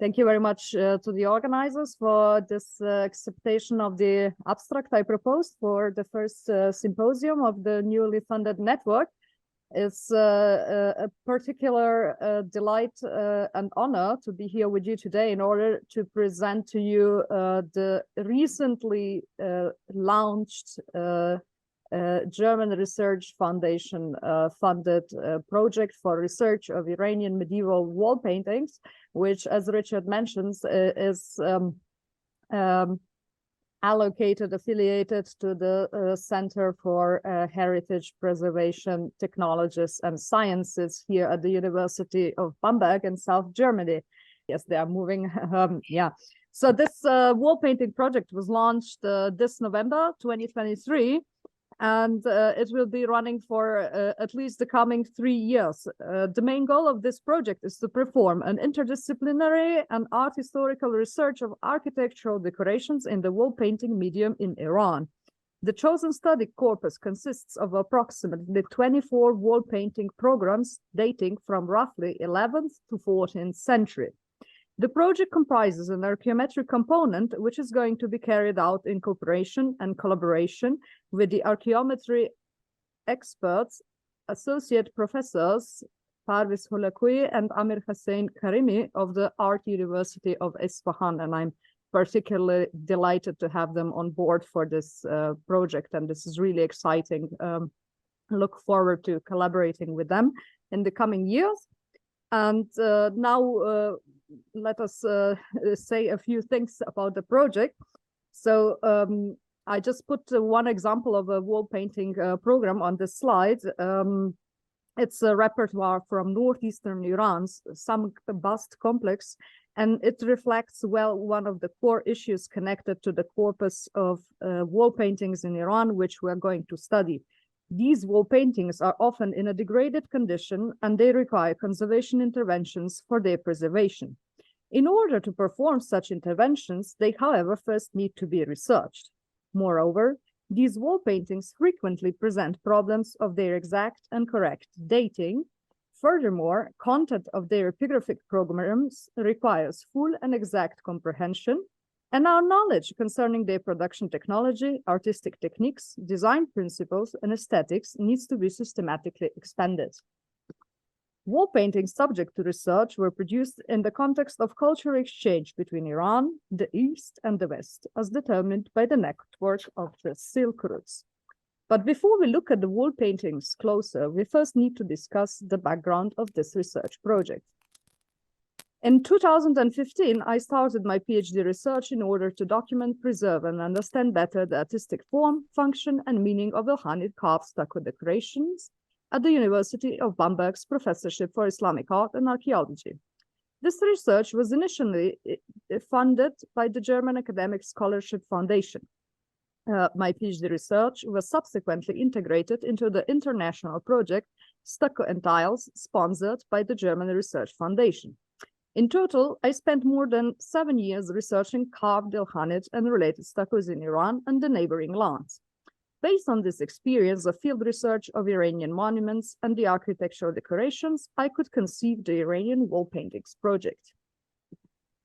Thank you very much to the organizers for this acceptation of the abstract I proposed for the first symposium of the newly funded network. It's a particular delight and honor to be here with you today in order to present to you the recently launched German Research Foundation funded project for research of Iranian medieval wall paintings, which, as Richard mentions, is affiliated to the Center for Heritage Preservation Technologies and Sciences here at the University of Bamberg in South Germany. Yes, they are moving. Yeah. So this wall painting project was launched this November 2023. And it will be running for at least the coming 3 years. The main goal of this project is to perform an interdisciplinary and art historical research of architectural decorations in the wall painting medium in Iran. The chosen study corpus consists of approximately 24 wall painting programs dating from roughly 11th to 14th century. The project comprises an archaeometric component, which is going to be carried out in cooperation and collaboration with the archaeometry experts, associate professors Parviz Holakouei and Amir Hossein Karimi of the Art University of Isfahan. And I'm particularly delighted to have them on board for this project. And this is really exciting. Look forward to collaborating with them in the coming years. And now let us say a few things about the project. So I just put one example of a wall painting program on this slide. It's a repertoire from northeastern Iran's Samk-Bast complex, and it reflects well one of the core issues connected to the corpus of wall paintings in Iran, which we're going to study. These wall paintings are often in a degraded condition, and they require conservation interventions for their preservation. In order to perform such interventions, they, however, first need to be researched. Moreover, these wall paintings frequently present problems of their exact and correct dating. Furthermore, content of their epigraphic programs requires full and exact comprehension, and our knowledge concerning their production technology, artistic techniques, design principles, and aesthetics needs to be systematically expanded. Wall paintings subject to research were produced in the context of cultural exchange between Iran, the East, and the West, as determined by the network of the Silk routes. But before we look at the wall paintings closer, we first need to discuss the background of this research project. In 2015, I started my PhD research in order to document, preserve, and understand better the artistic form, function, and meaning of Ilkhanid carved stucco decorations at the University of Bamberg's Professorship for Islamic Art and Archaeology. This research was initially funded by the German Academic Scholarship Foundation. My PhD research was subsequently integrated into the international project Stucco and Tiles, sponsored by the German Research Foundation. In total, I spent more than 7 years researching carved Ilkhanid and related stuccos in Iran and the neighboring lands. Based on this experience of field research of Iranian monuments and the architectural decorations, I could conceive the Iranian wall paintings project.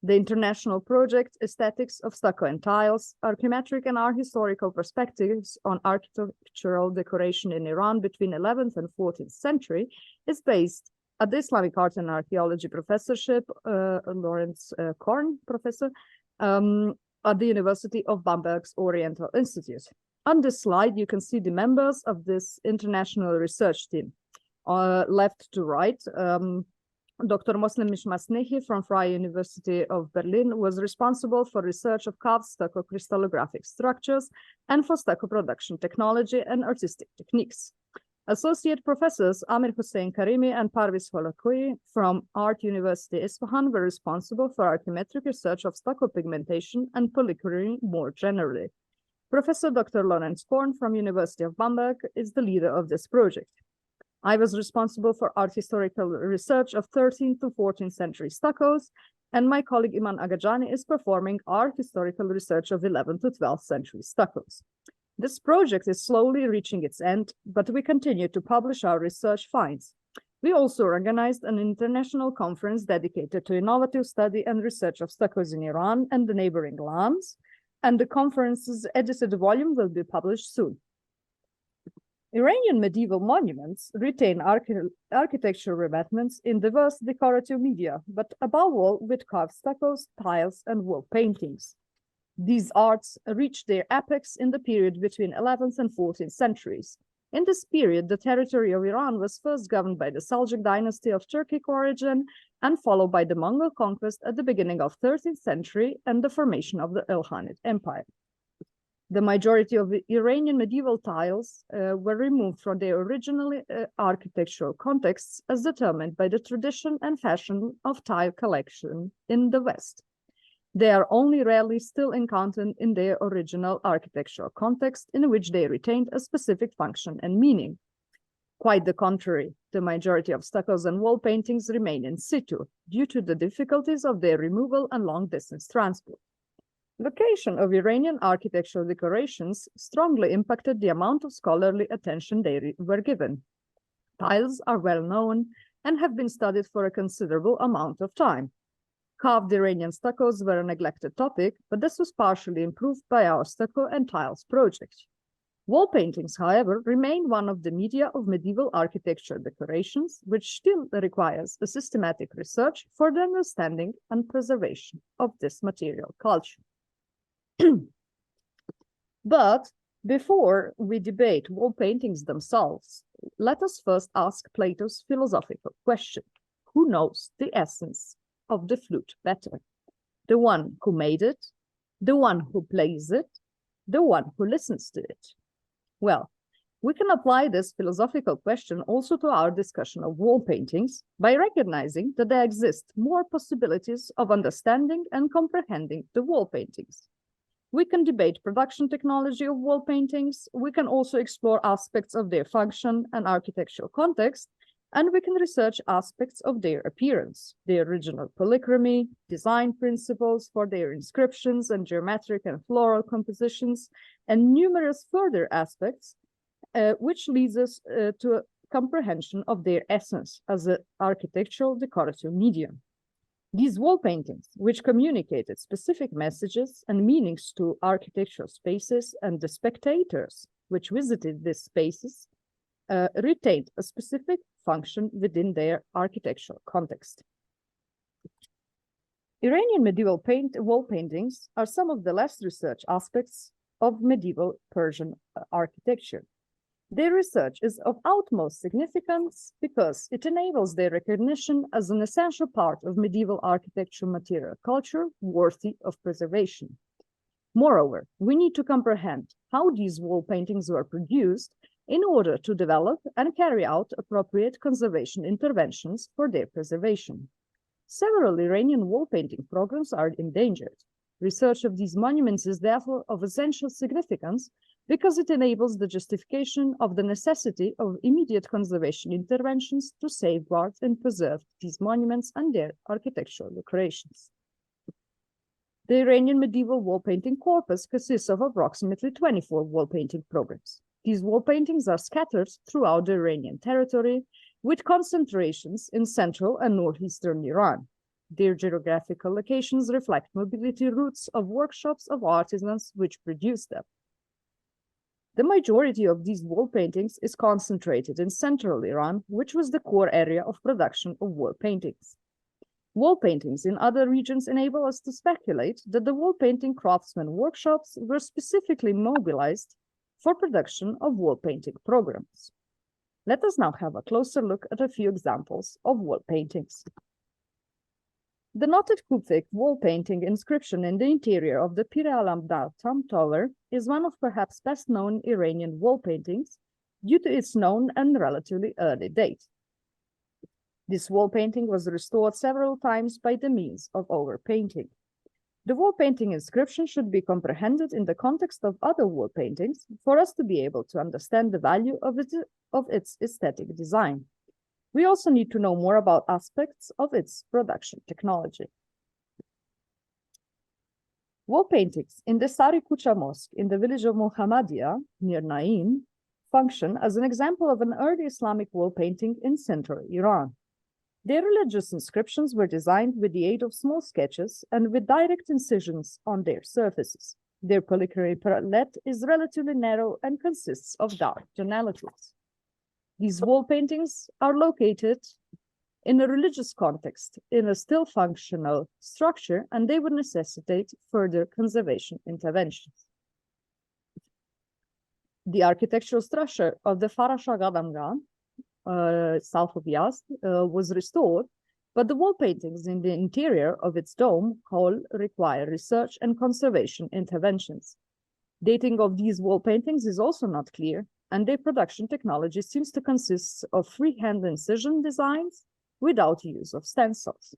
The international project, Aesthetics of Stucco and Tiles, Archaeometric and Art Historical Perspectives on Architectural Decoration in Iran between 11th and 14th century, is based at the Islamic Art and Archaeology Professorship, Lawrence Korn Professor, at the University of Bamberg's Oriental Institute. On this slide, you can see the members of this international research team. Left to right, Dr. Moslem Mishmasnehi from Freie University of Berlin was responsible for research of carved stucco crystallographic structures and for stucco production technology and artistic techniques. Associate professors Amir Hossein Karimi and Parviz Holakouei from Art University Isfahan were responsible for archaeometric research of stucco pigmentation and polychlorine more generally. Professor Dr. Lawrence Korn from University of Bamberg is the leader of this project. I was responsible for art historical research of 13th to 14th century stuccos, and my colleague Iman Agajani is performing art historical research of 11th to 12th century stuccos. This project is slowly reaching its end, but we continue to publish our research finds. We also organized an international conference dedicated to innovative study and research of stuccos in Iran and the neighboring lands, and the conference's edited volume will be published soon. Iranian medieval monuments retain architectural revetments in diverse decorative media, but above all with carved stuccos, tiles, and wall paintings. These arts reached their apex in the period between 11th and 14th centuries. In this period, the territory of Iran was first governed by the Seljuk dynasty of Turkic origin and followed by the Mongol conquest at the beginning of 13th century and the formation of the Ilkhanid Empire. The majority of Iranian medieval tiles were removed from their original architectural contexts as determined by the tradition and fashion of tile collection in the West. They are only rarely still encountered in their original architectural context in which they retained a specific function and meaning. Quite the contrary, the majority of stuccos and wall paintings remain in situ due to the difficulties of their removal and long-distance transport. Location of Iranian architectural decorations strongly impacted the amount of scholarly attention they were given. Tiles are well known and have been studied for a considerable amount of time. Carved Iranian stuccos were a neglected topic, but this was partially improved by our stucco and tiles project. Wall paintings, however, remain one of the media of medieval architecture decorations, which still requires a systematic research for the understanding and preservation of this material culture. But before we debate wall paintings themselves, let us first ask Plato's philosophical question: who knows the essence of the flute better? The one who made it, the one who plays it, the one who listens to it? Well, we can apply this philosophical question also to our discussion of wall paintings by recognizing that there exist more possibilities of understanding and comprehending the wall paintings. We can debate production technology of wall paintings. We can also explore aspects of their function and architectural context, and we can research aspects of their appearance, their original polychromy, design principles for their inscriptions and geometric and floral compositions, and numerous further aspects, which leads us to a comprehension of their essence as an architectural decorative medium. These wall paintings, which communicated specific messages and meanings to architectural spaces and the spectators which visited these spaces, retained a specific function within their architectural context. Iranian medieval wall paintings are some of the less researched aspects of medieval Persian architecture. Their research is of utmost significance because it enables their recognition as an essential part of medieval architectural material culture worthy of preservation. Moreover, we need to comprehend how these wall paintings were produced in order to develop and carry out appropriate conservation interventions for their preservation. Several Iranian wall painting programs are endangered. Research of these monuments is therefore of essential significance because it enables the justification of the necessity of immediate conservation interventions to safeguard and preserve these monuments and their architectural decorations. The Iranian medieval wall painting corpus consists of approximately 24 wall painting programs. These wall paintings are scattered throughout the Iranian territory, with concentrations in central and northeastern Iran. Their geographical locations reflect mobility routes of workshops of artisans which produce them. The majority of these wall paintings is concentrated in central Iran, which was the core area of production of wall paintings. Wall paintings in other regions enable us to speculate that the wall painting craftsmen workshops were specifically mobilized for production of wall painting programs. Let us now have a closer look at a few examples of wall paintings. The noted Kufic wall painting inscription in the interior of the Pir Alam Tam Tower is one of perhaps best known Iranian wall paintings due to its known and relatively early date. This wall painting was restored several times by the means of overpainting. The wall painting inscription should be comprehended in the context of other wall paintings for us to be able to understand the value of its aesthetic design. We also need to know more about aspects of its production technology. Wall paintings in the Sari Kucha Mosque in the village of Muhammadiyah near Nain function as an example of an early Islamic wall painting in central Iran. Their religious inscriptions were designed with the aid of small sketches and with direct incisions on their surfaces. Their polychromy palette is relatively narrow and consists of dark tonalities. These wall paintings are located in a religious context, in a still functional structure, and they would necessitate further conservation interventions. The architectural structure of the Faraşa Gadamgan, south of Yazd, was restored, but the wall paintings in the interior of its dome hall require research and conservation interventions. Dating of these wall paintings is also not clear, and their production technology seems to consist of freehand incision designs without use of stencils.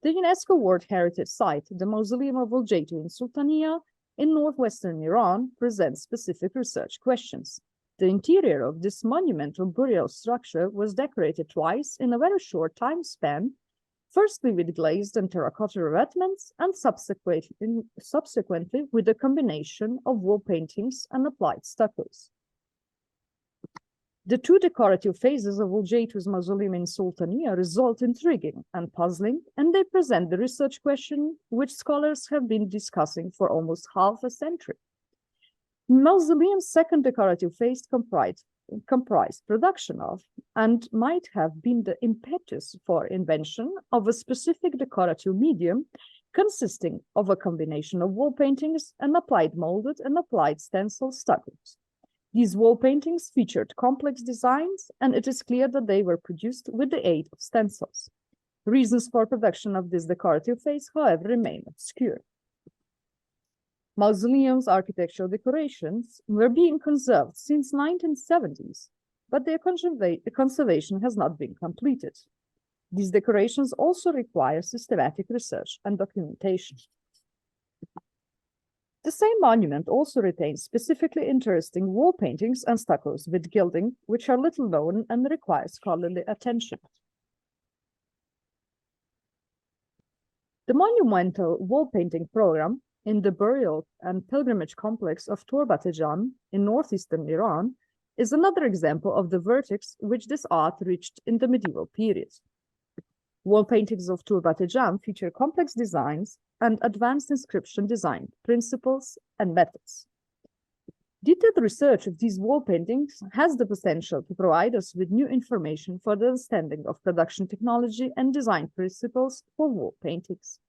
The UNESCO World Heritage Site, the Mausoleum of Volgatu in Sultania in northwestern Iran, presents specific research questions. The interior of this monumental burial structure was decorated twice in a very short time span, firstly with glazed and terracotta revetments, and subsequently with a combination of wall paintings and applied stuccos. The two decorative phases of Volgatu's mausoleum in Sultania result intriguing and puzzling, and they present the research question which scholars have been discussing for almost half a century. Mausoleum's second decorative phase comprised production of, and might have been the impetus for invention of a specific decorative medium consisting of a combination of wall paintings and applied molded and applied stencil stuccos. These wall paintings featured complex designs, and it is clear that they were produced with the aid of stencils. Reasons for production of this decorative phase, however, remain obscure. Mausoleum's architectural decorations were being conserved since 1970s, but their conservation has not been completed. These decorations also require systematic research and documentation. The same monument also retains specifically interesting wall paintings and stuccos with gilding, which are little known and require scholarly attention. The monumental wall painting program in the burial and pilgrimage complex of Torbatejan in northeastern Iran is another example of the vertex which this art reached in the medieval period. Wall paintings of Torbatejan feature complex designs and advanced inscription design principles and methods. Detailed research of these wall paintings has the potential to provide us with new information for the understanding of production technology and design principles for wall paintings.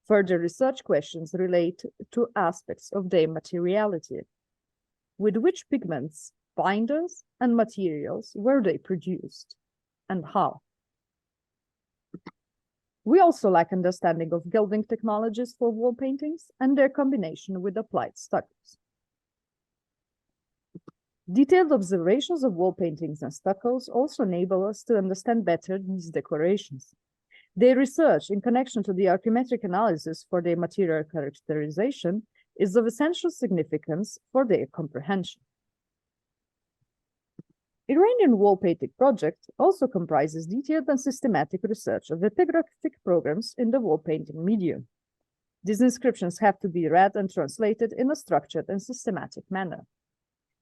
Further research questions relate to aspects of their materiality. With which pigments, binders, and materials were they produced, and how? We also lack understanding of gilding technologies for wall paintings and their combination with applied stuccos. Detailed observations of wall paintings and stuccos also enable us to understand better these decorations. Their research in connection to the archimetric analysis for their material characterization is of essential significance for their comprehension. Iranian wall painting project also comprises detailed and systematic research of epigraphic programs in the wall painting medium. These inscriptions have to be read and translated in a structured and systematic manner.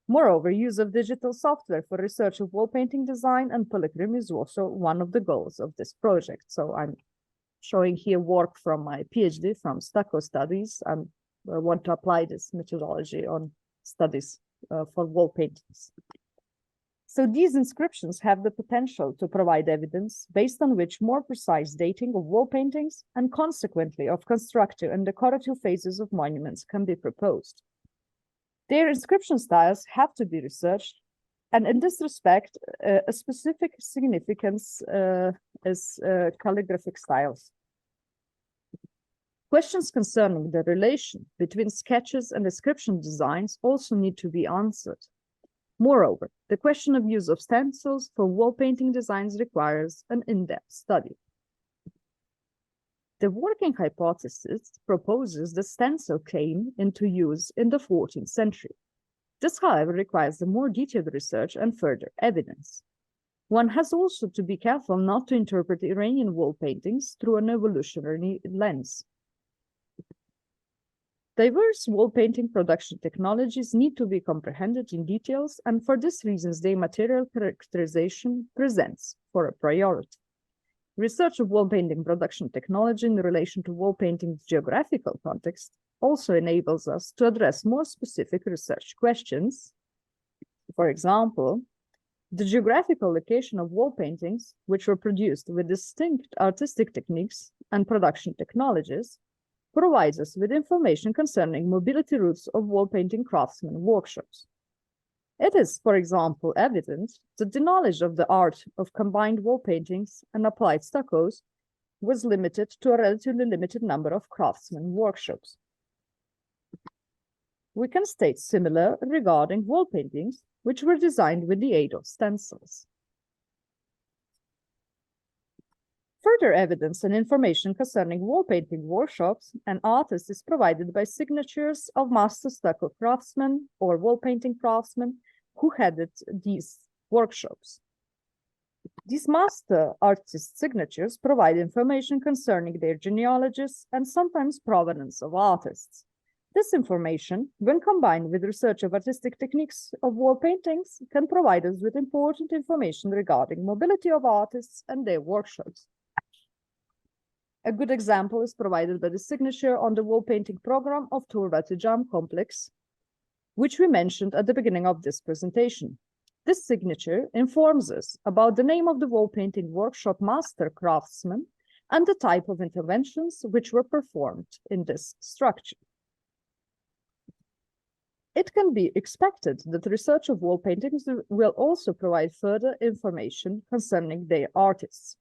Moreover, use of digital software for research of wall painting design and polychromy is also one of the goals of this project. So I'm showing here work from my PhD from Stucco studies. I want to apply this methodology on studies for wall paintings. So these inscriptions have the potential to provide evidence based on which more precise dating of wall paintings and consequently of constructive and decorative phases of monuments can be proposed. Their inscription styles have to be researched, and in this respect, a specific significance is calligraphic styles. Questions concerning the relation between sketches and inscription designs also need to be answered. Moreover, the question of use of stencils for wall painting designs requires an in-depth study. The working hypothesis proposes the stencil came into use in the 14th century. This, however, requires a more detailed research and further evidence. One has also to be careful not to interpret Iranian wall paintings through an evolutionary lens. Diverse wall painting production technologies need to be comprehended in details, and for this reason, their material characterization presents for a priority. Research of wall painting production technology in relation to wall painting's geographical context also enables us to address more specific research questions. For example, the geographical location of wall paintings, which were produced with distinct artistic techniques and production technologies, provides us with information concerning mobility routes of wall painting craftsmen workshops. It is, for example, evident that the knowledge of the art of combined wall paintings and applied stuccos was limited to a relatively limited number of craftsmen workshops. We can state similar regarding wall paintings, which were designed with the aid of stencils. Further evidence and information concerning wall painting workshops and artists is provided by signatures of master stucco craftsmen or wall painting craftsmen who headed these workshops. These master artist signatures provide information concerning their genealogies and sometimes provenance of artists. This information, when combined with research of artistic techniques of wall paintings, can provide us with important information regarding mobility of artists and their workshops. A good example is provided by the signature on the wall painting program of Twelver Imām complex, which we mentioned at the beginning of this presentation. This signature informs us about the name of the wall painting workshop master craftsman and the type of interventions which were performed in this structure. It can be expected that research of wall paintings will also provide further information concerning their artists.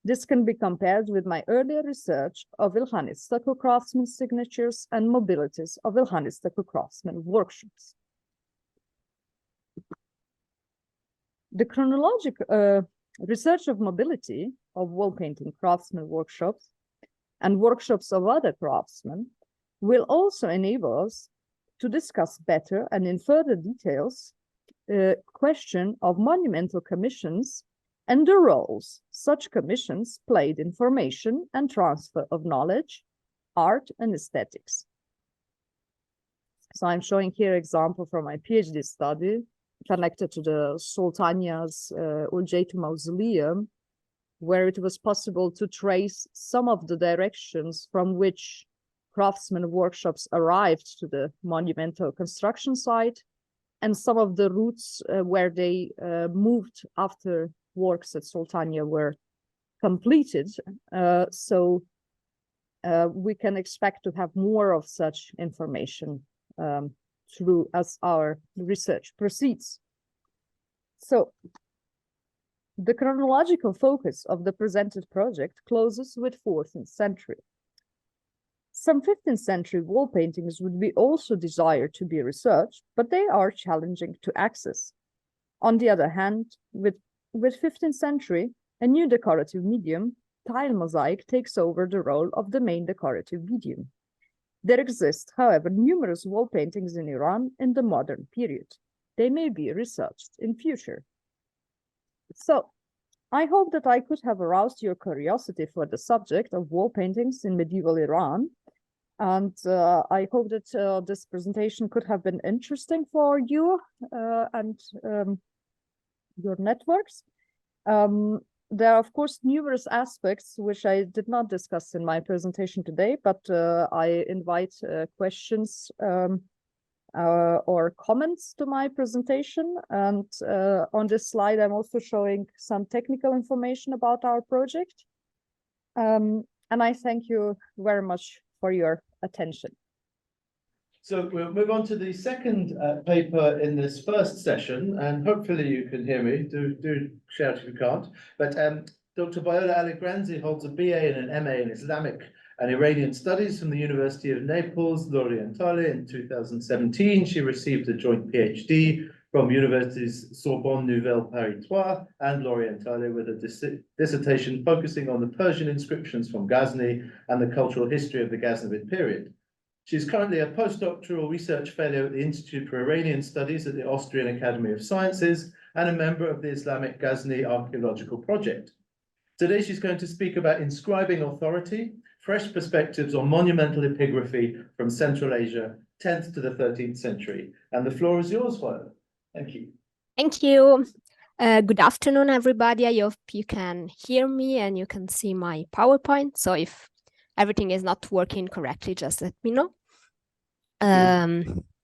This can be compared with my earlier research of Ilkhanid stucco craftsmen signatures and mobilities of Ilkhanid stucco craftsmen workshops. The chronological research of mobility of wall painting craftsmen workshops and workshops of other craftsmen will also enable us to discuss better and in further details the question of monumental commissions and the roles such commissions played in formation and transfer of knowledge, art, and aesthetics. So I'm showing here an example from my PhD study connected to the Sultania's Ulceytu Mausoleum, where it was possible to trace some of the directions from which craftsmen workshops arrived to the monumental construction site and some of the routes where they moved after works at Sultania were completed. So we can expect to have more of such information through as our research proceeds. So the chronological focus of the presented project closes with 14th century. Some 15th century wall paintings would be also desired to be researched, but they are challenging to access. On the other hand, with 15th century, a new decorative medium, tile mosaic, takes over the role of the main decorative medium. There exist, however, numerous wall paintings in Iran in the modern period. They may be researched in future. So, I hope that I could have aroused your curiosity for the subject of wall paintings in medieval Iran. And I hope that this presentation could have been interesting for you and your networks. There are, of course, numerous aspects which I did not discuss in my presentation today, but I invite questions or comments to my presentation. And on this slide, I'm also showing some technical information about our project. And I thank you very much for your attention. So we'll move on to the second paper in this first session, and hopefully you can hear me. Do shout if you can't. But Dr. Viola Allegranzi holds a BA and an MA in Islamic and Iranian Studies from the University of Naples, L'Orientale. In 2017, she received a joint PhD from Universities Sorbonne Nouvelle Paris 3 and L'Orientale with a dissertation focusing on the Persian inscriptions from Ghazni and the cultural history of the Ghaznavid period. She's currently a postdoctoral research fellow at the Institute for Iranian Studies at the Austrian Academy of Sciences and a member of the Islamic Ghazni Archaeological Project. Today, she's going to speak about Inscribing Authority, fresh perspectives on monumental epigraphy from Central Asia, 10th to the 13th century. And the floor is yours, Viola. Thank you. Thank you. Good afternoon, everybody. I hope you can hear me and you can see my PowerPoint. So if everything is not working correctly, just let me know.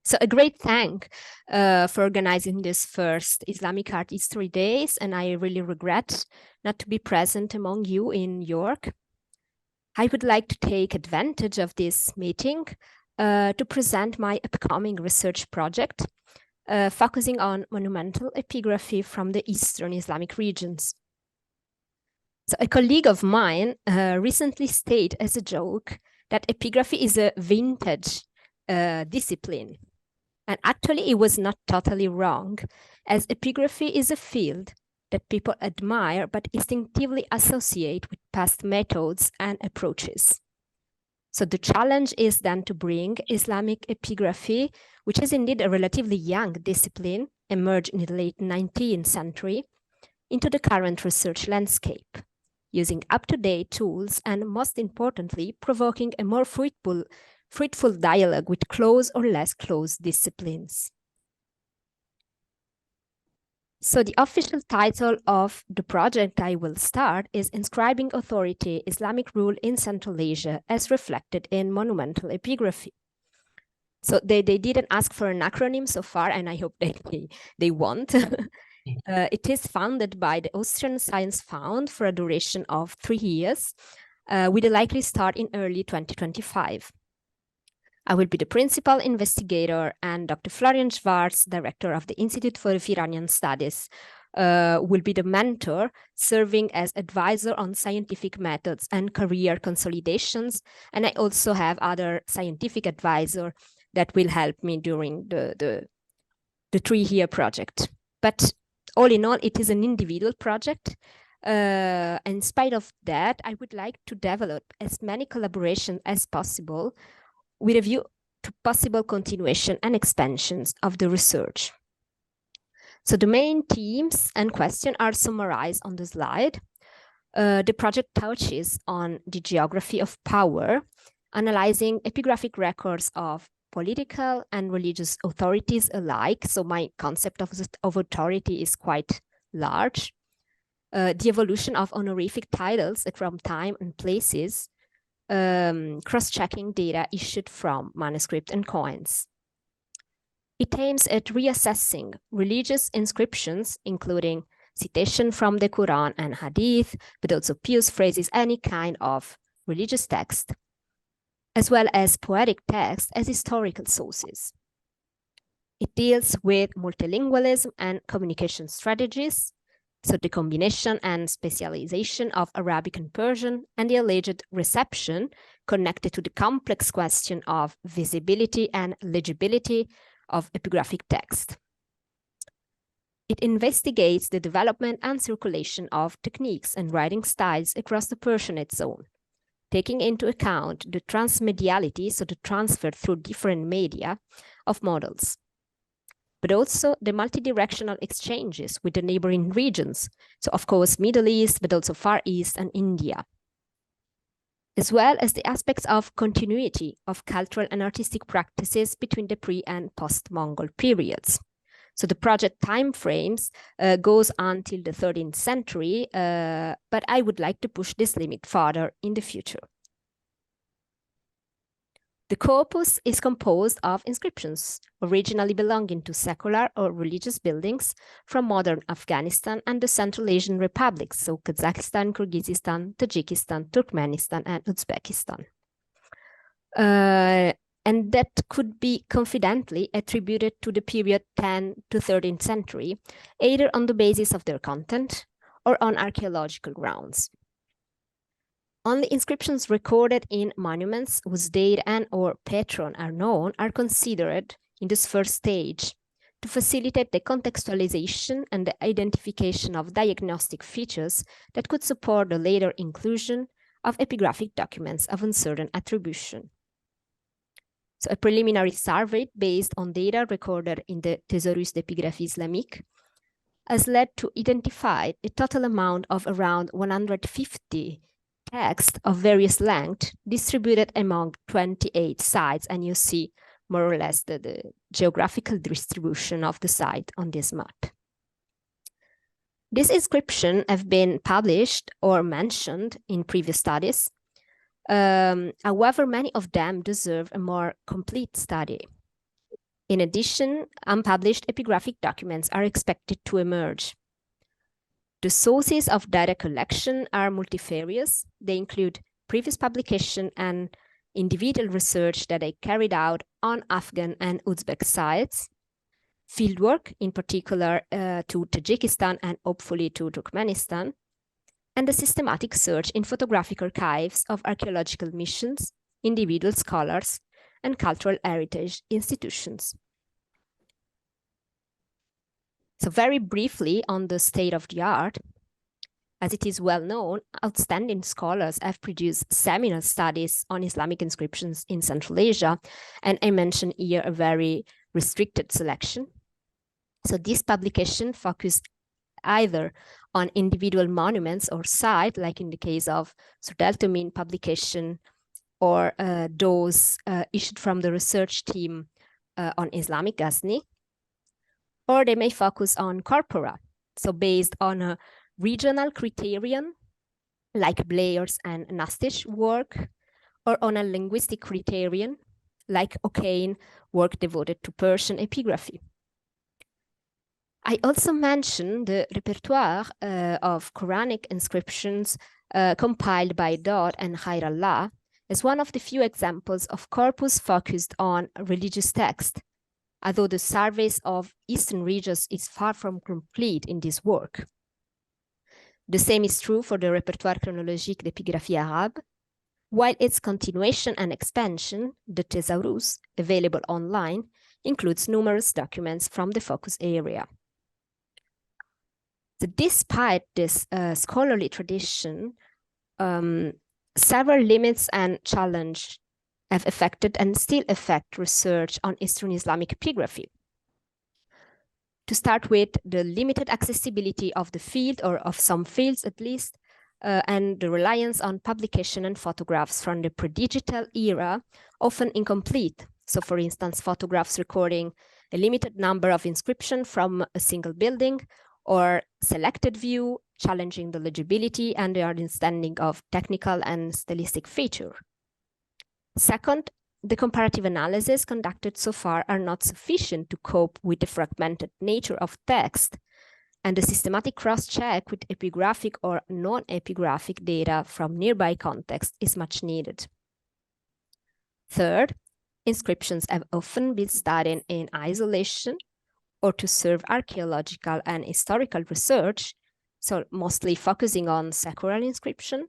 So a great thank for organizing this first Islamic Art History Days, and I really regret not to be present among you in York. I would like to take advantage of this meeting to present my upcoming research project, focusing on monumental epigraphy from the Eastern Islamic regions. So a colleague of mine recently stated as a joke that epigraphy is a vintage discipline. And actually it was not totally wrong, as epigraphy is a field that people admire but instinctively associate with past methods and approaches. So the challenge is then to bring Islamic epigraphy, which is indeed a relatively young discipline, emerged in the late 19th century, into the current research landscape, using up-to-date tools and, most importantly, provoking a more fruitful dialogue with close or less close disciplines. So the official title of the project I will start is Inscribing Authority, Islamic Rule in Central Asia as reflected in monumental epigraphy. So they didn't ask for an acronym so far, and I hope they won't. It is founded by the Austrian Science Fund for a duration of 3 years, with a likely start in early 2025. I will be the principal investigator, and Dr. Florian Schwarz, director of the Institute for Iranian Studies, will be the mentor, serving as advisor on scientific methods and career consolidations. And I also have other scientific advisor that will help me during the 3-year project. But all in all, it is an individual project. In spite of that, I would like to develop as many collaborations as possible with a view to possible continuation and expansions of the research. So the main themes and questions are summarized on the slide. The project touches on the geography of power, analyzing epigraphic records of political and religious authorities alike. So my concept of authority is quite large. The evolution of honorific titles from time and places, cross-checking data issued from manuscript and coins. It aims at reassessing religious inscriptions, including citation from the Quran and Hadith, but also pious phrases, any kind of religious text, as well as poetic text as historical sources. It deals with multilingualism and communication strategies, so the combination and specialization of Arabic and Persian, and the alleged reception connected to the complex question of visibility and legibility of epigraphic text. It investigates the development and circulation of techniques and writing styles across the Persianate zone, taking into account the transmediality, so the transfer through different media of models, but also the multi-directional exchanges with the neighboring regions. So of course, Middle East, but also Far East and India, as well as the aspects of continuity of cultural and artistic practices between the pre- and post-Mongol periods. So the project timeframes goes until the 13th century, but I would like to push this limit further in the future. The corpus is composed of inscriptions originally belonging to secular or religious buildings from modern Afghanistan and the Central Asian republics, so Kazakhstan, Kyrgyzstan, Tajikistan, Turkmenistan, and Uzbekistan. And that could be confidently attributed to the period 10th to 13th century, either on the basis of their content or on archaeological grounds. Only inscriptions recorded in monuments whose date and or patron are known are considered in this first stage to facilitate the contextualization and the identification of diagnostic features that could support the later inclusion of epigraphic documents of uncertain attribution. So a preliminary survey based on data recorded in the Thésaurus d'Épigraphie Islamique has led to identify a total amount of around 150 text of various length distributed among 28 sites, and you see more or less the geographical distribution of the site on this map. These inscriptions have been published or mentioned in previous studies. However, many of them deserve a more complete study. In addition, unpublished epigraphic documents are expected to emerge. The sources of data collection are multifarious. They include previous publication and individual research that I carried out on Afghan and Uzbek sites, fieldwork, in particular to Tajikistan and hopefully to Turkmenistan, and a systematic search in photographic archives of archaeological missions, individual scholars, and cultural heritage institutions. So very briefly on the state of the art, as it is well known, outstanding scholars have produced seminal studies on Islamic inscriptions in Central Asia, and I mention here a very restricted selection. So this publication focused either on individual monuments or sites, like in the case of Surdeltomin publication, or those issued from the research team on Islamic Ghazni, or they may focus on corpora, so based on a regional criterion, like Blair's and Nastish work, or on a linguistic criterion, like O'Kane work devoted to Persian epigraphy. I also mentioned the repertoire of Quranic inscriptions compiled by Dodd and Khairallah as one of the few examples of corpus focused on religious text, although the surveys of Eastern regions is far from complete in this work. The same is true for the Répertoire chronologique d'épigraphie arabe, while its continuation and expansion, the Thesaurus, available online, includes numerous documents from the focus area. So despite this scholarly tradition, several limits and challenges have affected and still affect research on Eastern Islamic epigraphy. To start with, the limited accessibility of the field, or of some fields at least, and the reliance on publication and photographs from the pre-digital era, often incomplete. So for instance, photographs recording a limited number of inscriptions from a single building, or selected view, challenging the legibility and the understanding of technical and stylistic feature. Second, the comparative analysis conducted so far are not sufficient to cope with the fragmented nature of text, and the systematic cross-check with epigraphic or non-epigraphic data from nearby context is much needed. Third, inscriptions have often been studied in isolation or to serve archaeological and historical research, so mostly focusing on secular inscription,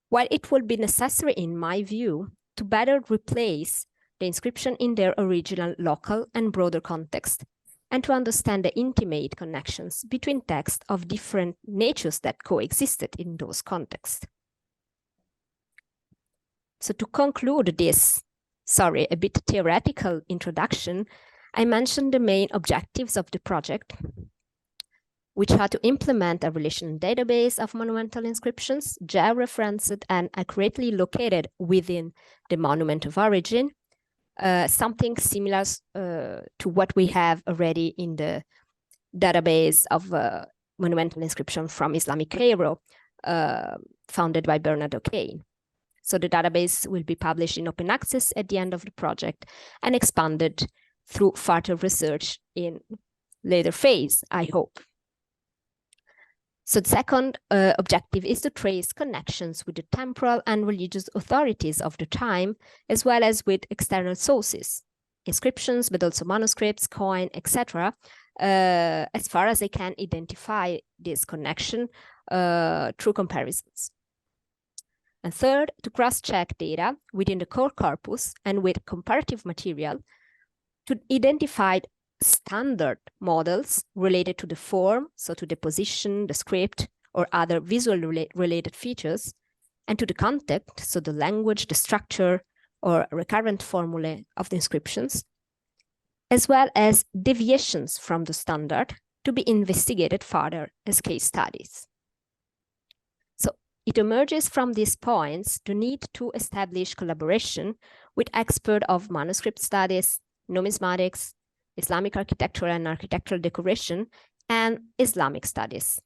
while it will be necessary, in my view, to better replace the inscription in their original local and broader context, and to understand the intimate connections between texts of different natures that coexisted in those contexts. So to conclude this, a bit theoretical introduction, I mentioned the main objectives of the project, which are to implement a relational database of monumental inscriptions, georeferenced and accurately located within the monument of origin, something similar to what we have already in the database of monumental inscription from Islamic Cairo, founded by Bernard O'Kane. So the database will be published in open access at the end of the project and expanded through further research in later phase, I hope. So the second objective is to trace connections with the temporal and religious authorities of the time, as well as with external sources, inscriptions, but also manuscripts, coin, etc., as far as I can identify this connection through comparisons. And third, to cross-check data within the core corpus and with comparative material to identify standard models related to the form, so to the position, the script, or other visual related features, and to the content, so the language, the structure, or recurrent formulae of the inscriptions, as well as deviations from the standard to be investigated further as case studies. So it emerges from these points the need to establish collaboration with experts of manuscript studies, numismatics, Islamic architecture and architectural decoration, and Islamic studies.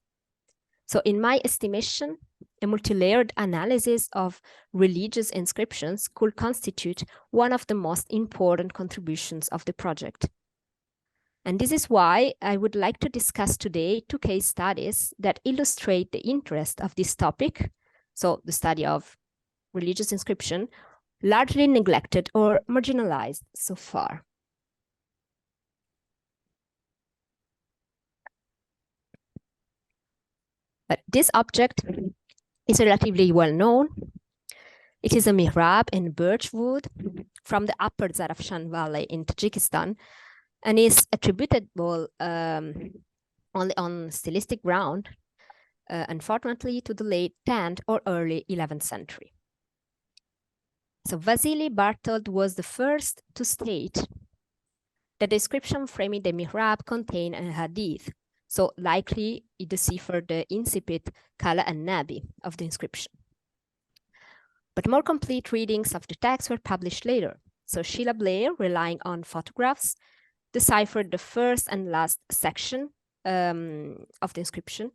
So in my estimation, a multi-layered analysis of religious inscriptions could constitute one of the most important contributions of the project. And this is why I would like to discuss today 2 case studies that illustrate the interest of this topic, so the study of religious inscription, largely neglected or marginalized so far. But this object is relatively well known. It is a mihrab in birch wood from the upper Zarafshan Valley in Tajikistan, and is attributable only on stylistic ground, unfortunately, to the late 10th or early 11th century. So Vasily Bartold was the first to state that the inscription framing the mihrab contained a hadith, so likely it deciphered the incipit Kala and Nabi of the inscription. But more complete readings of the text were published later. So Sheila Blair, relying on photographs, deciphered the first and last section of the inscription.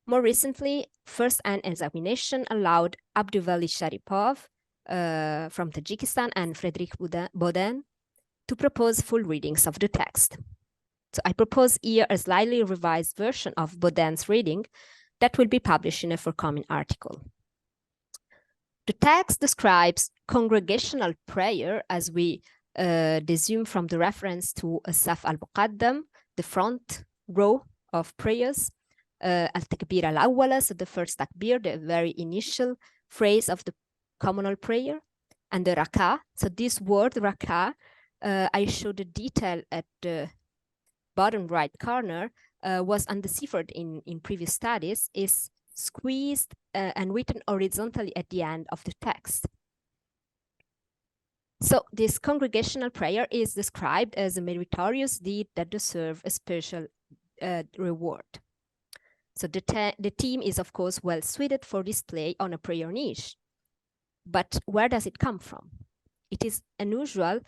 More recently, first-hand examination allowed Abdulvali Sharipov from Tajikistan and Frédéric Baudin to propose full readings of the text. So I propose here a slightly revised version of Baudin's reading that will be published in a forthcoming article. The text describes congregational prayer, as we deduce from the reference to Saf al-Muqaddam, the front row of prayers, al-Takbir al-Awwala, so the first takbir, the very initial phrase of the communal prayer, and the Rak'ah. So this word Rak'ah, I showed the detail at the bottom right corner, was undeciphered in previous studies, is squeezed and written horizontally at the end of the text. So this congregational prayer is described as a meritorious deed that deserves a special reward. So the theme is, of course, well suited for display on a prayer niche. But where does it come from? It is unusual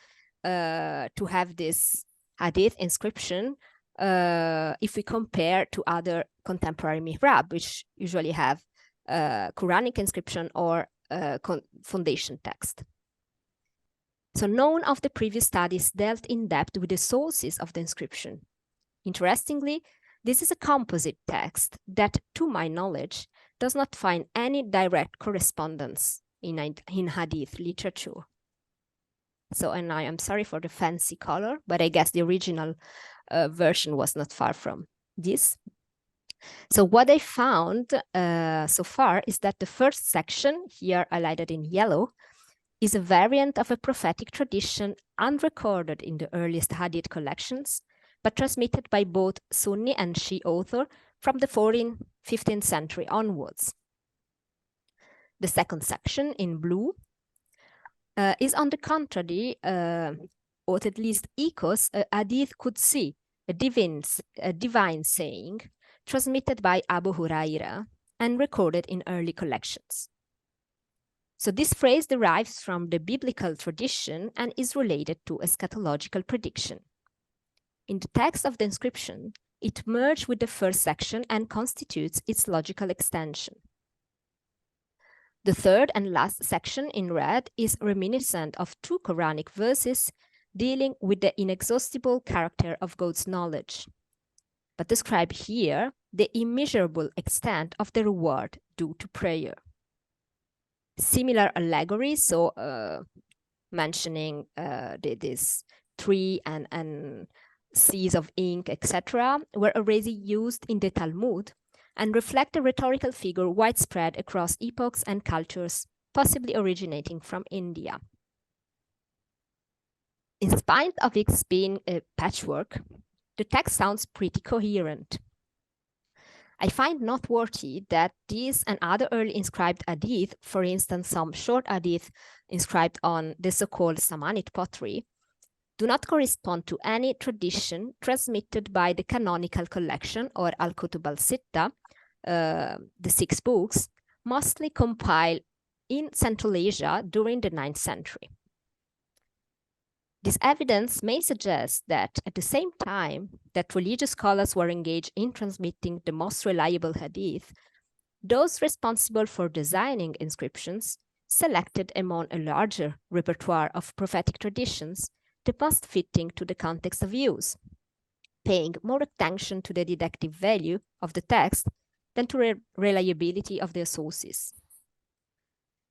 to have this hadith inscription if we compare to other contemporary mihrab, which usually have Quranic inscription or foundation text. So none of the previous studies dealt in depth with the sources of the inscription. Interestingly, this is a composite text that, to my knowledge, does not find any direct correspondence in hadith literature. So, and I am sorry for the fancy color, but I guess the original version was not far from this. So what I found so far is that the first section, here highlighted in yellow, is a variant of a prophetic tradition unrecorded in the earliest hadith collections, but transmitted by both Sunni and Shia author from the 14th, 15th century onwards. The second section in blue is on the contrary, or at least echoes a hadith Qudsi, a divine saying transmitted by Abu Huraira and recorded in early collections. So this phrase derives from the biblical tradition and is related to eschatological prediction. In the text of the inscription, it merged with the first section and constitutes its logical extension. The third and last section in red is reminiscent of 2 Quranic verses dealing with the inexhaustible character of God's knowledge, but describe here the immeasurable extent of the reward due to prayer. Similar allegories, so mentioning this tree and seas of ink, etc., were already used in the Talmud and reflect a rhetorical figure widespread across epochs and cultures, possibly originating from India. In spite of its being a patchwork, the text sounds pretty coherent. I find noteworthy that these and other early inscribed hadith, for instance, some short hadith inscribed on the so-called Samanid pottery, do not correspond to any tradition transmitted by the canonical collection or Al-Kutub al-Sitta, the 6 books, mostly compiled in Central Asia during the 9th century. This evidence may suggest that at the same time that religious scholars were engaged in transmitting the most reliable hadith, those responsible for designing inscriptions selected among a larger repertoire of prophetic traditions the most fitting to the context of use, paying more attention to the didactic value of the text than to reliability of their sources.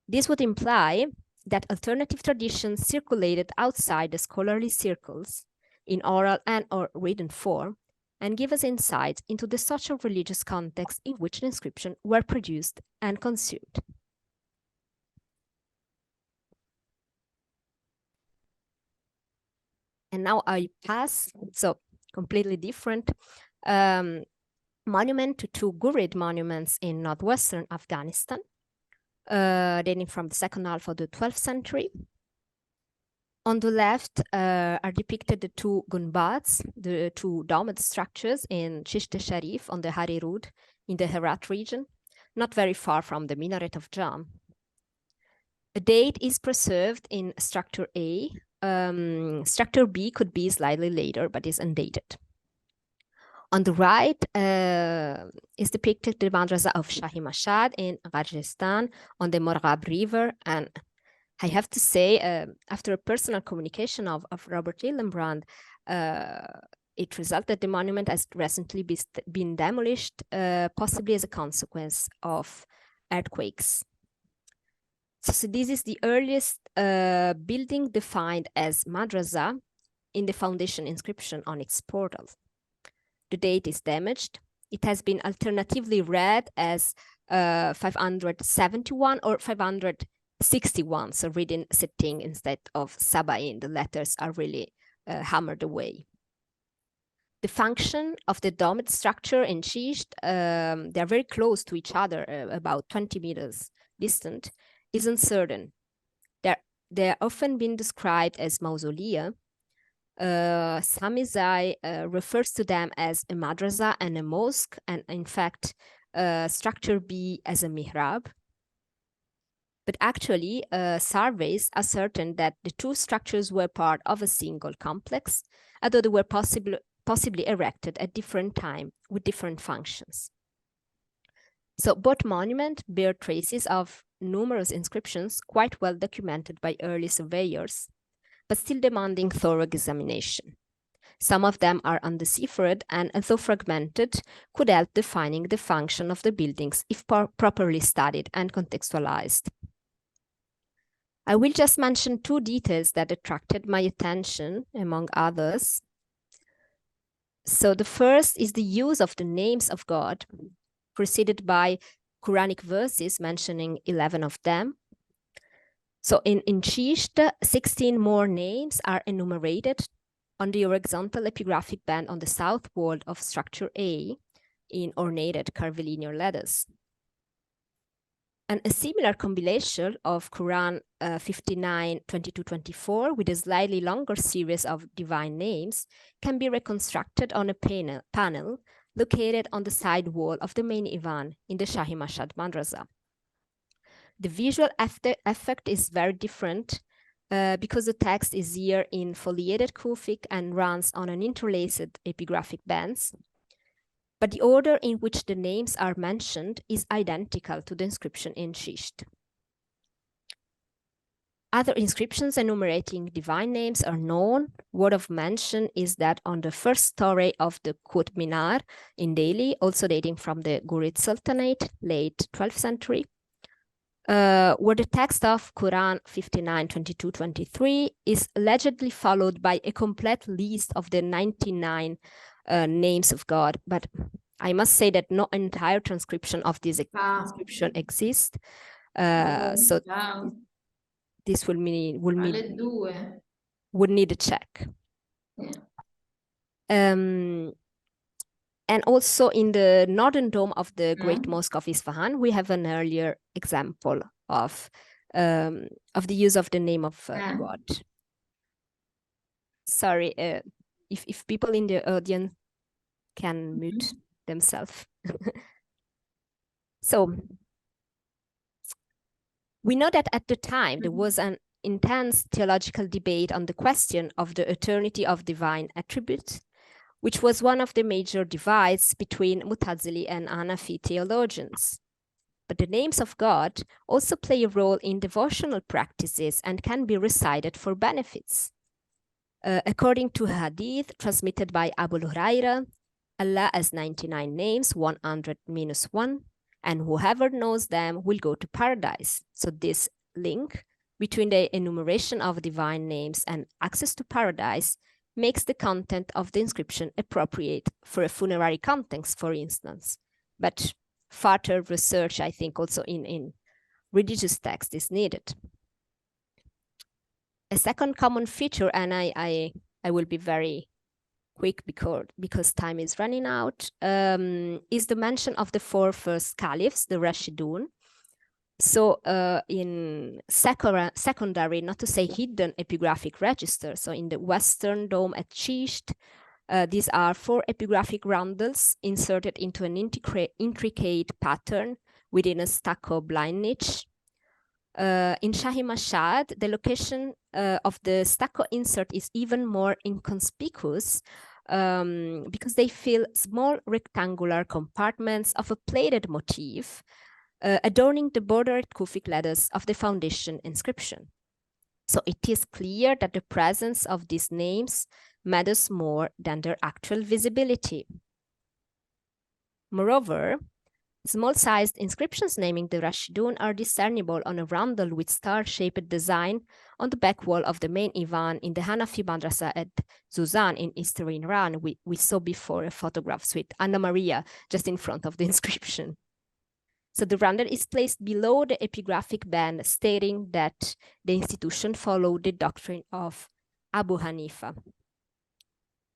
This would imply that alternative traditions circulated outside the scholarly circles in oral and or written form and give us insights into the social religious context in which the inscriptions were produced and consumed. And now I pass, so completely different, monument to two Ghurid monuments in northwestern Afghanistan, dating from the second half of the 12th century. On the left are depicted the two gunbads, the two domed structures in Chisht Sharif on the Hari Road in the Herat region, not very far from the minaret of Jam. A date is preserved in structure A. Structure B could be slightly later, but is undated. On the right is depicted the madrasa of Shah-i Mashhad in Rajasthan on the Morghab River. And I have to say, after a personal communication of Robert Hillenbrand, it resulted the monument has recently been demolished, possibly as a consequence of earthquakes. So this is the earliest building defined as madrasa in the foundation inscription on its portal. The date is damaged. It has been alternatively read as 571 or 561, so reading sitting instead of Sabain. The letters are really hammered away. The function of the domed structure in Chisht, they are very close to each other, about 20 meters distant, is uncertain. They are often been described as mausolea. Samizai refers to them as a madrasa and a mosque, and in fact, structure B as a mihrab. But actually, surveys are certain that the two structures were part of a single complex, although they were possibly erected at different times with different functions. So both monuments bear traces of numerous inscriptions quite well documented by early surveyors, but still demanding thorough examination. Some of them are undeciphered and, although fragmented, could help defining the function of the buildings if properly studied and contextualized. I will just mention two details that attracted my attention, among others. So the first is the use of the names of God, preceded by Quranic verses mentioning 11 of them. So in Chisht, 16 more names are enumerated on the horizontal epigraphic band on the south wall of structure A in ornated curvilinear letters. And a similar compilation of Quran 59, 22, 24 with a slightly longer series of divine names can be reconstructed on a panel located on the side wall of the main Ivan in the Shah-i Mashhad Madrasa. The visual effect is very different because the text is here in foliated Kufic and runs on an interlaced epigraphic bands. But the order in which the names are mentioned is identical to the inscription in Chisht. Other inscriptions enumerating divine names are known. Word of mention is that on the first story of the Qutb Minar in Delhi, also dating from the Ghurid Sultanate, late 12th century, where the text of Quran 59, 22, 23 is allegedly followed by a complete list of the 99 names of God, but I must say that no entire transcription of this inscription exists. So this would need a check. Yeah. And also in the northern dome of the Great Mosque of Isfahan, we have an earlier example of the use of the name of God. Sorry, if people in the audience can mute themselves. So We know that at the time there was an intense theological debate on the question of the eternity of divine attributes, which was one of the major divides between Mu'tazili and Hanafi theologians. But the names of God also play a role in devotional practices and can be recited for benefits. According to a hadith transmitted by Abu Huraira, Allah has 99 names, 100 minus 1, and whoever knows them will go to paradise. So this link between the enumeration of divine names and access to paradise makes the content of the inscription appropriate for a funerary context, for instance. But further research, I think, also in religious text is needed. A second common feature, and I will be very quick because time is running out, is the mention of the 4 first caliphs, the Rashidun. So in secondary, not to say hidden epigraphic registers, so in the Western Dome at Chisht, these are 4 epigraphic roundels inserted into an intricate pattern within a stucco blind niche. In Shah-i Mashhad, the location of the stucco insert is even more inconspicuous because they fill small rectangular compartments of a plated motif adorning the bordered Kufic letters of the foundation inscription. So it is clear that the presence of these names matters more than their actual visibility. Moreover, small-sized inscriptions naming the Rashidun are discernible on a roundel with star-shaped design on the back wall of the main Ivan in the Hanafi Madrasa at Zuzan in eastern Iran. We saw before photographs with Anna Maria just in front of the inscription. So the roundel is placed below the epigraphic band, stating that the institution followed the doctrine of Abu Hanifa.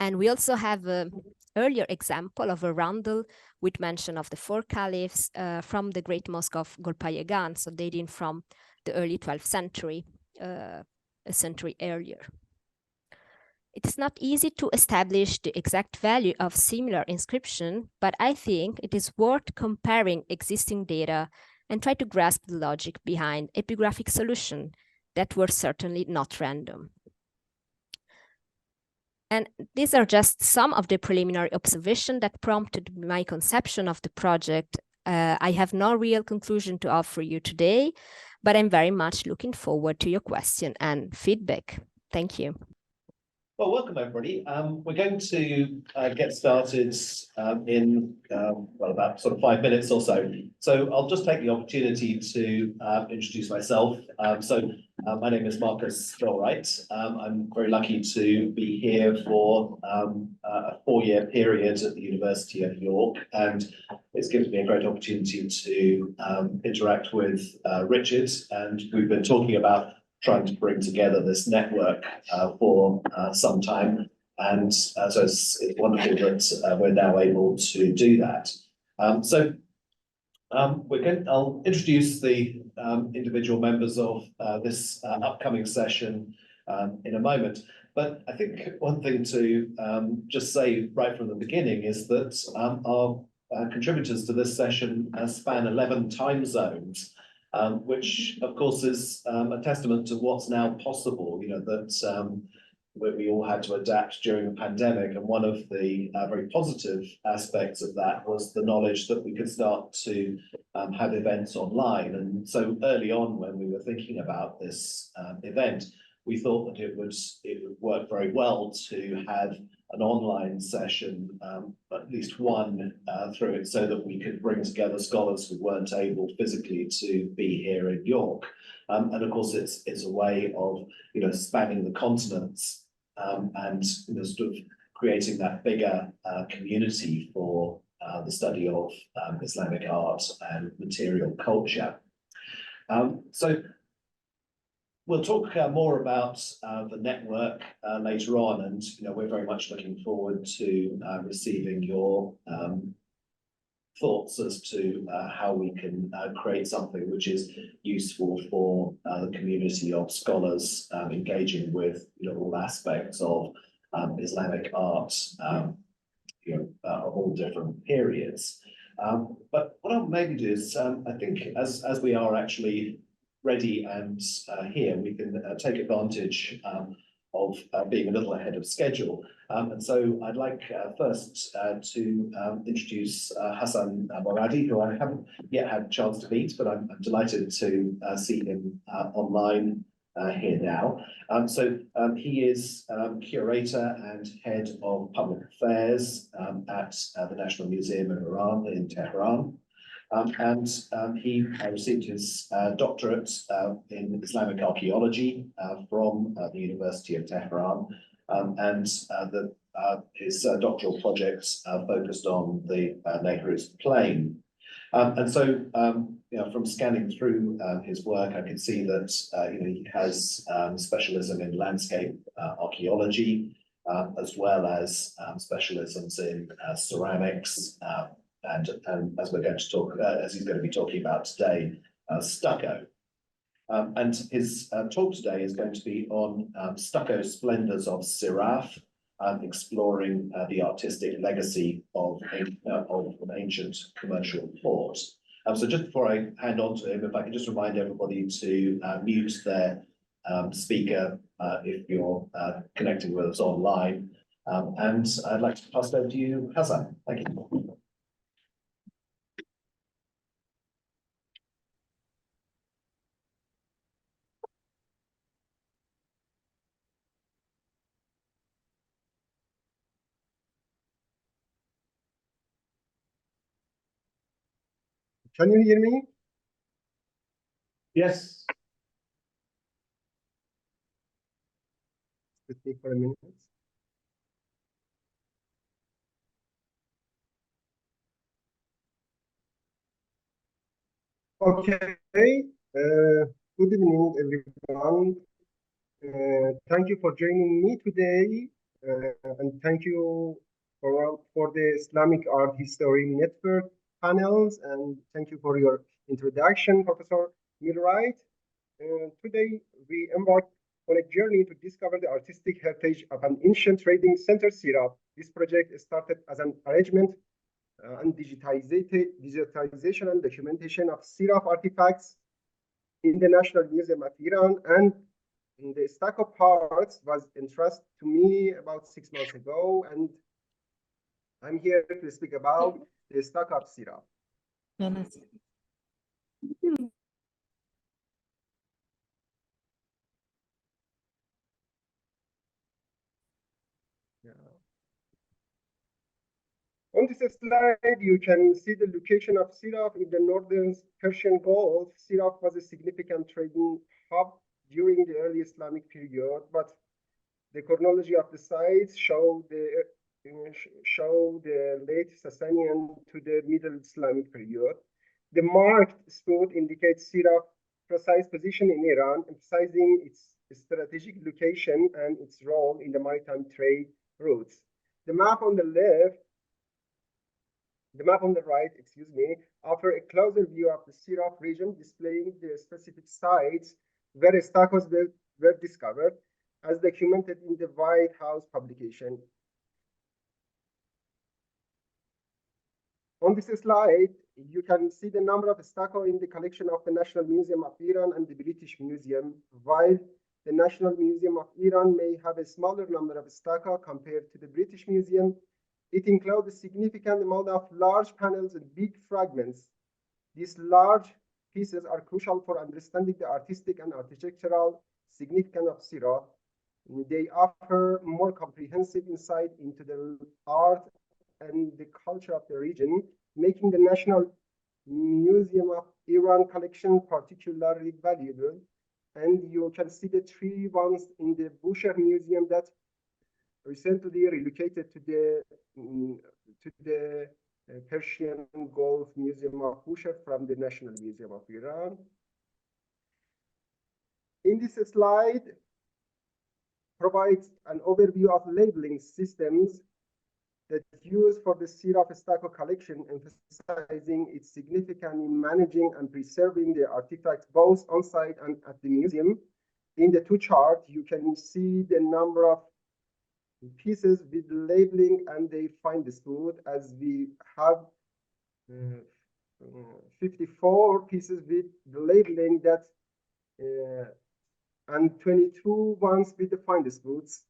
And we also have an earlier example of a roundel with mention of the 4 caliphs from the Great Mosque of Golpayegan, so dating from the early 12th century, a century earlier. It is not easy to establish the exact value of similar inscription, but I think it is worth comparing existing data and try to grasp the logic behind epigraphic solutions that were certainly not random. And these are just some of the preliminary observations that prompted my conception of the project. I have no real conclusion to offer you today, but I'm very much looking forward to your question and feedback. Thank you. Well, welcome everybody. We're going to get started in well, about sort of 5 minutes or so. So I'll just take the opportunity to introduce myself. My name is Marcus Joel-Wright. I'm very lucky to be here for a 4-year period at the University of York, and it's given me a great opportunity to interact with Richard, and we've been talking about trying to bring together this network for some time. And so it's wonderful that we're now able to do that. I'll introduce the individual members of this upcoming session in a moment. But I think one thing to just say right from the beginning is that our contributors to this session span 11 time zones. Which of course is a testament to what's now possible, you know, that we all had to adapt during the pandemic. And one of the very positive aspects of that was the knowledge that we could start to have events online. And so early on, when we were thinking about this event, we thought that it would work very well to have an online session, at least one through it, so that we could bring together scholars who weren't able physically to be here in York. And of course, it's a way of, you know, spanning the continents and, you know, sort of creating that bigger community for the study of Islamic art and material culture. We'll talk more about the network later on, and you know, we're very much looking forward to receiving your thoughts as to how we can create something which is useful for the community of scholars engaging with, you know, all aspects of Islamic art, you know, of all different periods. But what I'll maybe do is, I think as we are actually ready and here, we can take advantage of being a little ahead of schedule. And so I'd like first to introduce Hassan Moradi, who I haven't yet had a chance to meet, but I'm delighted to see him online here now. He is curator and head of public affairs at the National Museum of Iran in Tehran. He received his doctorate in Islamic archaeology from the University of Tehran, his doctoral project focused on the Nehru's Plain. From scanning through his work, I can see that he has specialism in landscape archaeology, as well as specialisms in ceramics, and as we're going to talk, as he's going to be talking about today, stucco. And his talk today is going to be on stucco splendours of Siraf, exploring the artistic legacy of an ancient commercial port. So just before I hand on to him, if I can just remind everybody to mute their speaker if you're connecting with us online. And I'd like to pass it over to you, Hassan. Thank you. Can you hear me? Yes. With me for a minute. Okay. Good evening, everyone. Thank you for joining me today, and thank you for the Islamic Art History Network panels, and thank you for your introduction, Professor Millwright. Today, we embark on a journey to discover the artistic heritage of an ancient trading center, Siraf. This project started as an arrangement and digitization and documentation of Siraf artifacts in the National Museum of Iran, and the Stucco parts was entrusted to me about 6 months ago, and I'm here to speak about the Stucco of Siraf. On this slide, you can see the location of Siraf in the northern Persian Gulf. Siraf was a significant trading hub during the early Islamic period, but the chronology of the sites show the late Sasanian to the Middle Islamic period. The marked spot indicates Siraf's precise position in Iran, emphasizing its strategic location and its role in the maritime trade routes. The map on the right, offer a closer view of the Siraf region, displaying the specific sites where stuccos were discovered, as documented in the White House publication. On this slide, you can see the number of stucco in the collection of the National Museum of Iran and the British Museum. While the National Museum of Iran may have a smaller number of stucco compared to the British Museum, it includes a significant amount of large panels and big fragments. These large pieces are crucial for understanding the artistic and architectural significance of Siraf. They offer more comprehensive insight into the art and the culture of the region, making the National Museum of Iran collection particularly valuable. And you can see the 3 ones in the Bushehr Museum that recently relocated to the Persian Gulf Museum of Bushehr from the National Museum of Iran. In this slide, provides an overview of labeling systems that used for the Siraf stucco collection, emphasizing its significance in managing and preserving the artifacts both on site and at the museum. In the 2 charts, you can see the number of pieces with labeling and they find the spot, as we have 54 pieces with the labeling that and 22 ones with the finest goods.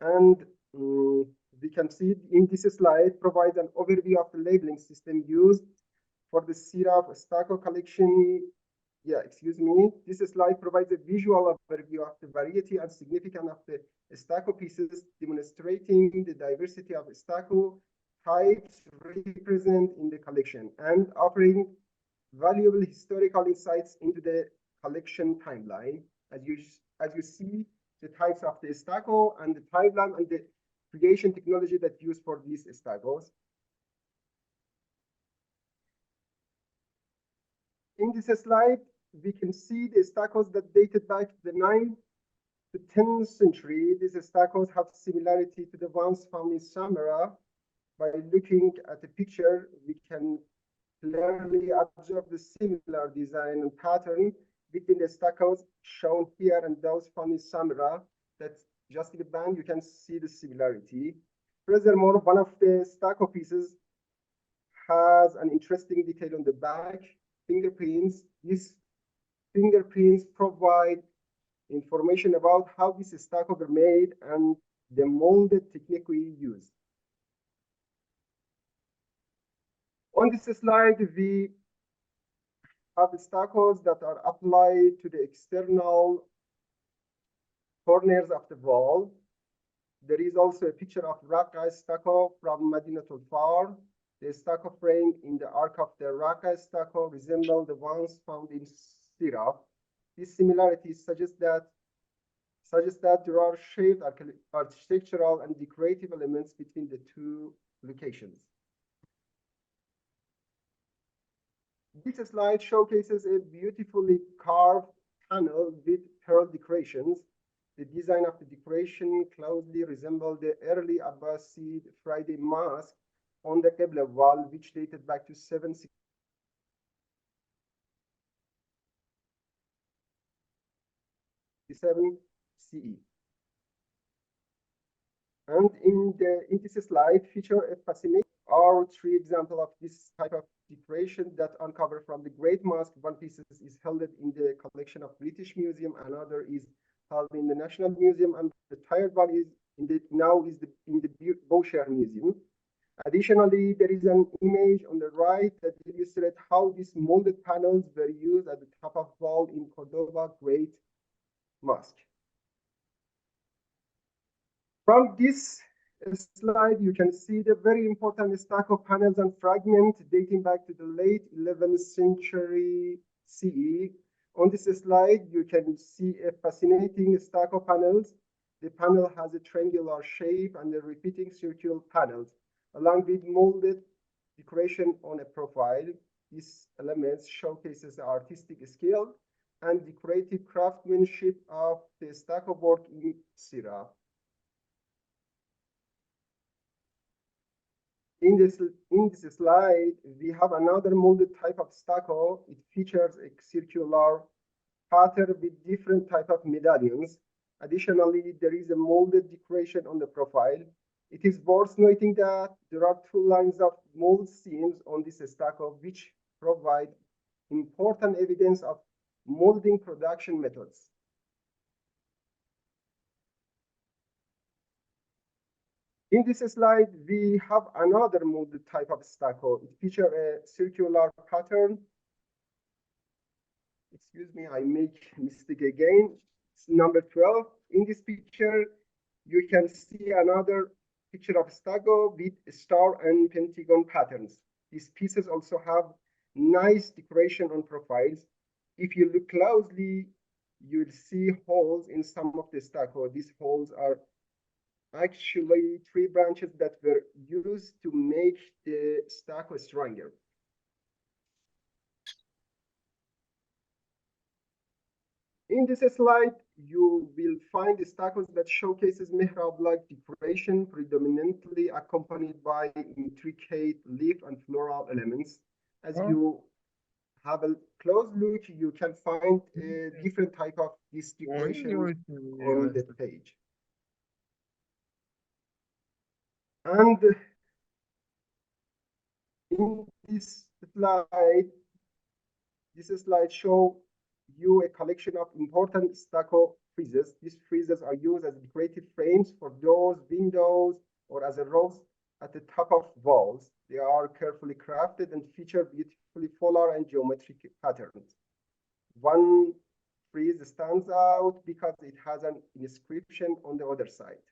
And we can see in this slide provides an overview of the labeling system used for the Siraf Stucco collection. This slide provides a visual overview of the variety and significance of the stucco pieces, demonstrating the diversity of stucco types represented in the collection and offering valuable historical insights into the collection timeline. As you see, the types of the stucco and the timeline and the creation technology that used for these stuccos. In this slide, we can see the stuccos that dated back to the 9th to 10th century. These stuccos have similarity to the ones found in Samarra. By looking at the picture, we can clearly observe the similar design and pattern between the stuccos shown here and those found in Samarra. That's just in the band, you can see the similarity. Furthermore, one of the stucco pieces has an interesting detail on the back, fingerprints. These fingerprints provide information about how these stuccos were made and the molded technique we used. On this slide, we have the stuccos that are applied to the external corners of the wall. There is also a picture of Raqqa stucco from Madinatul Far. The stucco frame in the arc of the Raqqa stucco resemble the ones found in Siraf. These similarities suggest that there are shaped architectural and decorative elements between the two locations. This slide showcases a beautifully carved panel with pearl decorations. The design of the decoration closely resembled the early Abbasid Friday Mosque on the Qibla wall, which dated back to 767 CE. And in this slide feature a fascinating three examples of this type of decoration that uncover from the Great Mosque. One piece is held in the collection of British Museum, another is held in the National Museum, and the third one is in the Boucher Museum. Additionally, there is an image on the right that illustrates how these molded panels were used at the top of wall in Cordoba Great Mosque. From this slide, you can see the very important stucco panels and fragments dating back to the late 11th century CE. On this slide, you can see a fascinating stucco panels. The panel has a triangular shape and a repeating circular panels, along with molded decoration on a profile. These elements showcases the artistic skill and decorative craftsmanship of the stucco work in Siraf. In this slide, we have another molded type of stucco. It features a circular pattern with different type of medallions. Additionally, there is a molded decoration on the profile. It is worth noting that there are two lines of mold seams on this stucco, which provide important evidence of molding production methods. In this slide, we have another molded type of stucco. It features a circular pattern. Excuse me, I make mistake again. It's number 12. In this picture, you can see another picture of stucco with star and pentagon patterns. These pieces also have nice decoration on profiles. If you look closely, you'll see holes in some of the stucco. These holes are actually tree branches that were used to make the stucco stronger. In this slide, you will find the stuccos that showcases mihrab-like decoration, predominantly accompanied by intricate leaf and floral elements. As you have a close look, you can find a different type of this decoration on the page. And in this slide shows view a collection of important stucco friezes. These friezes are used as decorative frames for doors, windows, or as a rows at the top of walls. They are carefully crafted and feature beautifully polar and geometric patterns. One frieze stands out because it has an inscription on the other side.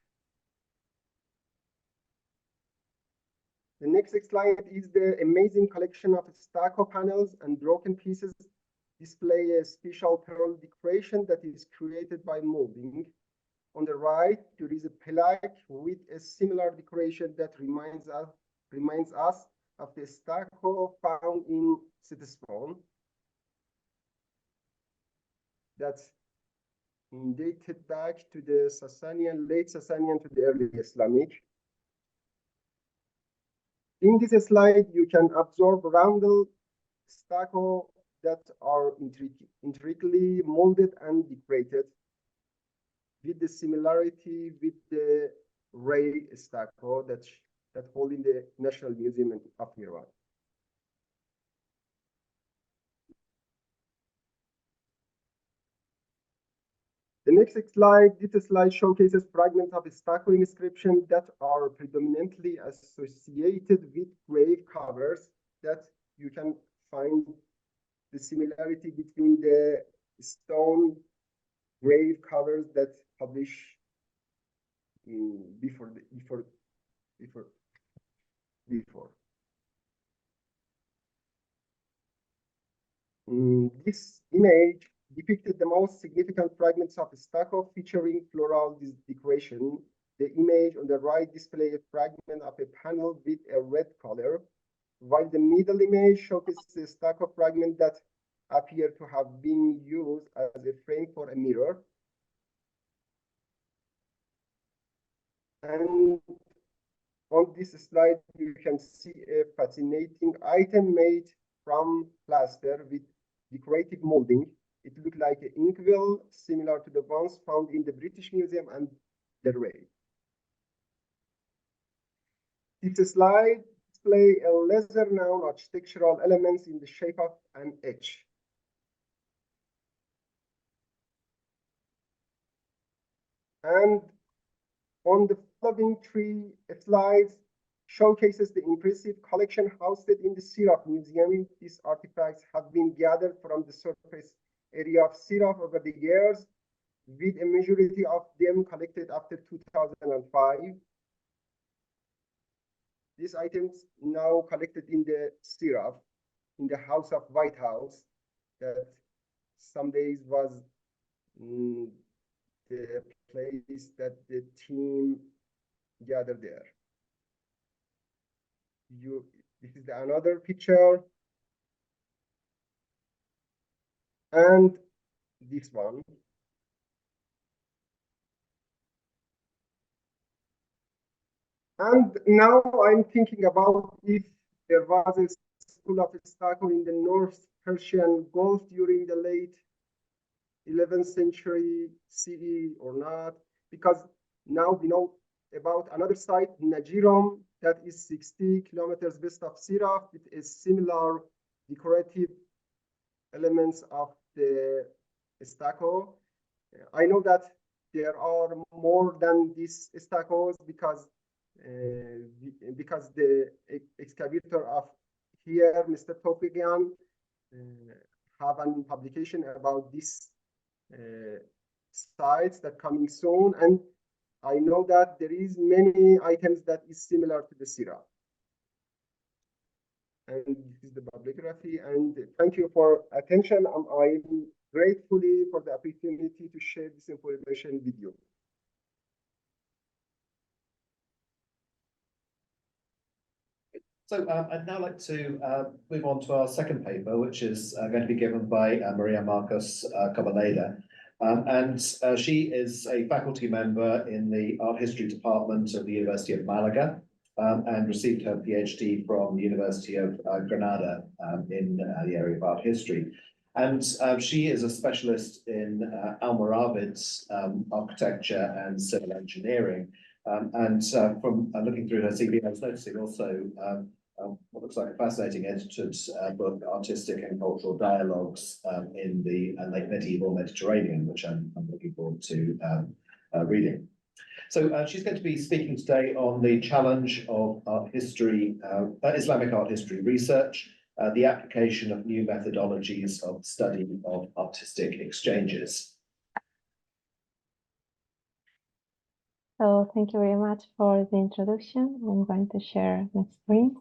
The next slide is the amazing collection of stucco panels and broken pieces display a special pearl decoration that is created by molding. On the right, there is a plaque with a similar decoration that reminds us of the stucco found in Sitstone. That's dated back to the Sasanian, late Sasanian to the early Islamic. In this slide, you can observe roundel stucco that are intricately molded and decorated, with the similarity with the ray stucco that hold in the National Museum of Iran. The next slide, this slide showcases fragments of stucco inscription that are predominantly associated with grave covers that you can find the similarity between the stone grave covers that publish before. This image depicted the most significant fragments of stucco featuring floral decoration. The image on the right displays a fragment of a panel with a red color, while the middle image showcases a stucco fragment that appear to have been used as a frame for a mirror. And on this slide, you can see a fascinating item made from plaster with decorative molding. It looked like an inkwell, similar to the ones found in the British Museum and the Ray. This slide displays a lesser-known architectural elements in the shape of an H. And on the following three slides showcases the impressive collection housed in the Siraf Museum. These artifacts have been gathered from the surface area of Siraf over the years, with a majority of them collected after 2005. These items now collected in the Siraf, in the House of White House, that some days was the place that the team gathered there. This is another picture. And this one. And now I'm thinking about if there was a school of stucco in the North Persian Gulf during the late 11th century CE or not, because now we know about another site, Najiram, that is 60 kilometers west of Siraf, with a similar decorative elements of the stucco. I know that there are more than these stuccos because the excavator of here, Mr. Tawfiqian, have a publication about this sites that coming soon, and I know that there is many items that is similar to the Siraf. And this is the bibliography, and thank you for attention. I'm gratefully for the opportunity to share this information with you. So I'd now like to move on to our second paper, which is going to be given by María Cobaleda. She is a faculty member in the Art History Department of the University of Malaga and received her PhD from the University of Granada in the area of art history. And she is a specialist in Almoravid's architecture and civil engineering. From looking through her CV, I was noticing also one looks like a fascinating edited book, Artistic and Cultural Dialogues in the late medieval Mediterranean, which I'm looking forward to reading. So she's going to be speaking today on the challenge of art history, Islamic art history research, the application of new methodologies of study of artistic exchanges. So thank you very much for the introduction. I'm going to share my screen.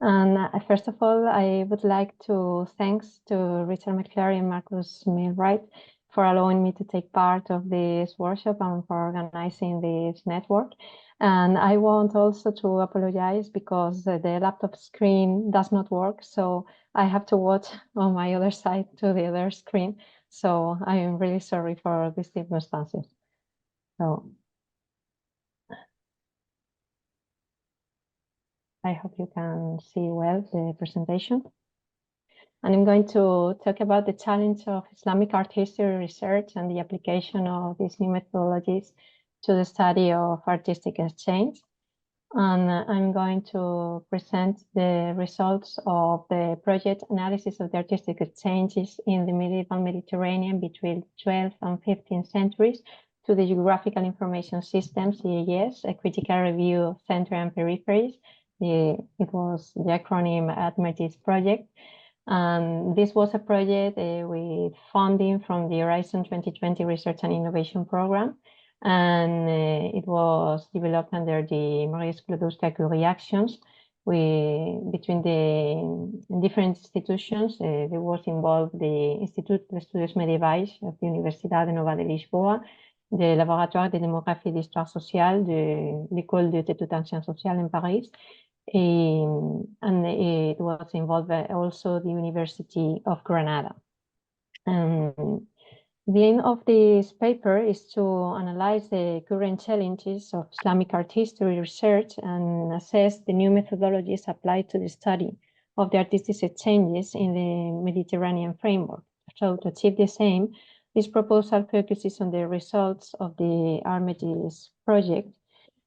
And first of all, I would like to thanks to Richard McClary and Marcus Millwright for allowing me to take part of this workshop and for organizing this network. And I want also to apologize because the laptop screen does not work. So I have to watch on my other side to the other screen. So I am really sorry for these circumstances. So I hope you can see well the presentation. And I'm going to talk about the challenge of Islamic art history research and the application of these new methodologies to the study of artistic exchange. And I'm going to present the results of the project analysis of the artistic exchanges in the medieval Mediterranean between 12th and 15th centuries to the Geographical Information Systems, GIS, a critical review of center and peripheries. It was the acronym ADMERGIS project. And this was a project with funding from the Horizon 2020 Research and Innovation Program. And it was developed under the Maria Skłodowska-Curie actions. Between the different institutions, there was involved the Institut de Estudios Medievais of the Universidade Nova de Lisboa, the Laboratoire de Démographie et d'Histoire Sociale de l'École d'études anciennes sociales in Paris. And it was involved also the University of Granada. The aim of this paper is to analyze the current challenges of Islamic art history research and assess the new methodologies applied to the study of the artistic exchanges in the Mediterranean framework. So to achieve this aim, this proposal focuses on the results of the ADMERGIS project.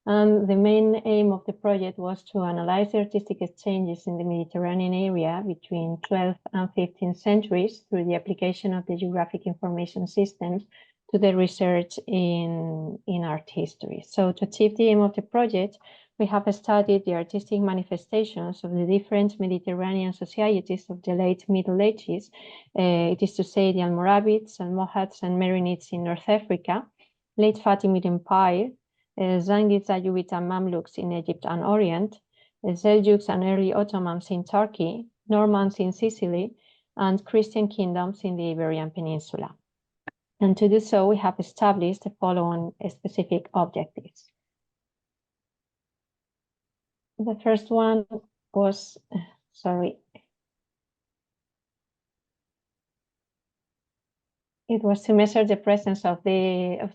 And the main aim of the project was to analyze the artistic exchanges in the Mediterranean area between 12th and 15th centuries through the application of the geographic information systems to the research in art history. So to achieve the aim of the project, we have studied the artistic manifestations of the different Mediterranean societies of the late Middle Ages, it is to say the Almoravids, Almohads, and Marinids in North Africa, late Fatimid Empire, Zangids, Ayyubids, and Mamluks in Egypt and Orient, Seljuks and early Ottomans in Turkey, Normans in Sicily, and Christian kingdoms in the Iberian Peninsula. And to do so, we have established the following specific objectives. The first one was, it was to measure the presence of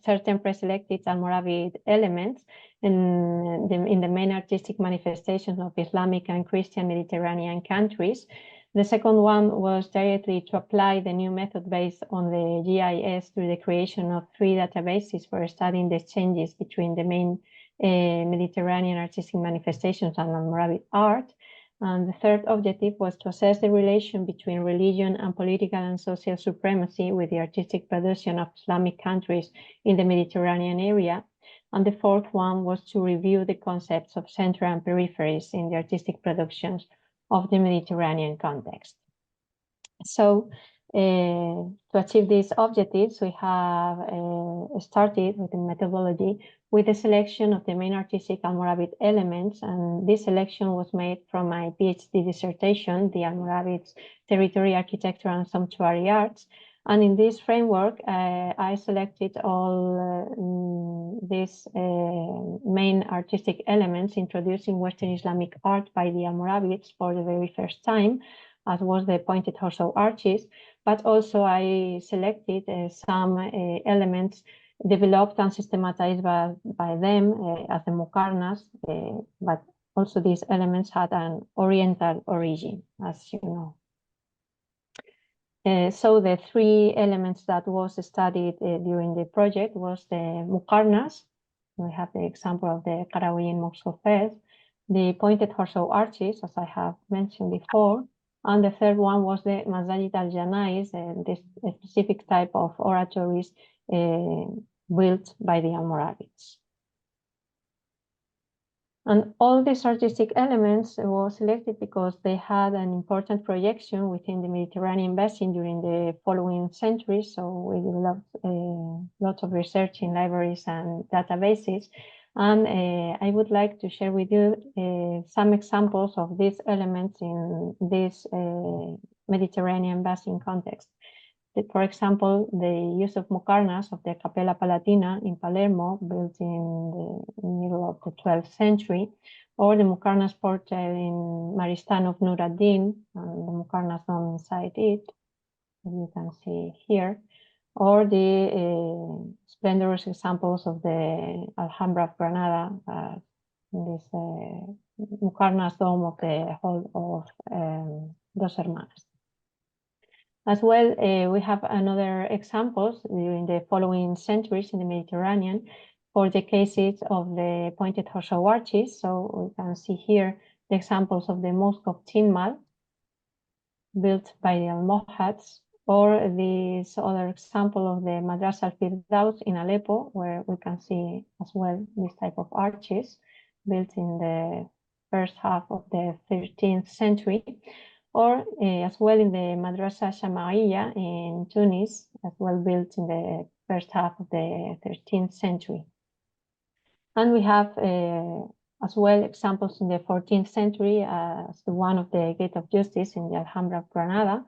certain preselected Almoravid elements in the main artistic manifestations of Islamic and Christian Mediterranean countries. The second one was directly to apply the new method based on the GIS through the creation of 3 databases for studying the exchanges between the main Mediterranean artistic manifestations and Almoravid art. And the third objective was to assess the relation between religion and political and social supremacy with the artistic production of Islamic countries in the Mediterranean area. And the fourth one was to review the concepts of center and peripheries in the artistic productions of the Mediterranean context. So to achieve these objectives, we have started with the methodology with the selection of the main artistic Almoravid elements, and this selection was made from my PhD dissertation, The Almoravids, Territory, Architecture, and Sumptuary Arts. And in this framework, I selected all these main artistic elements introduced in Western Islamic art by the Almoravids for the very first time, as was the pointed torso arches, but also I selected some elements developed and systematized by them as the muqarnas, but also these elements had an Oriental origin, as you know. So the 3 elements that was studied during the project was the muqarnas. We have the example of the Qarawiyyin Moxofez, the pointed horseshoe arches, as I have mentioned before, and the third one was the Masajid al-Janais, this specific type of oratories built by the Almoravids. And all these artistic elements were selected because they had an important projection within the Mediterranean basin during the following centuries. So we developed lots of research in libraries and databases. And I would like to share with you some examples of these elements in this Mediterranean basin context. For example, the use of muqarnas of the Capella Palatina in Palermo, built in the middle of the 12th century, or the muqarnas portal in Maristan of Nur ad-Din, and the muqarnas dome inside it, as you can see here, or the Splendours examples of the Alhambra of Granada, this muqarnas dome of the Hall of Dos Hermanas. As well, we have another examples during the following centuries in the Mediterranean for the cases of the pointed horseshoe arches. So we can see here the examples of the Mosque of Tinmal, built by the Almohads, or this other example of the Madrasa al-Firdaus in Aleppo, where we can see as well this type of arches built in the first half of the 13th century. Or as well in the Madrasa Shama'iyya in Tunis, as well built in the first half of the 13th century. And we have as well examples in the 14th century as the one of the Gate of Justice in the Alhambra of Granada.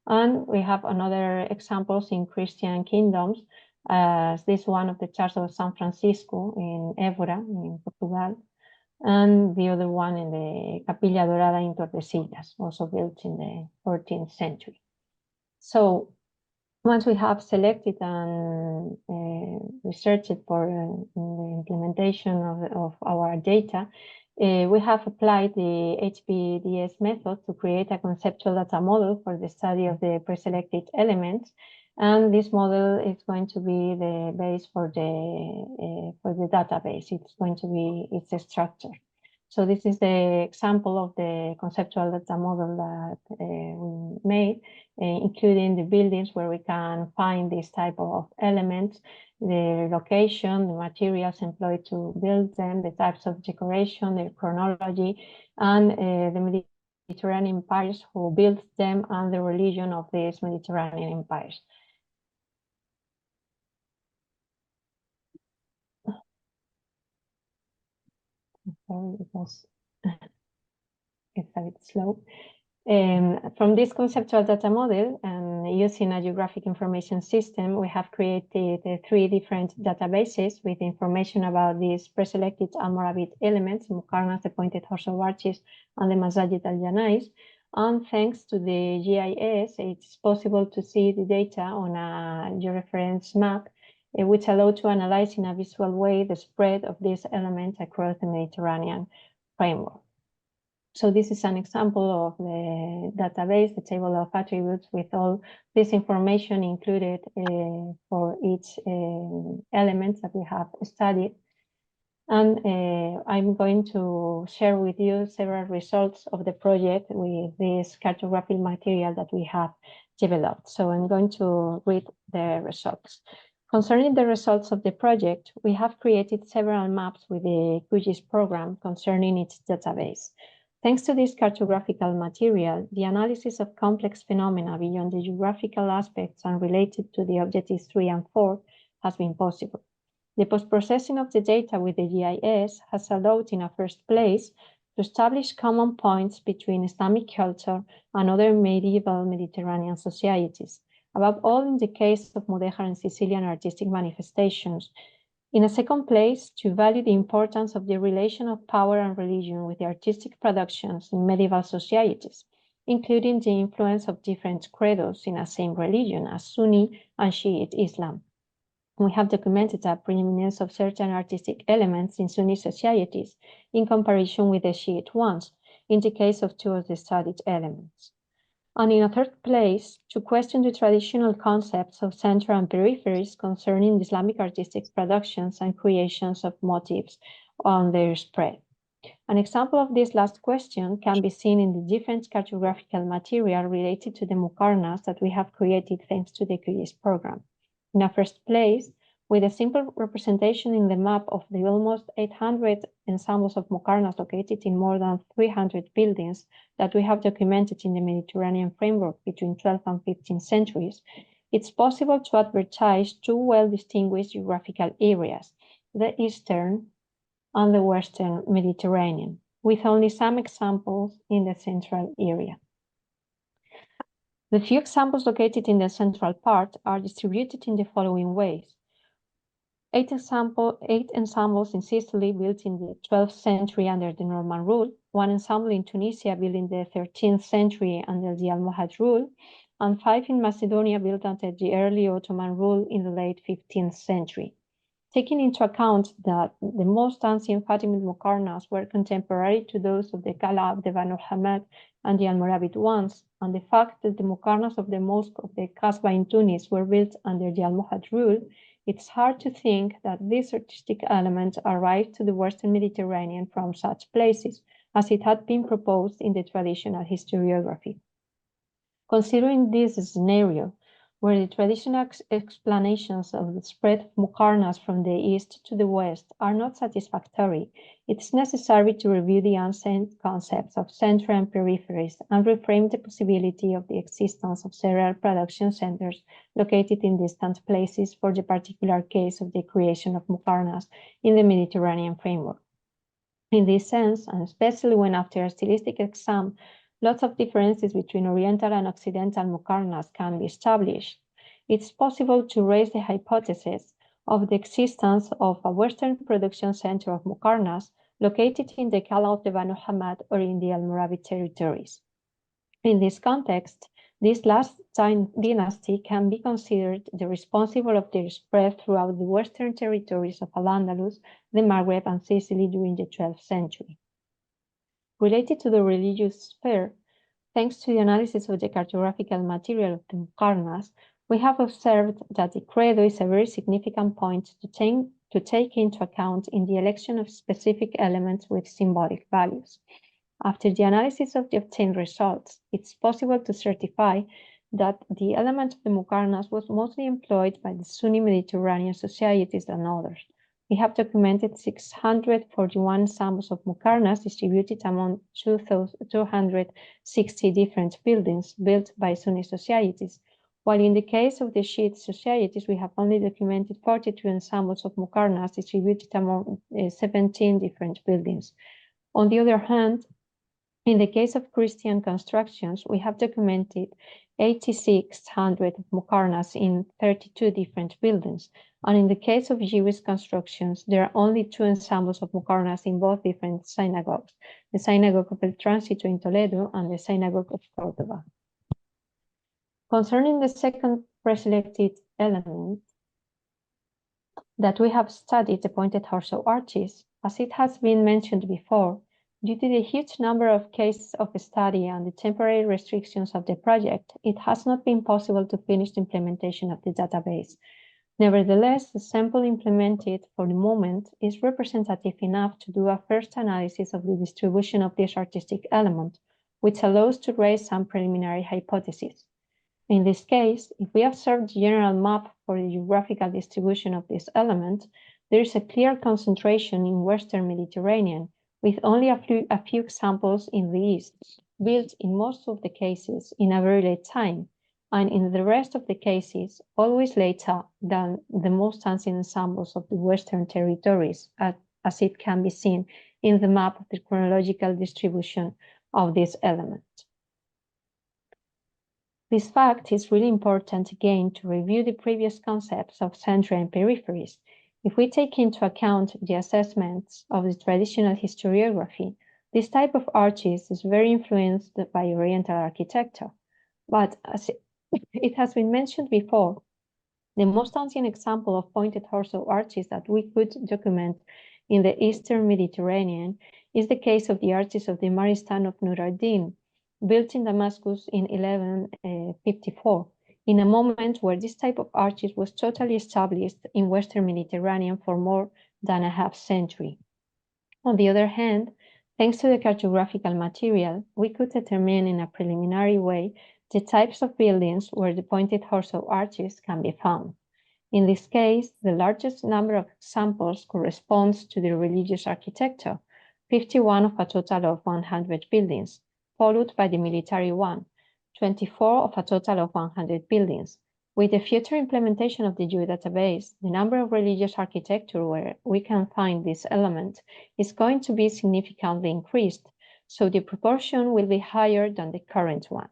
And we have another examples in Christian kingdoms, as this one of the Church of San Francisco in Évora in Portugal, and the other one in the Capilla Dorada in Tordesillas, also built in the 14th century. So once we have selected and researched for the implementation of our data, we have applied the HPDS method to create a conceptual data model for the study of the preselected elements. And this model is going to be the base for the database. It's going to be its structure. So this is the example of the conceptual data model that we made, including the buildings where we can find this type of elements, the location, the materials employed to build them, the types of decoration, their chronology, and the Mediterranean empires who built them and the religion of these Mediterranean empires. Sorry, it's a bit slow. From this conceptual data model and using a geographic information system, we have created 3 different databases with information about these preselected Almoravid elements, muqarnas, the pointed horseshoe arches, and the Masajid al-Janais. And thanks to the GIS, it's possible to see the data on a georeference map, which allow to analyze in a visual way the spread of these elements across the Mediterranean framework. So this is an example of the database, the table of attributes with all this information included for each element that we have studied. And I'm going to share with you several results of the project with this cartographic material that we have developed. So I'm going to read the results. Concerning the results of the project, we have created several maps with the QGIS program concerning its database. Thanks to this cartographical material, the analysis of complex phenomena beyond the geographical aspects and related to the objectives 3 and 4 has been possible. The post-processing of the data with the GIS has allowed, in a first place, to establish common points between Islamic culture and other medieval Mediterranean societies, above all in the case of Mudéjar and Sicilian artistic manifestations. In a second place, to value the importance of the relation of power and religion with the artistic productions in medieval societies, including the influence of different credos in a same religion as Sunni and Shiite Islam. We have documented a preeminence of certain artistic elements in Sunni societies in comparison with the Shiite ones, in the case of 2 of the studied elements. And in a third place, to question the traditional concepts of center and peripheries concerning Islamic artistic productions and creations of motifs on their spread. An example of this last question can be seen in the different cartographical material related to the Muqarnas that we have created thanks to the QGIS program. In the first place, with a simple representation in the map of the almost 800 ensembles of Muqarnas located in more than 300 buildings that we have documented in the Mediterranean framework between 12th and 15th centuries, it's possible to advertise two well-distinguished geographical areas, the Eastern and the Western Mediterranean, with only some examples in the central area. The few examples located in the central part are distributed in the following ways. Eight ensembles in Sicily built in the 12th century under the Norman rule, one ensemble in Tunisia built in the 13th century under the Almohad rule, and 5 in Macedonia built under the early Ottoman rule in the late 15th century. Taking into account that the most ancient Fatimid Muqarnas were contemporary to those of the Qala of the Banu Hamad and the Almoravid ones, and the fact that the Muqarnas of the Mosque of the Kasbah in Tunis were built under the Almohad rule, it's hard to think that these artistic elements arrived to the Western Mediterranean from such places, as it had been proposed in the traditional historiography. Considering this scenario, where the traditional explanations of the spread of Muqarnas from the east to the west are not satisfactory, it's necessary to review the ancient concepts of centra and peripheries and reframe the possibility of the existence of several production centers located in distant places for the particular case of the creation of Muqarnas in the Mediterranean framework. In this sense, and especially when after a stylistic exam, lots of differences between Oriental and Occidental Muqarnas can be established, it's possible to raise the hypothesis of the existence of a Western production center of Muqarnas located in the Qala of the Banu Hamad or in the Almoravid territories. In this context, this last dynasty can be considered the responsible of their spread throughout the western territories of Al-Andalus, the Maghreb, and Sicily during the 12th century. Related to the religious sphere, thanks to the analysis of the cartographical material of the Muqarnas, we have observed that the credo is a very significant point to take into account in the election of specific elements with symbolic values. After the analysis of the obtained results, it's possible to certify that the element of the Muqarnas was mostly employed by the Sunni Mediterranean societies than others. We have documented 641 samples of Muqarnas distributed among 260 different buildings built by Sunni societies, while in the case of the Shiite societies, we have only documented 42 ensembles of Muqarnas distributed among 17 different buildings. On the other hand, in the case of Christian constructions, we have documented 8,600 Muqarnas in 32 different buildings, and in the case of Jewish constructions, there are only 2 ensembles of Muqarnas in both different synagogues, the Synagogue of El Tránsito in Toledo and the Synagogue of Córdoba. Concerning the second preselected element that we have studied, the pointed torso arches, as it has been mentioned before, due to the huge number of cases of study and the temporary restrictions of the project, it has not been possible to finish the implementation of the database. Nevertheless, the sample implemented for the moment is representative enough to do a first analysis of the distribution of this artistic element, which allows to raise some preliminary hypotheses. In this case, if we observe the general map for the geographical distribution of this element, there is a clear concentration in Western Mediterranean, with only a few examples in the east, built in most of the cases in a very late time, and in the rest of the cases, always later than the most ancient ensembles of the Western territories, as it can be seen in the map of the chronological distribution of this element. This fact is really important again to review the previous concepts of centra and peripheries. If we take into account the assessments of the traditional historiography, this type of arches is very influenced by Oriental architecture. But as it has been mentioned before, the most ancient example of pointed torso arches that we could document in the Eastern Mediterranean is the case of the arches of the Maristan of Nur ad-Din, built in Damascus in 1154. In a moment where this type of arches was totally established in Western Mediterranean for more than a half century. On the other hand, Thanks to the cartographical material, we could determine in a preliminary way the types of buildings where the pointed horseshoe arches can be found. In this case, the largest number of examples corresponds to the religious architecture, 51 of a total of 100 buildings, followed by the military one, 24 of a total of 100 buildings. With the future implementation of the Yui database, the number of religious architecture where we can find this element is going to be significantly increased, so the proportion will be higher than the current one.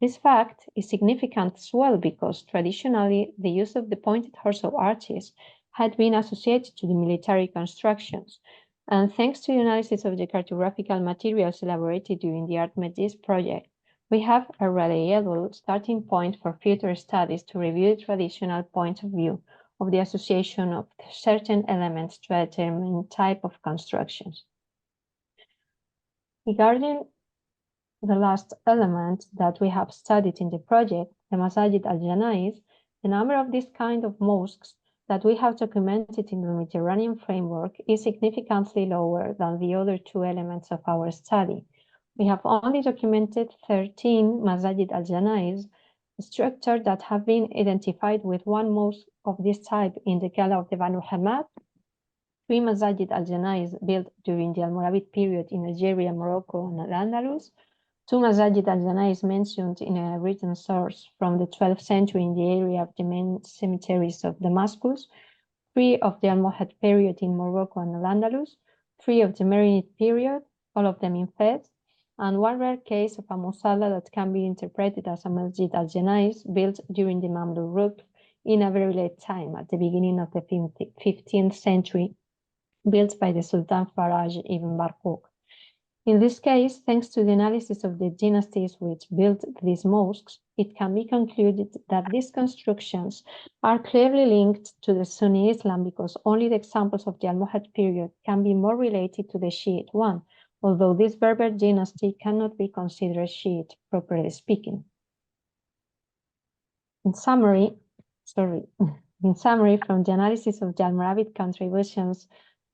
This fact is significant as well because traditionally the use of the pointed horseshoe arches had been associated to the military constructions, and thanks to the analysis of the cartographical materials elaborated during the ArtMedGIS project, we have a reliable starting point for future studies to review the traditional point of view of the association of certain elements to a determined type of constructions. Regarding the last element that we have studied in the project, the Masajid al-Janais, the number of this kind of mosques that we have documented in the Mediterranean framework is significantly lower than the other two elements of our study. We have only documented 13 Masajid al-Janais, structures that have been identified with one mosque of this type in the Gala of the Banu Hamad, 3 Masajid al-Janais built during the Almoravid period in Algeria, Morocco, and Al-Andalus, 2 Masajid al-Janais mentioned in a written source from the 12th century in the area of the main cemeteries of Damascus, 3 of the Almohad period in Morocco and Al-Andalus, 3 of the Marinid period, all of them in Fez, and 1 rare case of a musalla that can be interpreted as a Masjid al-Janais built during the Mamluk rule in a very late time, at the beginning of the 15th century, built by the Sultan Faraj ibn Barqoq. In this case, thanks to the analysis of the dynasties which built these mosques, it can be concluded that these constructions are clearly linked to the Sunni Islam because only the examples of the Almohad period can be more related to the Shiite one, although this Berber dynasty cannot be considered Shiite, properly speaking. In summary, from the analysis of the Almoravid contributions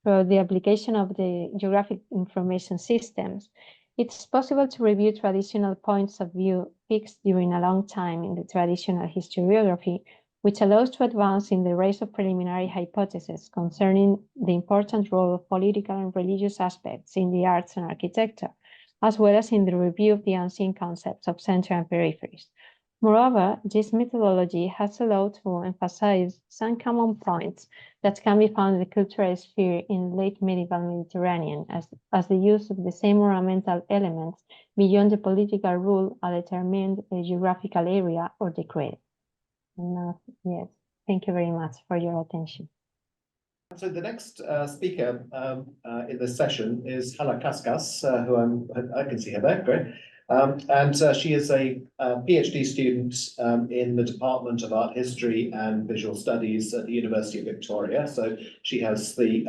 for the application of the geographic information systems, it's possible to review traditional points of view fixed during a long time in the traditional historiography, which allows to advance in the race of preliminary hypotheses concerning the important role of political and religious aspects in the arts and architecture, as well as in the review of the unseen concepts of center and peripheries. Moreover, this methodology has allowed to emphasize some common points that can be found in the cultural sphere in late medieval Mediterranean, as the use of the same ornamental elements beyond the political rule are determined the geographical area or the creed. Yes, thank you very much for your attention. So the next speaker in this session is Hala Qasqas, who I can see her there, great. And she is a PhD student in the Department of Art History and Visual Studies at the University of Victoria. So she has the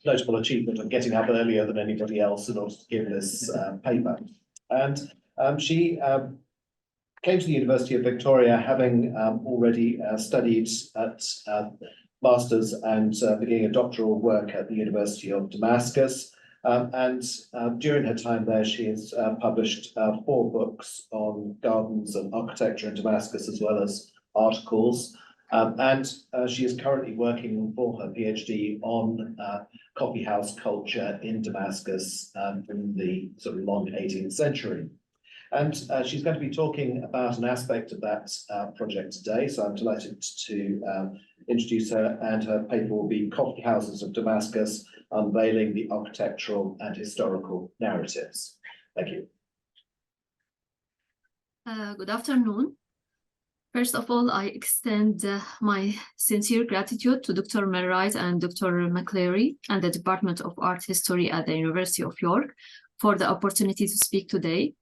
notable achievement of getting up earlier than anybody else in order to give this paper. And she came to the University of Victoria having already studied at master's and beginning a doctoral work at the University of Damascus. And during her time there, she has published 4 books on gardens and architecture in Damascus, as well as articles. And she is currently working for her PhD on coffeehouse culture in Damascus in the sort of long 18th century. And she's going to be talking about an aspect of that project today. So I'm delighted to introduce her, and her paper will be Coffeehouses of Damascus, Unveiling the Architectural and Historical Narratives. Thank you. Good afternoon. First of all, I extend my sincere gratitude to Dr. Melwright and Dr. McCleary and the Department of Art History at the University of York for the opportunity to speak today.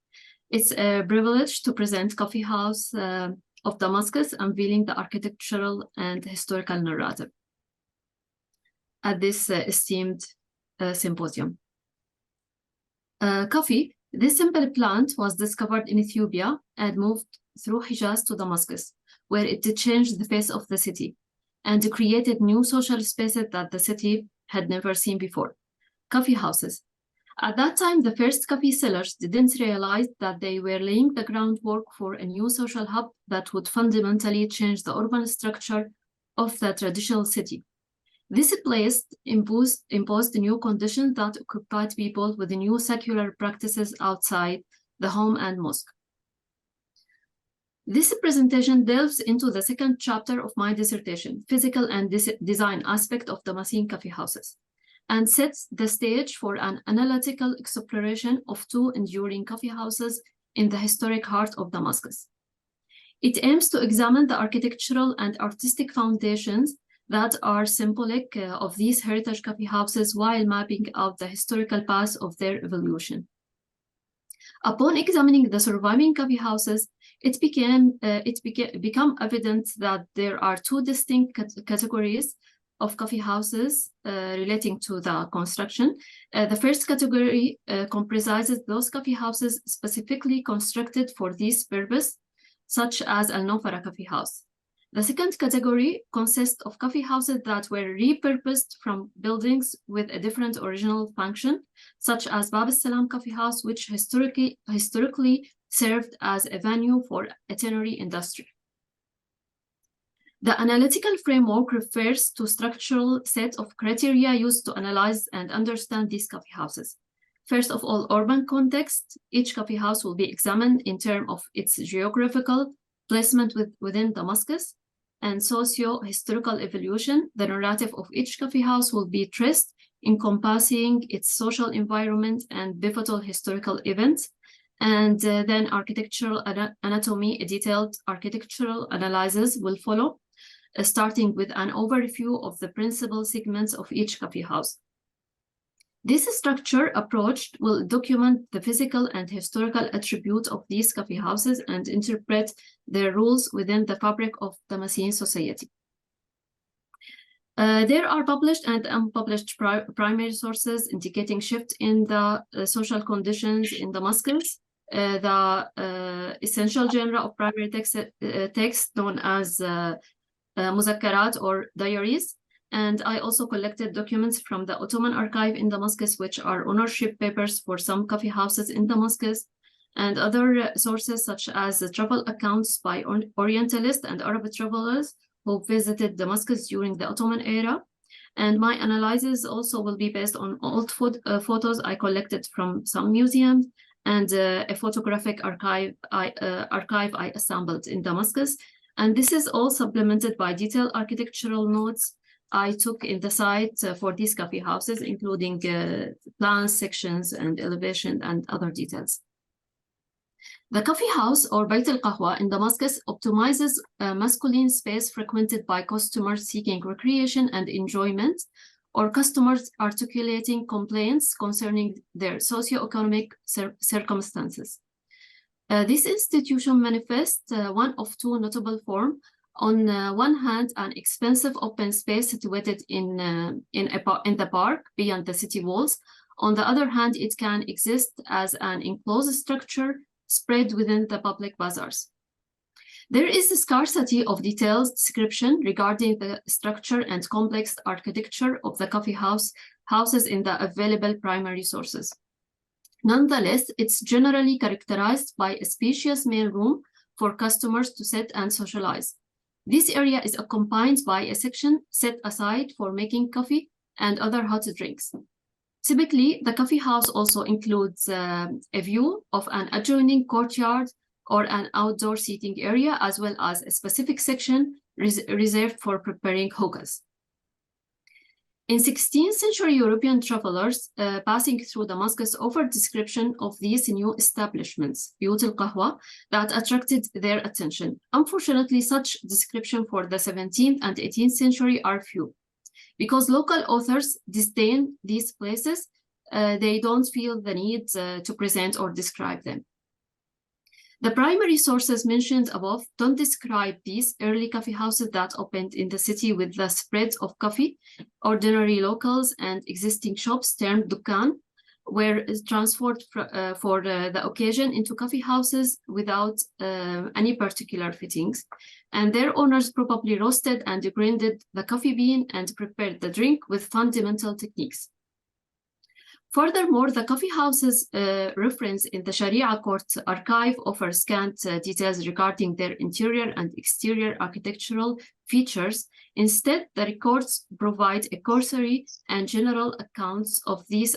It's a privilege to present Coffee House of Damascus, Unveiling the Architectural and Historical Narrative at this esteemed symposium. Coffee, this simple plant, was discovered in Ethiopia and moved through Hijaz to Damascus, where it changed the face of the city and created new social spaces that the city had never seen before. Coffee houses. At that time, the first coffee sellers didn't realize that they were laying the groundwork for a new social hub that would fundamentally change the urban structure of the traditional city. This place imposed new conditions that occupied people with new secular practices outside the home and mosque. This presentation delves into the second chapter of my dissertation, physical and design aspect of Damascene coffee houses, and sets the stage for an analytical exploration of two enduring coffee houses in the historic heart of Damascus. It aims to examine the architectural and artistic foundations that are symbolic of these heritage coffee houses while mapping out the historical path of their evolution. Upon examining the surviving coffee houses, it became evident that there are two distinct categories of coffee houses relating to the construction. The first category comprises those coffee houses specifically constructed for this purpose, such as Al Nofara Coffee House. The second category consists of coffee houses that were repurposed from buildings with a different original function, such as Bab al-Salam Coffee House, which historically served as a venue for itinerary industry. The analytical framework refers to structural set of criteria used to analyze and understand these coffee houses. First of all, urban context. Each coffee house will be examined in terms of its geographical placement within Damascus and socio-historical evolution. The narrative of each coffee house will be traced, encompassing its social environment and pivotal historical events. And then architectural anatomy, a detailed architectural analysis will follow, starting with an overview of the principal segments of each coffee house. This structure approach will document the physical and historical attributes of these coffee houses and interpret their roles within the fabric of Damascene society. There are published and unpublished primary sources indicating shift in the social conditions in Damascus. The essential genre of primary text known as muzakkarat or diaries. And I also collected documents from the Ottoman archive in Damascus, which are ownership papers for some coffee houses in Damascus, and other sources such as the travel accounts by Orientalists and Arab travelers who visited Damascus during the Ottoman era. And my analysis also will be based on old photos I collected from some museums and a photographic archive I assembled in Damascus. And this is all supplemented by detailed architectural notes I took in the site for these coffee houses, including plans, sections, and elevation, and other details. The coffee house, or Bayt al-Qahwa in Damascus, optimizes a masculine space frequented by customers seeking recreation and enjoyment, or customers articulating complaints concerning their socioeconomic circumstances. This institution manifests one of two notable forms. On one hand, an expensive open space situated in the park beyond the city walls. On the other hand, it can exist as an enclosed structure spread within the public bazaars. There is a scarcity of detailed description regarding the structure and complex architecture of the coffee houses in the available primary sources. Nonetheless, it's generally characterized by a spacious main room for customers to sit and socialize. This area is accompanied by a section set aside for making coffee and other hot drinks. Typically, the coffee house also includes a view of an adjoining courtyard or an outdoor seating area, as well as a specific section reserved for preparing hookahs. In 16th century European travelers passing through Damascus offered description of these new establishments, Buyut al-Qahwa, that attracted their attention. Unfortunately, such description for the 17th and 18th century are few. Because local authors disdain these places, they don't feel the need to present or describe them. The primary sources mentioned above don't describe these early coffee houses that opened in the city with the spread of coffee. Ordinary locals and existing shops termed dukkan were transferred for the occasion into coffee houses without any particular fittings. And their owners probably roasted and grinded the coffee bean and prepared the drink with fundamental techniques. Furthermore, the coffee houses reference in the Sharia court archive offers scant details regarding their interior and exterior architectural features. Instead, the records provide a cursory and general accounts of these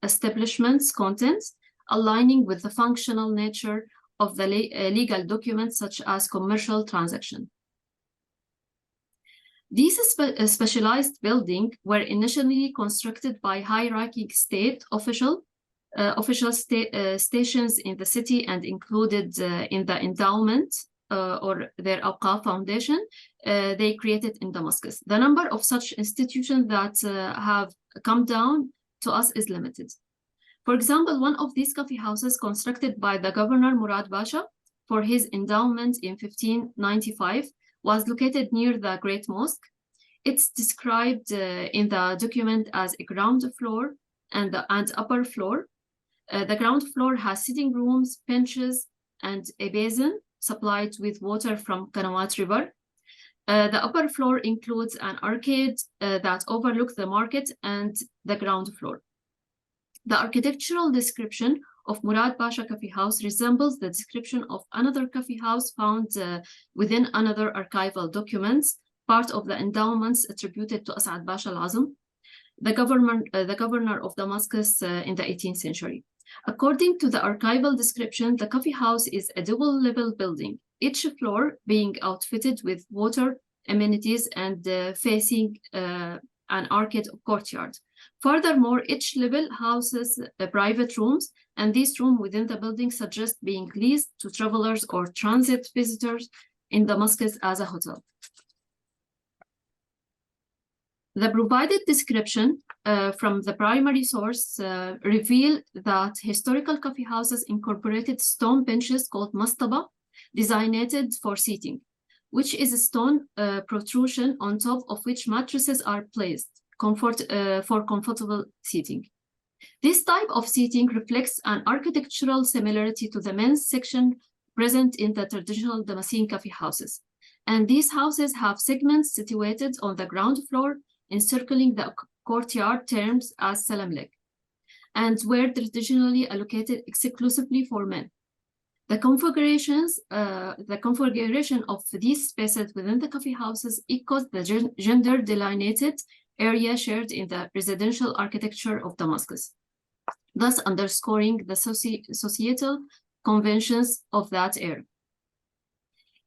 establishments' contents, aligning with the functional nature of the legal documents such as commercial transaction. These specialized buildings were initially constructed by high-ranking state official stations in the city and included in the endowment or their ʿAbbās foundation they created in Damascus. The number of such institutions that have come down to us is limited. For example, one of these coffee houses constructed by the governor Murad Pasha for his endowment in 1595 was located near the Great Mosque. It's described in the document as a ground floor and upper floor. The ground floor has sitting rooms, benches, and a basin supplied with water from Qanawat River. The upper floor includes an arcade that overlooks the market and the ground floor. The architectural description of Murad Pasha Coffee House resembles the description of another coffee house found within another archival documents, part of the endowments attributed to As'ad Pasha al-Azm, the governor of Damascus in the 18th century. According to the archival description, the coffee house is a double-level building, each floor being outfitted with water amenities and facing an arcade courtyard. Furthermore, each level houses private rooms, and these rooms within the building suggest being leased to travelers or transit visitors in Damascus as a hotel. The provided description from the primary source reveal that historical coffee houses incorporated stone benches called mastaba, designated for seating, which is a stone protrusion on top of which mattresses are placed for comfortable seating. This type of seating reflects an architectural similarity to the men's section present in the traditional Damascene coffee houses. And these houses have segments situated on the ground floor encircling the courtyard termed as salamlek, and were traditionally allocated exclusively for men. The configuration of these spaces within the coffee houses echoes the gender delineated area shared in the residential architecture of Damascus, thus underscoring the societal conventions of that era.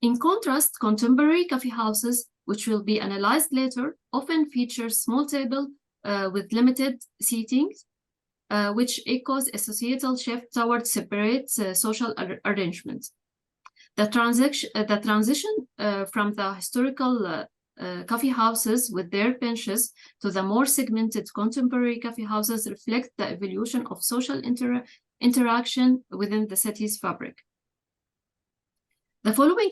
In contrast, contemporary coffee houses, which will be analyzed later, often feature small tables with limited seating, which echoes a societal shift towards separate social arrangements. The transition from the historical coffee houses with their benches to the more segmented contemporary coffee houses reflect the evolution of social interaction within the city's fabric. The following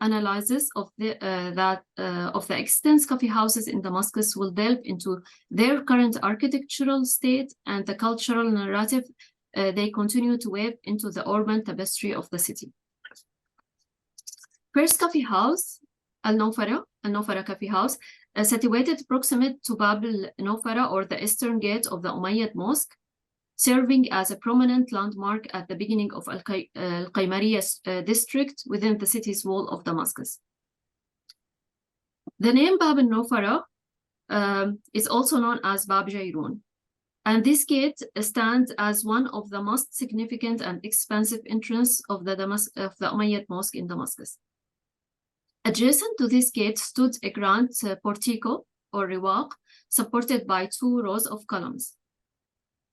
analysis of the extant coffee houses in Damascus will delve into their current architectural state and the cultural narrative they continue to weave into the urban tapestry of the city. First coffee house, Al-Nawfara Coffee House, situated proximate to Bab al-Nawfara, or the eastern gate of the Umayyad Mosque, serving as a prominent landmark at the beginning of Al-Qaymariya district within the city's wall of Damascus. The name Bab al-Nawfara is also known as Bab Jayroun, and this gate stands as one of the most significant and expansive entrances of the Umayyad Mosque in Damascus. Adjacent to this gate stood a grand portico, or riwaq, supported by 2 rows of columns.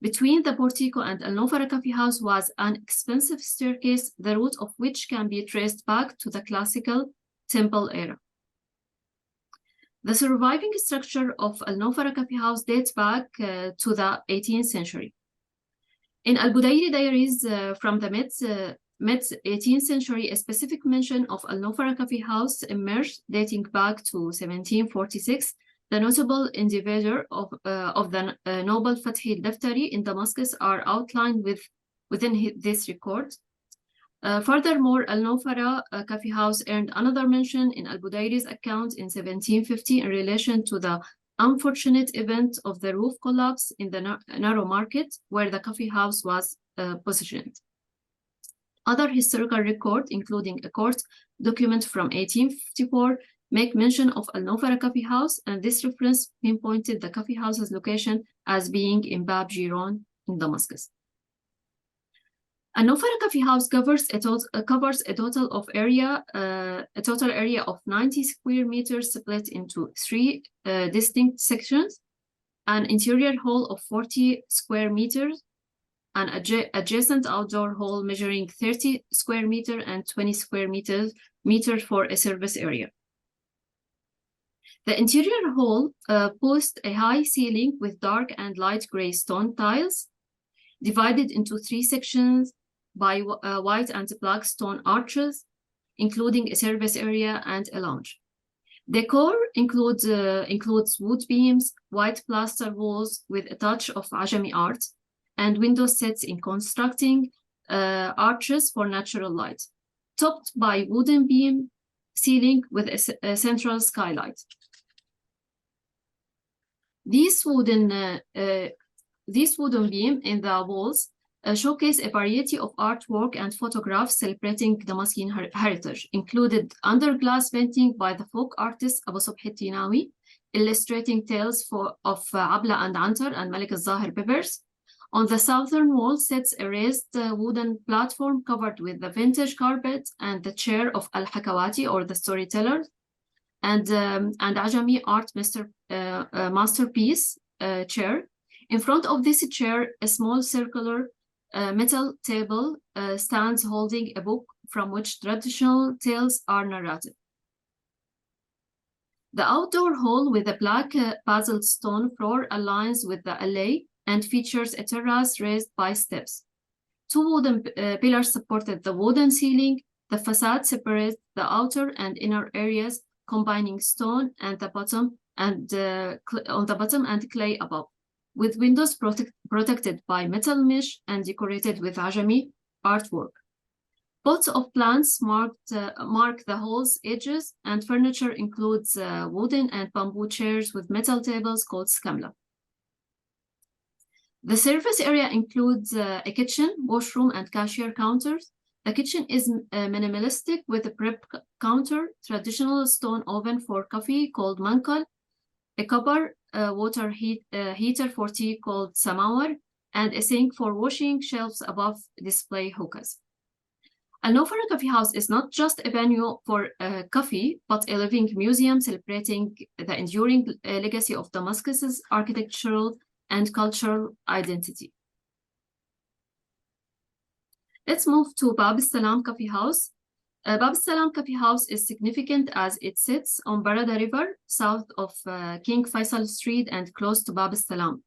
Between the portico and Al-Nawfara Coffee House was an expensive staircase, the route of which can be traced back to the classical temple era. The surviving structure of Al-Nawfara Coffee House dates back to the 18th century. In Al-Budayri diaries from the mid-18th century, a specific mention of Al-Nawfara Coffee House emerged, dating back to 1746. The notable individuals of the noble Fathi al-Daftari in Damascus are outlined within this record. Furthermore, Al-Nawfara Coffee House earned another mention in Al-Budayri's account in 1750 in relation to the unfortunate event of the roof collapse in the narrow market where the coffee house was positioned. Other historical records, including a court document from 1854, make mention of Al Nofara Coffee House, and this reference pinpointed the coffee house's location as being in Bab Jiron in Damascus. Al Nofara Coffee House covers a total area of 90 square meters split into 3 distinct sections, an interior hall of 40 square meters, an adjacent outdoor hall measuring 30 square meters and 20 square meters for a service area. The interior hall boasts a high ceiling with dark and light gray stone tiles, divided into 3 sections by white and black stone arches, including a service area and a lounge. Decor includes wood beams, white plaster walls with a touch of Ajami art, and window sets in constructing arches for natural light, topped by wooden beam ceiling with a central skylight. These wooden beam in the walls showcase a variety of artwork and photographs celebrating Damascene heritage, included under glass painting by the folk artist Abu Subh Tinawi, illustrating tales of Abla and Antar and Malik al-Zahir beavers. On the southern wall sits a raised wooden platform covered with the vintage carpet and the chair of Al-Hakawati, or the storyteller, and Ajami art masterpiece chair. In front of this chair, a small circular metal table stands holding a book from which traditional tales are narrated. The outdoor hall with a black basalt stone floor aligns with the alley and features a terrace raised by steps. 2 wooden pillars supported the wooden ceiling. The facade separates the outer and inner areas, combining stone at the bottom and on the bottom and clay above, with windows protected by metal mesh and decorated with Ajami artwork. Pots of plants mark the hall's edges, and furniture includes wooden and bamboo chairs with metal tables called skamla. The service area includes a kitchen, washroom, and cashier counters. The kitchen is minimalistic with a prep counter, traditional stone oven for coffee called mankal, a copper water heater for tea called samawar, and a sink for washing, shelves above display hookahs. Al Nofara Coffee House is not just a venue for coffee, but a living museum celebrating the enduring legacy of Damascus's architectural and cultural identity. Let's move to Bab al-Salam Coffee House. Bab al-Salam Coffee House is significant as it sits on Barada River, south of King Faisal Street and close to Bab al-Salam.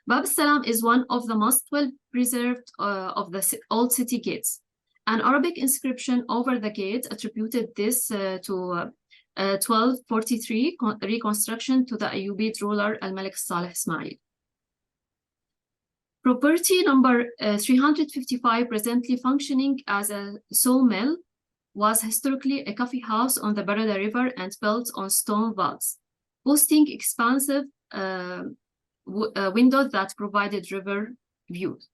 Bab al-Salam is one of the most well preserved of the old city gates. An Arabic inscription over the gate attributed this to 1243 reconstruction to the Ayyubid ruler Al-Malik Salih Ismail. Property number 355, presently functioning as a sawmill, was historically a coffee house on the Barada River and built on stone vaults, boasting expansive windows that provided river views.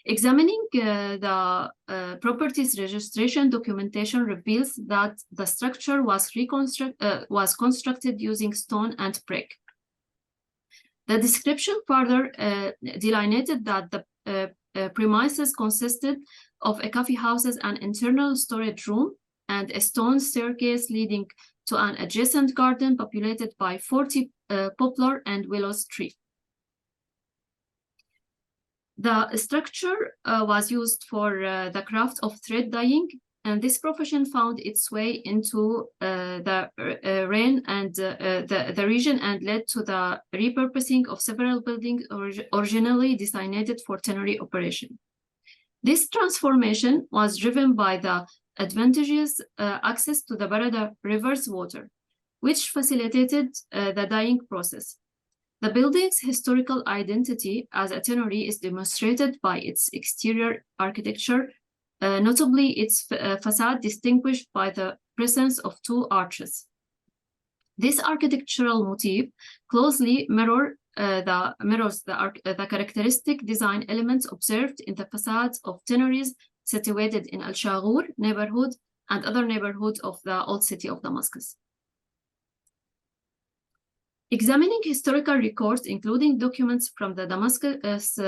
Examining the property's registration documentation reveals that the structure was constructed using stone and brick. The description further delineated that the premises consisted of a coffee house, an internal storage room, and a stone staircase leading to an adjacent garden populated by 40 poplar and willow trees. The structure was used for the craft of thread dyeing, and this profession found its way into the region and led to the repurposing of several buildings originally designated for tannery operation. This transformation was driven by the advantageous access to the Barada River's water, which facilitated the dyeing process. The building's historical identity as a tannery is demonstrated by its exterior architecture, notably its facade distinguished by the presence of 2 arches. This architectural motif closely mirrors the characteristic design elements observed in the facades of tanneries situated in Al-Shaghur neighborhood and other neighborhoods of the old city of Damascus. Examining historical records, including documents from the Damascus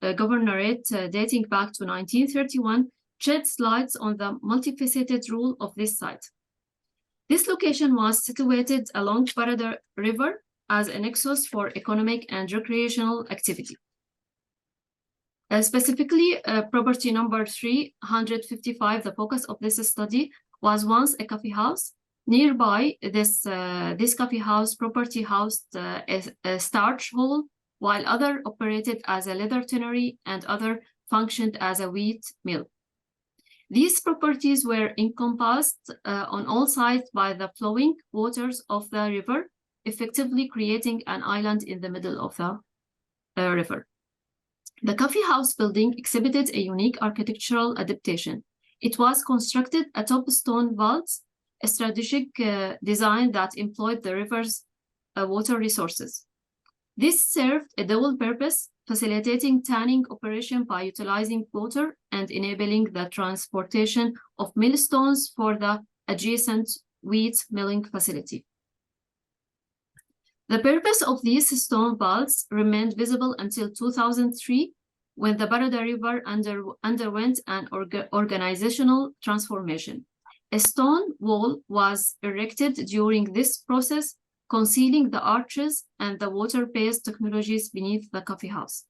governorate dating back to 1931, sheds light on the multifaceted role of this site. This location was situated along Cobaleda River as a nexus for economic and recreational activity. Specifically, property number 355, the focus of this study, was once a coffee house. Nearby, this coffee house property housed a starch hall, while other operated as a leather tannery and other functioned as a wheat mill. These properties were encompassed on all sides by the flowing waters of the river, effectively creating an island in the middle of the river. The coffee house building exhibited a unique architectural adaptation. It was constructed atop stone vaults, a strategic design that employed the river's water resources. This served a dual purpose, facilitating tanning operation by utilizing water and enabling the transportation of millstones for the adjacent wheat milling facility. The purpose of these stone vaults remained visible until 2003, when the Cobaleda River underwent an organizational transformation. A stone wall was erected during this process, concealing the arches and the water-based technologies beneath the coffee house.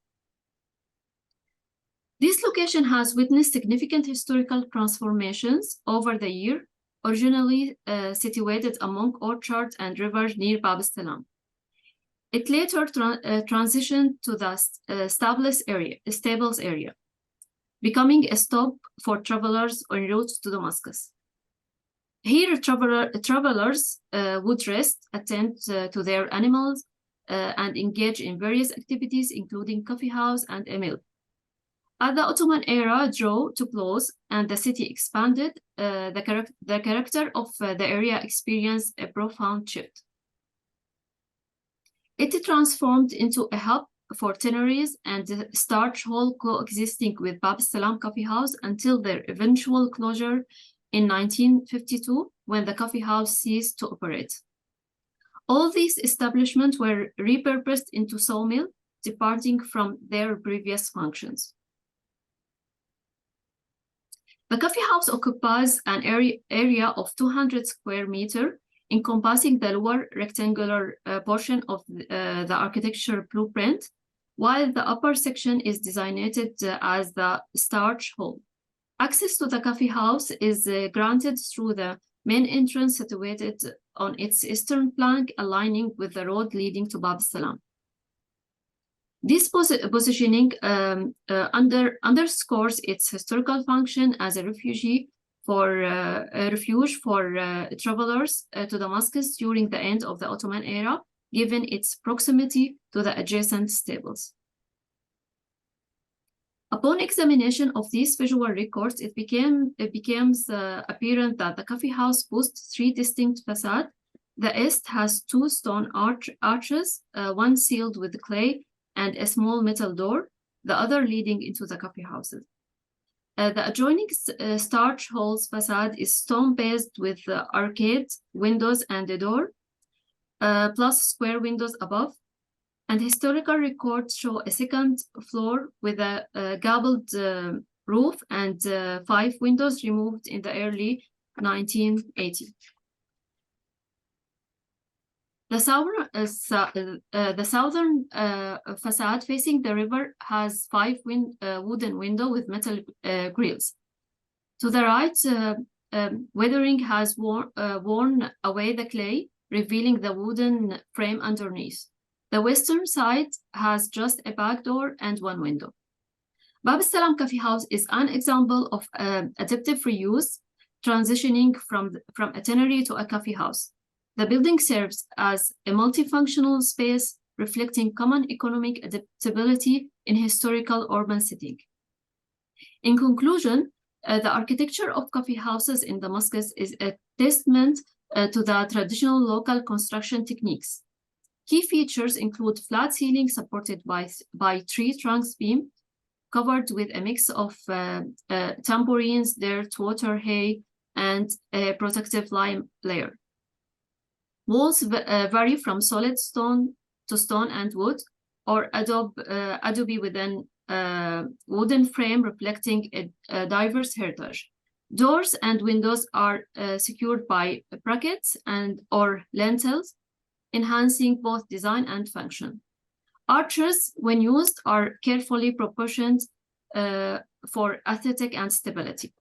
This location has witnessed significant historical transformations over the year, originally situated among orchards and rivers near Bab al-Salam. It later transitioned to the stables area, becoming a stop for travelers en route to Damascus. Here, travelers would rest, attend to their animals, and engage in various activities, including coffee house and a mill. As the Ottoman era drew to close and the city expanded, the character of the area experienced a profound shift. It transformed into a hub for tanneries and the starch hall coexisting with Bab al-Salam Coffee House until their eventual closure in 1952, when the coffee house ceased to operate. All these establishments were repurposed into sawmill, departing from their previous functions. The coffee house occupies an area of 200 square meters, encompassing the lower rectangular portion of the architecture blueprint, while the upper section is designated as the starch hall. Access to the coffee house is granted through the main entrance situated on its eastern flank, aligning with the road leading to Bab al-Salam. This positioning underscores its historical function as a refuge for travelers to Damascus during the end of the Ottoman era, given its proximity to the adjacent stables. Upon examination of these visual records, it becomes apparent that the coffee house boasts three distinct facades. The east has two stone arches, one sealed with clay and a small metal door, the other leading into the coffee houses. The adjoining starch hall's facade is stone-based with arcade windows and a door, plus square windows above. And historical records show a second floor with a gabled roof and 5 windows removed in the early 1980s. The southern facade facing the river has 5 wooden windows with metal grills. To the right, weathering has worn away the clay, revealing the wooden frame underneath. The western side has just a back door and 1 window. Bab al-Salam Coffee House is an example of adaptive reuse, transitioning from a tannery to a coffee house. The building serves as a multifunctional space reflecting common economic adaptability in historical urban setting. In conclusion, the architecture of coffee houses in Damascus is a testament to the traditional local construction techniques. Key features include flat ceiling supported by tree trunks beam, covered with a mix of tambourines, dirt, water, hay, and a protective lime layer. Walls vary from solid stone to stone and wood, or adobe within a wooden frame reflecting a diverse heritage. Doors and windows are secured by brackets or lintels, enhancing both design and function. Arches, when used, are carefully proportioned for aesthetic and stability.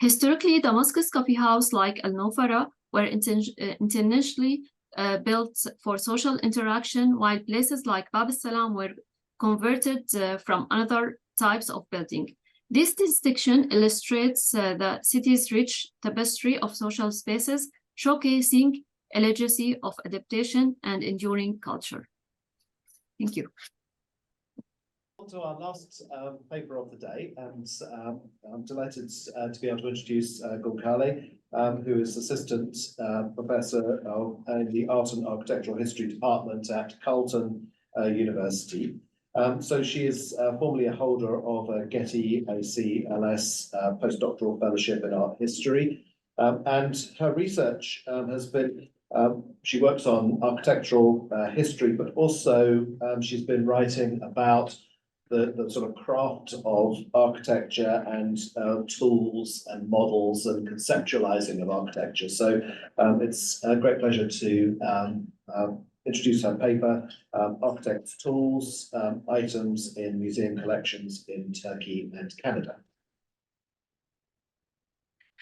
Historically, Damascus coffee house like Al Nofara were intentionally built for social interaction, while places like Bab al-Salam were converted from other types of building. This distinction illustrates the city's rich tapestry of social spaces, showcasing a legacy of adaptation and enduring culture. Thank you. On to our last paper of the day, and I'm delighted to be able to introduce Gülkale, who is Assistant Professor in the Art and Architectural History Department at Carleton University. So she is formerly a holder of a Getty ACLS postdoctoral fellowship in art history, and her research has been she works on architectural history, but also she's been writing about the sort of craft of architecture and tools and models and conceptualizing of architecture. So it's a great pleasure to introduce her paper, Architects' Tools, Items in Museum Collections in Turkey and Canada.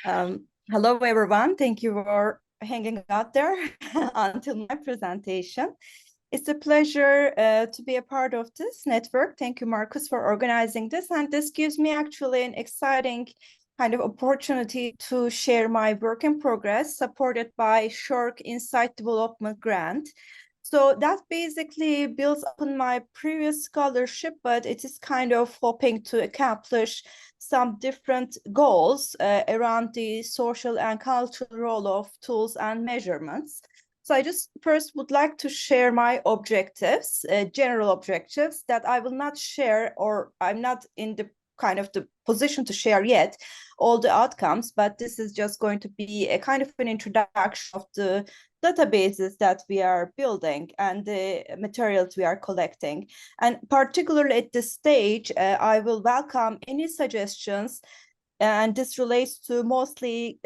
Hello, everyone. Thank you for hanging out there until my presentation. It's a pleasure to be a part of this network. Thank you, Marcus, for organizing this. And this gives me actually an exciting kind of opportunity to share my work in progress, supported by Shirk Insight Development Grant. So that basically builds upon my previous scholarship, but it is kind of hoping to accomplish some different goals around the social and cultural role of tools and measurements. So I just first would like to share my objectives, general objectives that I will not share, or I'm not in the kind of the position to share yet all the outcomes, but this is just going to be a kind of an introduction of the databases that we are building and the materials we are collecting. And particularly at this stage, I will welcome any suggestions, and this relates to mostly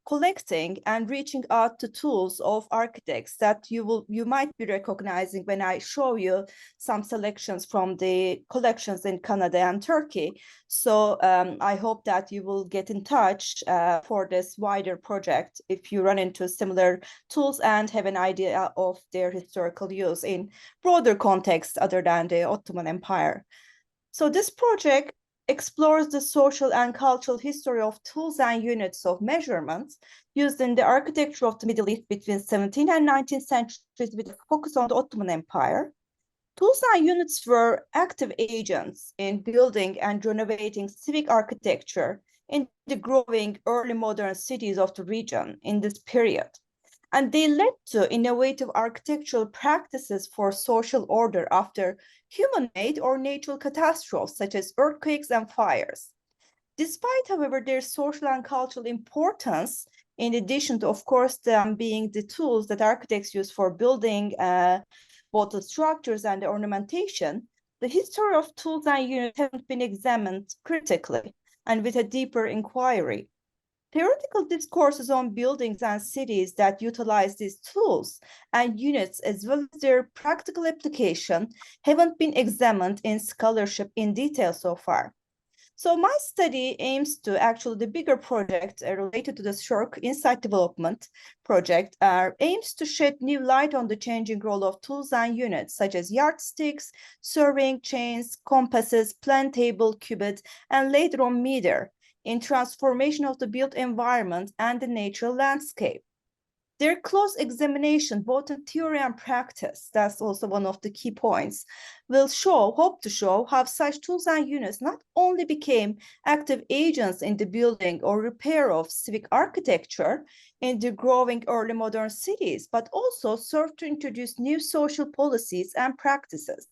collecting and reaching out to tools of architects that you might be recognizing when I show you some selections from the collections in Canada and Turkey. So I hope that you will get in touch for this wider project if you run into similar tools and have an idea of their historical use in broader context other than the Ottoman Empire. So this project explores the social and cultural history of tools and units of measurement used in the architecture of the Middle East between 17th and 19th centuries with a focus on the Ottoman Empire. Tools and units were active agents in building and renovating civic architecture in the growing early modern cities of the region in this period. And they led to innovative architectural practices for social order after human-made or natural catastrophes such as earthquakes and fires. Despite, however, their social and cultural importance, in addition to, of course, them being the tools that architects use for building both the structures and the ornamentation, the history of tools and units haven't been examined critically and with a deeper inquiry. Theoretical discourses on buildings and cities that utilize these tools and units as well as their practical application haven't been examined in scholarship in detail so far. So my study aims to actually the bigger project related to the Shirk Insight Development project aims to shed new light on the changing role of tools and units such as yardsticks, surveying chains, compasses, plan table, cubit, and later on meter in transformation of the built environment and the natural landscape. Their close examination, both in theory and practice, that's also one of the key points, will hope to show how such tools and units not only became active agents in the building or repair of civic architecture in the growing early modern cities, but also served to introduce new social policies and practices.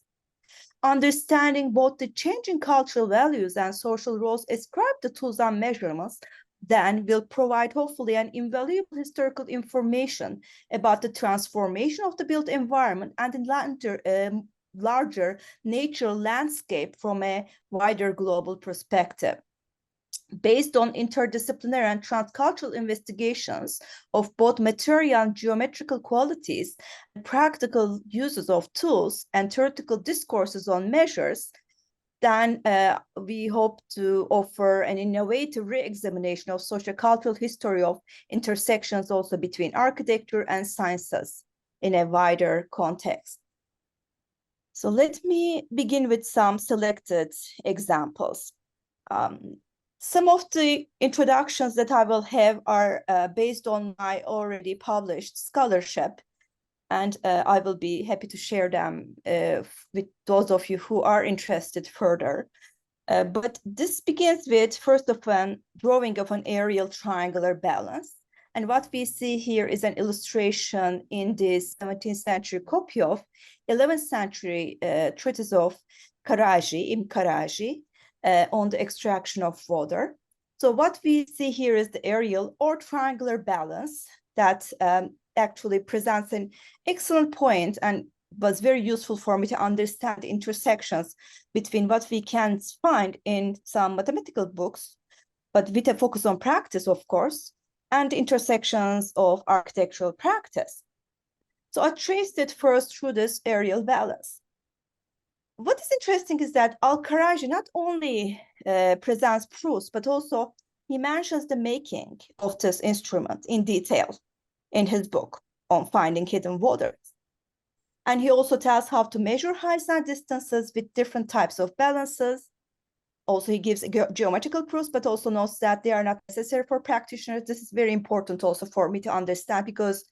Understanding both the changing cultural values and social roles ascribed to tools and measurements then will provide hopefully an invaluable historical information about the transformation of the built environment and the larger natural landscape from a wider global perspective. Based on interdisciplinary and transcultural investigations of both material and geometrical qualities, practical uses of tools, and theoretical discourses on measures, then we hope to offer an innovative re-examination of sociocultural history of intersections also between architecture and sciences in a wider context. So let me begin with some selected examples. Some of the introductions that I will have are based on my already published scholarship, and I will be happy to share them with those of you who are interested further. But this begins with, first of all, drawing of an aerial triangular balance. And what we see here is an illustration in this 17th century copy of 11th century treatise of Karaji, Ibn Karaji, on the extraction of water. So what we see here is the aerial or triangular balance that actually presents an excellent point and was very useful for me to understand the intersections between what we can find in some mathematical books, but with a focus on practice, of course, and intersections of architectural practice. So I traced it first through this aerial balance. What is interesting is that Al-Karaji not only presents proofs, but also he mentions the making of this instrument in detail in his book on finding hidden waters. And he also tells how to measure heights and distances with different types of balances. Also, he gives geometrical proofs, but also notes that they are not necessary for practitioners. This is very important also for me to understand, because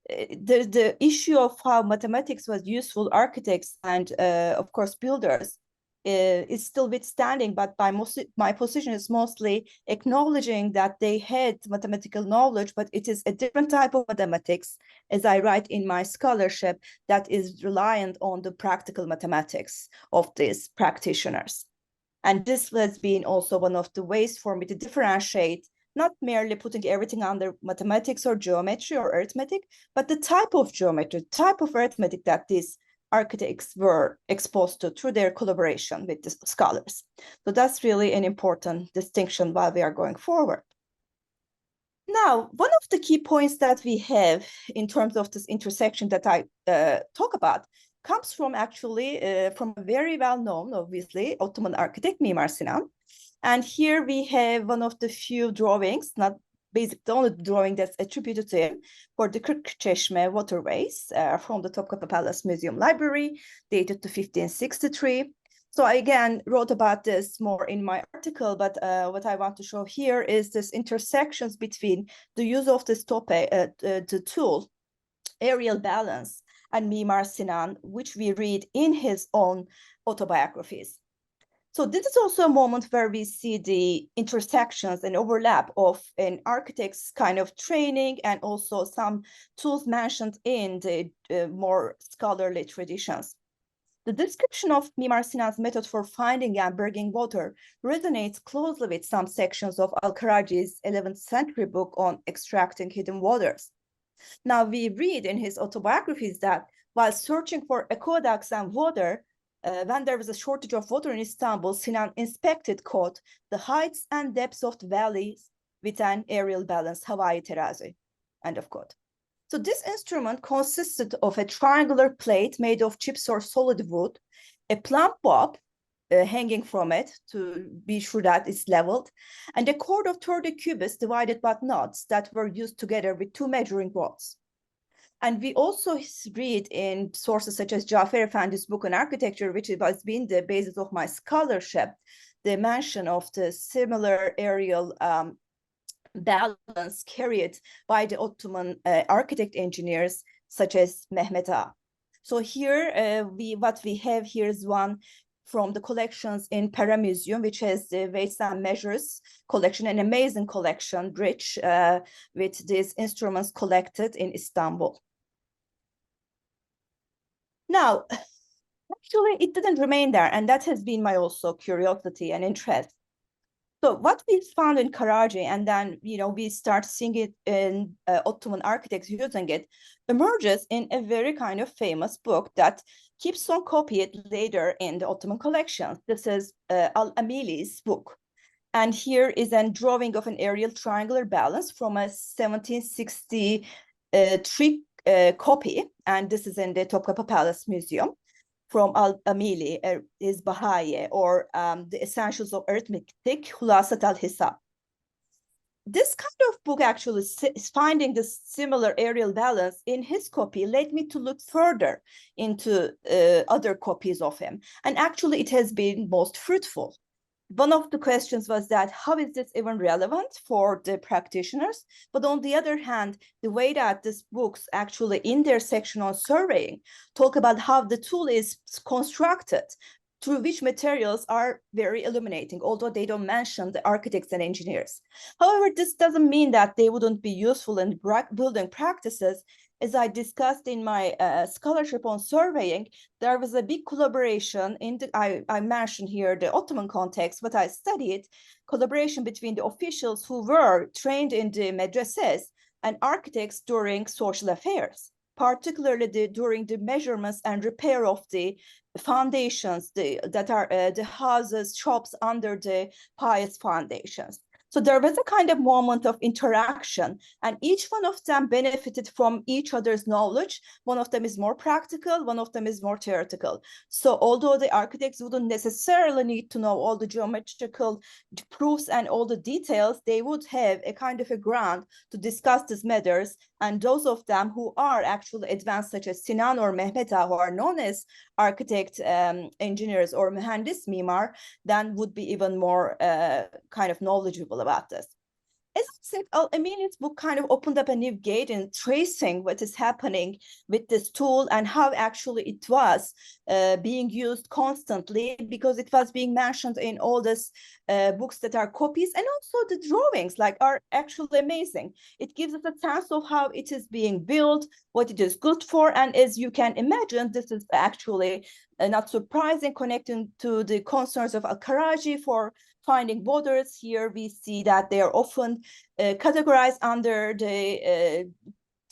the issue of how mathematics was useful architects and of course builders is still withstanding, but my position is mostly acknowledging that they had mathematical knowledge, but it is a different type of mathematics, as I write in my scholarship, that is reliant on the practical mathematics of these practitioners. And this has been also one of the ways for me to differentiate, not merely putting everything under mathematics or geometry or arithmetic, but the type of geometry, type of arithmetic that these architects were exposed to through their collaboration with the scholars. So that's really an important distinction while we are going forward. Now, one of the key points that we have in terms of this intersection that I talk about comes from actually from a very well-known, obviously, Ottoman architect, Mimar Sinan. And here we have one of the few drawings, not basically the only drawing that's attributed to him, for the Kırkçeşme waterways from the Topkapı Palace Museum Library, dated to 1563. So I again wrote about this more in my article, but what I want to show here is this intersections between the use of this the tool, aerial balance, and Mimar Sinan, which we read in his own autobiographies. So this is also a moment where we see the intersections and overlap of an architect's kind of training and also some tools mentioned in the more scholarly traditions. The description of Mimar Sinan's method for finding and berging water resonates closely with some sections of Al-Karaji's 11th century book on extracting hidden waters. Now, we read in his autobiographies that while searching for aqueducts and water, when there was a shortage of water in Istanbul, Sinan inspected, quote, the heights and depths of the valleys with an aerial balance, Havai terazi, end of quote. So this instrument consisted of a triangular plate made of chips or solid wood, a plumb bob hanging from it to be sure that it's leveled, and a cord of 30 cubits divided by knots that were used together with 2 measuring rods. And we also read in sources such as Cafer Efendi's book on architecture, which has been the basis of my scholarship, the mention of the similar aerial balance carried by the Ottoman architect engineers such as Mehmet Ağa. So here what we have here is one from the collections in Pera Museum, which has the weights and measures collection, an amazing collection, rich with these instruments collected in Istanbul. Now, actually, it didn't remain there, and that has been my also curiosity and interest. So what we found in Karaji, and then we start seeing it in Ottoman architects using it, emerges in a very kind of famous book that keeps on copied later in the Ottoman collection. This is Al-Amili's book. And here is a drawing of an aerial triangular balance from a 1763 copy. And this is in the Topkapı Palace Museum from Al-Amili, is Baha'i, or the Essentials of Arithmetic, Hulasat al-Hisab. This kind of book actually is finding this similar aerial balance in his copy led me to look further into other copies of him. And actually it has been most fruitful. One of the questions was that how is this even relevant for the practitioners? But on the other hand, the way that these books actually in their section on surveying talk about how the tool is constructed, through which materials are very illuminating, although they don't mention the architects and engineers. However, this doesn't mean that they wouldn't be useful in building practices. As I discussed in my scholarship on surveying, there was a big collaboration in the, I mentioned here the Ottoman context, but I studied collaboration between the officials who were trained in the madrasas and architects during social affairs, particularly during the measurements and repair of the foundations that are the houses, shops under the pious foundations. So there was a kind of moment of interaction, and each one of them benefited from each other's knowledge. One of them is more practical, one of them is more theoretical. So although the architects wouldn't necessarily need to know all the geometrical proofs and all the details, they would have a kind of a ground to discuss these matters. And those of them who are actually advanced, such as Sinan or Mehmet Ağa, who are known as architect engineers or mühendis mimar, then would be even more kind of knowledgeable about this. As I said, Al-Amili's book kind of opened up a new gate in tracing what is happening with this tool and how actually it was being used constantly, because it was being mentioned in all these books that are copies, and also the drawings are actually amazing. It gives us a sense of how it is being built, what it is good for, and as you can imagine, this is actually not surprising, connecting to the concerns of Al-Karaji for finding borders. Here we see that they are often categorized under the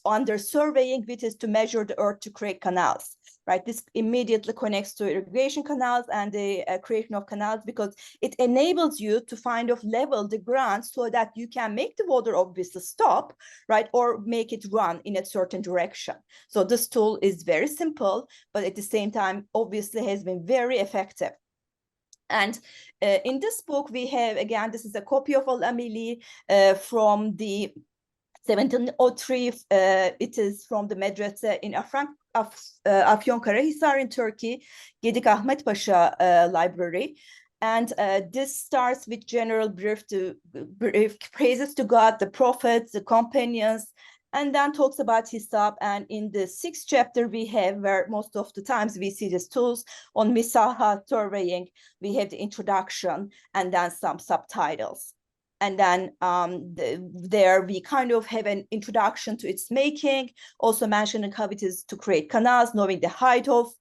under surveying, which is to measure the earth to create canals, right? This immediately connects to irrigation canals and the creation of canals, because it enables you to level the ground so that you can make the water obviously stop, right? Or make it run in a certain direction. So this tool is very simple, but at the same time, obviously has been very effective. And in this book, we have, again, this is a copy of Al-Amili from the 1703. It is from the madrasa in Afyonkarahisar in Turkey, Gedik Ahmet Pasha Library. And this starts with general brief praises to God, the prophets, the companions, and then talks about Hisab. And in the 6th chapter we have, where most of the times we see these tools on Misaha surveying, we have the introduction and then some subtitles. And then there we kind of have an introduction to its making, also mentioning how it is to create canals, knowing the height of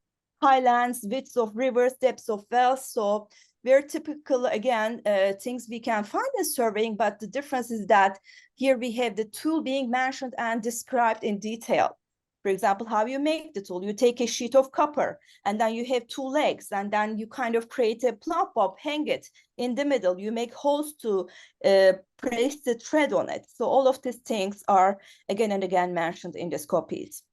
highlands, widths of rivers, depths of wells. So very typical, again, things we can find in surveying, but the difference is that here we have the tool being mentioned and described in detail. For example, how you make the tool. You take a sheet of copper, and then you have 2 legs, and then you kind of create a plumb bob, hang it in the middle. You make holes to place the thread on it. So all of these things are again and again mentioned in these copies.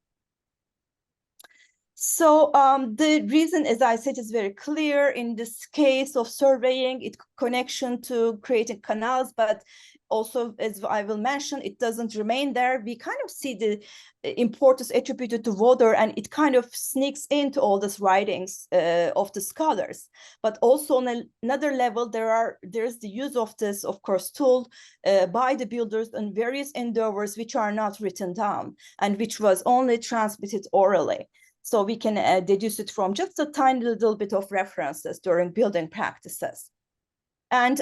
So the reason, as I said, is very clear in this case of surveying, it connection to creating canals, but also, as I will mention, it doesn't remain there. We kind of see the importance attributed to water, and it kind of sneaks into all these writings of the scholars. But also on another level, there's the use of this, of course, tool by the builders and various endeavors which are not written down and which was only transmitted orally. So we can deduce it from just a tiny little bit of references during building practices. And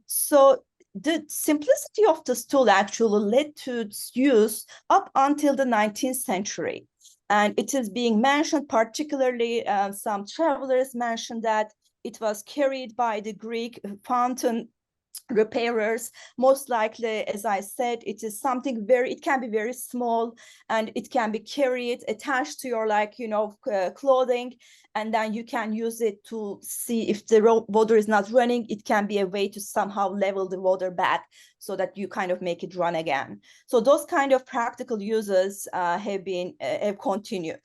so the simplicity of this tool actually led to its use up until the 19th century. And it is being mentioned, particularly some travelers mentioned that it was carried by the Greek fountain repairers. Most likely, as I said, it is something it can be very small, and it can be carried attached to your clothing, and then you can use it to see if the water is not running. It can be a way to somehow level the water back so that you kind of make it run again. So those kind of practical uses have continued.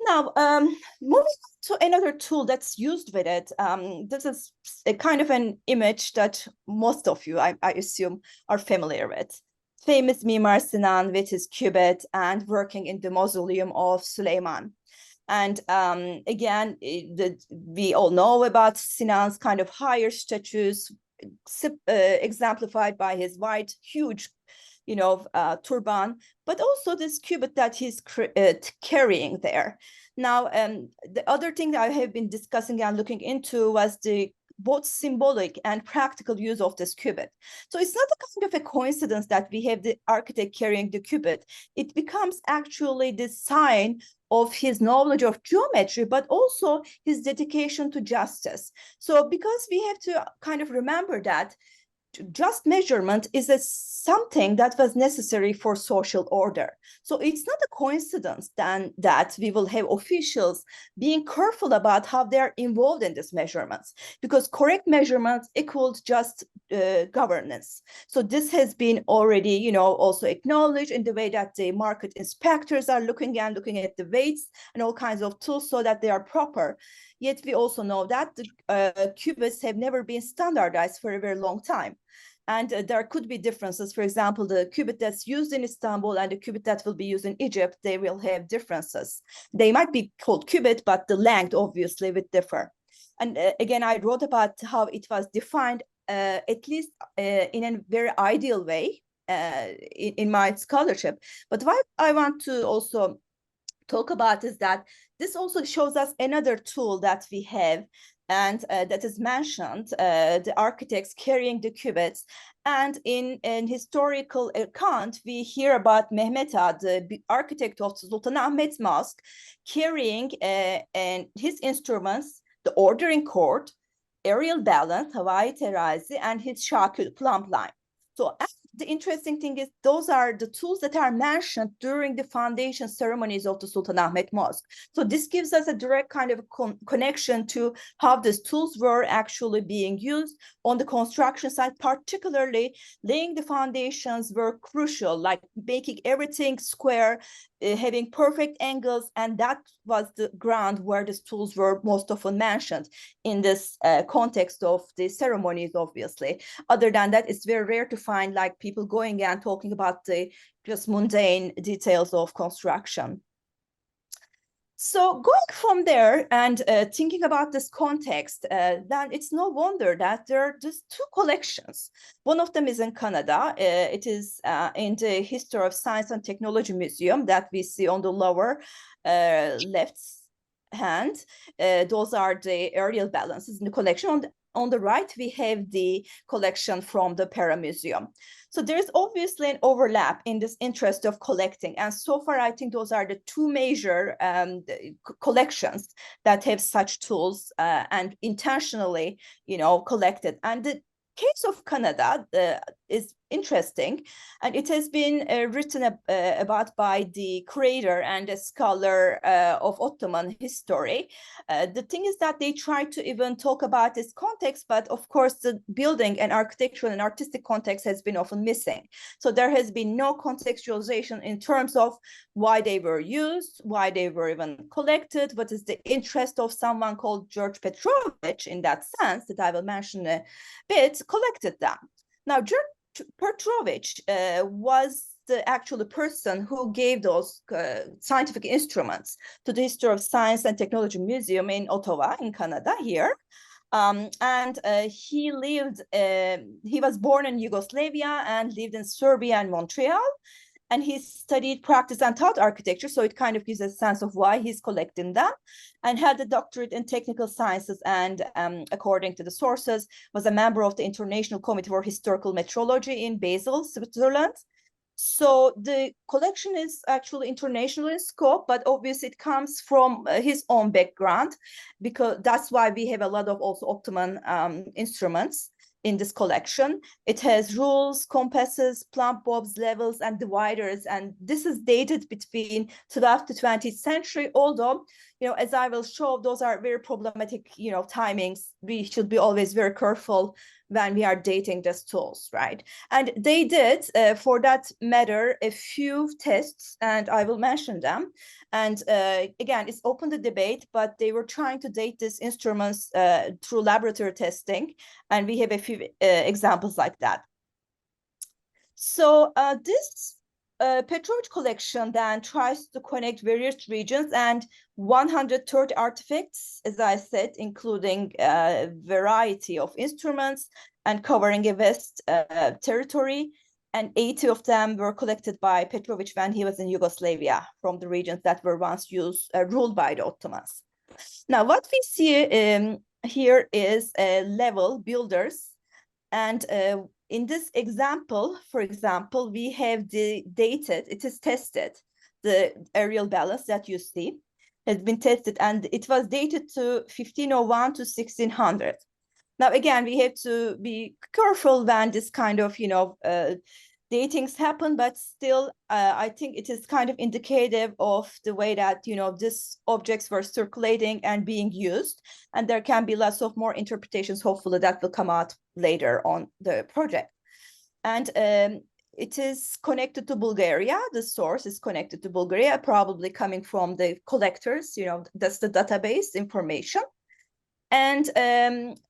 Now, moving to another tool that's used with it, this is a kind of an image that most of you, I assume, are familiar with. Famous Mimar Sinan with his cubit and working in the mausoleum of Suleiman. And again, we all know about Sinan's kind of higher statues, exemplified by his white, huge turban, but also this cubit that he's carrying there. Now, the other thing that I have been discussing and looking into was the both symbolic and practical use of this cubit. So it's not a kind of a coincidence that we have the architect carrying the cubit. It becomes actually the sign of his knowledge of geometry, but also his dedication to justice. So because we have to kind of remember that just measurement is something that was necessary for social order. So it's not a coincidence then that we will have officials being careful about how they're involved in these measurements, because correct measurements equals just governance. So this has been already, also acknowledged in the way that the market inspectors are looking at the weights and all kinds of tools so that they are proper. Yet we also know that the cubits have never been standardized for a very long time. And there could be differences. For example, the cubit that's used in Istanbul and the cubit that will be used in Egypt, they will have differences. They might be called cubit, but the length obviously would differ. And again, I wrote about how it was defined, at least in a very ideal way in my scholarship. But what I want to also talk about is that this also shows us another tool that we have, and that is mentioned, the architects carrying the cubits. And in an historical account, we hear about Mehmet Ağa, the architect of Sultanahmet's mosque, carrying and his instruments, the ordering cord, aerial balance, Havai terazi, and his Shāh plumb line. So the interesting thing is those are the tools that are mentioned during the foundation ceremonies of the Sultanahmet Mosque. So this gives us a direct kind of connection to how these tools were actually being used on the construction site. Particularly laying the foundations were crucial, like making everything square, having perfect angles, and that was the ground where these tools were most often mentioned in this context of the ceremonies, obviously. Other than that, it's very rare to find like people going and talking about the just mundane details of construction. So going from there and thinking about this context, then it's no wonder that there are just two collections. One of them is in Canada. It is in the History of Science and Technology Museum that we see on the lower left hand. Those are the aerial balances in the collection. On the right, we have the collection from the Para Museum. So there's obviously an overlap in this interest of collecting. And so far, I think those are the two major collections that have such tools and intentionally, collected. And the case of Canada, is interesting, and it has been written about by the creator and a scholar of Ottoman history. The thing is that they try to even talk about this context, but of course the building and architectural and artistic context has been often missing. So there has been no contextualization in terms of why they were used, why they were even collected, what is the interest of someone called George Petrovich in that sense that I will mention a bit, collected them. Now, George Petrovich was the actual person who gave those scientific instruments to the History of Science and Technology Museum in Ottawa, in Canada, here. He was born in Yugoslavia and lived in Serbia and Montreal. And he studied, practiced, and taught architecture. So it kind of gives a sense of why he's collecting them, and had a doctorate in technical sciences. And according to the sources, was a member of the International Committee for Historical Metrology in Basel, Switzerland. So the collection is actually international in scope, but obviously it comes from his own background, because that's why we have a lot of also Ottoman instruments in this collection. It has rules, compasses, plumb bobs, levels, and dividers. And this is dated between 12th to 20th century, although, as I will show, those are very problematic, timings. We should be always very careful when we are dating these tools, right? And they did, for that matter, a few tests, and I will mention them. And again, it's open to debate, but they were trying to date these instruments through laboratory testing, and we have a few examples like that. So this Petrovich collection then tries to connect various regions and 130 artifacts, as I said, including a variety of instruments and covering a vast territory. And 80 of them were collected by Petrovich when he was in Yugoslavia, from the regions that were once ruled by the Ottomans. Now, what we see here is level builders. And in this example, for example, we have dated, it is tested, the aerial balance that you see has been tested, and it was dated to 1501 to 1600. Now, again, we have to be careful when this kind of, datings happen, but still, I think it is kind of indicative of the way that, these objects were circulating and being used. And there can be lots of more interpretations, hopefully, that will come out later on the project. And it is connected to Bulgaria. The source is connected to Bulgaria, probably coming from the collectors, that's the database information. And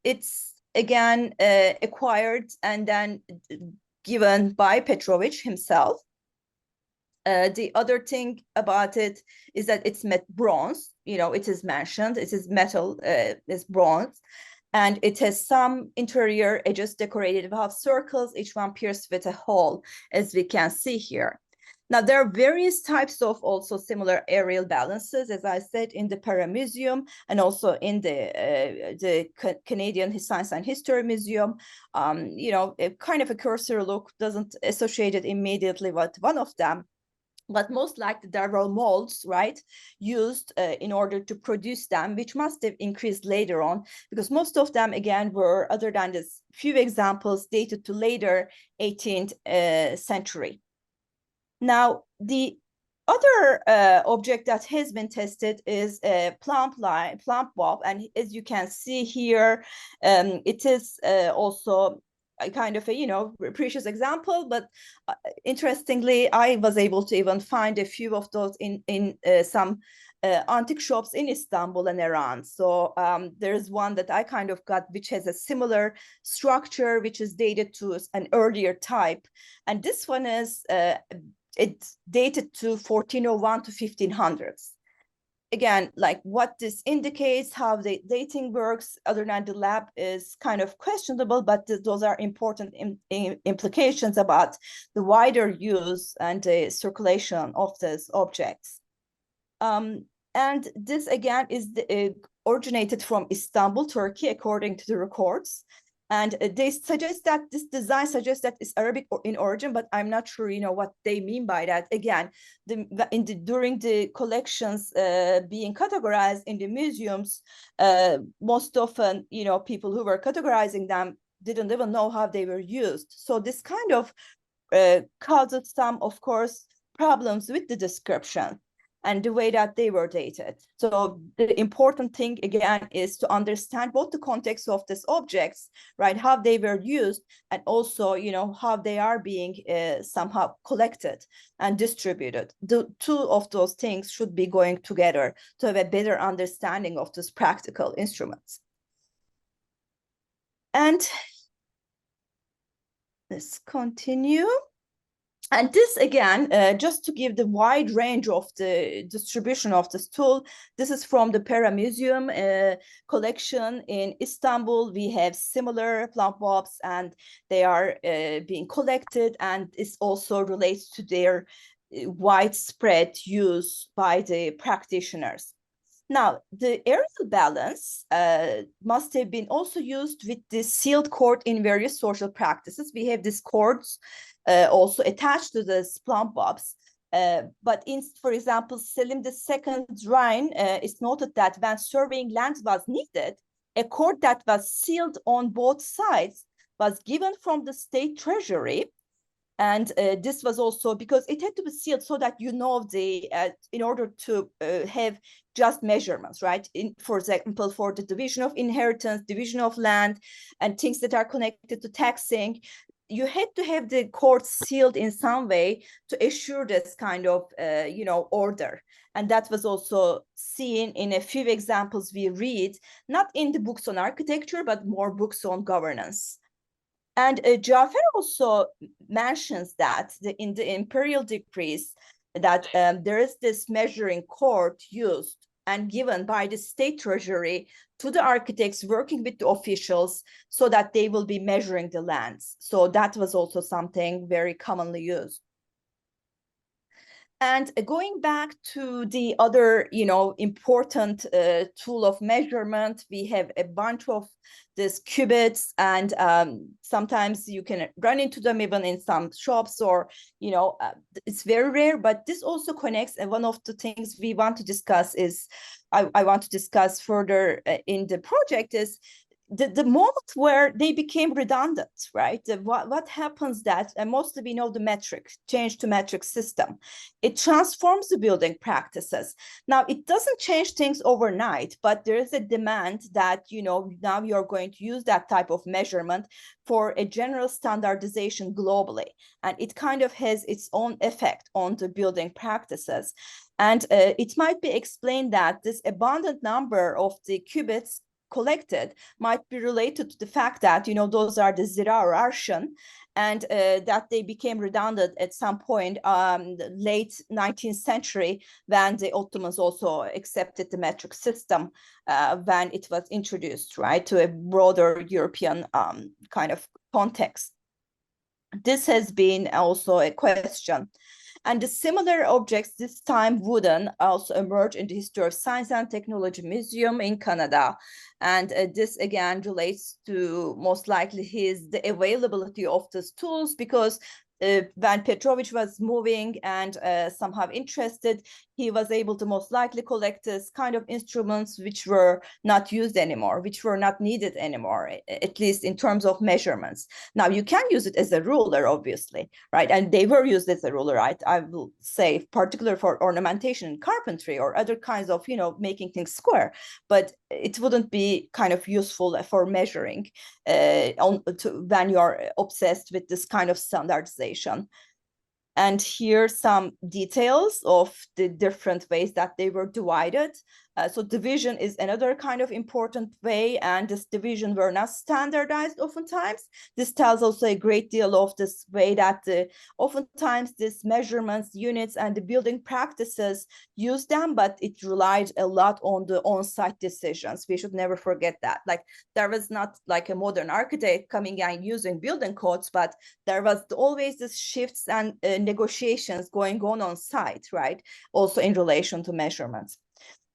it's, again, acquired and then given by Petrovich himself. The other thing about it is that it's bronze, it is mentioned, it is metal, it's bronze, and it has some interior edges decorated with half circles, each one pierced with a hole, as we can see here. Now, there are various types of also similar aerial balances, as I said, in the Para Museum and also in the Canadian Science and History Museum. A kind of a cursory look doesn't associate it immediately with one of them, but most likely there were molds, right, used in order to produce them, which must have increased later on, because most of them, again, were, other than this few examples, dated to later 18th century. Now, the other object that has been tested is a plumb bob, and as you can see here, it is also a kind of a precious example. But interestingly, I was able to even find a few of those in some antique shops in Istanbul and Iran. So there's one that I kind of got, which has a similar structure, which is dated to an earlier type, and this one is it's dated to 1401 to 1500s. Again, like what this indicates, how the dating works, other than the lab, is kind of questionable, but those are important implications about the wider use and the circulation of these objects. And this, again, is originated from Istanbul, Turkey, according to the records. And they suggest that this design suggests that it's Arabic in origin, but I'm not sure, what they mean by that. Again, during the collections being categorized in the museums, most often, people who were categorizing them didn't even know how they were used. So this kind of causes some, of course, problems with the description and the way that they were dated. So the important thing, again, is to understand both the context of these objects, right, how they were used, and also, you know, how they are being somehow collected and distributed. The two of those things should be going together to have a better understanding of these practical instruments. And let's continue. And this, again, just to give the wide range of the distribution of this tool, this is from the Pera Museum collection in Istanbul. We have similar plumb bobs, and they are being collected, and it also relates to their widespread use by the practitioners. Now, the aerial balance must have been also used with the sealed cord in various social practices. We have these cords also attached to the plumb bobs. But in, for example, Selim II's reign, it's noted that when surveying land was needed, a cord that was sealed on both sides was given from the state treasury. And this was also because it had to be sealed so that you know the, in order to have just measurements, right? For example, for the division of inheritance, division of land, and things that are connected to taxing, you had to have the court sealed in some way to assure this kind of, you know, order. And that was also seen in a few examples we read, not in the books on architecture, but more books on governance. And Jaffer also mentions that in the imperial decrees that there is this measuring cord used and given by the state treasury to the architects working with the officials so that they will be measuring the lands. So that was also something very commonly used. And going back to the other, you know, important tool of measurement, we have a bunch of these cubits, and sometimes you can run into them even in some shops, or, you know, it's very rare, but this also connects. And one of the things we want to discuss is, I want to discuss further in the project is the moment where they became redundant, right? What happens that, and mostly we know the metric, change to metric system. It transforms the building practices. Now, it doesn't change things overnight, but there is a demand that, you know, now you're going to use that type of measurement for a general standardization globally. And it kind of has its own effect on the building practices. And it might be explained that this abundant number of the cubits collected might be related to the fact that, you know, those are the zira or arshin, and that they became redundant at some point, the late 19th century, when the Ottomans also accepted the metric system when it was introduced, right, to a broader European kind of context. This has been also a question. And the similar objects, this time wooden, also emerged in the History of Science and Technology Museum in Canada. And this again relates to most likely the availability of these tools, because when Petrovich was moving and somehow interested, he was able to most likely collect this kind of instruments which were not used anymore, which were not needed anymore, at least in terms of measurements. Now, you can use it as a ruler, obviously, right? And they were used as a ruler, right? I will say, particularly for ornamentation and carpentry or other kinds of, you know, making things square, but it wouldn't be kind of useful for measuring when you're obsessed with this kind of standardization. And here some details of the different ways that they were divided. So division is another kind of important way, and this division were not standardized oftentimes. This tells also a great deal of this way that oftentimes these measurements, units, and the building practices use them, but it relied a lot on the on-site decisions. We should never forget that. Like, there was not like a modern architect coming and using building codes, but there was always this shifts and negotiations going on site, right? Also in relation to measurements.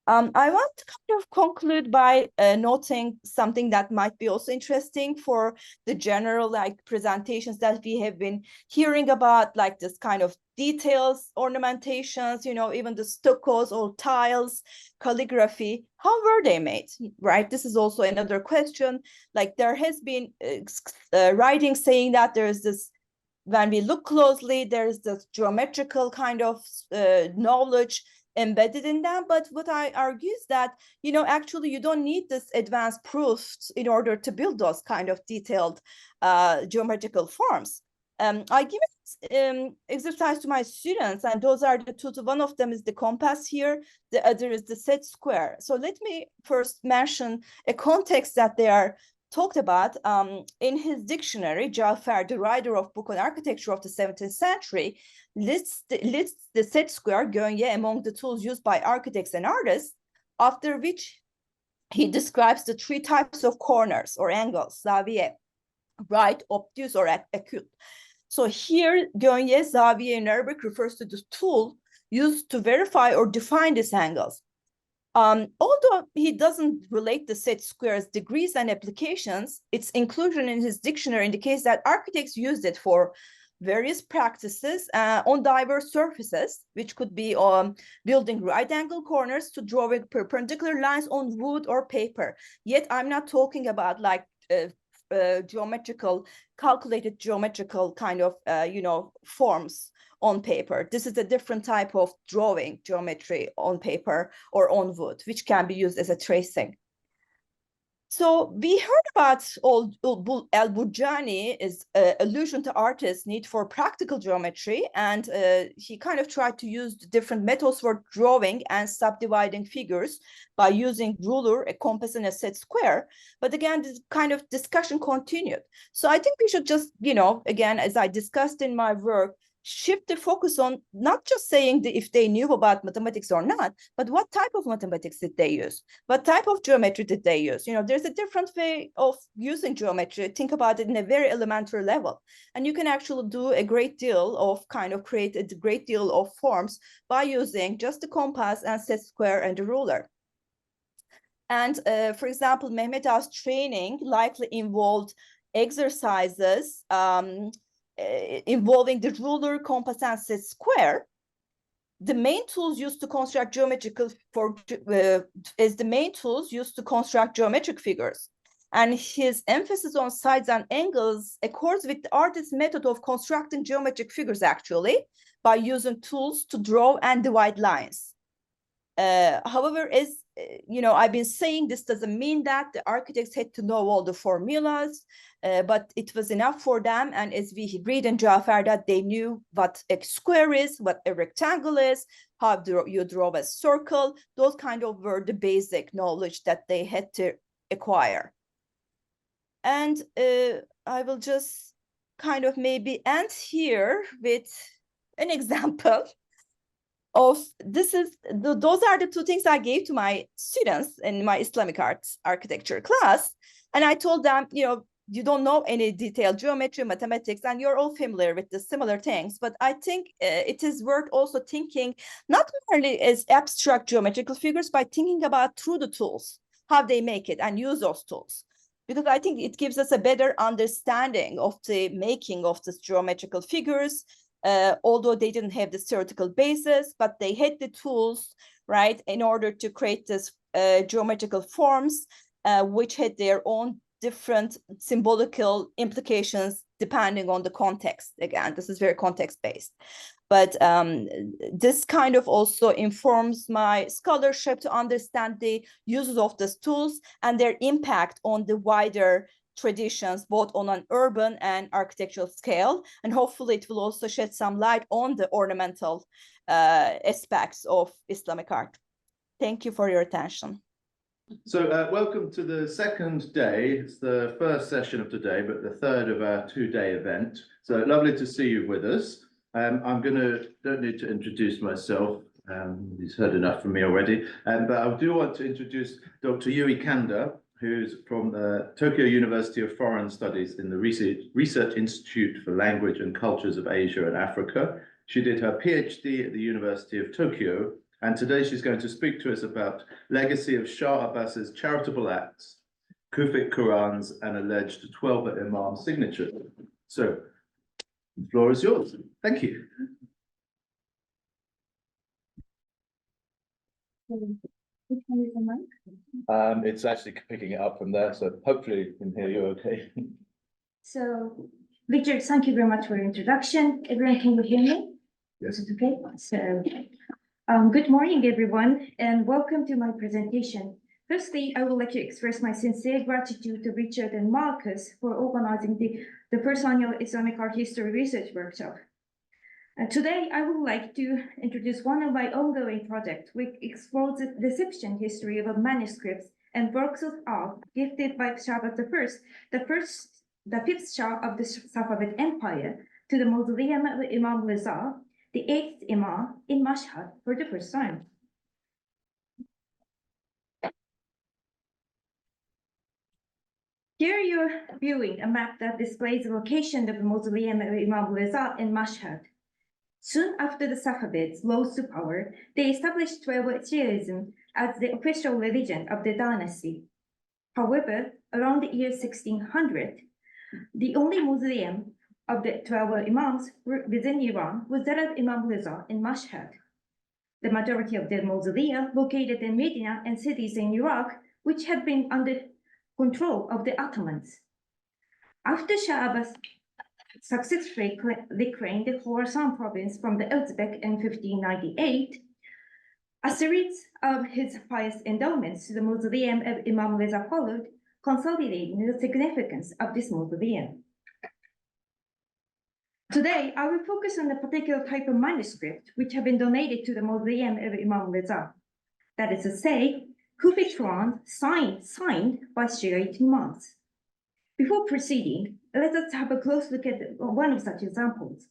I want to kind of conclude by noting something that might be also interesting for the general presentations that we have been hearing about, like this kind of details, ornamentations, even the stuccos or tiles, calligraphy. How were they made, right? This is also another question. Like there has been writing saying that there is this, when we look closely, there's this geometrical kind of knowledge embedded in them. But what I argue is that, actually you don't need this advanced proofs in order to build those kind of detailed geometrical forms. I give exercise to my students, and those are the two. One of them is the compass here. The other is the set square. So let me first mention a context that they are talked about. In his dictionary, Jafar, the writer of book on architecture of the 17th century, lists the set square among the tools used by architects and artists, after which he describes the three types of corners or angles, zaviye, right, obtuse, or acute. So here, zaviye in Arabic refers to the tool used to verify or define these angles. Although he doesn't relate the set square's degrees and applications, its inclusion in his dictionary indicates that architects used it for various practices on diverse surfaces, which could be building right-angle corners to drawing perpendicular lines on wood or paper. Yet I'm not talking about like calculated geometrical kind of, forms on paper. This is a different type of drawing geometry on paper or on wood, which can be used as a tracing. So we heard about al-Burjani's allusion to artists' need for practical geometry, and he kind of tried to use different methods for drawing and subdividing figures by using ruler, a compass, and a set square. But again, this kind of discussion continued. So I think we should just, again, as I discussed in my work, shift the focus on not just saying if they knew about mathematics or not, but what type of mathematics did they use? What type of geometry did they use? There's a different way of using geometry. Think about it in a very elementary level. And you can actually do a great deal of create a great deal of forms by using just the compass and set square and the ruler. And for example, Mehmet Ağa's training likely involved exercises involving the ruler, compass, and set square. The main tools used to construct geometric figures, and his emphasis on sides and angles accords with the artist's method of constructing geometric figures, actually, by using tools to draw and divide lines. However, as I've been saying, this doesn't mean that the architects had to know all the formulas, but it was enough for them. And as we read in Jafar, that they knew what a square is, what a rectangle is, how you draw a circle. Those kind of were the basic knowledge that they had to acquire. And I will just kind of maybe end here with an example of those are the two things I gave to my students in my Islamic arts architecture class. And I told them, you don't know any detailed geometry, mathematics, and you're all familiar with the similar things. But I think it is worth also thinking not merely as abstract geometrical figures, by thinking about through the tools, how they make it and use those tools. Because I think it gives us a better understanding of the making of these geometrical figures, although they didn't have the theoretical basis, but they had the tools, right, in order to create this geometrical forms, which had their own different symbolical implications depending on the context. Again, this is very context-based. But this kind of also informs my scholarship to understand the uses of these tools and their impact on the wider traditions, both on an urban and architectural scale. And hopefully it will also shed some light on the ornamental aspects of Islamic art. Thank you for your attention. So welcome to the second day. It's the first session of today, but the third of our two-day event. So lovely to see you with us. Don't need to introduce myself. He's heard enough from me already. But I do want to introduce Dr. Yui Kanda, who's from the Tokyo University of Foreign Studies in the Research Institute for Language and Cultures of Asia and Africa. She did her PhD at the University of Tokyo And today she's going to speak to us about legacy of Shah Abbas's charitable acts, Kufic Qur'āns, and alleged Twelver Imām signature. So, the floor is yours. Thank you. It's actually picking it up from there, so hopefully you can hear you okay. So, Richard, thank you very much for your introduction. Everyone, can you hear me? Yes. Is it okay? So, good morning, everyone, and welcome to my presentation. Firstly, I would like to express my sincere gratitude to Richard and Marcus for organizing the first annual Islamic art history research workshop. Today, I would like to introduce one of my ongoing projects, which explores the deception history of manuscripts and works of art gifted by Shah Abbas the fifth Shah of the Safavid Empire, to the mausoleum of Imam Reza, the eighth Imam, in Mashhad for the first time. Here you're viewing a map that displays the location of the mausoleum of Imam Reza in Mashhad. Soon after the Safavids rose to power, they established Twelver Shi'ism as the official religion of the dynasty. However, around the year 1600, the only mausoleum of the Twelver Imams within Iran was that of Imam Reza in Mashhad. The majority of the mausolea located in Medina and cities in Iraq, which had been under control of the Ottomans. After Shah Abbas successfully reclaimed the Khorasan province from the Uzbek in 1598, a series of his pious endowments to the mausoleum of Imam Reza followed, consolidating the significance of this mausoleum. Today, I will focus on a particular type of manuscript which have been donated to the mausoleum of Imam Reza. That is to say, Kufic Qur'āns signed by Shiite Imams. Before proceeding, let us have a close look at one of such examples.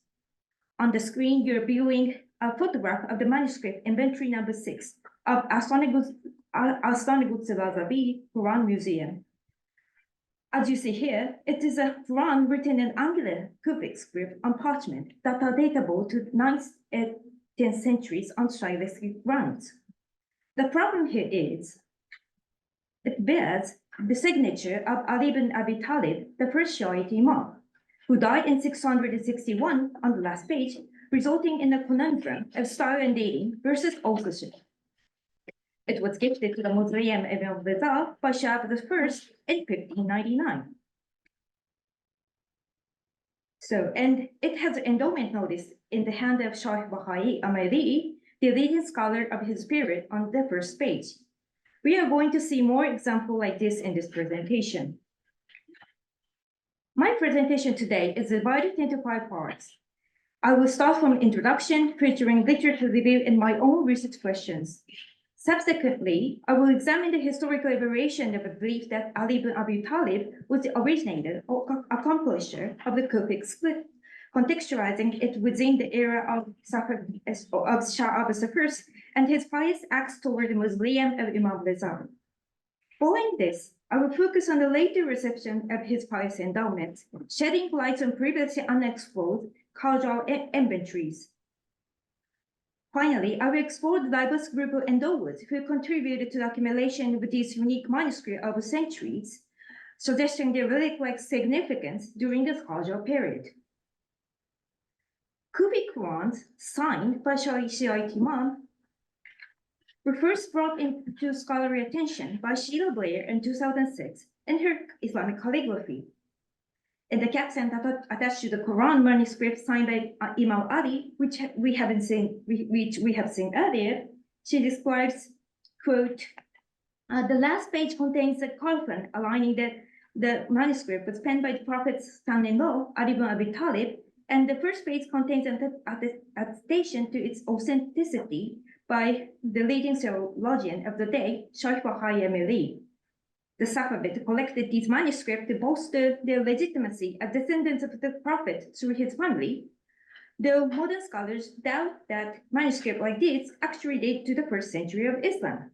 On the screen, you're viewing a photograph of the manuscript inventory number 6 of Aslanigut Selazabi Quran Museum. As you see here, it is a Quran written in Angular Kufic script on parchment that are datable to 9th and 10th centuries on stylistic grounds. The problem here is it bears the signature of Ali ibn Abi Talib, the first Shiite Imam, who died in 661 on the last page, resulting in a conundrum of style and dating versus authorship. It was gifted to the mausoleum of Imam Reza by Shah I in 1599. So, and it has an endowment notice in the hand of Shaykh Bahai Amiri, the leading scholar of his period, on the first page. We are going to see more examples like this in this presentation. My presentation today is divided into 5 parts. I will start from introduction, featuring literature review and my own research questions. Subsequently, I will examine the historical evaluation of the belief that Ali ibn Abi Talib was the originator or accomplisher of the Kufic split, contextualizing it within the era of Shah Abbas I and his pious acts toward the mausoleum of Imam Reza. Following this, I will focus on the later reception of his pious endowments, shedding light on previously unexplored cultural inventories. Finally, I will explore the diverse group of endowers who contributed to the accumulation of these unique manuscripts over centuries, suggesting their relic-like significance during this cultural period. Kufic Qur'āns, signed by Shiite Imam, were first brought into scholarly attention by Sheila Blair in 2006 in her Islamic calligraphy. In the caption attached to the Quran manuscript signed by Imam Ali, which we have seen earlier, she describes, quote, the last page contains a colon aligning that the manuscript was penned by the Prophet's son-in-law, Ali ibn Abi Talib, and the first page contains an attestation to its authenticity by the leading theologian of the day, Shaykh Bahai Amiri. The Safavid collected these manuscripts to bolster their legitimacy as descendants of the Prophet through his family, though modern scholars doubt that manuscripts like this actually date to the 1st century of Islam.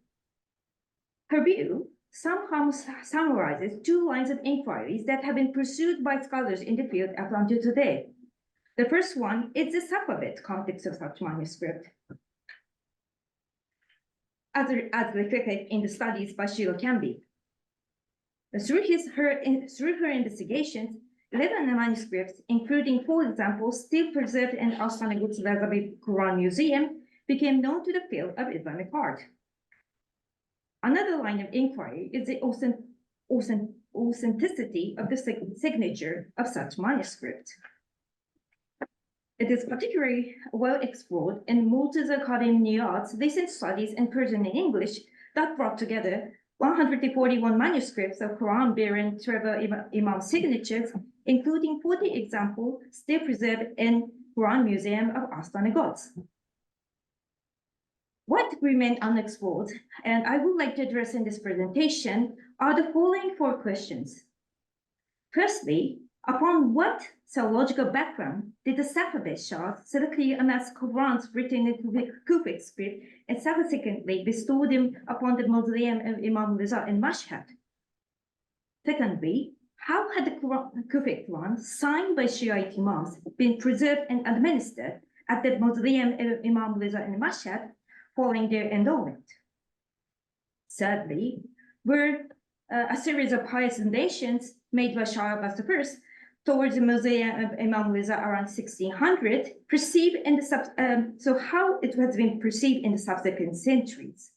Her view somehow summarizes 2 lines of inquiries that have been pursued by scholars in the field up until today. The first one is the Safavid context of such manuscript. as reflected in the studies by Sheila Canby. Through her investigations, 11 manuscripts, including 4 examples still preserved in Astanagut's Quran Museum, became known to the field of Islamic art. Another line of inquiry is the authenticity of the signature of such manuscript. It is particularly well explored in Mu'taza Karim Niyad's recent studies in Persian and English that brought together 141 manuscripts of Quran bearing Twelver Imām signatures, including 40 examples still preserved in Quran Museum of Astana. What remained unexplored, and I would like to address in this presentation, are the following 4 questions. Firstly, upon what theological background did the Safavid Shahs selectively amass Qur'ans written in Kufic script and subsequently bestow them upon the mausoleum of Imam Riza in Mashhad? Secondly, how had the Kufic Qur'an signed by Shiite Imams been preserved and administered at the mausoleum of Imam Riza in Mashhad following their endowment? Thirdly, were a series of pious donations made by Shah-i towards the mausoleum of Imam Riza around 1600 perceived in the so how it has been perceived in the subsequent centuries?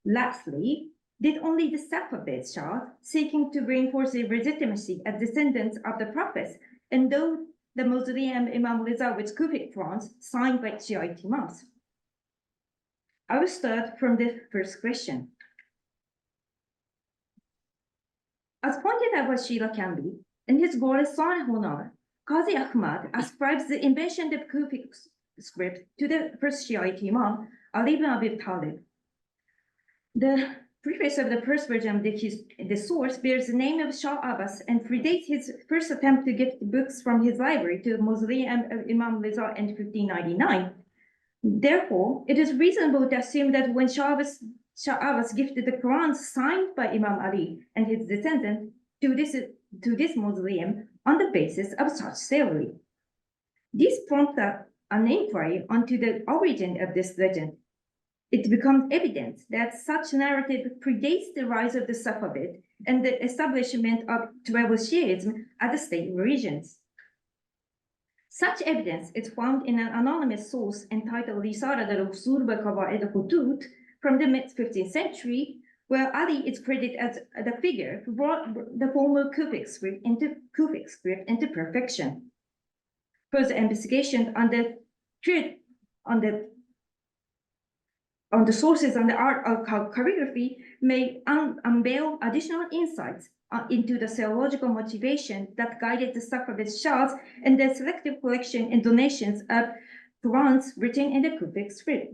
Lastly, did only the Safavid Shah, seeking to reinforce their legitimacy as descendants of the prophets, endow the mausoleum of Imam Riza with Kufic Qur'āns signed by Shiite Imams? I will start from the first question. As pointed out by Sheila Canby, in his Goresan Honar, Qazi Ahmad ascribes the invention of Kufic script to the first Shiite Imam, Ali ibn Abi Talib. The preface of the first version of the source bears the name of Shah ʿAbbās and predates his first attempt to get books from his library to the mausoleum of Imam Riza in 1599. Therefore, it is reasonable to assume that when Shah ʿAbbās gifted the Quran signed by Imam Ali and his descendants to this mausoleum on the basis of such theory. This prompted an inquiry onto the origin of this legend. It becomes evident that such narrative predates the rise of the Safavid and the establishment of Twelver Shi'ism as the state religions. Such evidence is found in an anonymous source entitled Risala al-Usul wa Qawaid al-Hudud from the mid-15th century, where Ali is credited as the figure who brought the formal Kufic script into perfection. Further investigation on the sources on the art of calligraphy may unveil additional insights into the theological motivation that guided the Safavid Shahs and their selective collection and donations of Qur'ans written in the Kufic script.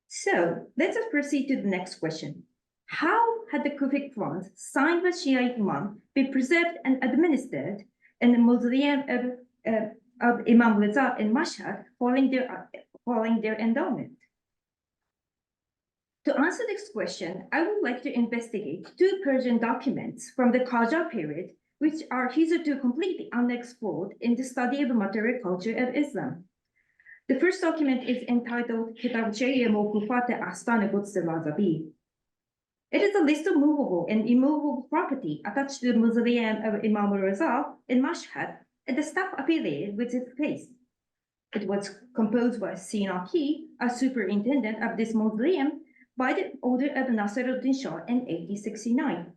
So let us proceed to the next question. How had the Kufic Qur'ans signed by Shiite Imam been preserved and administered in the mausoleum of Imam Riza in Mashhad following their endowment? To answer this question, I would like to investigate 2 Persian documents from the Qajar period, which are hitherto completely unexplored in the study of the material culture of Islam. The first document is entitled Kitabche-i Mawqufat Astana Quds al-Mazabi. It is a list of movable and immovable property attached to the mausoleum of Imam Riza in Mashhad and the staff affiliated with its place. It was composed by Siraf, a superintendent of this mausoleum, by the order of Nasiruddin Shah in 1869.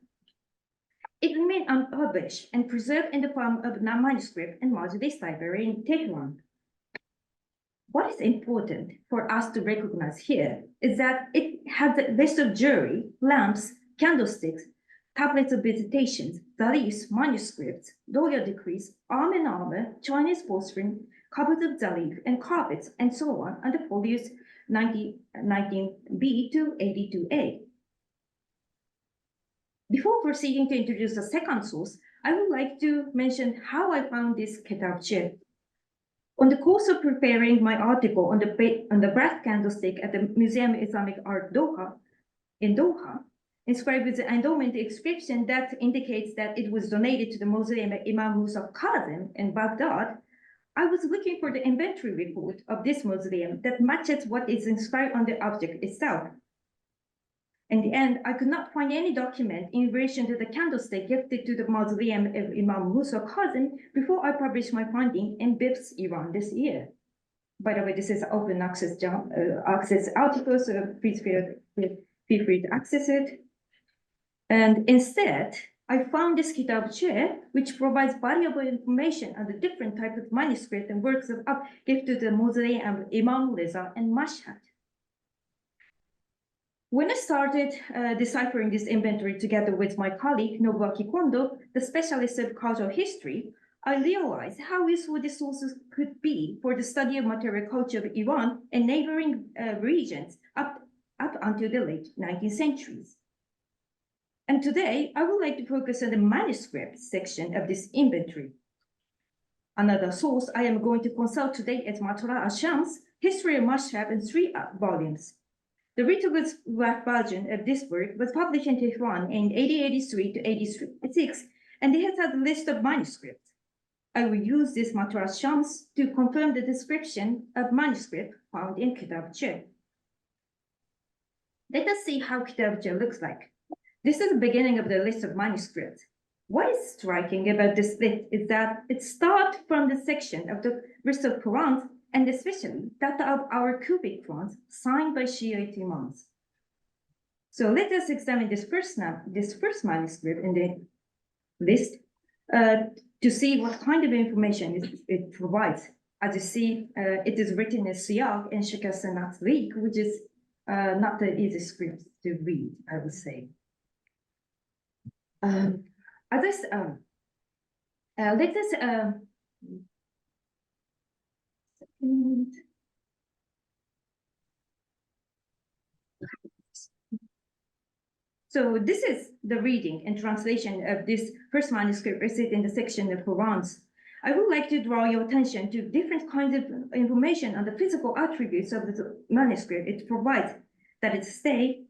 It remained unpublished and preserved in the form of a manuscript in Majlis Library in Tehran. What is important for us to recognize here is that it has a list of jewelry, lamps, candlesticks, tablets of visitations, zarifs, manuscripts, royal decrees, armor, Chinese porcelain, cupboards of zarif, and carpets, and so on, under folios 19b to 82a. Before proceeding to introduce the second source, I would like to mention how I found this kitabche. On the course of preparing my article on the brass candlestick at the Museum of Islamic Art in Doha, inscribed with the endowment inscription that indicates that it was donated to the mausoleum of Imam Musa Kazim in Baghdad, I was looking for the inventory report of this mausoleum that matches what is inscribed on the object itself. In the end, I could not find any document in relation to the candlestick gifted to the mausoleum of Imam Musa Kazim before I published my finding in BIPS Iran this year. By the way, this is open access article, so please feel free to access it. And instead, I found this kitab chair, which provides valuable information on the different types of manuscript and works of art gifted to the mausoleum of Imam Reza and Mashhad. When I started deciphering this inventory together with my colleague, Nobuaki Kondo, the specialist of cultural history, I realized how useful these sources could be for the study of material culture of Iran and neighboring regions up until the late 19th centuries. And today, I would like to focus on the manuscript section of this inventory. Another source I am going to consult today is Matura Asham's History of Mashhad in 3 volumes. The lithograph version of this work was published in Tehran in 1883 to 86, and it has a list of manuscripts. I will use this Matura Shams to confirm the description of manuscript found in Kitab Che. Let us see how Kitab Che looks like. This is the beginning of the list of manuscripts. What is striking about this list is that it starts from the section of the list of Qur'āns, and especially that of our Kufic Qur'āns signed by Shiite Imams. So let us examine this first manuscript in the list to see what kind of information it provides. As you see, it is written in Siyaq and Shikhasanat League, which is not the easy script to read, I would say. Let us So this is the reading and translation of this first manuscript received in the section of Qur'āns. I would like to draw your attention to different kinds of information on the physical attributes of the manuscript it provides. That is to say,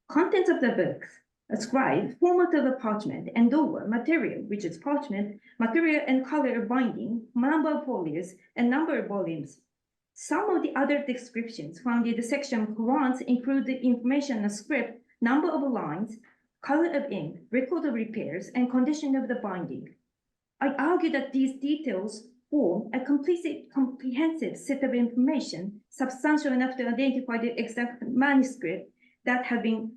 contents of the book, a scribe, format of the parchment, and over material, which is parchment, material and color of binding, number of folios, and number of volumes. Some of the other descriptions found in the section of Qur'āns include the information on script, number of lines, color of ink, record of repairs, and condition of the binding. I argue that these details form a comprehensive set of information substantial enough to identify the exact manuscript that have been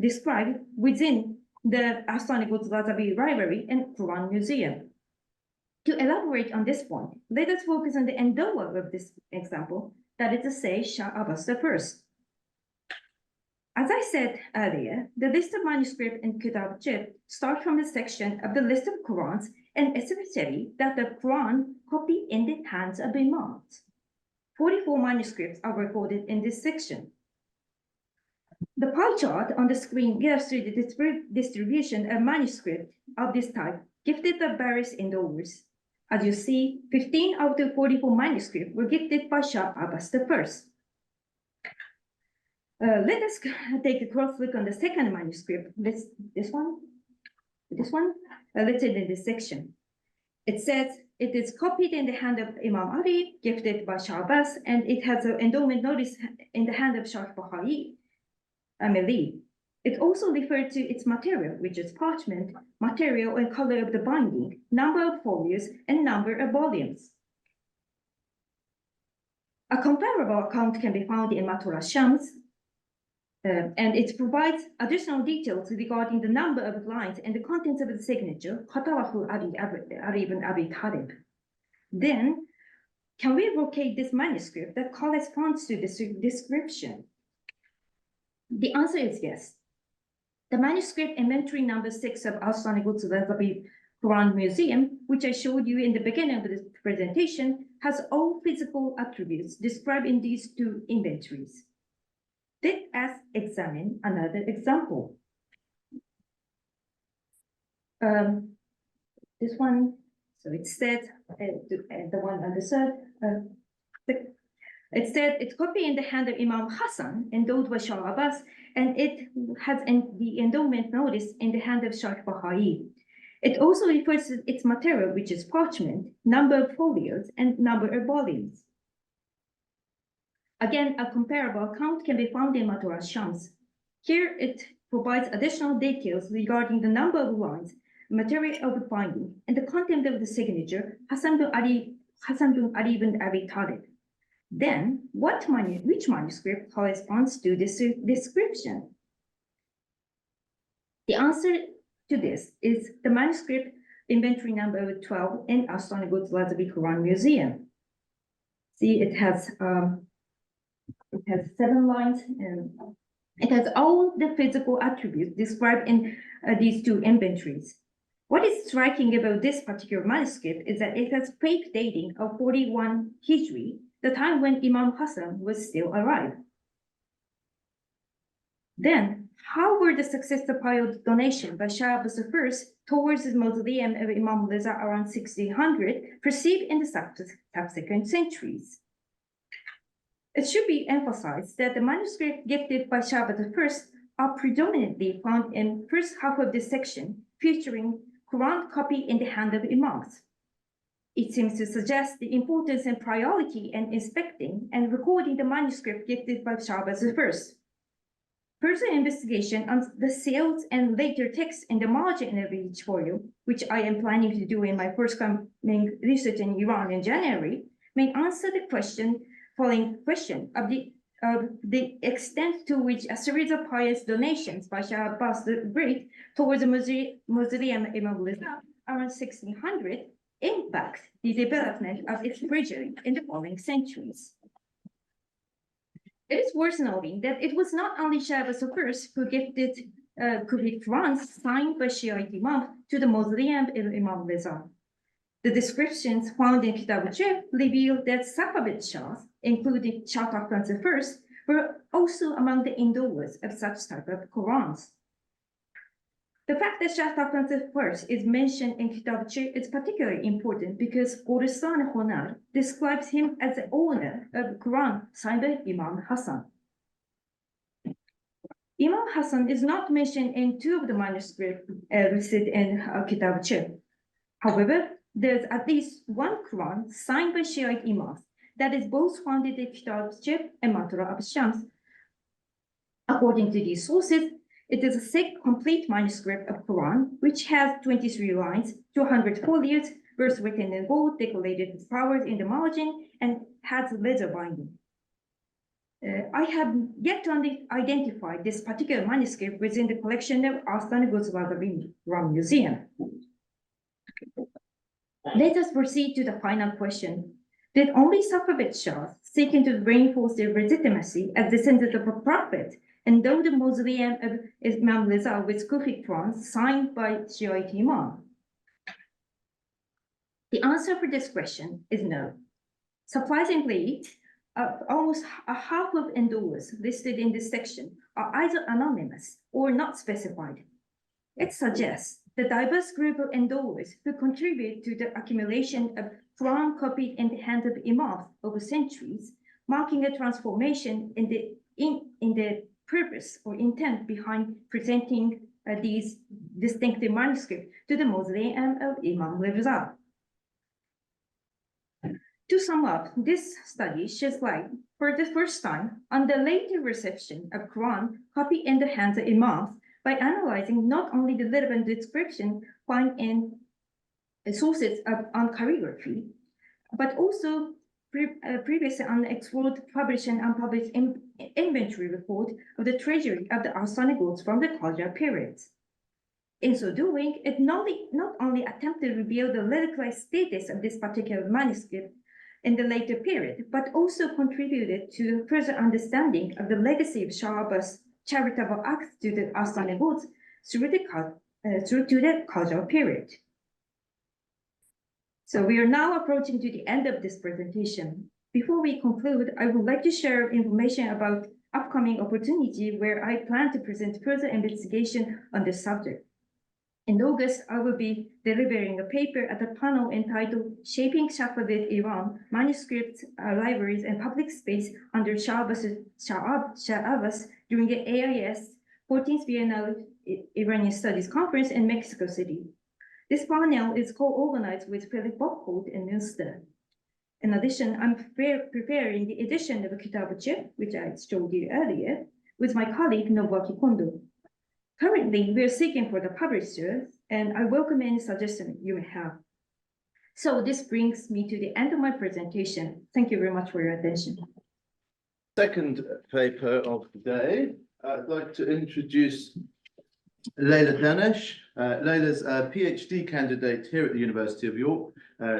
described within the Islamic Library and Quran Museum. To elaborate on this point, let us focus on the endowment of this example, that is to say, Shah-Abbas I. As I said earlier, the list of manuscript in Kitab Jib starts from a section of the list of Qur'ans, and especially that the Quran copied in the hands of imams. 44 manuscripts are recorded in this section. The pie chart on the screen gives you the distribution of manuscript of this type gifted by various endowers. As you see, 15 out of 44 manuscripts were gifted by Shah-Abbas I. Let us take a close look on the second manuscript. This one. Let's say in this section. It says it is copied in the hand of Imam Ali, gifted by Shah-Abbas, and it has an endowment notice in the hand of Shaykh Bahai Amili. It also referred to its material, which is parchment, material and color of the binding, number of folios, and number of volumes. A comparable account can be found in Matura Shams, and it provides additional details regarding the number of lines and the contents of the signature, Khatawahu Ali ibn Abi Talib. Then, can we locate this manuscript that corresponds to this description? The answer is yes. The manuscript inventory number 6 of Al-Sani Quran Museum, which I showed you in the beginning of this presentation, has all physical attributes described in these two inventories. Let us examine another example. This one, so it said, the one on the third, it said it's copied in the hand of Imam Hassan, endowed by Shah-Abbas, and it has the endowment notice in the hand of Shaykh Bahai. It also refers to its material, which is parchment, number of folios, and number of volumes. Again, a comparable account can be found in Matura Shams. Here it provides additional details regarding the number of lines, material of the binding, and the content of the signature Hassan bin Ali bin Abi Talib. Then, which manuscript corresponds to this description? The answer to this is the manuscript inventory number 12 in Astanagut's Lazavi Quran Museum. See, it has 7 lines, and it has all the physical attributes described in these 2 inventories. What is striking about this particular manuscript is that it has fake dating of 41 Hijri, the time when Imam Hassan was still alive. Then, how were the successive pile donation by Shah Abbas I towards the mausoleum of Imam Reza around 1600 perceived in the subsequent centuries? It should be emphasized that the manuscripts gifted by Shah Abbas I are predominantly found in first half of this section, featuring Quran copy in the hand of imams. It seems to suggest the importance and priority in inspecting and recording the manuscript gifted by Shah Abbas I. Further investigation on the sales and later texts in the margin of each volume, which I am planning to do in my forthcoming research in Iran in January, may answer the following question of the extent to which a series of pious donations by Shah Abbas the Great towards the mausoleum of Imam Reza around 1600 impact the development of its treasury in the following centuries. It is worth noting that it was not only Shah Abbas I who gifted Kufic Qur'āns signed by Shiite Imams to the mausoleum of Imam Reza. The descriptions found in Kitab reveal that Safavid Shahs, including Shah I, were also among the endowers of such type of Qur'āns. The fact that Shah I is mentioned in Kitab is particularly important because Goristan Honar describes him as the owner of Quran signed by Imam Hassan. Imam Hassan is not mentioned in 2 of the manuscripts listed in Kitab. However, there's at least 1 Quran signed by Shiite Imams that is both found in Kitab and Matura Shams. According to these sources, it is a thick, complete manuscript of Quran, which has 23 lines, 200 folios, verse written in gold, decorated with flowers in the margin, and has leather binding. I have yet to identify this particular manuscript within the collection of Astanagut's Lazavi Quran Museum. Let us proceed to the final question. Did only Safavid Shahs, seeking to reinforce their legitimacy as descendants of a prophet, endow the mausoleum of Imam Reza with Kufic Qur'āns signed by Shiite Imam? The answer for this question is no. Surprisingly, almost a half of endowers listed in this section are either anonymous or not specified. It suggests the diverse group of endowers who contribute to the accumulation of Quran copied in the hands of imams over centuries, marking a transformation in the purpose or intent behind presenting these distinctive manuscripts to the mausoleum of Imam Reza. To sum up, this study sheds light for the first time on the later reception of Quran copied in the hands of imams by analyzing not only the relevant description found in sources on calligraphy, but also previously unexplored published and unpublished inventory report of the treasury of the Arsanigods from the Qajar periods. In so doing, it not only attempted to reveal the literary status of this particular manuscript in the later period, but also contributed to further understanding of the legacy of Shah Abbas' charitable acts to the Arsanigods through the Qajar period. So we are now approaching to the end of this presentation. Before we conclude, I would like to share information about upcoming opportunity where I plan to present further investigation on this subject. In August, I will be delivering a paper at a panel entitled Shaping Safavid Iran, Manuscripts, Libraries, and Public Space under Shah Abbas during the AIS 14th Biennial Iranian Studies Conference in Mexico City. This panel is co-organized with Philip Bockholt in Münster. In addition, I'm preparing the edition of Kitabuchi, which I showed you earlier, with my colleague Nobuaki Kondo. Currently, we are seeking for the publishers, and I welcome any suggestions you may have. So this brings me to the end of my presentation. Thank you very much for your attention. Second paper of the day, I'd like to introduce Leila Danesh. Leila's a PhD candidate here at the University of York.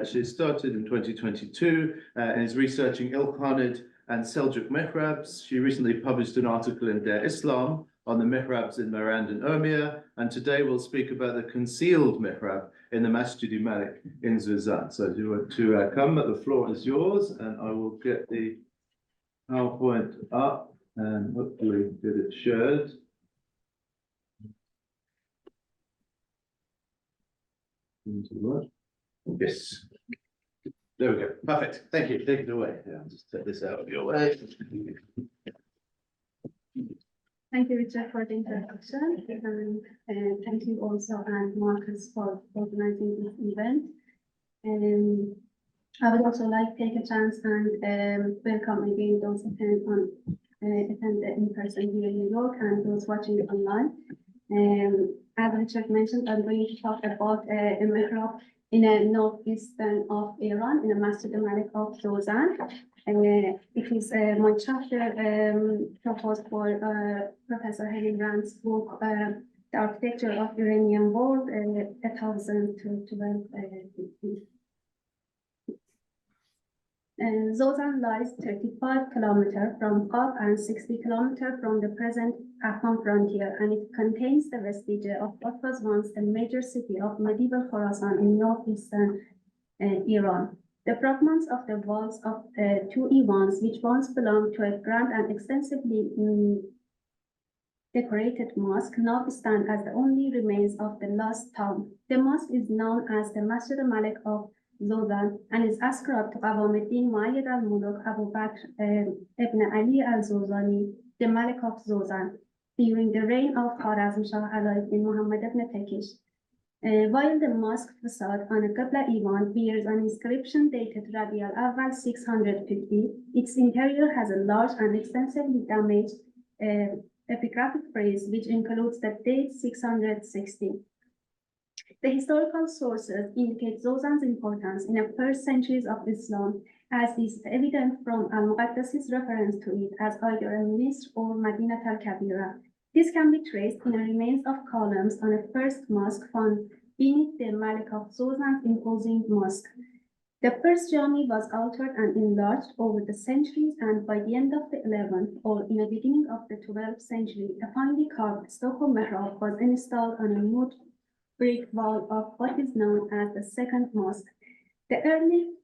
She started in 2022 and is researching Ilkhanid and Seljuk mihrabs. She recently published an article in Der Islam on the mihrabs in Marand and Urmia, and today we'll speak about the concealed mihrab in the Masjid Malik in Zuzan. So if you want to come, the floor is yours, and I will get the PowerPoint up and hopefully get it shared. Yes. There we go. Perfect. Thank you. Take it away. Yeah, I'll just take this out of your way. Thank you, Richard, for the introduction, and thank you also, and Marcus, for organizing this event. I would also like to take a chance and welcome again those attend in person here in New York and those watching online. As Richard mentioned, I'm going to talk about a mihrab in a northeastern of Iran, in a Masjid Malik of Zozan. It is my chapter proposed for Professor Helen Grant's book, The Architecture of Iranian World, 2012. Zozan lies 35 kilometers from Qaf and 60 kilometers from the present Afghan frontier, and it contains the vestige of what was once a major city of medieval Khorasan in northeastern Iran. The fragments of the walls of two Ivans, which once belonged to a grand and extensively decorated mosque, now stand as the only remains of the lost town. The mosque is known as the Masjid Malik of Zozan and is ascribed to Awamuddin Muayyad al-Muluk Abu Bakr ibn Ali al-Zozani, the Malik of Zozan, during the reign of Shah ibn Muhammad ibn Takish. While the mosque facade on a Qibla Ivan bears an inscription dated Rabi al-Awwal 650, its interior has a large and extensively damaged epigraphic phrase which includes the date 660. The historical sources indicate Zozan's importance in the first centuries of Islam, as is evident from Al-Muqaddas's reference to it as either a Misr or Madinat al-Kabira. This can be traced in the remains of columns on a first mosque found beneath the Malik of Zozan's imposing mosque. The first Jami was altered and enlarged over the centuries, and by the end of the 11th or in the beginning of the 12th century, a finely carved Stucco mihrab was installed on a mud brick wall of what is known as the second mosque. The early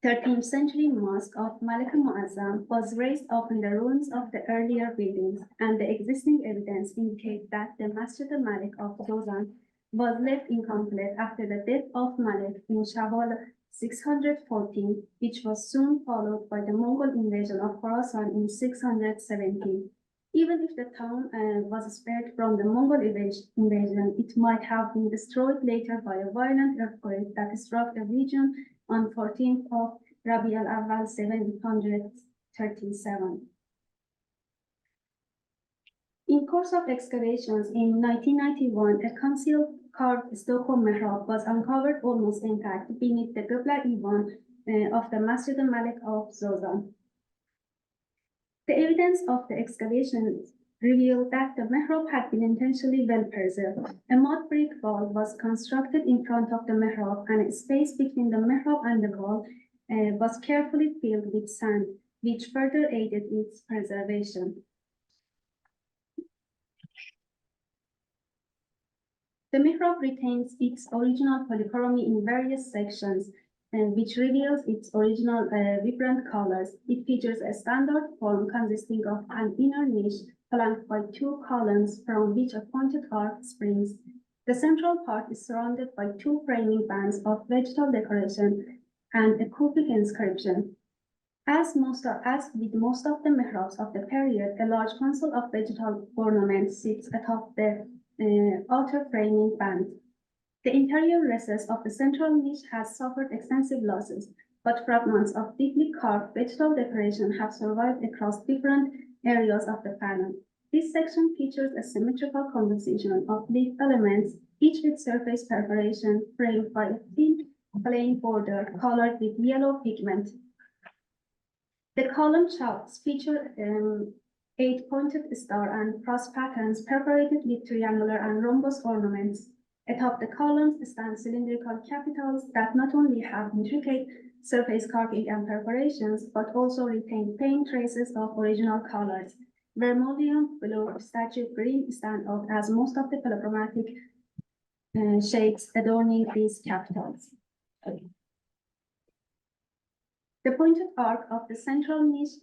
13th century mosque of Malik al-Mu'azzam was raised up in the ruins of the earlier buildings, and the existing evidence indicates that the Masjid al-Malik of Zozan was left incomplete after the death of Malik in Shawwal 614, which was soon followed by the Mongol invasion of Khorasan in 617. Even if the town was spared from the Mongol invasion, it might have been destroyed later by a violent earthquake that struck the region on 14th of Rabi al-Awwal 737. In course of excavations in 1991, a concealed carved Stucco mihrab was uncovered almost intact beneath the Qibla Ivan of the Masjid al-Malik of Zozan. The evidence of the excavations revealed that the mihrab had been intentionally well preserved. A mud brick wall was constructed in front of the mihrab, and a space between the mihrab and the wall was carefully filled with sand, which further aided its preservation. The mihrab retains its original polychromy in various sections, which reveals its original vibrant colors. It features a standard form consisting of an inner niche flanked by two columns from which a pointed arc springs. The central part is surrounded by two framing bands of vegetal decoration and a Kufic inscription. As with most of the mihrabs of the period, a large console of vegetal ornament sits atop the outer framing band. The interior recess of the central niche has suffered extensive losses, but fragments of deeply carved vegetal decoration have survived across different areas of the panel. This section features a symmetrical composition of leaf elements, each with surface perforation framed by a thin plain border colored with yellow pigment. The column shafts feature 8 pointed star and cross patterns perforated with triangular and rhombus ornaments. Atop the columns stand cylindrical capitals that not only have intricate surface carving and perforations, but also retain paint traces of original colors. Vermilion, blue, statue green stand out as most of the polychromatic shades adorning these capitals. The pointed arc of the central niche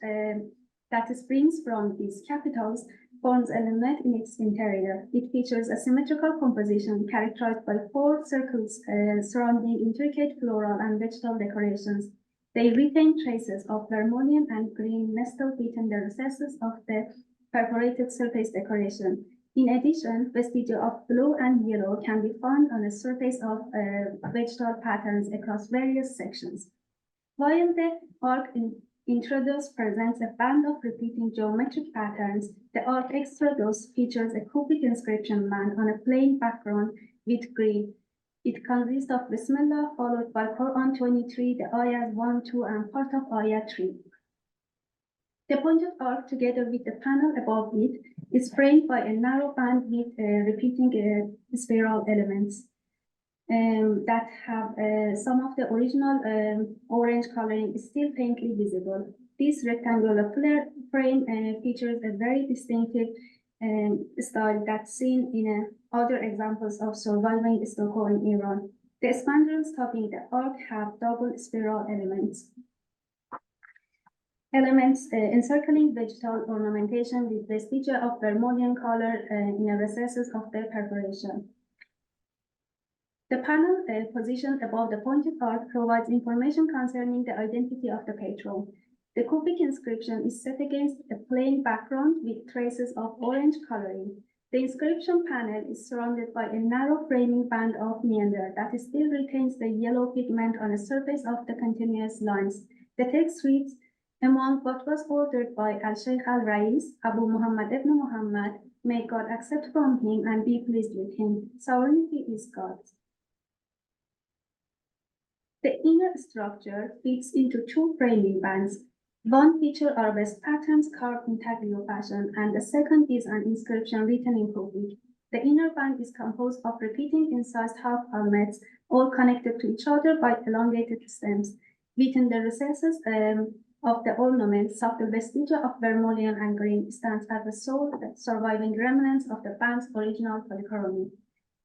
that springs from these capitals forms a lunette in its interior. It features a symmetrical composition characterized by 4 circles surrounding intricate floral and vegetal decorations. They retain traces of vermilion and green nestled within the recesses of the perforated surface decoration. In addition, vestigia of blue and yellow can be found on the surface of vegetal patterns across various sections. While the arc introduce presents a band of repeating geometric patterns, the arc extradus features a Kufic inscription band on a plain background with green. It consists of Bismillah followed by Quran 23, the ayahs 1, 2, and part of ayah 3. The pointed arc, together with the panel above it, is framed by a narrow band with repeating spiral elements that have some of the original orange coloring still faintly visible. This rectangular frame features a very distinctive style that's seen in other examples of surviving stucco in Iran. The spandrels topping the arc have double spiral elements. Encircling vegetal ornamentation with vestigia of vermilion color in the recesses of the perforation. The panel positioned above the pointed arc provides information concerning the identity of the patron. The Kufic inscription is set against a plain background with traces of orange coloring. The inscription panel is surrounded by a narrow framing band of meander that still retains the yellow pigment on the surface of the continuous lines. The text reads, "Among what was ordered by Al-Sheikh Al-Rais, Abu Muhammad ibn Muhammad, may God accept from him and be pleased with him. Sovereignty is God's." The inner structure fits into 2 framing bands. One features arabesque patterns carved in taglio fashion, and the second is an inscription written in Kufic. The inner band is composed of repeating incised half palmettes, all connected to each other by elongated stems. Within the recesses of the ornament, subtle vestigia of vermilion and green stands as the sole surviving remnants of the band's original polychromy.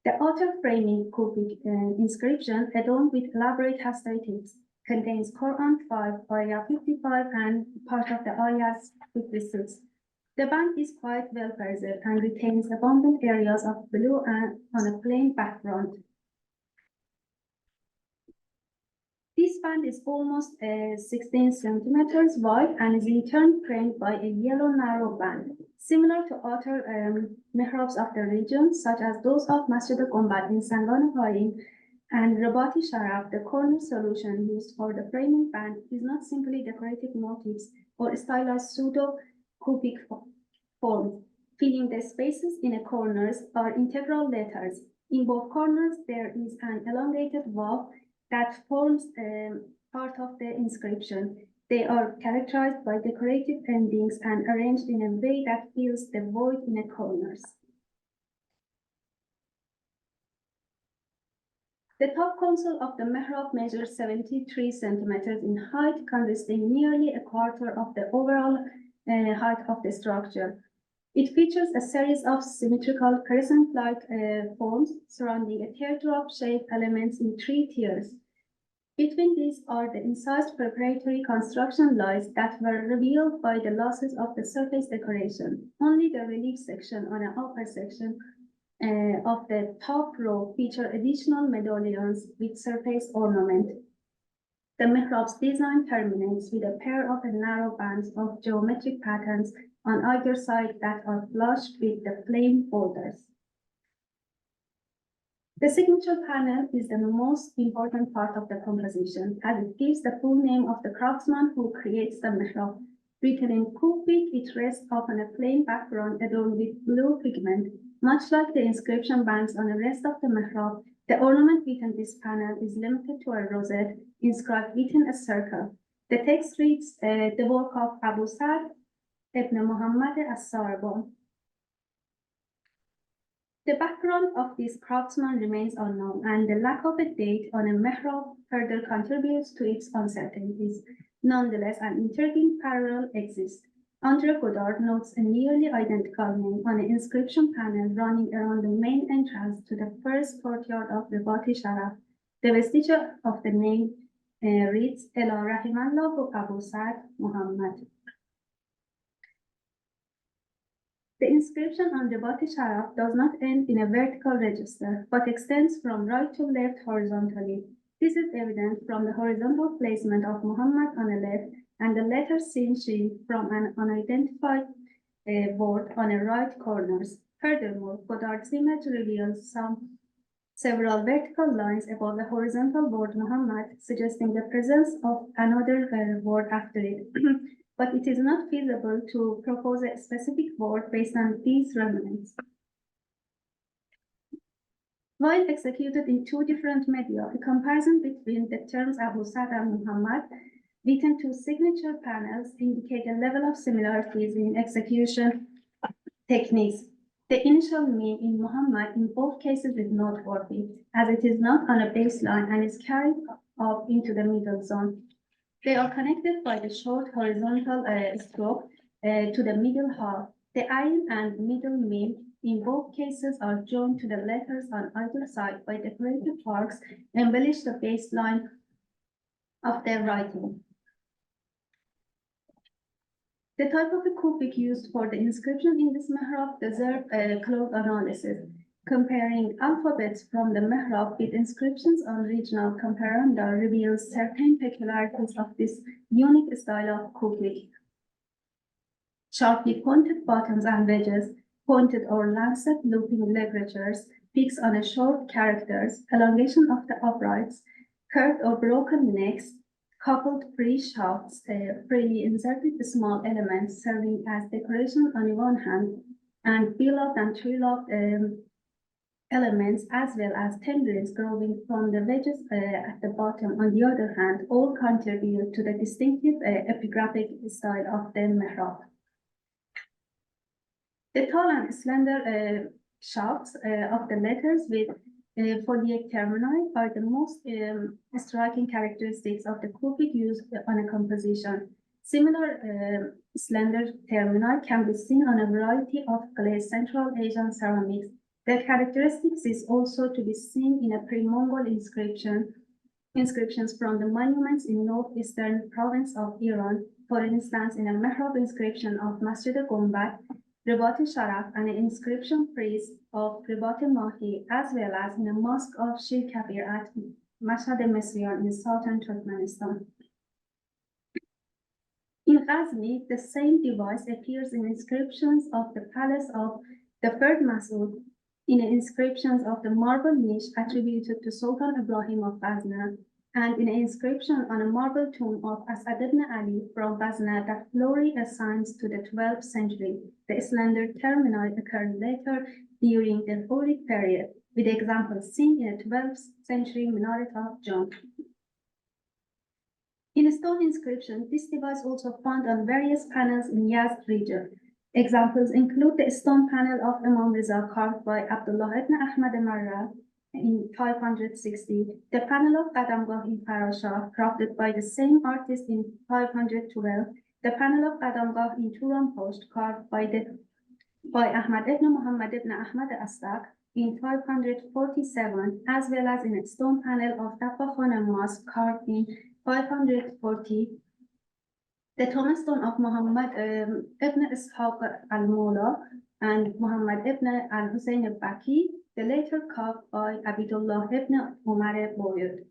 The outer framing Kufic inscription, adorned with elaborate hastatics, contains Quran 5, ayah 55, and part of the ayahs 56. The band is quite well preserved and retains abundant areas of blue and on a plain background. This band is almost 16 centimeters wide and is in turn framed by a yellow narrow band. Similar to other mihrabs of the region, such as those of Masjid al-Gumbad in Sangan and Rabati Sharaf, the corner solution used for the framing band is not simply decorative motifs or stylized pseudo-Kufic forms. Filling the spaces in the corners are integral letters. In both corners, there is an elongated vav that forms part of the inscription. They are characterized by decorative endings and arranged in a way that fills the void in the corners. The top console of the mihrab measures 73 centimeters in height, consisting nearly a quarter of the overall height of the structure. It features a series of symmetrical crescent-like forms surrounding a teardrop-shaped elements in 3 tiers. Between these are the incised preparatory construction lines that were revealed by the losses of the surface decoration. Only the relief section on the upper section of the top row feature additional medallions with surface ornament. The mihrab's design terminates with a pair of narrow bands of geometric patterns on either side that are flushed with the plain borders. The signature panel is the most important part of the composition, as it gives the full name of the craftsman who creates the mihrab. Written in Kufic, it rests upon a plain background adorned with blue pigment. Much like the inscription bands on the rest of the mihrab, the ornament within this panel is limited to a rosette inscribed within a circle. The text reads, the work of Abu Sa'd ibn Muhammad as-Sarbon. The background of this craftsman remains unknown, and the lack of a date on a mihrab further contributes to its uncertainties. Nonetheless, an intriguing parallel exists. Andre Godard notes a nearly identical name on an inscription panel running around the main entrance to the first courtyard of the Bati Sharaf. The vestige of the name reads, Ela Rahimallahu Abu Sa'd Muhammad. The inscription on the Bati Sharaf does not end in a vertical register, but extends from right to left horizontally. This is evident from the horizontal placement of Muhammad on the left and the letter Sin from an unidentified word on the right corners. Furthermore, Godard's image reveals several vertical lines above the horizontal word Muhammad, suggesting the presence of another word after it. But it is not feasible to propose a specific word based on these remnants. While executed in two different media, a comparison between the terms Abu Sa'd and Muhammad written two signature panels indicate a level of similarities in execution techniques. The initial mean in Muhammad in both cases is noteworthy, as it is not on a baseline and is carried up into the middle zone. They are connected by the short horizontal stroke to the middle half. The ayin and middle mean in both cases are joined to the letters on either side by decorative arcs, embellish the baseline of their writing. The type of Kufic used for the inscription in this mihrab deserves close analysis. Comparing alphabets from the mihrab with inscriptions on regional comparanda reveals certain peculiarities of this unique style of Kufic. Sharply pointed bottoms and wedges, pointed or lancet looping ligatures, peaks on a short characters, elongation of the uprights, curved or broken necks, coupled free shafts, freely inserted small elements serving as decoration on one hand, and beloved and tree-loved elements as well as tendrils growing from the wedges at the bottom on the other hand, all contribute to the distinctive epigraphic style of the mihrab. The tall and slender shafts of the letters with foliate termini are the most striking characteristics of the Kufic used on a composition. Similar slender termini can be seen on a variety of Glaze Central Asian ceramics. The characteristics is also to be seen in a pre-Mongol inscriptions from the monuments in northeastern province of Iran, for instance, in a mihrab inscription of Masjid Gumbad, Ribat Sharaf, and an inscription frieze of Ribat Mahi, as well as in a mosque of Shir Kabir at Mashhad Mesriyan in southern Turkmenistan. In Ghazni, the same device appears in inscriptions of the palace of the third Masud, in inscriptions of the marble niche attributed to Sultan Ibrahim of Ghazna, and in an inscription on a marble tomb of Asad ibn Ali from Ghazna that Flori assigns to the 12th century. The slender termini occurred later during the Hurric period, with examples seen in a 12th century minaret of Jom. In a stone inscription, this device also found on various panels in Yazd region. Examples include the stone panel of Imam Riza carved by Abdullah ibn Ahmad Marija in 560, the panel of Qadamgah in Farashah, crafted by the same artist in 512, the panel of Qadamgah in Turan Post, carved by Ahmad ibn Muhammad ibn Ahmad Astak in 547, as well as in a stone panel of Dabbakhan Mosque, carved in 540. The tombstone of Muhammad ibn Ishaq al-Mula and Muhammad ibn al-Hussein al-Baki, the later carved by Abdullah ibn Umar Boyud.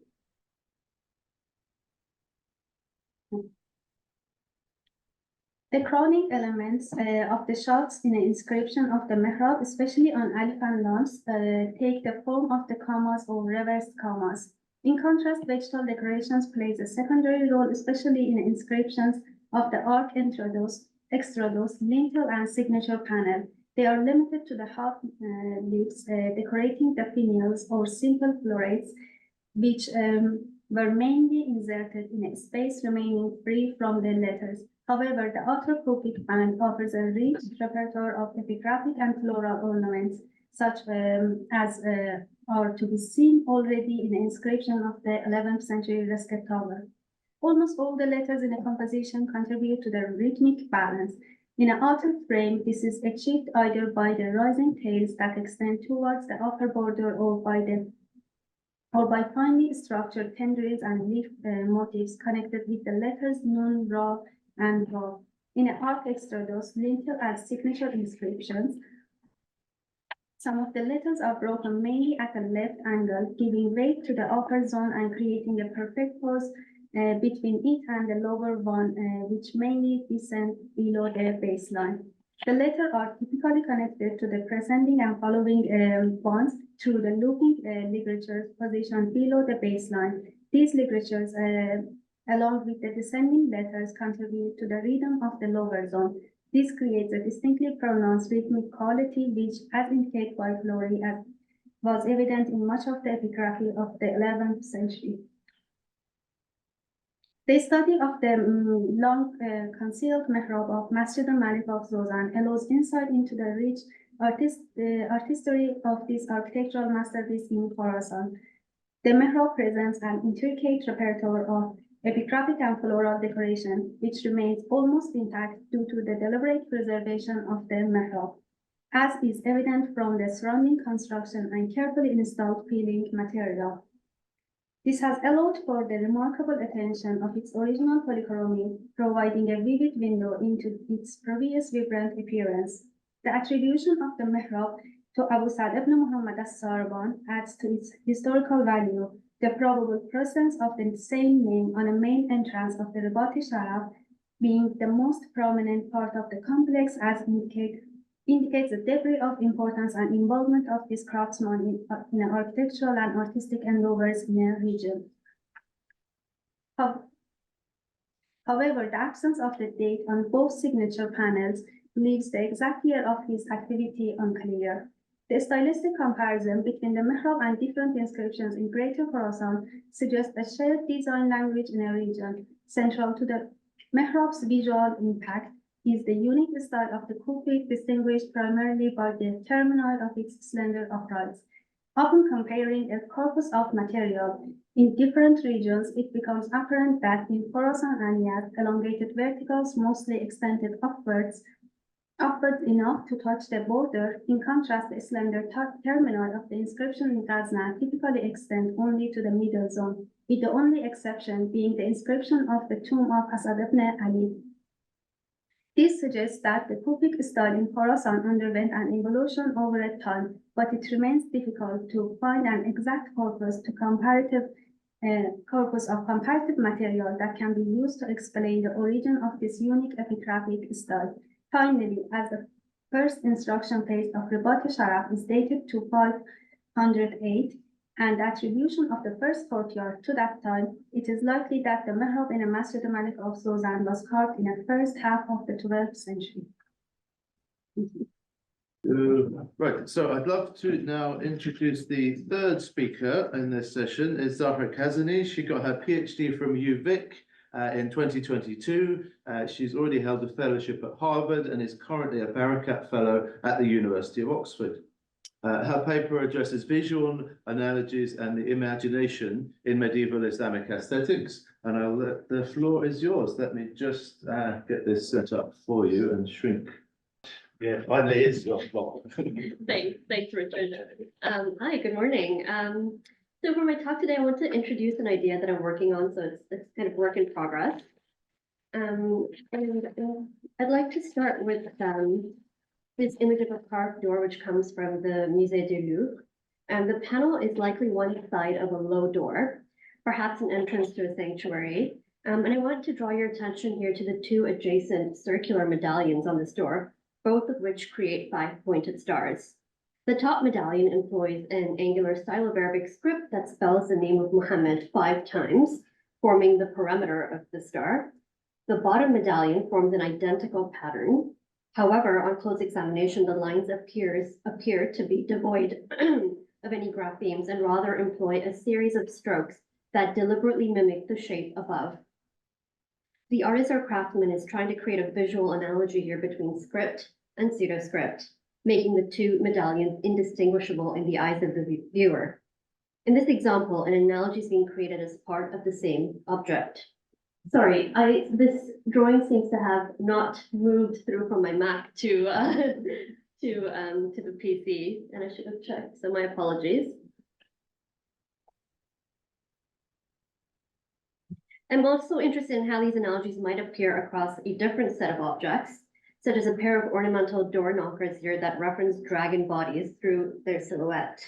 The crowning elements of the shots in the inscription of the mihrab, especially on alif and lams, take the form of the commas or reversed commas. In contrast, vegetal decorations plays a secondary role, especially in the inscriptions of the arc extrados, lintel, and signature panel. They are limited to the half leaves decorating the finials or simple florets, which were mainly inserted in a space remaining free from the letters. However, the outer Kufic band offers a rich repertoire of epigraphic and floral ornaments, such as are to be seen already in the inscription of the 11th century Resket Tower. Almost all the letters in the composition contribute to the rhythmic balance. In an outer frame, this is achieved either by the rising tails that extend towards the upper border or by finely structured tendrils and leaf motifs connected with the letters Nun, Ra, and Vav. In an arc extrados, lintel, and signature inscriptions, some of the letters are broken mainly at a left angle, giving weight to the upper zone and creating a perfect pause between it and the lower one, which mainly descend below the baseline. The letters are typically connected to the preceding and following ones through the looping ligatures positioned below the baseline. These ligatures, along with the descending letters, contribute to the rhythm of the lower zone. This creates a distinctly pronounced rhythmic quality, which, as indicated by Flori, was evident in much of the epigraphy of the 11th century. The study of the long concealed mihrab of Masjid al-Malik of Zozan allows insight into the rich artistry of this architectural masterpiece in Khorasan. The mihrab presents an intricate repertoire of epigraphic and floral decoration, which remains almost intact due to the deliberate preservation of the mihrab, as is evident from the surrounding construction and carefully installed peeling material. This has allowed for the remarkable attention of its original polychromy, providing a vivid window into its previous vibrant appearance. The attribution of the mihrab to Abu Sa'd ibn Muhammad as-Sarban adds to its historical value. The probable presence of the same name on a main entrance of the Rebati-Sharaf, being the most prominent part of the complex, as indicates the degree of importance and involvement of this craftsman in architectural and artistic endeavors in a region. However, the absence of the date on both signature panels leaves the exact year of his activity unclear. The stylistic comparison between the mihrab and different inscriptions in Greater Khorasan suggests a shared design language in a region. Central to the mihrab's visual impact is the unique style of the Kufic, distinguished primarily by the terminal of its slender uprights. Upon comparing a corpus of material in different regions, it becomes apparent that in Khorasan and Yazd, elongated verticals mostly extended upwards enough to touch the border. In contrast, the slender terminal of the inscription in Ghazna typically extend only to the middle zone, with the only exception being the inscription of the tomb of Asad ibn Ali. This suggests that the Kufic style in Khorasan underwent an evolution over a time, but it remains difficult to find an exact corpus of comparative material that can be used to explain the origin of this unique epigraphic style. Finally, as the first instruction page of Rebati-Sharaf is dated to 508, and the attribution of the first courtyard to that time, it is likely that the mihrab in a Masjid al-Malik of Zozan was carved in the first half of the 12th century. Right, so I'd love to now introduce the third speaker in this session is Zahra Kazani. She got her PhD from UVic in 2022. She's already held a fellowship at Harvard and is currently a Barakat Fellow at the University of Oxford. Her paper addresses visual analogies and the imagination in medieval Islamic aesthetics. And the floor is yours. Let me just get this set up for you and shrink. Yeah, finally it's your floor. Thanks, Richard. Hi, good morning. So for my talk today, I want to introduce an idea that I'm working on. So it's kind of work in progress. And I'd like to start with this image of a carved door, which comes from the Musée du Louvre. And the panel is likely one side of a low door, perhaps an entrance to a sanctuary. And I want to draw your attention here to the two adjacent circular medallions on this door, both of which create 5 pointed stars. The top medallion employs an angular style of Arabic script that spells the name of Muhammad 5 times, forming the perimeter of the star. The bottom medallion forms an identical pattern. However, on close examination, the lines appear to be devoid of any graphemes and rather employ a series of strokes that deliberately mimic the shape above. The artist or craftsman is trying to create a visual analogy here between script and pseudoscript, making the two medallions indistinguishable in the eyes of the viewer. In this example, an analogy is being created as part of the same object. Sorry, this drawing seems to have not moved through from my Mac to the PC, and I should have checked, so my apologies. I'm also interested in how these analogies might appear across a different set of objects, such as a pair of ornamental door knockers here that reference dragon bodies through their silhouette.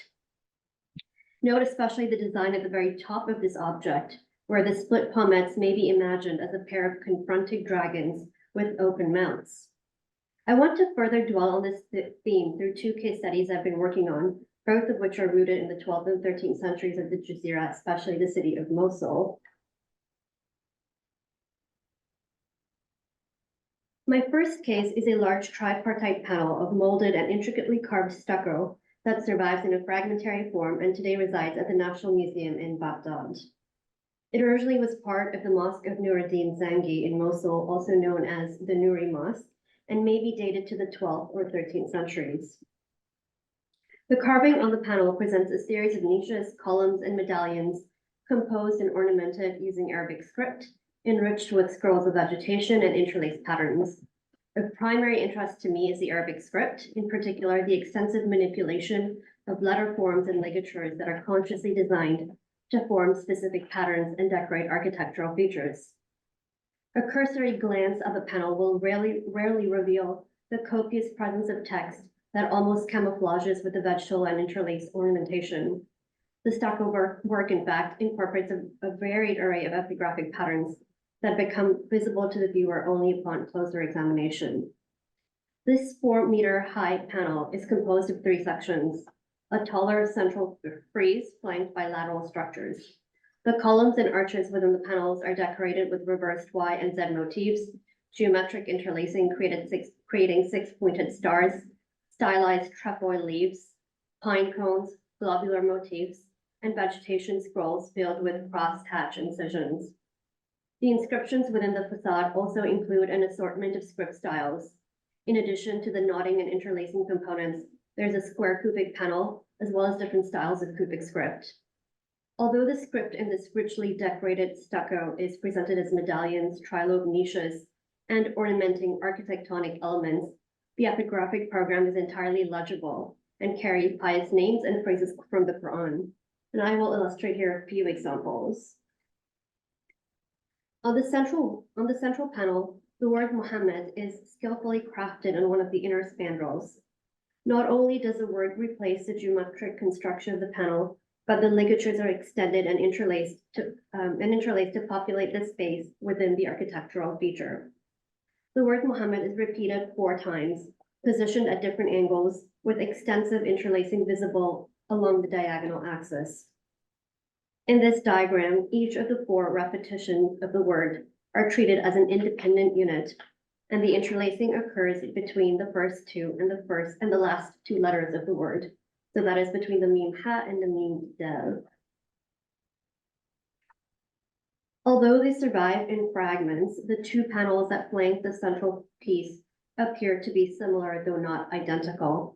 Note especially the design at the very top of this object, where the split pomettes may be imagined as a pair of confronting dragons with open mouths. I want to further dwell on this theme through 2 case studies I've been working on, both of which are rooted in the 12th and 13th centuries of the Jazeera, especially the city of Mosul. My first case is a large tripartite panel of molded and intricately carved stucco that survives in a fragmentary form and today resides at the National Museum in Baghdad. It originally was part of the Mosque of Nuruddin Zangi in Mosul, also known as the Nuri Mosque, and may be dated to the 12th or 13th centuries. The carving on the panel presents a series of niches, columns, and medallions composed and ornamented using Arabic script, enriched with scrolls of vegetation and interlaced patterns. Of primary interest to me is the Arabic script, in particular the extensive manipulation of letter forms and ligatures that are consciously designed to form specific patterns and decorate architectural features. A cursory glance of a panel will rarely reveal the copious presence of text that almost camouflages with the vegetal and interlaced ornamentation. The stucco work, in fact, incorporates a varied array of epigraphic patterns that become visible to the viewer only upon closer examination. This 4-meter high panel is composed of 3 sections: a taller central frieze flanked by lateral structures. The columns and arches within the panels are decorated with reversed Y and Z motifs, geometric interlacing creating 6 pointed stars, stylized trefoil leaves, pine cones, globular motifs, and vegetation scrolls filled with cross-hatch incisions. The inscriptions within the facade also include an assortment of script styles. In addition to the knotting and interlacing components, there's a square Kufic panel, as well as different styles of Kufic script. Although the script in this richly decorated stucco is presented as medallions, trilobe niches, and ornamenting architectonic elements, the epigraphic program is entirely legible and carries pious names and phrases from the Quran. And I will illustrate here a few examples. On the central panel, the word Muhammad is skillfully crafted on one of the inner spandrels. Not only does the word replace the geometric construction of the panel, but the ligatures are extended and interlaced to populate the space within the architectural feature. The word Muhammad is repeated 4 times, positioned at different angles, with extensive interlacing visible along the diagonal axis. In this diagram, each of the 4 repetitions of the word are treated as an independent unit, and the interlacing occurs between the first 2 and the last 2 letters of the word. So that is between the meme ha and the meme del. Although they survive in fragments, the 2 panels that flank the central piece appear to be similar, though not identical.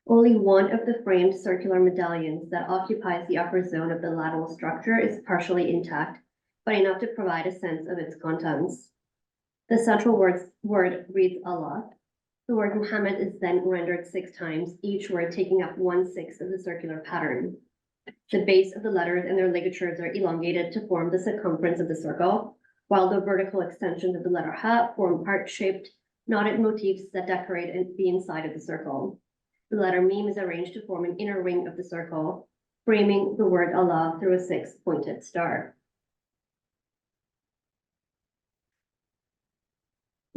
Only one of the framed circular medallions that occupies the upper zone of the lateral structure is partially intact, but enough to provide a sense of its contents. The central word reads Allah. The word Muhammad is then rendered 6 times, each word taking up 1/6 of the circular pattern. The base of the letters and their ligatures are elongated to form the circumference of the circle, while the vertical extensions of the letter ha form heart-shaped, knotted motifs that decorate the inside of the circle. The letter meme is arranged to form an inner ring of the circle, framing the word Allah through a 6-pointed star.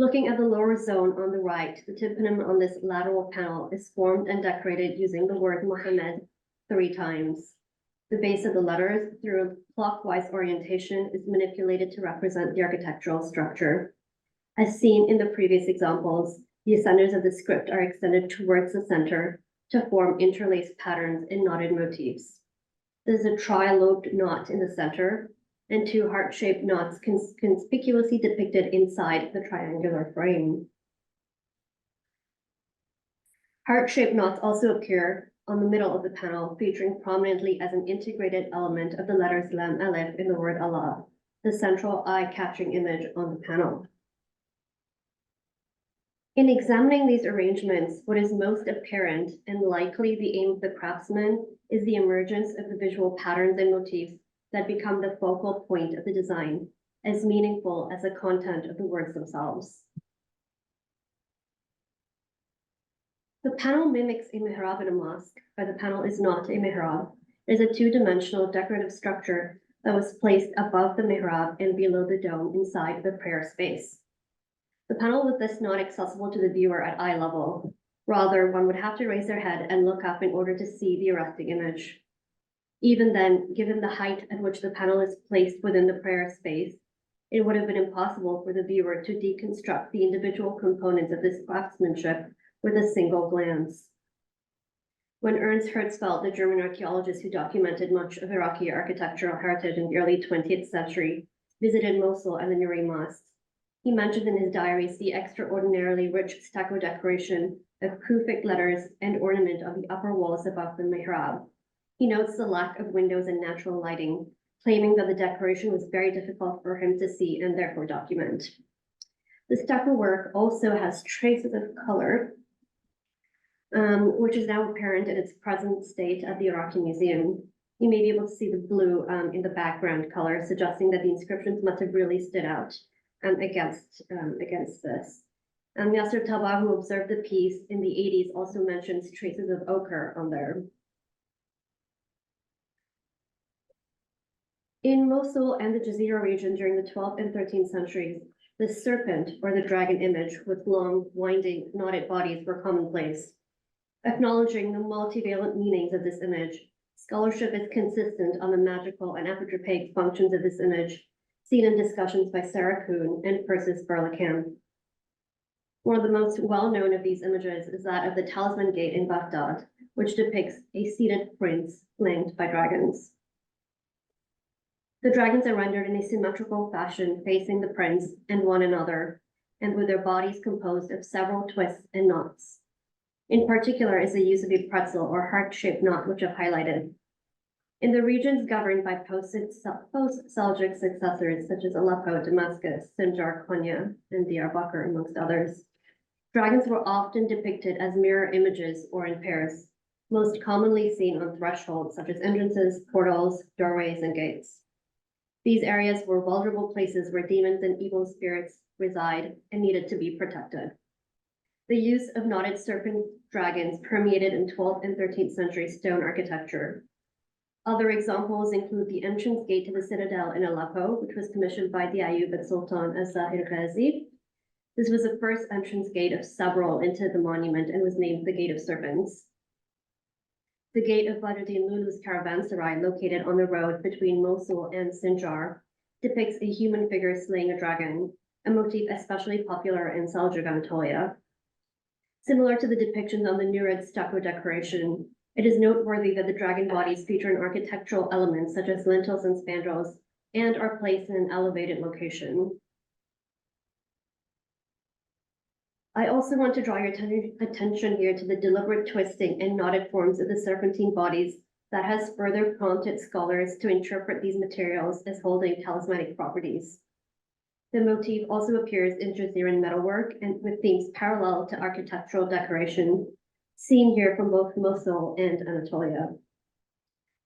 Looking at the lower zone on the right, the tympanum on this lateral panel is formed and decorated using the word Muhammad 3 times. The base of the letters, through a clockwise orientation, is manipulated to represent the architectural structure. As seen in the previous examples, the ascenders of the script are extended towards the center to form interlaced patterns in knotted motifs. There's a tri-lobed knot in the center, and 2 heart-shaped knots conspicuously depicted inside the triangular frame. Heart-shaped knots also appear on the middle of the panel, featuring prominently as an integrated element of the letters Lam Aleph in the word Allah, the central eye-catching image on the panel. In examining these arrangements, what is most apparent and likely the aim of the craftsman is the emergence of the visual patterns and motifs that become the focal point of the design, as meaningful as the content of the words themselves. The panel mimics a mihrab in a mosque, but the panel is not a mihrab. It is a 2-dimensional decorative structure that was placed above the mihrab and below the dome inside the prayer space. The panel was thus not accessible to the viewer at eye level. Rather, one would have to raise their head and look up in order to see the erecting image. Even then, given the height at which the panel is placed within the prayer space, it would have been impossible for the viewer to deconstruct the individual components of this craftsmanship with a single glance. When Ernst Herzfeld, the German archaeologist who documented much of Iraqi architectural heritage in the early 20th century, visited Mosul and the Nuri mosques, he mentioned in his diaries the extraordinarily rich stucco decoration of Kufic letters and ornament on the upper walls above the mihrab. He notes the lack of windows and natural lighting, claiming that the decoration was very difficult for him to see and therefore document. The stucco work also has traces of color, which is now apparent in its present state at the Iraqi Museum. You may be able to see the blue in the background color, suggesting that the inscriptions must have really stood out against this. Yasser Tabah, who observed the piece in the 80s, also mentions traces of ochre on there. In Mosul and the Jazeera region during the 12th and 13th centuries, the serpent or the dragon image with long, winding, knotted bodies were commonplace. Acknowledging the multivalent meanings of this image, scholarship is consistent on the magical and apotropaic functions of this image, seen in discussions by Sarah Kuhn and Persis Berlekamp. One of the most well-known of these images is that of the Talisman Gate in Baghdad, which depicts a seated prince flanked by dragons. The dragons are rendered in a symmetrical fashion facing the prince and one another, and with their bodies composed of several twists and knots. In particular is the use of a pretzel or heart-shaped knot, which I've highlighted. In the regions governed by post-Seljuk successors, such as Aleppo, Damascus, Sinjar, Konya, and Diyarbakir, amongst others, dragons were often depicted as mirror images or in pairs, most commonly seen on thresholds such as entrances, portals, doorways, and gates. These areas were vulnerable places where demons and evil spirits reside and needed to be protected. The use of knotted serpent dragons permeated in 12th and 13th century stone architecture. Other examples include the entrance gate to the citadel in Aleppo, which was commissioned by the Ayyubid Sultan as Zahir Ghazi. This was the first entrance gate of several into the monument and was named the Gate of Serpents. The gate of Badruddin Lulu's caravanserai, located on the road between Mosul and Sinjar, depicts a human figure slaying a dragon, a motif especially popular in Seljuk Anatolia. Similar to the depictions on the Nurid stucco decoration, it is noteworthy that the dragon bodies feature an architectural elements such as lintels and spandrels and are placed in an elevated location. I also want to draw your attention here to the deliberate twisting and knotted forms of the serpentine bodies that has further prompted scholars to interpret these materials as holding talismanic properties. The motif also appears in Jazeeran metalwork and with themes parallel to architectural decoration, seen here from both Mosul and Anatolia.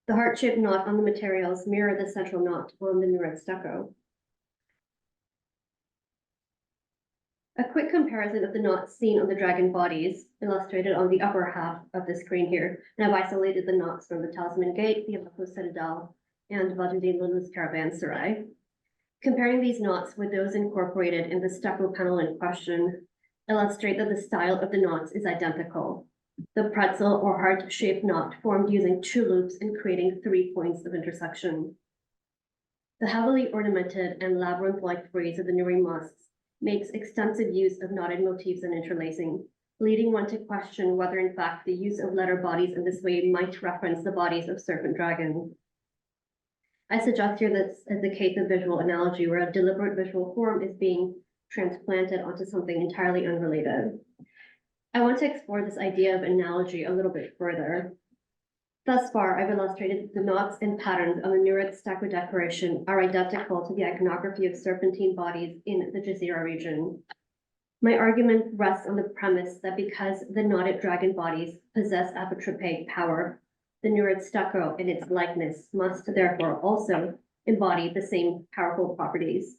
The heart-shaped knot on the materials mirror the central knot on the Nurid stucco. A quick comparison of the knots seen on the dragon bodies, illustrated on the upper half of the screen here, and I've isolated the knots from the Talisman Gate, the Aleppo Citadel, and Badruddin Lulu's caravanserai. Comparing these knots with those incorporated in the stucco panel in question illustrate that the style of the knots is identical. The pretzel or heart-shaped knot formed using 2 loops and creating 3 points of intersection. The heavily ornamented and labyrinth-like frieze of the Nuri mosques makes extensive use of knotted motifs and interlacing, leading one to question whether in fact the use of letter bodies in this way might reference the bodies of serpent dragons. I suggest here this as the case of visual analogy where a deliberate visual form is being transplanted onto something entirely unrelated. I want to explore this idea of analogy a little bit further. Thus far, I've illustrated that the knots and patterns on the Nurid stucco decoration are identical to the iconography of serpentine bodies in the Jazeera region. My argument rests on the premise that because the knotted dragon bodies possess apotropaic power, the Nurid stucco and its likeness must therefore also embody the same powerful properties.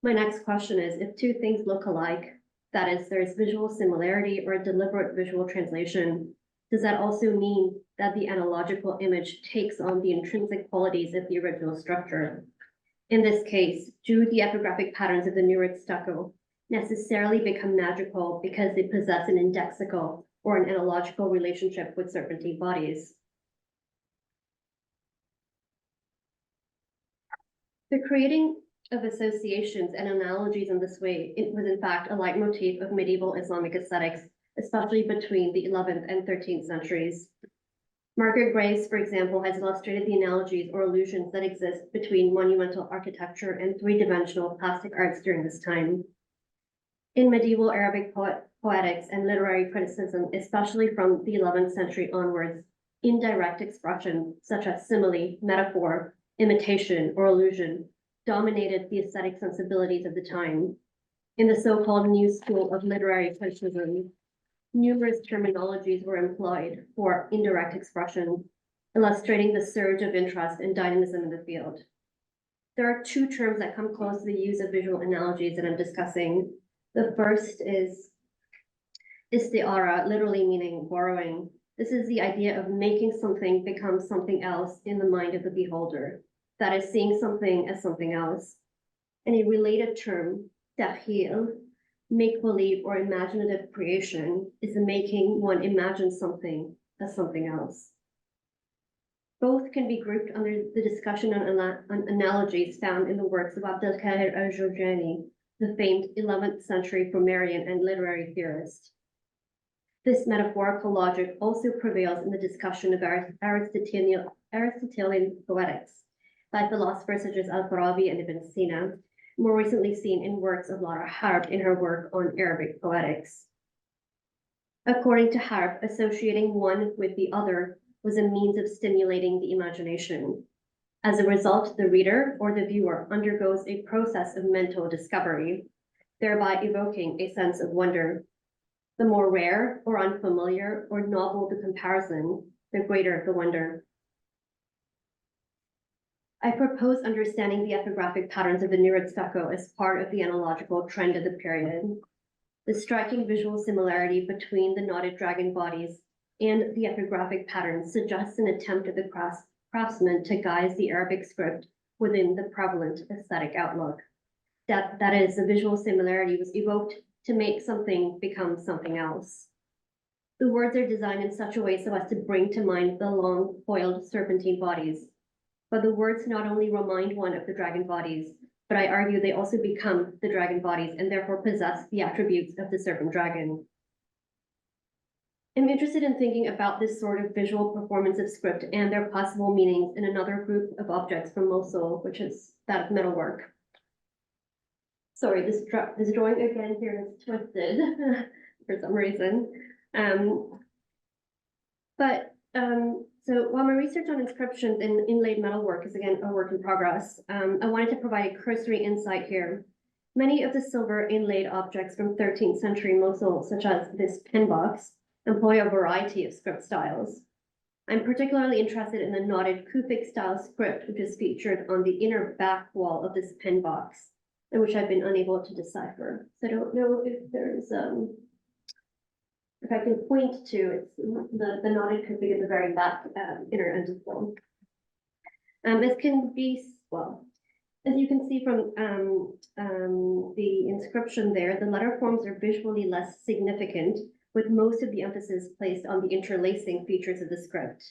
My next question is, if 2 things look alike, that is, there is visual similarity or a deliberate visual translation, does that also mean that the analogical image takes on the intrinsic qualities of the original structure? In this case, do the epigraphic patterns of the Nurid stucco necessarily become magical because they possess an indexical or an analogical relationship with serpentine bodies? The creating of associations and analogies in this way, it was in fact a leitmotif of medieval Islamic aesthetics, especially between the 11th and 13th centuries. Margaret Graves, for example, has illustrated the analogies or illusions that exist between monumental architecture and 3-dimensional plastic arts during this time. In medieval Arabic poetics and literary criticism, especially from the 11th century onwards, indirect expression such as simile, metaphor, imitation, or illusion dominated the aesthetic sensibilities of the time. In the so-called new school of literary criticism, numerous terminologies were employed for indirect expression, illustrating the surge of interest and dynamism in the field. There are 2 terms that come close to the use of visual analogies that I'm discussing. The first is isti'ara, literally meaning borrowing. This is the idea of making something become something else in the mind of the beholder. That is, seeing something as something else. And a related term, takhil, make-believe or imaginative creation, is the making one imagine something as something else. Both can be grouped under the discussion on analogies found in the works of Abdelkader al-Jurjani, the famed 11th century grammarian and literary theorist. This metaphorical logic also prevails in the discussion of Aristotelian poetics by philosophers such as Al-Farabi and Ibn Sina, more recently seen in works of Lara Harb in her work on Arabic poetics. According to Harb, associating one with the other was a means of stimulating the imagination. As a result, the reader or the viewer undergoes a process of mental discovery, thereby evoking a sense of wonder. The more rare or unfamiliar or novel the comparison, the greater the wonder. I propose understanding the epigraphic patterns of the Nurid stucco as part of the analogical trend of the period. The striking visual similarity between the knotted dragon bodies and the epigraphic patterns suggests an attempt of the craftsman to guise the Arabic script within the prevalent aesthetic outlook. That is, the visual similarity was evoked to make something become something else. The words are designed in such a way so as to bring to mind the long, coiled serpentine bodies. But the words not only remind one of the dragon bodies, but I argue they also become the dragon bodies and therefore possess the attributes of the serpent dragon. I'm interested in thinking about this sort of visual performance of script and their possible meanings in another group of objects from Mosul, which is that of metalwork. Sorry, this drawing again here is twisted for some reason. So while my research on inscriptions in inlaid metalwork is again a work in progress, I wanted to provide a cursory insight here. Many of the silver inlaid objects from 13th century Mosul, such as this pen box, employ a variety of script styles. I'm particularly interested in the knotted Kufic style script, which is featured on the inner back wall of this pen box, and which I've been unable to decipher. So I don't know if there's if I can point to, it's the knotted Kufic at the very back inner end of the wall. This can be, well, As you can see from the inscription there, the letter forms are visually less significant, with most of the emphasis placed on the interlacing features of the script.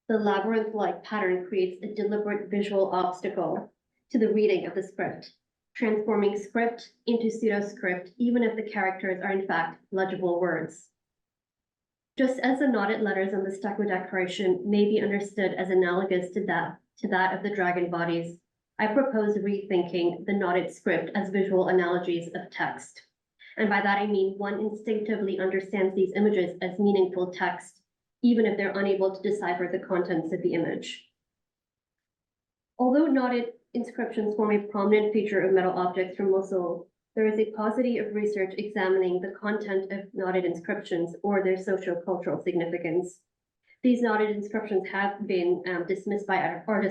The labyrinth-like pattern creates a deliberate visual obstacle to the reading of the script, transforming script into pseudo-script, even if the characters are in fact legible words. Just as the knotted letters on the stucco decoration may be understood as analogous to that of the dragon bodies, I propose rethinking the knotted script as visual analogies of text. And by that I mean one instinctively understands these images as meaningful text, even if they're unable to decipher the contents of the image. Although knotted inscriptions form a prominent feature of metal objects from Mosul, there is a paucity of research examining the content of knotted inscriptions or their socio-cultural significance. These knotted inscriptions have been dismissed by art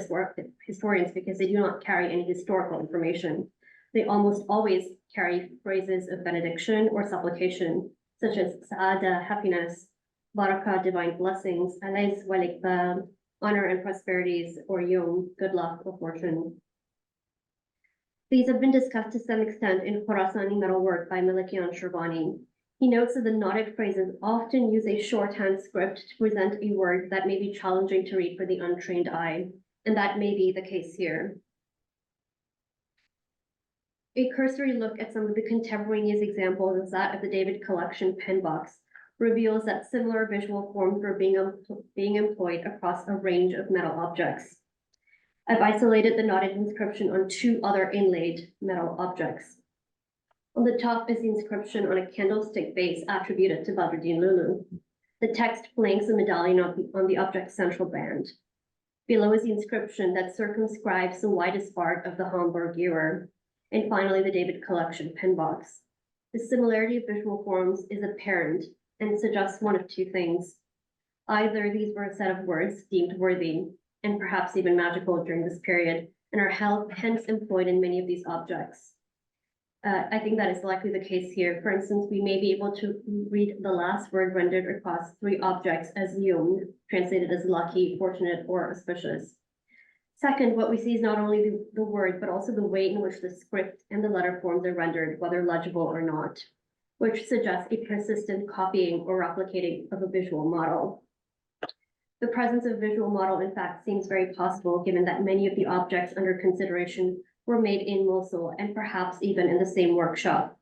historians because they do not carry any historical information. They almost always carry phrases of benediction or supplication, such as Sa'ada, happiness, Barakah, divine blessings, Alays walikbal, honor and prosperities, or Yom, good luck or fortune. These have been discussed to some extent in Khorasani metalwork by Milikian Sherbani. He notes that the knotted phrases often use a shorthand script to present a word that may be challenging to read for the untrained eye, and that may be the case here. A cursory look at some of the contemporaneous examples is that of the David collection pen box, reveals that similar visual forms were being employed across a range of metal objects. I've isolated the knotted inscription on two other inlaid metal objects. On the top is the inscription on a candlestick base attributed to Badruddin Lulu. The text flanks the medallion on the object's central band. Below is the inscription that circumscribes the widest part of the Hamburg ewer. And finally, the David collection pen box. The similarity of visual forms is apparent and suggests one of two things. Either these were a set of words deemed worthy and perhaps even magical during this period and are hence employed in many of these objects. I think that is likely the case here. For instance, we may be able to read the last word rendered across three objects as yum, translated as lucky, fortunate, or auspicious. Second, what we see is not only the word, but also the way in which the script and the letter forms are rendered, whether legible or not, which suggests a persistent copying or replicating of a visual model. The presence of visual model, in fact, seems very possible, given that many of the objects under consideration were made in Mosul and perhaps even in the same workshop.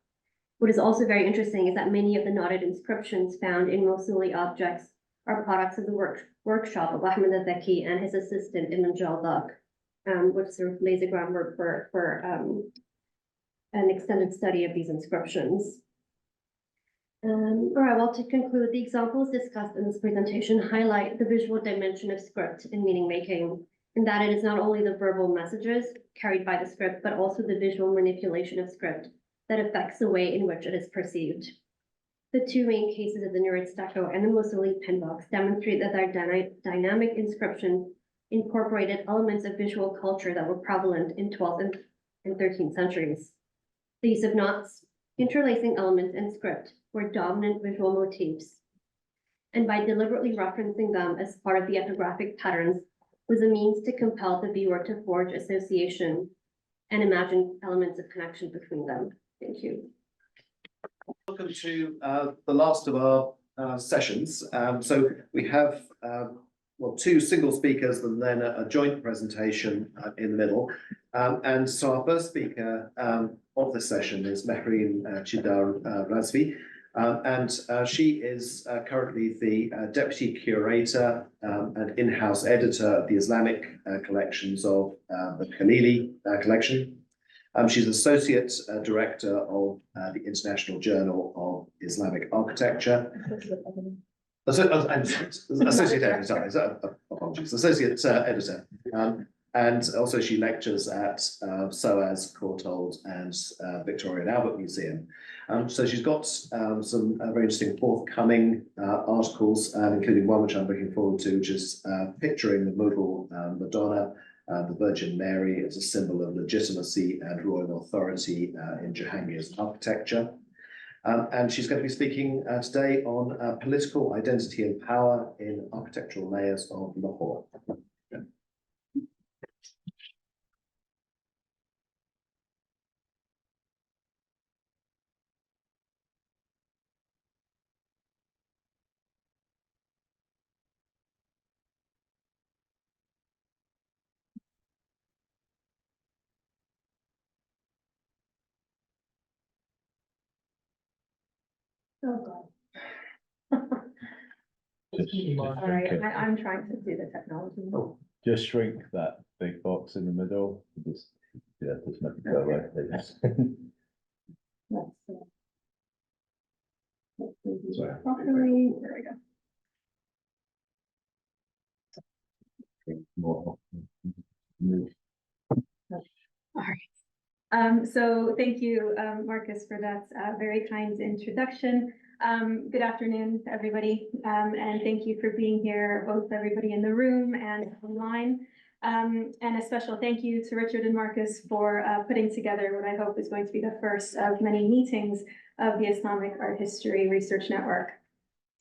What is also very interesting is that many of the knotted inscriptions found in Mosuli objects are products of the workshop of Ahmed al-Dhaki and his assistant Ibn Jaldak, which sort of lays the groundwork for an extended study of these inscriptions. All right, well, to conclude, the examples discussed in this presentation highlight the visual dimension of script in meaning making, in that it is not only the verbal messages carried by the script, but also the visual manipulation of script that affects the way in which it is perceived. The two main cases of the Nurid stucco and the Mosuli pen box demonstrate that their dynamic inscription incorporated elements of visual culture that were prevalent in 12th and 13th centuries. The use of knots, interlacing elements, and script were dominant visual motifs, and by deliberately referencing them as part of the epigraphic patterns was a means to compel the viewer to forge association and imagine elements of connection between them. Thank you. Welcome to the last of our sessions. So we have well, two single speakers and then a joint presentation in the middle. And so our first speaker of the session is Marija Grbanovic. And she is currently the Deputy Curator and in-house editor of the Islamic collections of the Khalili collection. She's Associate Director of the International Journal of Islamic Architecture. Associate Editor, sorry, apologies, Associate Editor. And also she lectures at SOAS, Courtauld and Victoria and Albert Museum. So she's got some very interesting forthcoming articles, including one which I'm looking forward to, which is picturing the Mughal Madonna, the Virgin Mary as a symbol of legitimacy and royal authority in Jahangir's architecture. And she's going to be speaking today on political identity and power in architectural layers of Lahore. Oh, God. Sorry, I'm trying to do the technology. Oh, just shrink that big box in the middle. Just, yeah, just make it go away. Let's see. Let's see if Sorry. properly. There we go. More. All right. So thank you, Marcus, for that very kind introduction. Good afternoon, everybody, and thank you for being here, both everybody in the room and online. And a special thank you to Richard and Marcus for putting together what I hope is going to be the first of many meetings of the Islamic Art History Research Network.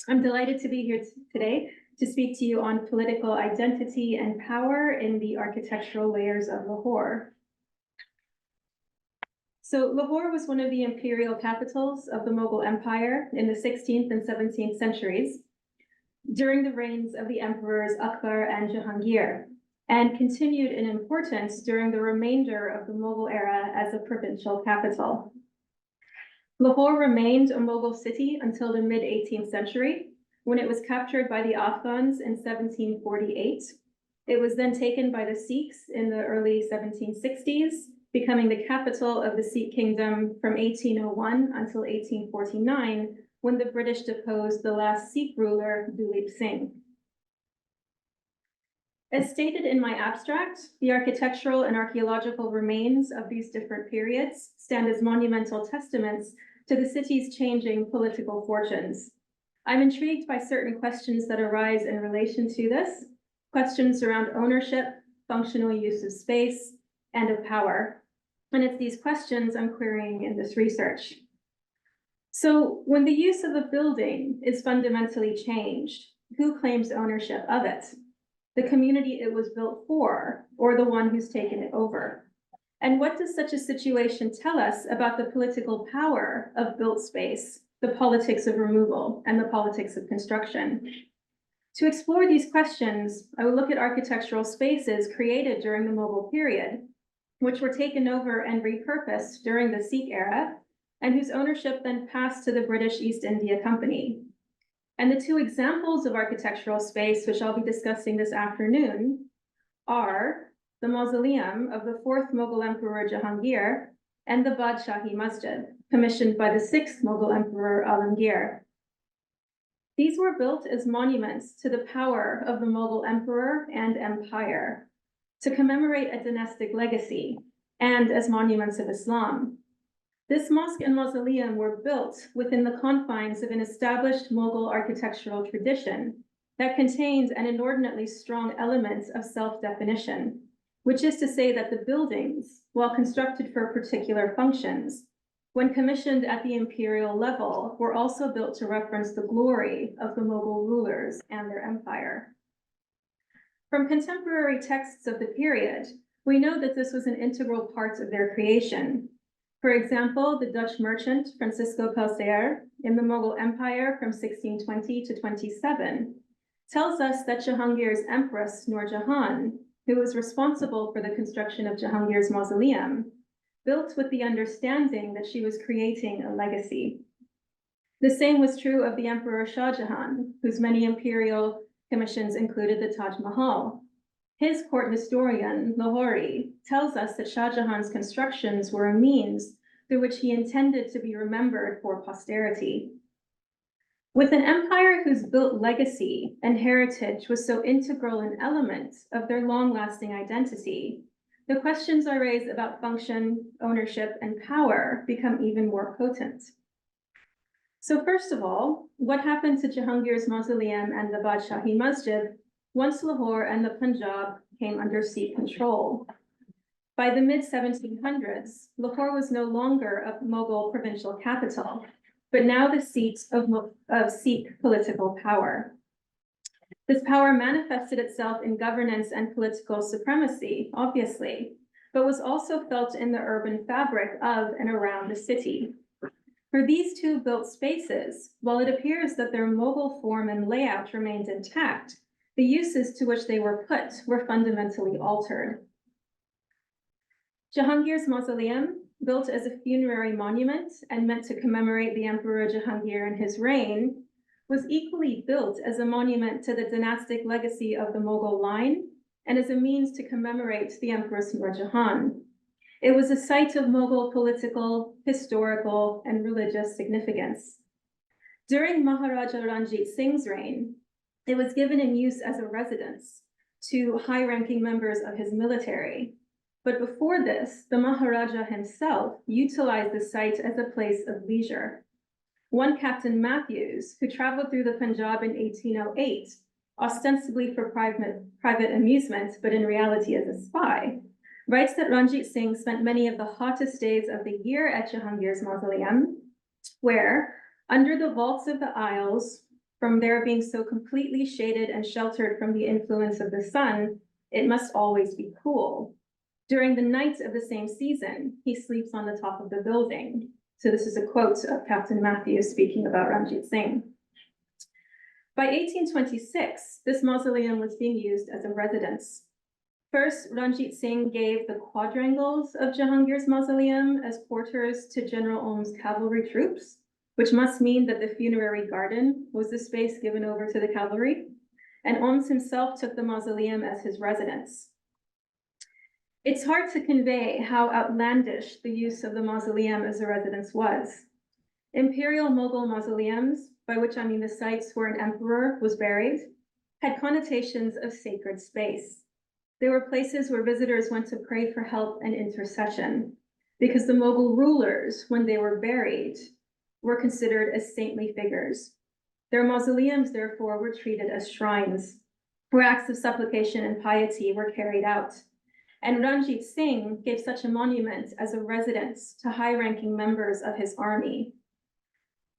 I'm delighted to be here today to speak to you on political identity and power in the architectural layers of Lahore. So Lahore was one of the imperial capitals of the Mughal Empire in the 16th and 17th centuries during the reigns of the emperors Akbar and Jahangir, and continued in importance during the remainder of the Mughal era as a provincial capital. Lahore remained a Mughal city until the mid-18th century, when it was captured by the Afghans in 1748. It was then taken by the Sikhs in the early 1760s, becoming the capital of the Sikh kingdom from 1801 until 1849, when the British deposed the last Sikh ruler, Duleep Singh. As stated in my abstract, the architectural and archaeological remains of these different periods stand as monumental testaments to the city's changing political fortunes. I'm intrigued by certain questions that arise in relation to this, questions around ownership, functional use of space, and of power. And it's these questions I'm querying in this research. So when the use of a building is fundamentally changed, who claims ownership of it? The community it was built for, or the one who's taken it over? And what does such a situation tell us about the political power of built space, the politics of removal, and the politics of construction? To explore these questions, I will look at architectural spaces created during the Mughal period, which were taken over and repurposed during the Sikh era, and whose ownership then passed to the British East India Company. And the two examples of architectural space, which I'll be discussing this afternoon, are the mausoleum of the fourth Mughal Emperor Jahangir and the Badshahi Masjid, commissioned by the sixth Mughal Emperor Alamgir. These were built as monuments to the power of the Mughal emperor and empire, to commemorate a dynastic legacy, and as monuments of Islam. This mosque and mausoleum were built within the confines of an established Mughal architectural tradition that contained an inordinately strong element of self-definition, which is to say that the buildings, while constructed for particular functions, when commissioned at the imperial level, were also built to reference the glory of the Mughal rulers and their empire. From contemporary texts of the period, we know that this was an integral part of their creation. For example, the Dutch merchant Francisco Pelsaer in the Mughal Empire from 1620 to 27 tells us that Jahangir's empress Nur Jahan, who was responsible for the construction of Jahangir's mausoleum, built with the understanding that she was creating a legacy. The same was true of the Emperor Shah Jahan, whose many imperial commissions included the Taj Mahal. His court historian, Lahori, tells us that Shah Jahan's constructions were a means through which he intended to be remembered for posterity. With an empire whose built legacy and heritage was so integral an element of their long-lasting identity, the questions I raise about function, ownership, and power become even more potent. So first of all, what happened to Jahangir's mausoleum and the Badshahi Masjid once Lahore and the Punjab came under Sikh control? By the mid-1700s, Lahore was no longer a Mughal provincial capital, but now the seat of Sikh political power. This power manifested itself in governance and political supremacy, obviously, but was also felt in the urban fabric of and around the city. For these two built spaces, while it appears that their Mughal form and layout remained intact, the uses to which they were put were fundamentally altered. Jahangir's mausoleum built as a funerary monument and meant to commemorate the Emperor Jahangir and his reign, was equally built as a monument to the dynastic legacy of the Mughal line and as a means to commemorate the Empress Nur Jahan. It was a site of Mughal political, historical, and religious significance. During Maharaja Ranjit Singh's reign, it was given in use as a residence to high-ranking members of his military. But before this, the Maharaja himself utilized the site as a place of leisure. One Captain Matthews, who traveled through the Punjab in 1808, ostensibly for private amusement, but in reality as a spy, writes that Ranjit Singh spent many of the hottest days of the year at Jahangir's mausoleum, where, under the vaults of the aisles, from there being so completely shaded and sheltered from the influence of the sun, it must always be cool. During the night of the same season, he sleeps on the top of the building. So this is a quote of Captain Matthews speaking about Ranjit Singh. By 1826, this mausoleum was being used as a residence. First, Ranjit Singh gave the quadrangles of Jahangir's mausoleum as quarters to General Ohm's cavalry troops, which must mean that the funerary garden was the space given over to the cavalry, and Ohms himself took the mausoleum as his residence. It's hard to convey how outlandish the use of the mausoleum as a residence was. Imperial Mughal mausoleums, by which I mean the sites where an emperor was buried, had connotations of sacred space. They were places where visitors went to pray for help and intercession, because the Mughal rulers, when they were buried, were considered as saintly figures. Their mausoleums, therefore, were treated as shrines, where acts of supplication and piety were carried out. And Ranjit Singh gave such a monument as a residence to high-ranking members of his army.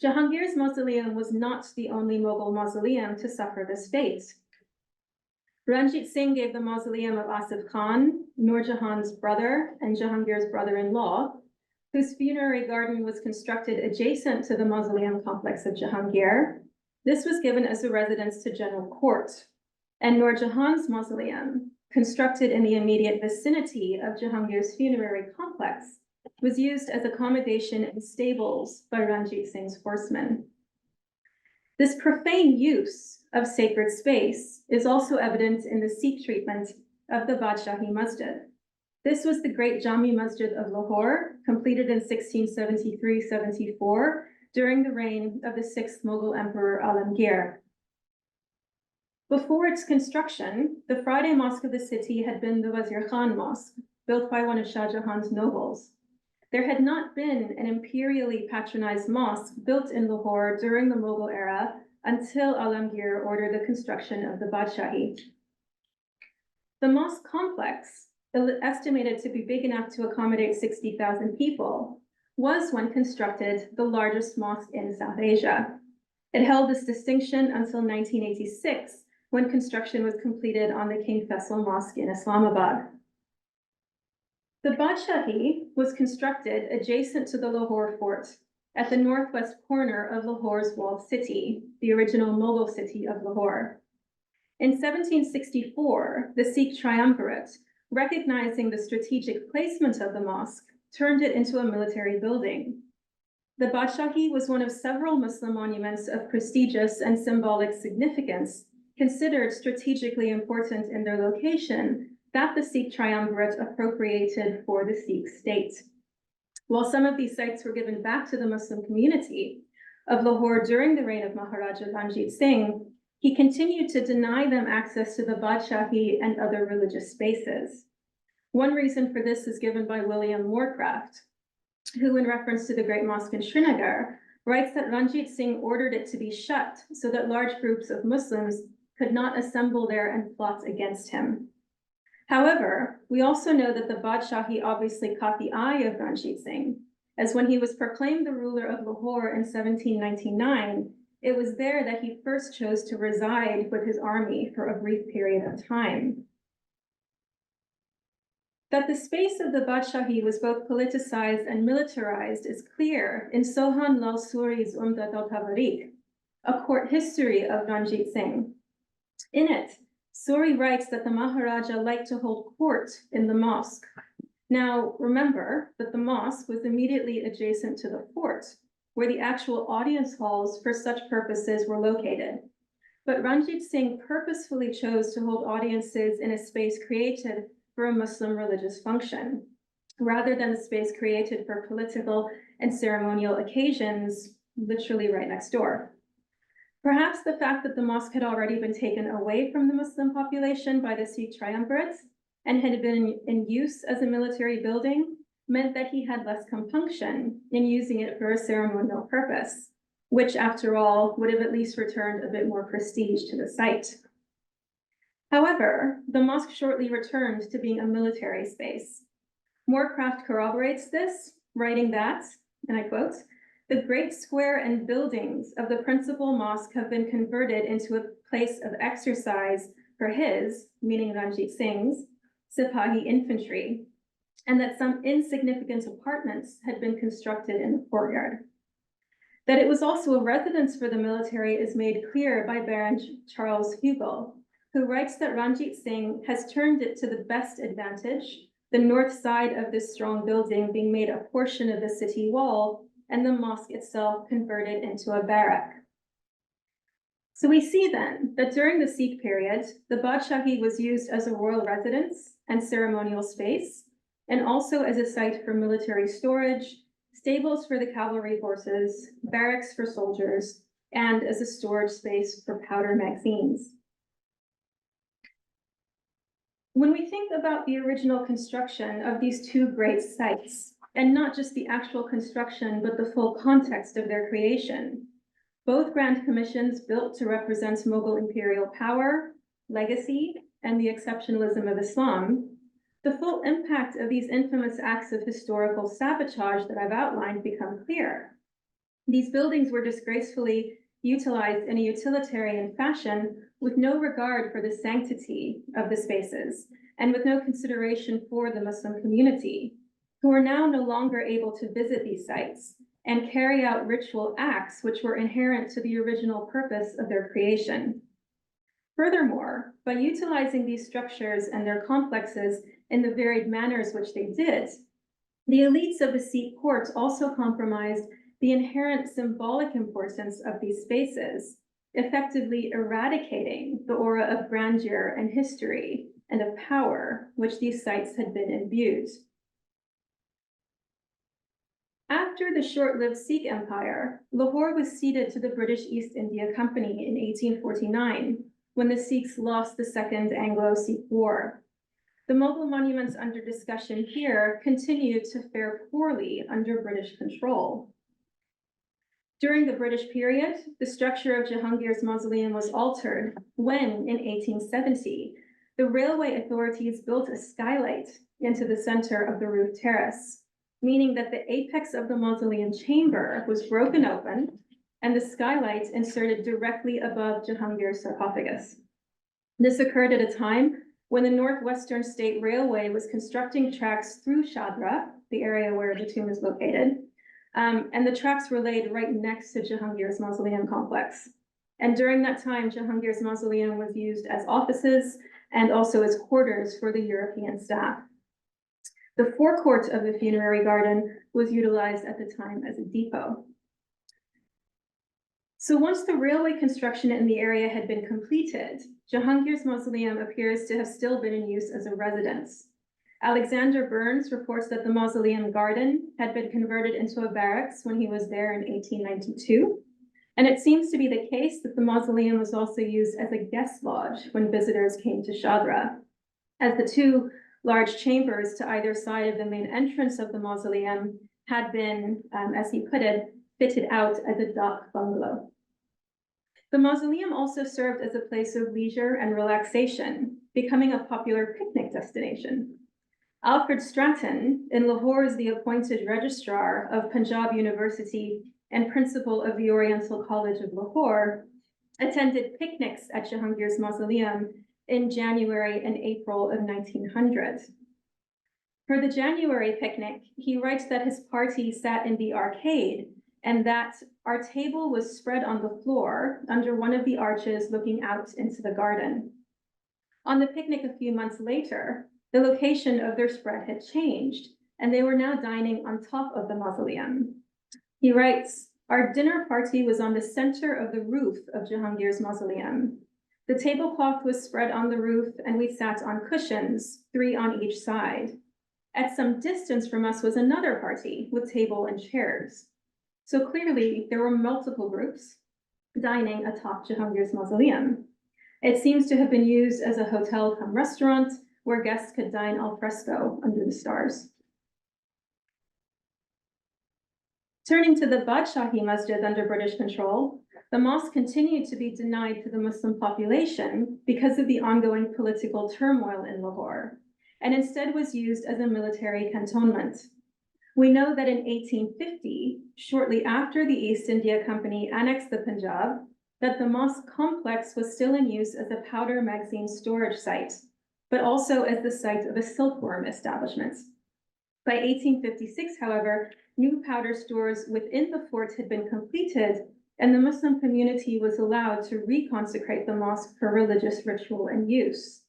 Jahangir's mausoleum was not the only Mughal mausoleum to suffer this fate. Ranjit Singh gave the mausoleum of Asif Khan, Nur Jahan's brother and Jahangir's brother-in-law, whose funerary garden was constructed adjacent to the mausoleum complex of Jahangir. This was given as a residence to General Court, and Nur Jahan's mausoleum, constructed in the immediate vicinity of Jahangir's funerary complex, was used as accommodation and stables by Ranjit Singh's horsemen. This profane use of sacred space is also evident in the Sikh treatment of the Badshahi Masjid. This was the great Jami Masjid of Lahore, completed in 1673-74 during the reign of the 6th Mughal Emperor Alamgir. Before its construction, the Friday Mosque of the city had been the Wazir Khan Mosque, built by one of Shah Jahan's nobles. There had not been an imperially patronized mosque built in Lahore during the Mughal era until Alamgir ordered the construction of the Badshahi. The mosque complex, estimated to be big enough to accommodate 60,000 people, was, when constructed, the largest mosque in South Asia. It held this distinction until 1986, when construction was completed on the King Faisal Mosque in Islamabad. The Badshahi was constructed adjacent to the Lahore fort at the northwest corner of Lahore's walled city, the original Mughal city of Lahore. In 1764, the Sikh triumvirate, recognizing the strategic placement of the mosque, turned it into a military building. The Badshahi was one of several Muslim monuments of prestigious and symbolic significance, considered strategically important in their location, that the Sikh triumvirate appropriated for the Sikh state. While some of these sites were given back to the Muslim community of Lahore during the reign of Maharaja Ranjit Singh, he continued to deny them access to the Badshahi and other religious spaces. One reason for this is given by William Moorcraft, who, in reference to the Great Mosque in Srinagar, writes that Ranjit Singh ordered it to be shut so that large groups of Muslims could not assemble there and plot against him. However, we also know that the Badshahi obviously caught the eye of Ranjit Singh, as when he was proclaimed the ruler of Lahore in 1799, it was there that he first chose to reside with his army for a brief period of time. That the space of the Badshahi was both politicized and militarized is clear in Sohan Lal Suri's Umdat al-Tawarik, a court history of Ranjit Singh. In it, Suri writes that the Maharaja liked to hold court in the mosque, Now, remember that the mosque was immediately adjacent to the fort, where the actual audience halls for such purposes were located. But Ranjit Singh purposefully chose to hold audiences in a space created for a Muslim religious function, rather than a space created for political and ceremonial occasions, literally right next door. Perhaps the fact that the mosque had already been taken away from the Muslim population by the Sikh triumvirate and had been in use as a military building meant that he had less compunction in using it for a ceremonial purpose, which, after all, would have at least returned a bit more prestige to the site. However, the mosque shortly returned to being a military space. Moorcraft corroborates this, writing that, and I quote, "The great square and buildings of the principal mosque have been converted into a place of exercise for his," meaning Ranjit Singh's, Sipahi infantry, and that some insignificant apartments had been constructed in the courtyard. That it was also a residence for the military is made clear by Baron Charles Hugel, who writes that Ranjit Singh has turned it to the best advantage, the north side of this strong building being made a portion of the city wall and the mosque itself converted into a barrack. So we see then that during the Sikh period, the Badshahi was used as a royal residence and ceremonial space, and also as a site for military storage, stables for the cavalry horses, barracks for soldiers, and as a storage space for powder magazines. When we think about the original construction of these two great sites, and not just the actual construction, but the full context of their creation, both Grand Commissions built to represent Mughal imperial power, legacy, and the exceptionalism of Islam, the full impact of these infamous acts of historical sabotage that I've outlined become clear. These buildings were disgracefully utilized in a utilitarian fashion with no regard for the sanctity of the spaces and with no consideration for the Muslim community, who are now no longer able to visit these sites and carry out ritual acts which were inherent to the original purpose of their creation. Furthermore, by utilizing these structures and their complexes in the varied manners which they did, the elites of the Sikh court also compromised the inherent symbolic importance of these spaces, effectively eradicating the aura of grandeur and history and of power which these sites had been imbued. After the short-lived Sikh Empire, Lahore was ceded to the British East India Company in 1849, when the Sikhs lost the Second Anglo-Sikh War. The Mughal monuments under discussion here continued to fare poorly under British control. During the British period, the structure of Jahangir's mausoleum was altered when, in 1870, the railway authorities built a skylight into the center of the roof terrace, meaning that the apex of the mausoleum chamber was broken open and the skylight inserted directly above Jahangir's sarcophagus. This occurred at a time when the Northwestern State Railway was constructing tracks through Shadra, the area where the tomb is located, and the tracks were laid right next to Jahangir's mausoleum complex. And during that time, Jahangir's mausoleum was used as offices and also as quarters for the European staff. The forecourt of the funerary garden was utilized at the time as a depot. So once the railway construction in the area had been completed, Jahangir's mausoleum appears to have still been in use as a residence. Alexander Burns reports that the mausoleum garden had been converted into a barracks when he was there in 1892. And it seems to be the case that the mausoleum was also used as a guest lodge when visitors came to Shadra, as the two large chambers to either side of the main entrance of the mausoleum had been, as he put it, fitted out as a dak bungalow. The mausoleum also served as a place of leisure and relaxation, becoming a popular picnic destination. Alfred Stratton, in Lahore, is the appointed registrar of Punjab University and principal of the Oriental College of Lahore, attended picnics at Jahangir's mausoleum in January and April of 1900. For the January picnic, he writes that his party sat in the arcade and that our table was spread on the floor under one of the arches looking out into the garden. On the picnic a few months later, the location of their spread had changed, and they were now dining on top of the mausoleum. He writes, "Our dinner party was on the center of the roof of Jahangir's mausoleum. The tablecloth was spread on the roof, and we sat on cushions, 3 on each side. At some distance from us was another party with table and chairs. So clearly, there were multiple groups dining atop Jahangir's mausoleum. It seems to have been used as a hotel cum restaurant where guests could dine al fresco under the stars." Turning to the Badshahi Masjid under British control, the mosque continued to be denied to the Muslim population because of the ongoing political turmoil in Lahore, and instead was used as a military cantonment. We know that in 1850, shortly after the East India Company annexed the Punjab, that the mosque complex was still in use as a powder magazine storage site, but also as the site of a silkworm establishment. By 1856, however, new powder stores within the fort had been completed, and the Muslim community was allowed to reconsecrate the mosque for religious ritual and use.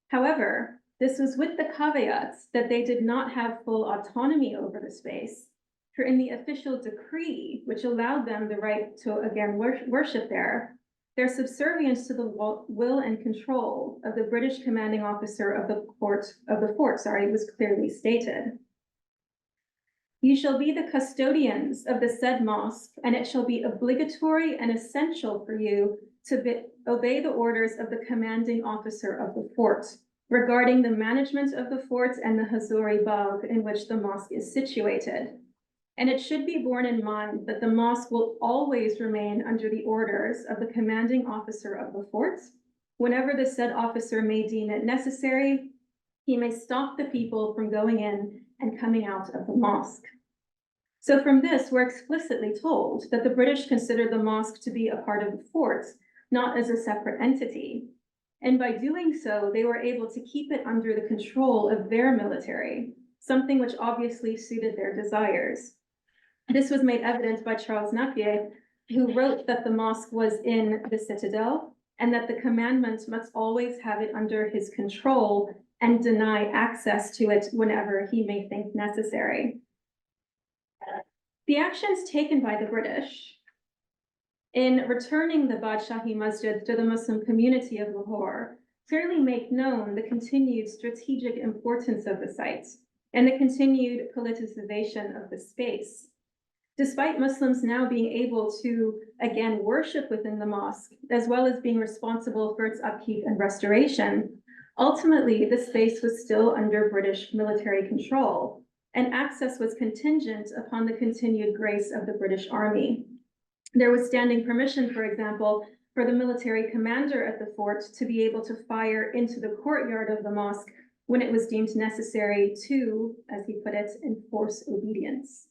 However, this was with the caveats that they did not have full autonomy over the space, for in the official decree, which allowed them the right to again worship there, their subservience to the will and control of the British commanding officer of the fort was clearly stated. "You shall be the custodians of the said mosque, and it shall be obligatory and essential for you to obey the orders of the commanding officer of the fort regarding the management of the fort and the Hazuri Bagh in which the mosque is situated. And it should be borne in mind that the mosque will always remain under the orders of the commanding officer of the fort. Whenever the said officer may deem it necessary, he may stop the people from going in and coming out of the mosque." So from this, we're explicitly told that the British considered the mosque to be a part of the fort, not as a separate entity. And by doing so, they were able to keep it under the control of their military, something which obviously suited their desires. This was made evident by Charles Napier, who wrote that the mosque was in the citadel and that the commandment must always have it under his control and deny access to it whenever he may think necessary. The actions taken by the British in returning the Badshahi Masjid to the Muslim community of Lahore clearly make known the continued strategic importance of the site and the continued politicization of the space. Despite Muslims now being able to again worship within the mosque, as well as being responsible for its upkeep and restoration, ultimately the space was still under British military control, and access was contingent upon the continued grace of the British Army. There was standing permission, for example, for the military commander at the fort to be able to fire into the courtyard of the mosque when it was deemed necessary to, as he put it, enforce obedience.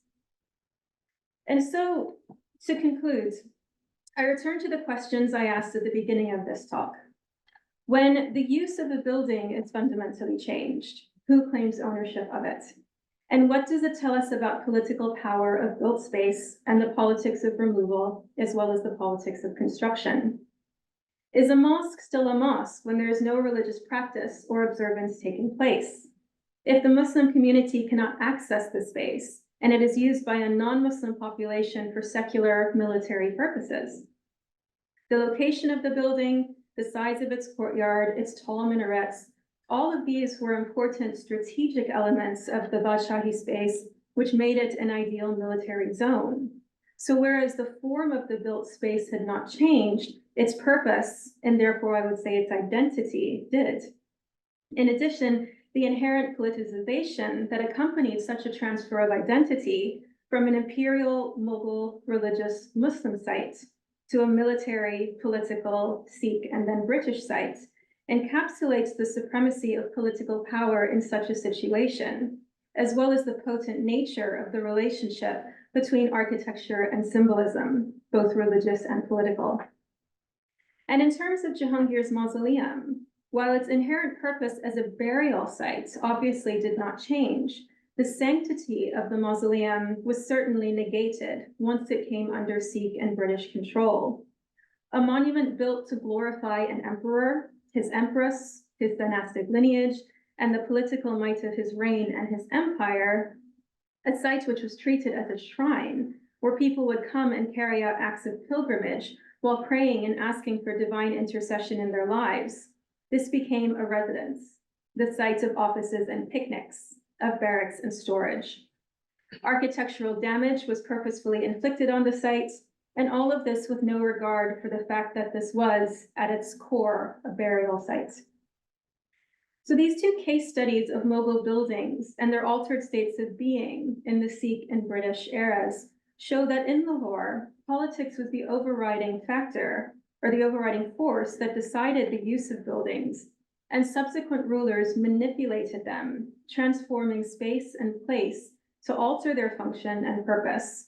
And so, to conclude, I return to the questions I asked at the beginning of this talk. When the use of a building is fundamentally changed, who claims ownership of it? And what does it tell us about political power of built space and the politics of removal, as well as the politics of construction? Is a mosque still a mosque when there is no religious practice or observance taking place? If the Muslim community cannot access the space, and it is used by a non-Muslim population for secular military purposes? The location of the building, the size of its courtyard, its tall minarets, all of these were important strategic elements of the Badshahi space, which made it an ideal military zone. So whereas the form of the built space had not changed, its purpose, and therefore I would say its identity, did. In addition, the inherent politicization that accompanied such a transfer of identity from an imperial Mughal religious Muslim site to a military, political, Sikh, and then British site encapsulates the supremacy of political power in such a situation, as well as the potent nature of the relationship between architecture and symbolism, both religious and political. And in terms of Jahangir's mausoleum, while its inherent purpose as a burial site obviously did not change, the sanctity of the mausoleum was certainly negated once it came under Sikh and British control. A monument built to glorify an emperor, his empress, his dynastic lineage, and the political might of his reign and his empire, a site which was treated as a shrine, where people would come and carry out acts of pilgrimage while praying and asking for divine intercession in their lives. This became a residence, the site of offices and picnics, of barracks and storage. Architectural damage was purposefully inflicted on the site, and all of this with no regard for the fact that this was, at its core, a burial site. So these two case studies of Mughal buildings and their altered states of being in the Sikh and British eras show that in Lahore, politics was the overriding factor, or the overriding force that decided the use of buildings, and subsequent rulers manipulated them, transforming space and place to alter their function and purpose.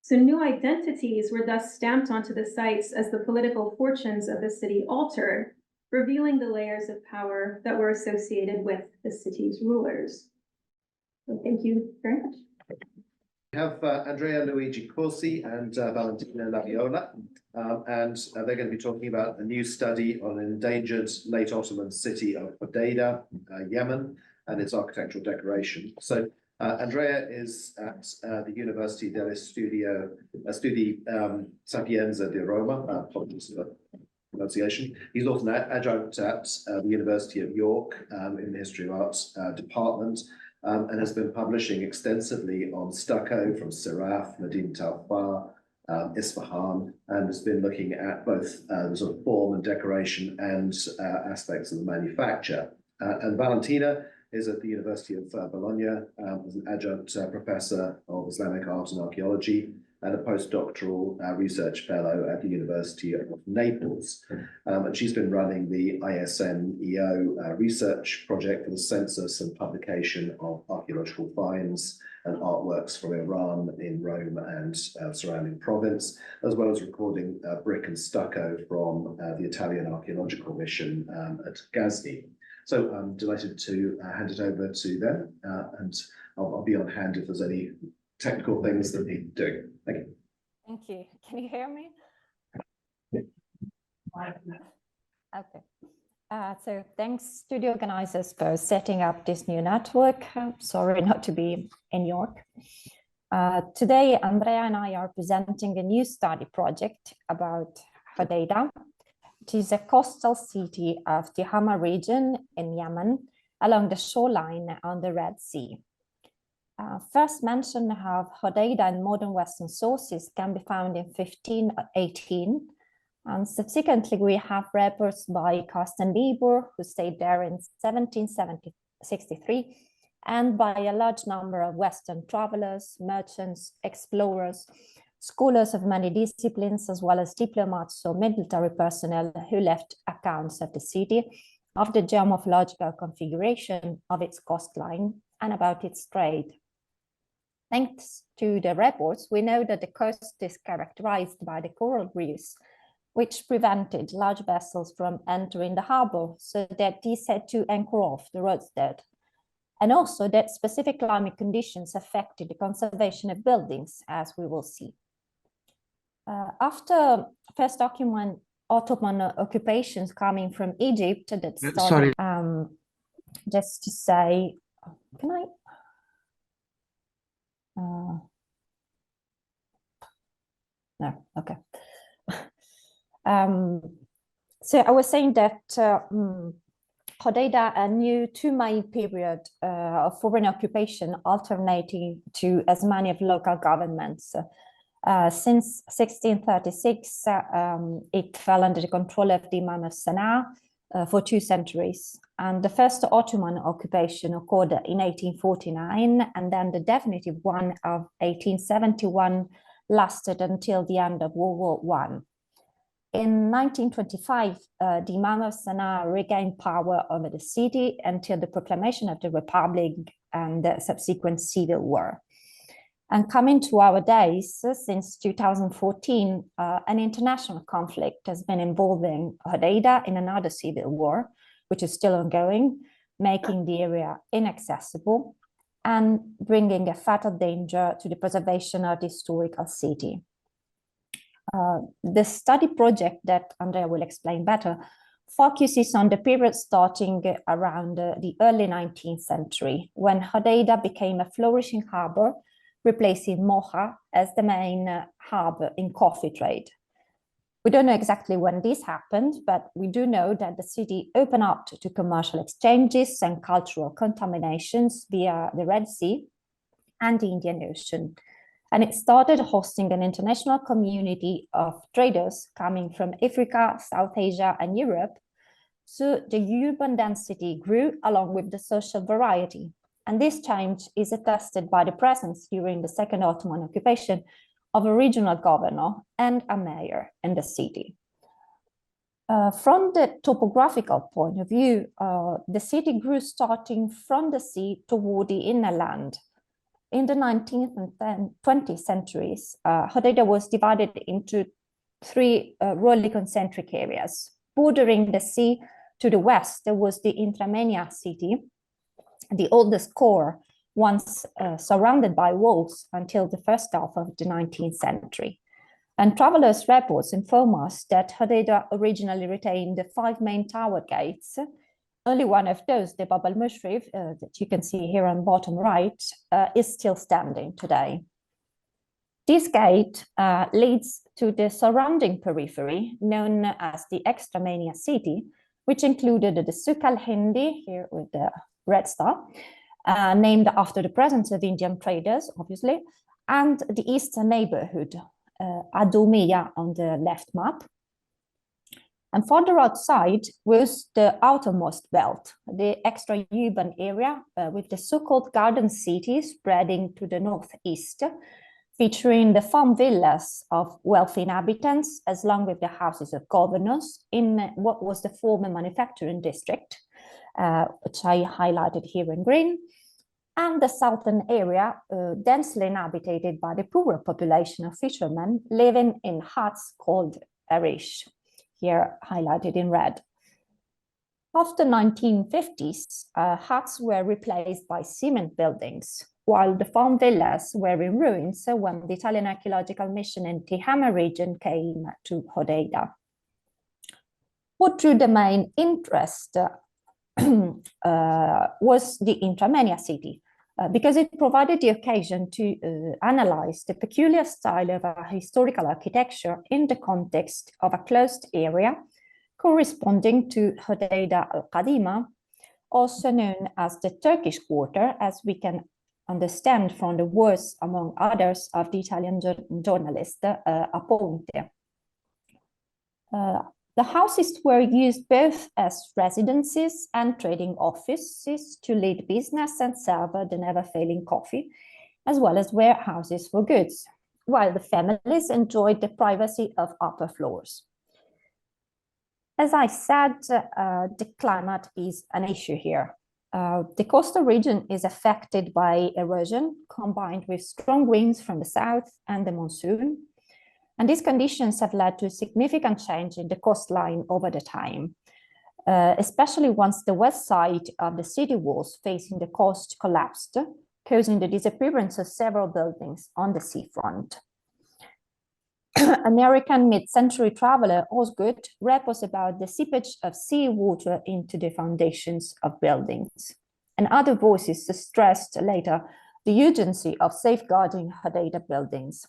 So new identities were thus stamped onto the sites as the political fortunes of the city altered, revealing the layers of power that were associated with the city's rulers. So thank you very much. We have Andrea Luigi Corsi and Valentina Laviola, and they're going to be talking about a new study on an endangered late Ottoman city of Cobaleda, Yemen, and its architectural decoration. So Andrea is at the University degli Studi Sapienza di Roma, apologies for pronunciation. He's also an adjunct at the University of York in the History of Arts department, and has been publishing extensively on stucco from Siraf, Medina al-Far, Isfahan, and has been looking at both the sort of form and decoration and aspects of the manufacture. And Valentina is at the University of Bologna as an adjunct professor of Islamic art and archaeology and a postdoctoral research fellow at the University of Naples. And she's been running the IAHN research project for the census and publication of archaeological finds and artworks from Iran in Rome and surrounding province, as well as recording brick and stucco from the Italian archaeological mission at Ghazni. So I'm delighted to hand it over to them, and I'll be on hand if there's any technical things that need doing. Thank you. Thank you. Can you hear me? Okay. So thanks to the organizers for setting up this new network. Sorry not to be in York. Today, Andrea and I are presenting a new study project about Hodeida. It is a coastal city of the Hama region in Yemen, along the shoreline on the Red Sea. First mention of Hodeida in modern Western sources can be found in 1518, and subsequently we have reports by Carsten Lieber, who stayed there in 1763, and by a large number of Western travelers, merchants, explorers, scholars of many disciplines, as well as diplomats or military personnel who left accounts of the city, of the geomorphological configuration of its coastline, and about its trade. Thanks to the reports, we know that the coast is characterized by the coral reefs, which prevented large vessels from entering the harbor, so that these had to anchor off the roadstead. And also that specific climate conditions affected the conservation of buildings, as we will see. After first Ottoman occupations coming from Egypt that started, just to say, can I? No, okay. So I was saying that Hodeida knew two main periods of foreign occupation alternating to as many of local governments. Since 1636, it fell under the control of the Imam of Sana'a for 2 centuries. And the first Ottoman occupation occurred in 1849, and then the definitive one of 1871 lasted until the end of World War I. In 1925, the Imam of Sana'a regained power over the city until the proclamation of the Republic and the subsequent civil war. And coming to our days, since 2014, an international conflict has been involving Hodeida in another civil war, which is still ongoing, making the area inaccessible and bringing a fatal danger to the preservation of the historical city. The study project that Andrea will explain better focuses on the period starting around the early 19th century, when Hodeidah became a flourishing harbor, replacing Mocha as the main hub in coffee trade. We don't know exactly when this happened, but we do know that the city opened up to commercial exchanges and cultural contaminations via the Red Sea and the Indian Ocean. And it started hosting an international community of traders coming from Africa, South Asia, and Europe. So the urban density grew along with the social variety. And this change is attested by the presence during the Second Ottoman occupation of a regional governor and a mayor in the city. From the topographical point of view, the city grew starting from the sea toward the inner land. In the 19th and 20th centuries, Hodeidah was divided into three really concentric areas. Bordering the sea to the west, there was the Intramania city, the oldest core, once surrounded by walls until the first half of the 19th century. And travelers' reports inform us that Hodeidah originally retained 5 main tower gates. Only one of those, the Bab al-Mushrif, that you can see here on bottom right, is still standing today. This gate leads to the surrounding periphery, known as the Extramania city, which included the Suq al-Hindi, here with the red star, named after the presence of Indian traders, obviously, and the eastern neighborhood, Adomiya on the left map. And further outside was the outermost belt, the extra-urban area with the so-called garden city spreading to the northeast, featuring the farm villas of wealthy inhabitants, as long with the houses of governors in what was the former manufacturing district, which I highlighted here in green, and the southern area densely inhabited by the poorer population of fishermen living in huts called arish, here highlighted in red. After 1950s, huts were replaced by cement buildings, while the farm villas were in ruins when the Italian archaeological mission in Tihama region came to Hodeidah. What drew the main interest was the Intramania city, because it provided the occasion to analyze the peculiar style of a historical architecture in the context of a closed area corresponding to Hodeidah al-Qadima, also known as the Turkish Quarter, as we can understand from the words, among others, of the Italian journalist Aponte. The houses were used both as residences and trading offices to lead business and serve the never-failing coffee, as well as warehouses for goods, while the families enjoyed the privacy of upper floors. As I said, the climate is an issue here. The coastal region is affected by erosion combined with strong winds from the south and the monsoon. And these conditions have led to a significant change in the coastline over the time, especially once the west side of the city walls facing the coast collapsed, causing the disappearance of several buildings on the seafront. American mid-century traveler Osgood reports about the seepage of seawater into the foundations of buildings. And other voices stressed later the urgency of safeguarding Hodeidah buildings.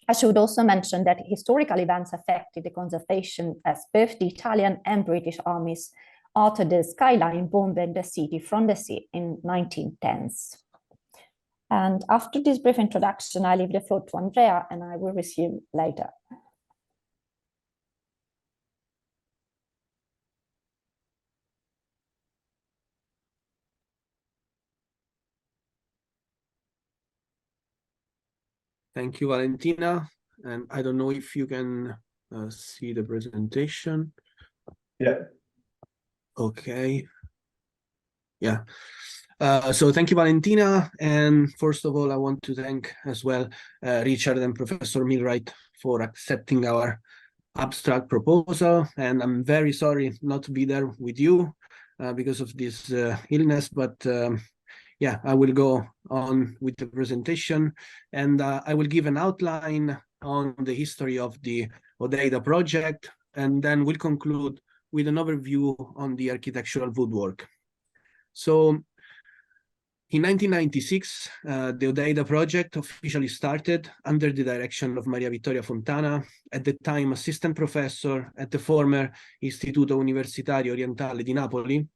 I should also mention that historical events affected the conservation as both the Italian and British armies altered the skyline, bombing the city from the sea in 1910s. And after this brief introduction, I leave the floor to Andrea and I will resume later. Thank you, Valentina. And I don't know if you can see the presentation. Yeah. Okay. Yeah. So thank you, Valentina. And first of all, I want to thank as well Richard and Professor Milwright for accepting our abstract proposal. And I'm very sorry not to be there with you because of this illness, but yeah, I will go on with the presentation and I will give an outline on the history of the Hodeidah project, and then we'll conclude with an overview on the architectural woodwork. So in 1996, the Hodeida project officially started under the direction of Maria Vittoria Fontana, at the time assistant professor at the former Istituto Universitario Orientale di Napoli,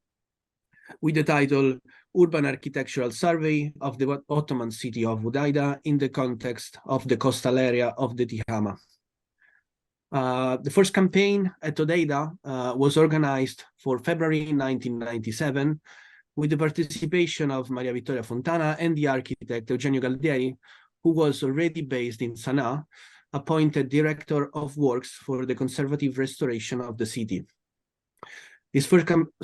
with the title Urban Architectural Survey of the Ottoman City of Hodeida in the context of the coastal area of the Tihama. The first campaign at Hodeida was organized for February 1997 with the participation of Maria Vittoria Fontana and the architect Eugenio Galdieri, who was already based in Sana'a, appointed director of works for the conservative restoration of the city. This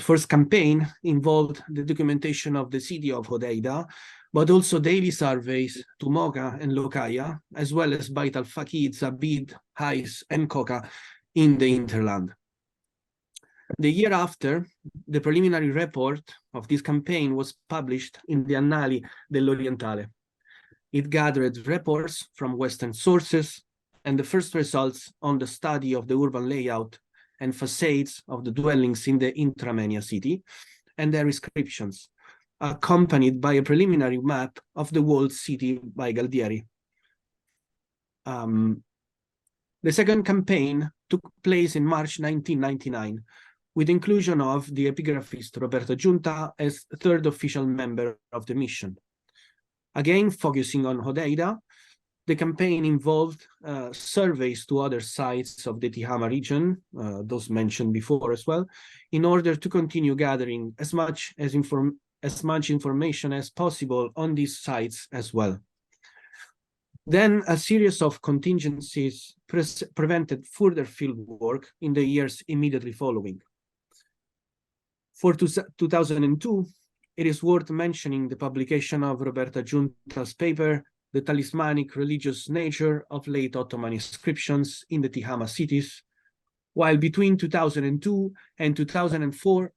first campaign involved the documentation of the city of Hodeida, but also daily surveys to Mocha and Locaia, as well as Bait al-Faqih, Zabid, Hais, and Koka in the hinterland. The year after, the preliminary report of this campaign was published in the Annali dell'Orientale. It gathered reports from Western sources and the first results on the study of the urban layout and facades of the dwellings in the Intramenia city and their inscriptions, accompanied by a preliminary map of the walled city by Galdieri. The second campaign took place in March 1999, with inclusion of the epigraphist Roberto Giunta as third official member of the mission. Again, focusing on Hodeida, the campaign involved surveys to other sites of the Tihama region, those mentioned before as well, in order to continue gathering as much information as possible on these sites as well. Then a series of contingencies prevented further field work in the years immediately following. For 2002, it is worth mentioning the publication of Roberta Giunta's paper, The Talismanic Religious Nature of Late Ottoman Inscriptions in the Tihama Cities, while between 2002 and 2004,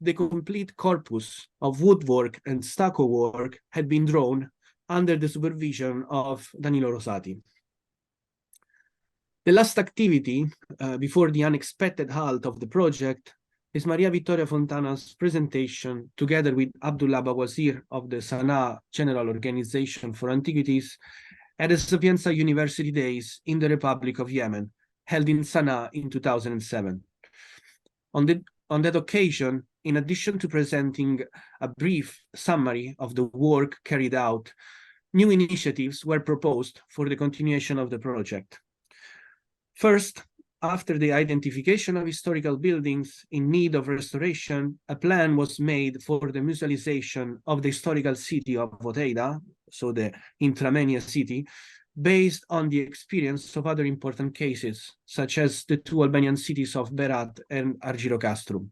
the complete corpus of woodwork and stucco work had been drawn under the supervision of Danilo Rosati. The last activity before the unexpected halt of the project is Maria Vittoria Fontana's presentation, together with Abdullah Bawazir of the Sana'a General Organization for Antiquities, at the Sapienza University Days in the Republic of Yemen, held in Sana'a in 2007. On that occasion, in addition to presenting a brief summary of the work carried out, new initiatives were proposed for the continuation of the project. First, after the identification of historical buildings in need of restoration, a plan was made for the musealization of the historical city of Hodeida, so the Intramenia city, based on the experience of other important cases, such as the two Albanian cities of Berat and Argyro-Castrum.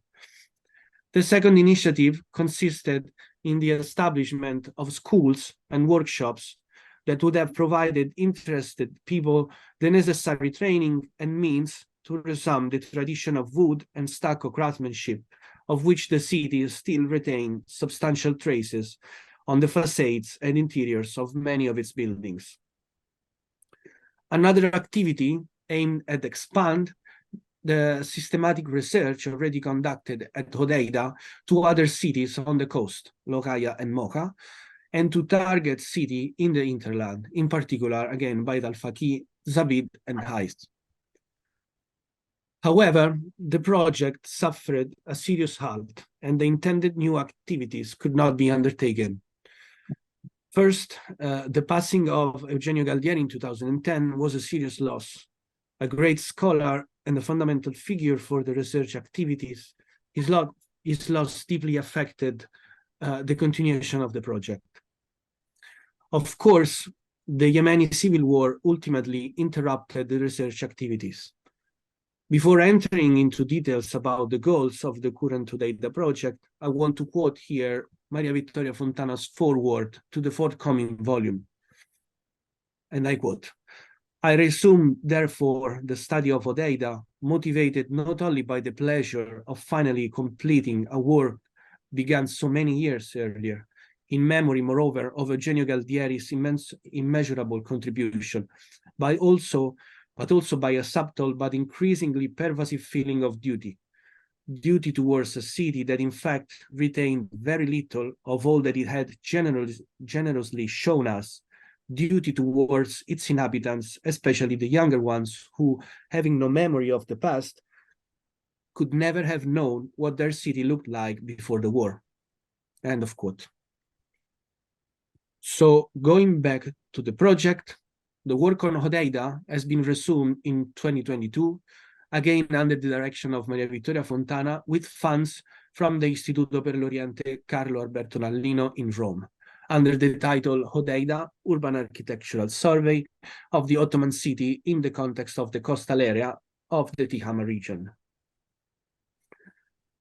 The second initiative consisted in the establishment of schools and workshops that would have provided interested people the necessary training and means to resume the tradition of wood and stucco craftsmanship, of which the city still retains substantial traces on the facades and interiors of many of its buildings. Another activity aimed at expand the systematic research already conducted at Hodeida to other cities on the coast, Locaia and Mocha, and to target city in the hinterland, in particular, again, Bait al-Faqih, Zabid, and Hais. However, the project suffered a serious halt, and the intended new activities could not be undertaken. First, the passing of Eugenio Galdieri in 2010 was a serious loss. A great scholar and a fundamental figure for the research activities, his loss deeply affected the continuation of the project. Of course, the Yemeni civil war ultimately interrupted the research activities. Before entering into details about the goals of the current Hodeida project, I want to quote here Maria Vittoria Fontana's foreword to the forthcoming volume. And I quote, "I resume, therefore, the study of Hodeida, motivated not only by the pleasure of finally completing a work begun so many years earlier, in memory, moreover, of Eugenio Galdieri's immeasurable contribution, but also by a subtle but increasingly pervasive feeling of duty, duty towards a city that in fact retained very little of all that it had generously shown us, duty towards its inhabitants, especially the younger ones who, having no memory of the past, could never have known what their city looked like before the war. End of quote. So going back to the project, the work on Hodeida has been resumed in 2022, again under the direction of Maria Vittoria Fontana, with funds from the Istituto per l'Oriente Carlo Alberto Nallino in Rome, under the title Hodeida, Urban Architectural Survey of the Ottoman City in the context of the coastal area of the Tihama region.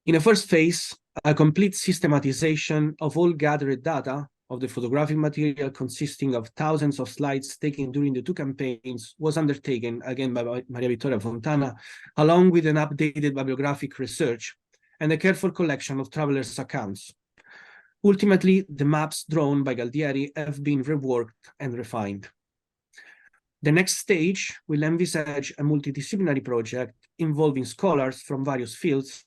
In a first phase, a complete systematization of all gathered data of the photographic material consisting of thousands of slides taken during the two campaigns was undertaken, again by Maria Vittoria Fontana, along with an updated bibliographic research and a careful collection of travelers' accounts. Ultimately, the maps drawn by Galdieri have been reworked and refined. The next stage will envisage a multidisciplinary project involving scholars from various fields,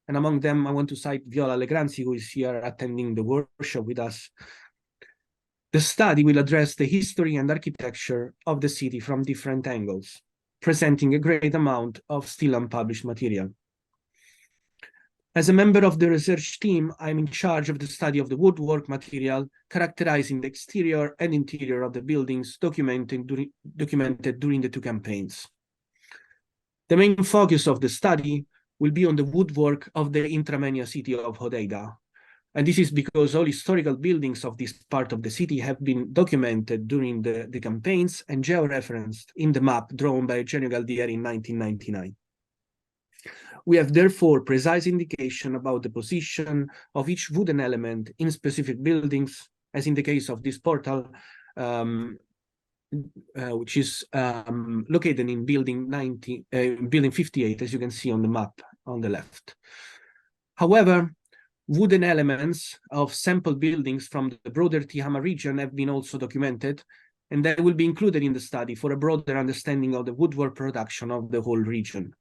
and among them, I want to cite Viola Allegranzi, who is here attending the workshop with us. The study will address the history and architecture of the city from different angles, presenting a great amount of still unpublished material. As a member of the research team, I'm in charge of the study of the woodwork material, characterizing the exterior and interior of the buildings documented during the two campaigns. The main focus of the study will be on the woodwork of the Intramania city of Hodeida. And this is because all historical buildings of this part of the city have been documented during the campaigns and georeferenced in the map drawn by Eugenio Galdieri in 1999. We have therefore precise indication about the position of each wooden element in specific buildings, as in the case of this portal, which is located in building 58, as you can see on the map on the left. However, wooden elements of sample buildings from the broader Tihama region have been also documented, and they will be included in the study for a broader understanding of the woodwork production of the whole region.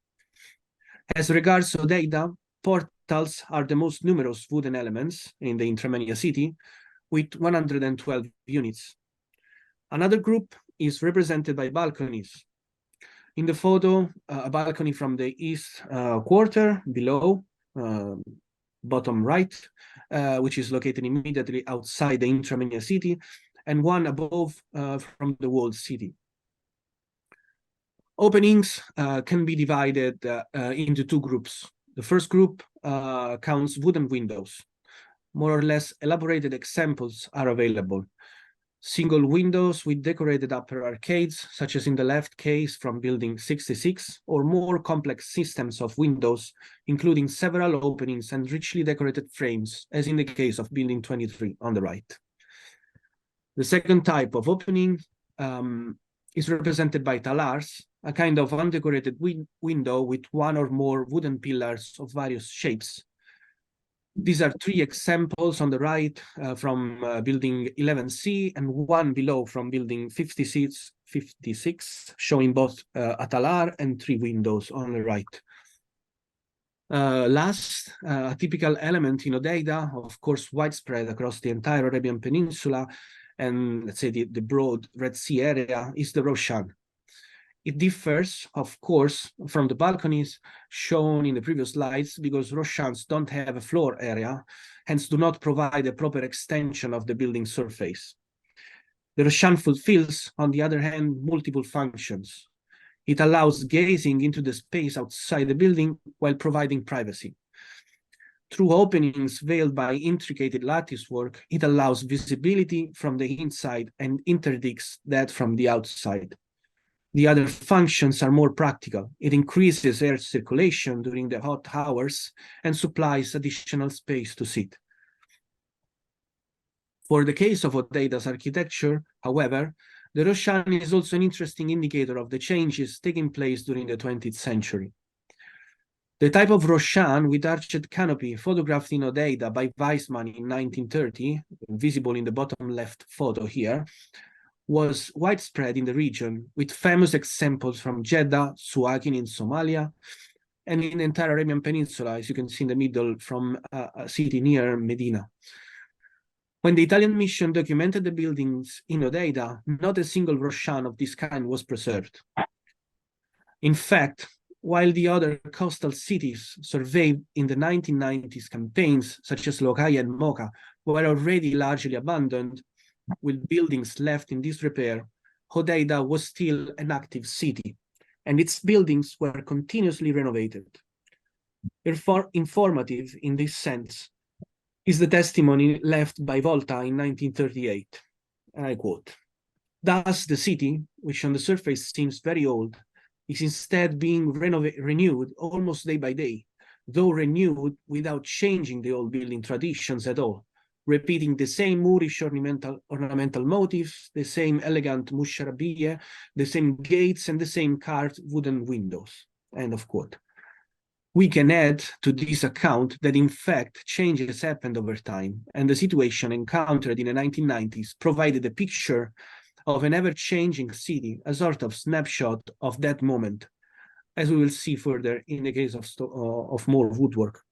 As regards Hodeida, portals are the most numerous wooden elements in the Intramania city, with 112 units. Another group is represented by balconies. In the photo, a balcony from the east quarter below, bottom right, which is located immediately outside the Intramania city, and one above from the walled city. Openings can be divided into two groups. The first group counts wooden windows. More or less elaborated examples are available. Single windows with decorated upper arcades, such as in the left case from building 66, or more complex systems of windows, including several openings and richly decorated frames, as in the case of building 23 on the right. The second type of opening is represented by talars, a kind of undecorated window with one or more wooden pillars of various shapes. These are three examples on the right from building 11C and one below from building 56, showing both a talar and three windows on the right. Last, a typical element in Hodeida, of course widespread across the entire Arabian Peninsula and let's say the broad Red Sea area, is the Roshan. It differs, of course, from the balconies shown in the previous slides because Roshans don't have a floor area, hence do not provide a proper extension of the building surface. The Roshan fulfills, on the other hand, multiple functions. It allows gazing into the space outside the building while providing privacy. Through openings veiled by intricate lattice work, it allows visibility from the inside and interdicts that from the outside. The other functions are more practical. It increases air circulation during the hot hours and supplies additional space to sit. For the case of Hodeida's architecture, however, the Roshan is also an interesting indicator of the changes taking place during the 20th century. The type of Roshan with arched canopy photographed in Hodeida by Weissman in 1930, visible in the bottom left photo here, was widespread in the region, with famous examples from Jeddah, Suakin in Somalia, and in the entire Arabian Peninsula, as you can see in the middle, from a city near Medina. When the Italian mission documented the buildings in Hodeida, not a single Roshan of this kind was preserved. In fact, while the other coastal cities surveyed in the 1990s campaigns, such as Lokhaya and Mocha, were already largely abandoned, with buildings left in disrepair, Hodeida was still an active city, and its buildings were continuously renovated. Informative in this sense is the testimony left by Volta in 1938, and I quote, "Thus the city, which on the surface seems very old, is instead being renewed almost day by day, though renewed without changing the old building traditions at all, repeating the same Moorish ornamental motifs, the same elegant musharabiyya, the same gates, and the same carved wooden windows." End of quote. We can add to this account that in fact changes happened over time, and the situation encountered in the 1990s provided a picture of an ever-changing city, a sort of snapshot of that moment, as we will see further in the case of more woodwork.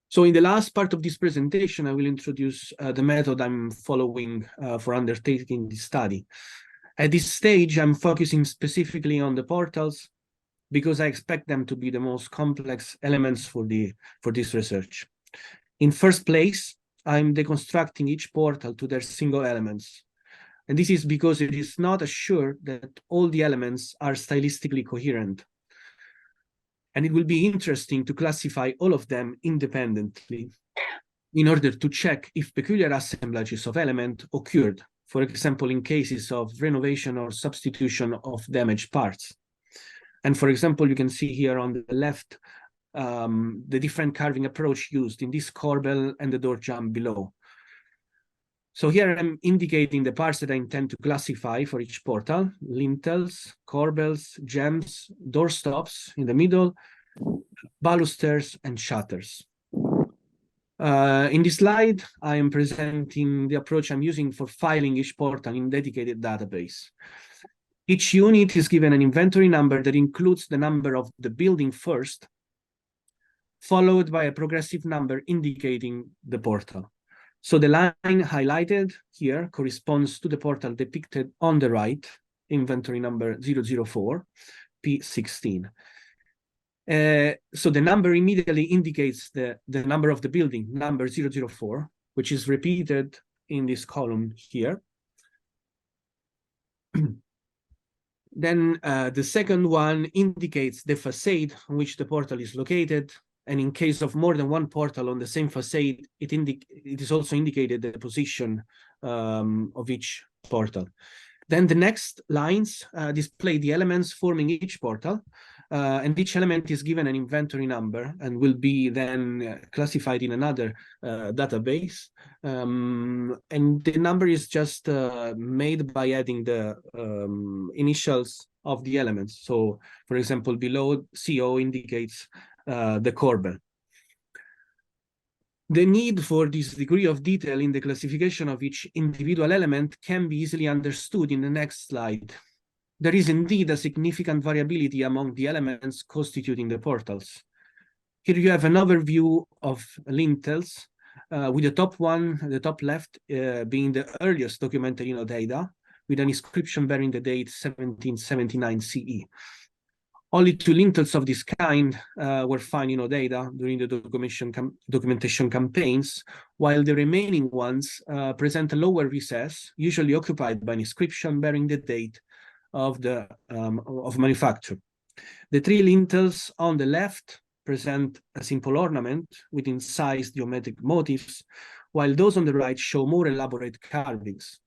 So in the last part of this presentation, I will introduce the method I'm following for undertaking this study. At this stage, I'm focusing specifically on the portals because I expect them to be the most complex elements for this research. In first place, I'm deconstructing each portal to their single elements. And this is because it is not assured that all the elements are stylistically coherent. And it will be interesting to classify all of them independently in order to check if peculiar assemblages of element occurred, for example, in cases of renovation or substitution of damaged parts. And for example, you can see here on the left, the different carving approach used in this corbel and the door jamb below. So here I'm indicating the parts that I intend to classify for each portal: lintels, corbels, jambs, doorstops in the middle, balusters, and shutters. In this slide, I am presenting the approach I'm using for filing each portal in dedicated database. Each unit is given an inventory number that includes the number of the building first, followed by a progressive number indicating the portal. So the line highlighted here corresponds to the portal depicted on the right, inventory number 004, P16. So the number immediately indicates the number of the building, number 004, which is repeated in this column here. Then the second one indicates the facade on which the portal is located. And in case of more than one portal on the same facade, it is also indicated the position of each portal. Then the next lines display the elements forming each portal, and each element is given an inventory number and will be then classified in another database. And the number is just made by adding the initials of the elements. So, for example, below CO indicates the corbel. The need for this degree of detail in the classification of each individual element can be easily understood in the next slide. There is indeed a significant variability among the elements constituting the portals. Here you have an overview of lintels, with the top one, the top left, being the earliest documented in Hodeida, with an inscription bearing the date 1779 CE. Only 2 lintels of this kind were found in Hodeida during the documentation campaigns, while the remaining ones present a lower recess, usually occupied by an inscription bearing the date of manufacture. The 3 lintels on the left present a simple ornament with incised geometric motifs, while those on the right show more elaborate carvings.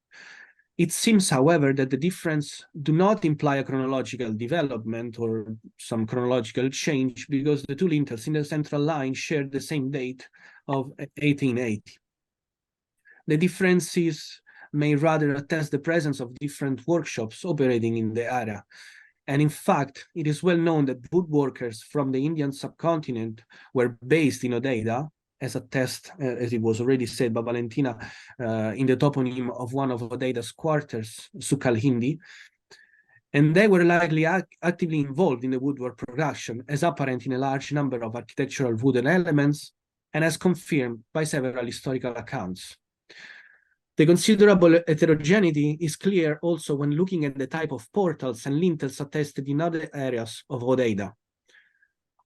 It seems, however, that the difference do not imply a chronological development or some chronological change, because the 2 lintels in the central line share the same date of 1880. The differences may rather attest the presence of different workshops operating in the area. And in fact, it is well known that woodworkers from the Indian subcontinent were based in Hodeida, as attest, as it was already said by Valentina, in the toponym of one of Hodeida's quarters, Suq al-Hindi. And they were likely actively involved in the woodwork production, as apparent in a large number of architectural wooden elements, and as confirmed by several historical accounts. The considerable heterogeneity is clear also when looking at the type of portals and lintels attested in other areas of Hodeida,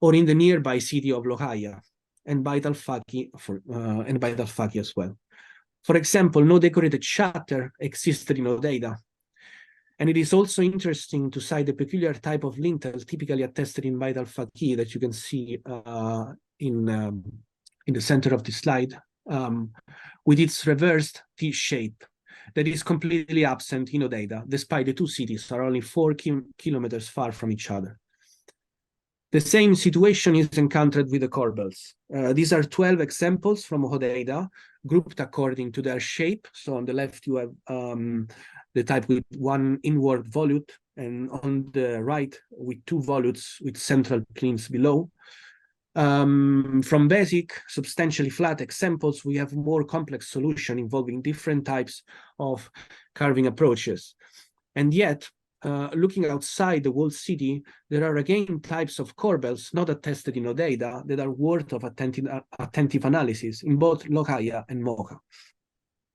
or in the nearby city of Lohaia, and Beit al-Faqi as well. For example, no decorated shutter existed in Hodeida. And it is also interesting to cite the peculiar type of lintel typically attested in Beit al-Faqi that you can see in the center of the slide, with its reversed T shape that is completely absent in Hodeida, despite the two cities are only 4 kilometers far from each other. The same situation is encountered with the corbels. These are 12 examples from Hodeida, grouped according to their shape. So on the left, you have the type with one inward volute, and on the right, with two volutes with central pleins below. From basic, substantially flat examples, we have more complex solution involving different types of carving approaches. And yet, looking outside the walled city, there are again types of corbels not attested in Hodeida that are worth of attentive analysis in both Lohaia and Mocha.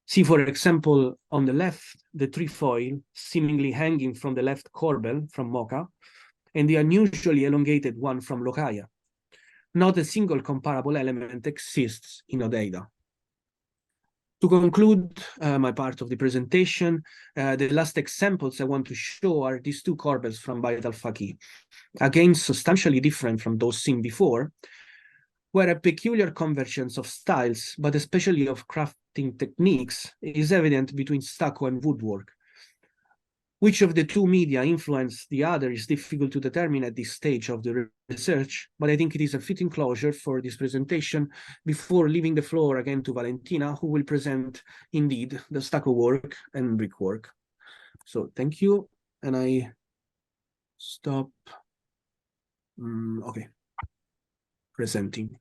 See, for example, on the left, the trefoil seemingly hanging from the left corbel from Mocha, and the unusually elongated one from Lohaia. Not a single comparable element exists in Hodeida. To conclude my part of the presentation, the last examples I want to show are these two corbels from Beit al-Faqi, again substantially different from those seen before, where a peculiar convergence of styles, but especially of crafting techniques, is evident between stucco and woodwork. Which of the two media influenced the other is difficult to determine at this stage of the research, but I think it is a fitting closure for this presentation before leaving the floor again to Valentina, who will present indeed the stucco work and brickwork. So thank you, and I stop. Okay, presenting.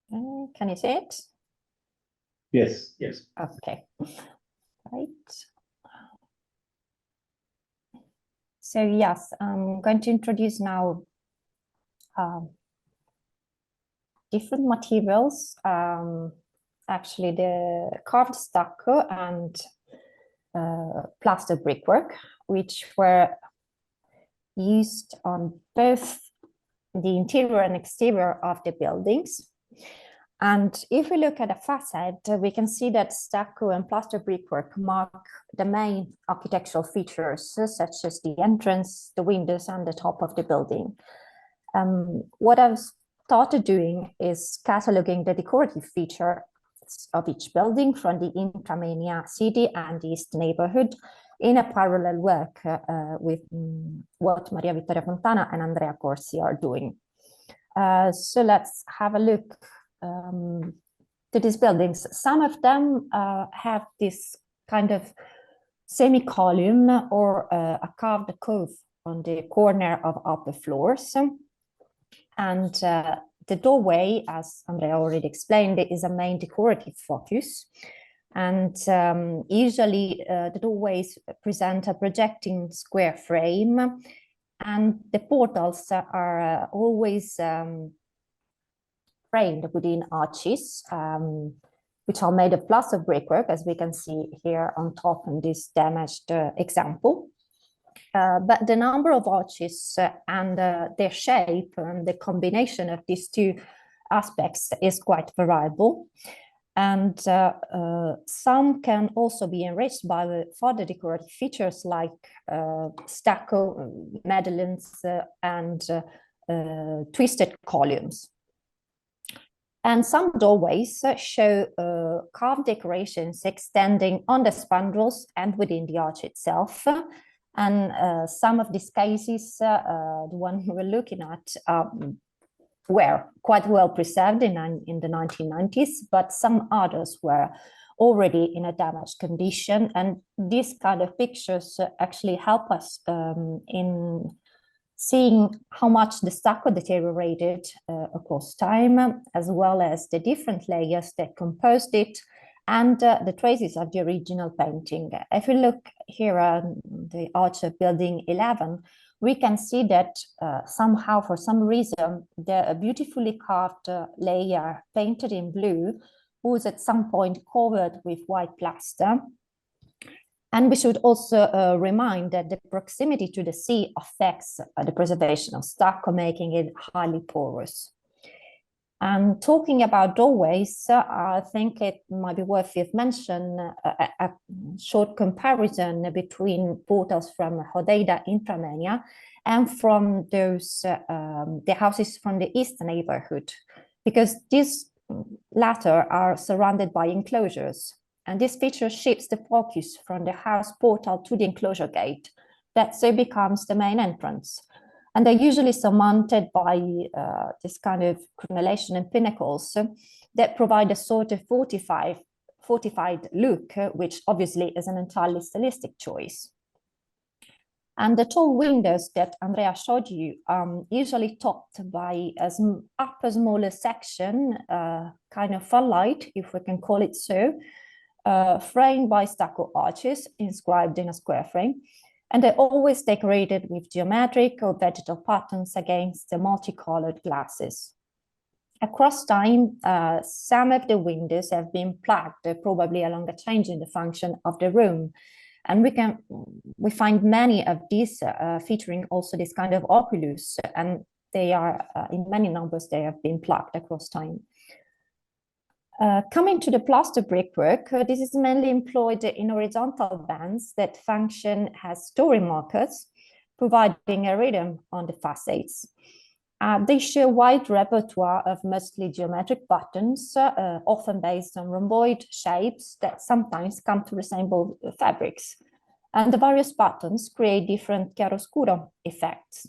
Can you see it? Yes. Yes. Okay. Right. So yes, I'm going to introduce now different materials. Actually, the carved stucco and plaster brickwork, which were used on both the interior and exterior of the buildings. And if we look at the facade, we can see that stucco and plaster brickwork mark the main architectural features, such as the entrance, the windows, and the top of the building. What I've started doing is cataloging the decorative features of each building from the intra-María city and the east neighborhood in a parallel work with what Maria Vittoria Fontana and Andrea Corsi are doing. So let's have a look to these buildings. Some of them have this kind of semi-column or a carved cove on the corner of upper floors. And the doorway, as Andrea already explained, is a main decorative focus. And usually the doorways present a projecting square frame, and the portals are always framed within arches, which are made of plaster brickwork, as we can see here on top in this damaged example. But the number of arches and their shape and the combination of these two aspects is quite variable. And some can also be enriched by the further decorative features like stucco, medallions, and twisted columns. And some doorways show carved decorations extending on the spandrels and within the arch itself. And some of these cases, the one we're looking at, were quite well preserved in the 1990s, but some others were already in a damaged condition. And these kind of pictures actually help us in seeing how much the stucco deteriorated across time, as well as the different layers that composed it and the traces of the original painting. If we look here on the arch of building 11, we can see that somehow, for some reason, the beautifully carved layer painted in blue was at some point covered with white plaster. And we should also remind that the proximity to the sea affects the preservation of stucco, making it highly porous. And talking about doorways, I think it might be worthy of mention a short comparison between portals from Hodeida in Armenia and from those the houses from the east neighborhood, because these latter are surrounded by enclosures, and this feature shifts the focus from the house portal to the enclosure gate that so becomes the main entrance. And they're usually surmounted by this kind of crenellation and pinnacles that provide a sort of fortified look, which obviously is an entirely stylistic choice. And the tall windows that Andrea showed you usually topped by an upper smaller section, kind of light, if we can call it so, framed by stucco arches inscribed in a square frame. And they're always decorated with geometric or vegetal patterns against the multicolored glasses. Across time, some of the windows have been plugged, probably along a change in the function of the room. And we find many of these featuring also this kind of oculus, and they are, in many numbers, they have been plugged across time. Coming to the plaster brickwork, this is mainly employed in horizontal bands that function as story markers, providing a rhythm on the facades. They show a wide repertoire of mostly geometric patterns, often based on rhomboid shapes that sometimes come to resemble fabrics. And the various patterns create different chiaroscuro effects.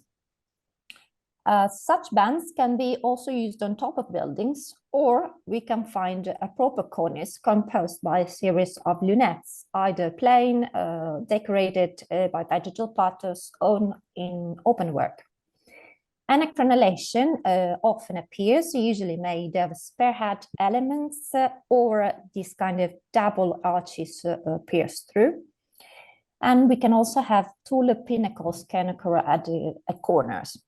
Such bands can be also used on top of buildings, or we can find a proper cornice composed by a series of lunettes, either plain, decorated by vegetal patterns, or in open work. And a crenellation often appears, usually made of spearhead elements or this kind of double arches pierced through. And we can also have taller pinnacles can occur at corners.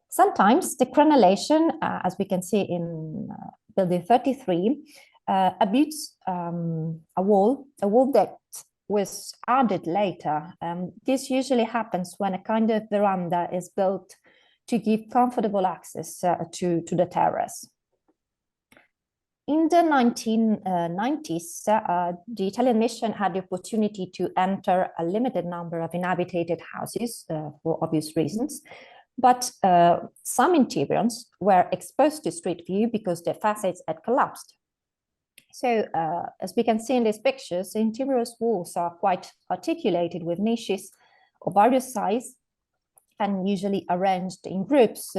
Sometimes the crenellation, as we can see in building 33, abuts a wall that was added later. This usually happens when a kind of veranda is built to give comfortable access to the terrace. In the 1990s, the Italian mission had the opportunity to enter a limited number of inhabited houses for obvious reasons, but some interiors were exposed to street view because their facades had collapsed. So as we can see in these pictures, the interior walls are quite articulated with niches of various size and usually arranged in groups.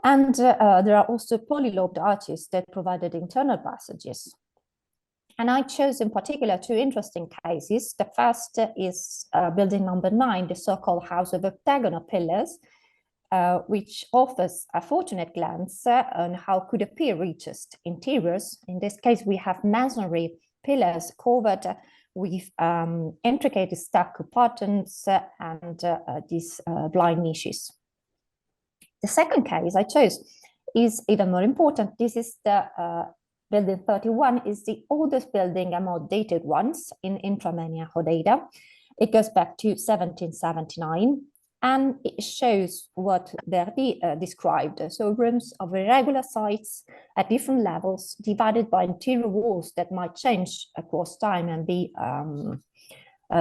And there are also polylobed arches that provided internal passages. And I chose in particular two interesting cases. The first is building number 9, the so-called house of octagonal pillars, which offers a fortunate glance on how could appear richest interiors. In this case, we have masonry pillars covered with intricate stucco patterns and these blind niches. The second case I chose is even more important. This is the building 31, is the oldest building among dated ones in Armenia, Hodeida. It goes back to 1779, and it shows what Verdi described. So rooms of irregular size at different levels, divided by interior walls that might change across time and be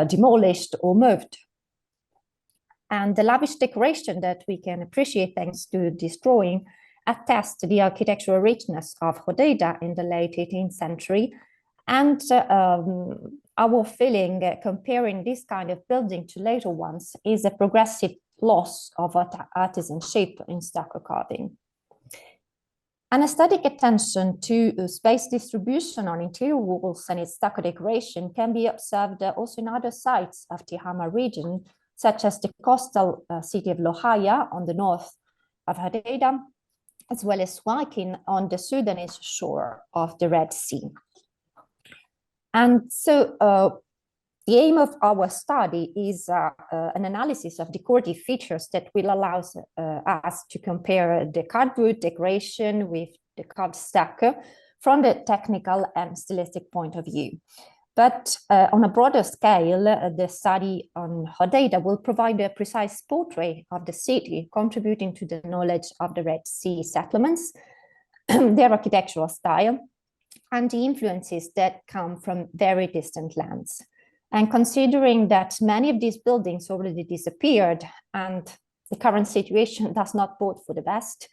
demolished or moved. And the lavish decoration that we can appreciate thanks to this drawing attests to the architectural richness of Hodeida in the late 18th century. And our feeling comparing this kind of building to later ones is a progressive loss of artisanship in stucco carving. An aesthetic attention to space distribution on interior walls and its stucco decoration can be observed also in other sites of the Hama region, such as the coastal city of Lohaya on the north of Hodeida, as well as Suakin on the Sudanese shore of the Red Sea. And so the aim of our study is an analysis of decorative features that will allow us to compare the cardboard decoration with the carved stucco from the technical and stylistic point of view. But on a broader scale, the study on Hodeidah will provide a precise portrait of the city, contributing to the knowledge of the Red Sea settlements, their architectural style, and the influences that come from very distant lands. And considering that many of these buildings already disappeared and the current situation does not bode for the best,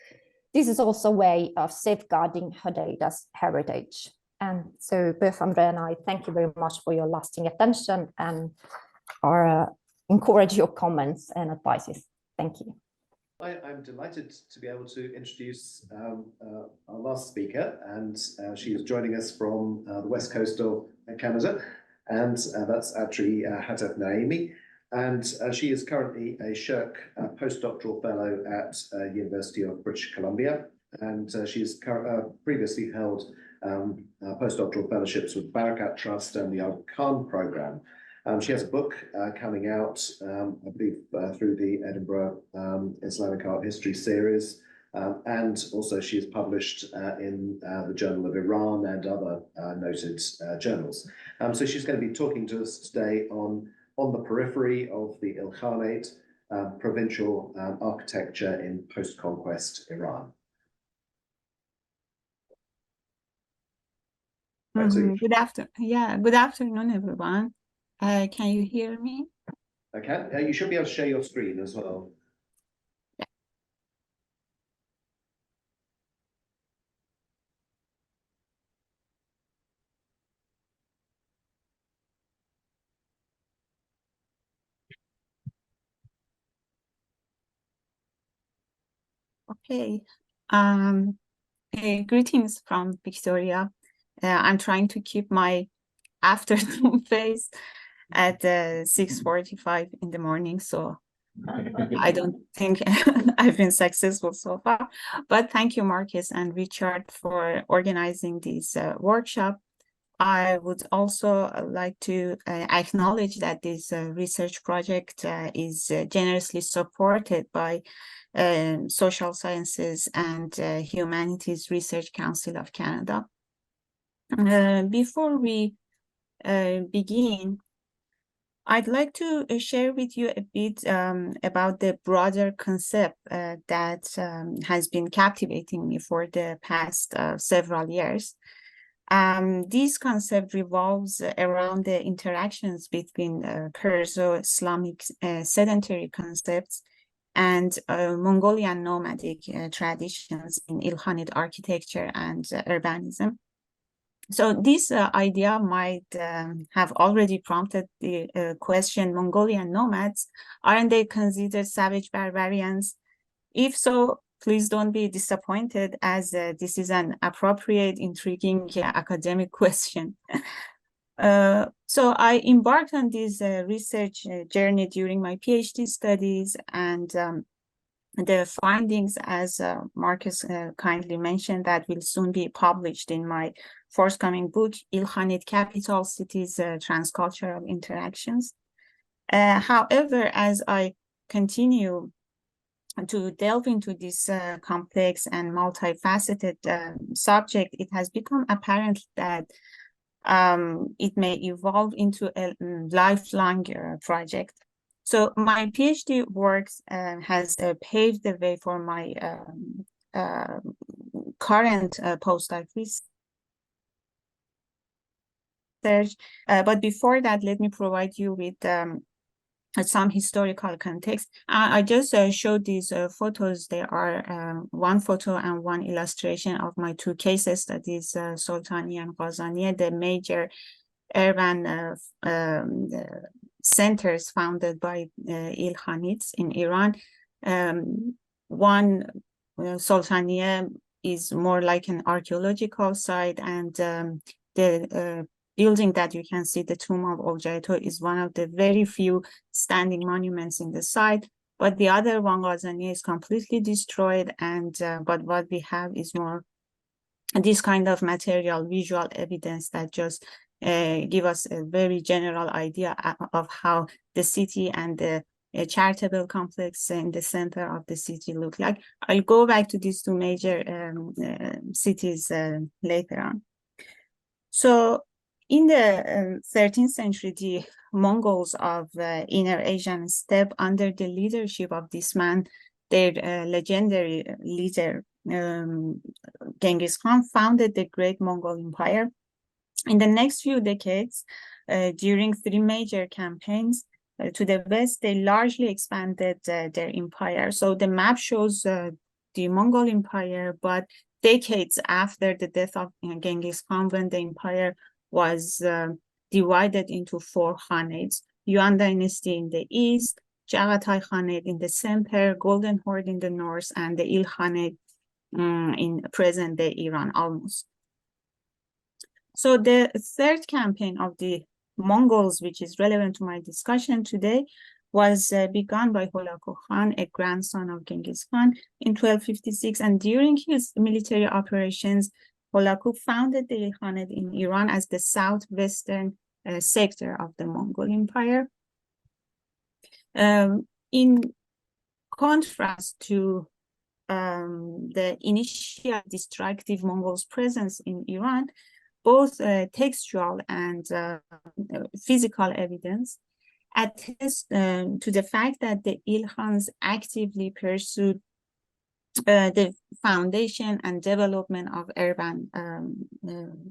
this is also a way of safeguarding Hodeidah's heritage. And so both Andrea and I thank you very much for your lasting attention and encourage your comments and advices. Thank you. I'm delighted to be able to introduce our last speaker, and she is joining us from the west coast of Canada, and that's actually Hatef Naimi, and she is currently a Shirk postdoctoral fellow at University of British Columbia, and she's previously held postdoctoral fellowships with Barakat Trust and the Al Khan program. She has a book coming out, I believe, through the Edinburgh Islamic Art History series, and also she is published in the Journal of Iran and other noted journals. So she's going to be talking to us today on the periphery of the Ilkhanate, provincial architecture in post-conquest Iran. Good afternoon, everyone. Can you hear me? I can. You should be able to share your screen as well. Yeah. Okay. Greetings from Victoria. I'm trying to keep my afternoon face at 6:45 in the morning, so I don't think I've been successful so far. But thank you, Marcus and Richard, for organizing this workshop. I would also like to acknowledge that this research project is generously supported by Social Sciences and Humanities Research Council of Canada. Before we begin, I'd like to share with you a bit about the broader concept that has been captivating me for the past several years. This concept revolves around the interactions between Perso-Islamic sedentary concepts and Mongolian nomadic traditions in Ilkhanate architecture and urbanism. So this idea might have already prompted the question, Mongolian nomads, aren't they considered savage barbarians? If so, please don't be disappointed, as this is an appropriate, intriguing academic question. So I embarked on this research journey during my PhD studies, and the findings, as Marcus kindly mentioned, that will soon be published in my forthcoming book, Ilkhanate Capital Cities, Transcultural Interactions. However, as I continue to delve into this complex and multifaceted subject, it has become apparent that it may evolve into a lifelong project. So my PhD work has paved the way for my current postdoc research. But before that, let me provide you with some historical context. I just showed these photos. There are one photo and one illustration of my two case studies, Sultaniye and Ghazaniye, the major urban centers founded by Ilkhanites in Iran. One, Sultaniye, is more like an archaeological site, and the building that you can see, the tomb of Ogjaito, is one of the very few standing monuments in the site. But the other one, Ghazaniye, is completely destroyed, and but what we have is more this kind of material, visual evidence that just give us a very general idea of how the city and the charitable complex in the center of the city look like. I'll go back to these two major cities later on. So in the 13th century, the Mongols of Inner Asian steppe, under the leadership of this man, their legendary leader, Genghis Khan, founded the Great Mongol Empire. In the next few decades, during 3 major campaigns to the west, they largely expanded their empire. So the map shows the Mongol Empire, but decades after the death of Genghis Khan, when the empire was divided into 4 Khanates: Yuan dynasty in the east, Chagatai Khanate in the center, Golden Horde in the north, and the Il Khanate in present-day Iran almost. So the third campaign of the Mongols, which is relevant to my discussion today, was begun by Hulagu Khan, a grandson of Genghis Khan, in 1256. And during his military operations, Hulagu founded the Il Khanate in Iran as the southwestern sector of the Mongol Empire. In contrast to the initial destructive Mongols' presence in Iran, both textual and physical evidence attest to the fact that the Ilkhans actively pursued the foundation and development of urban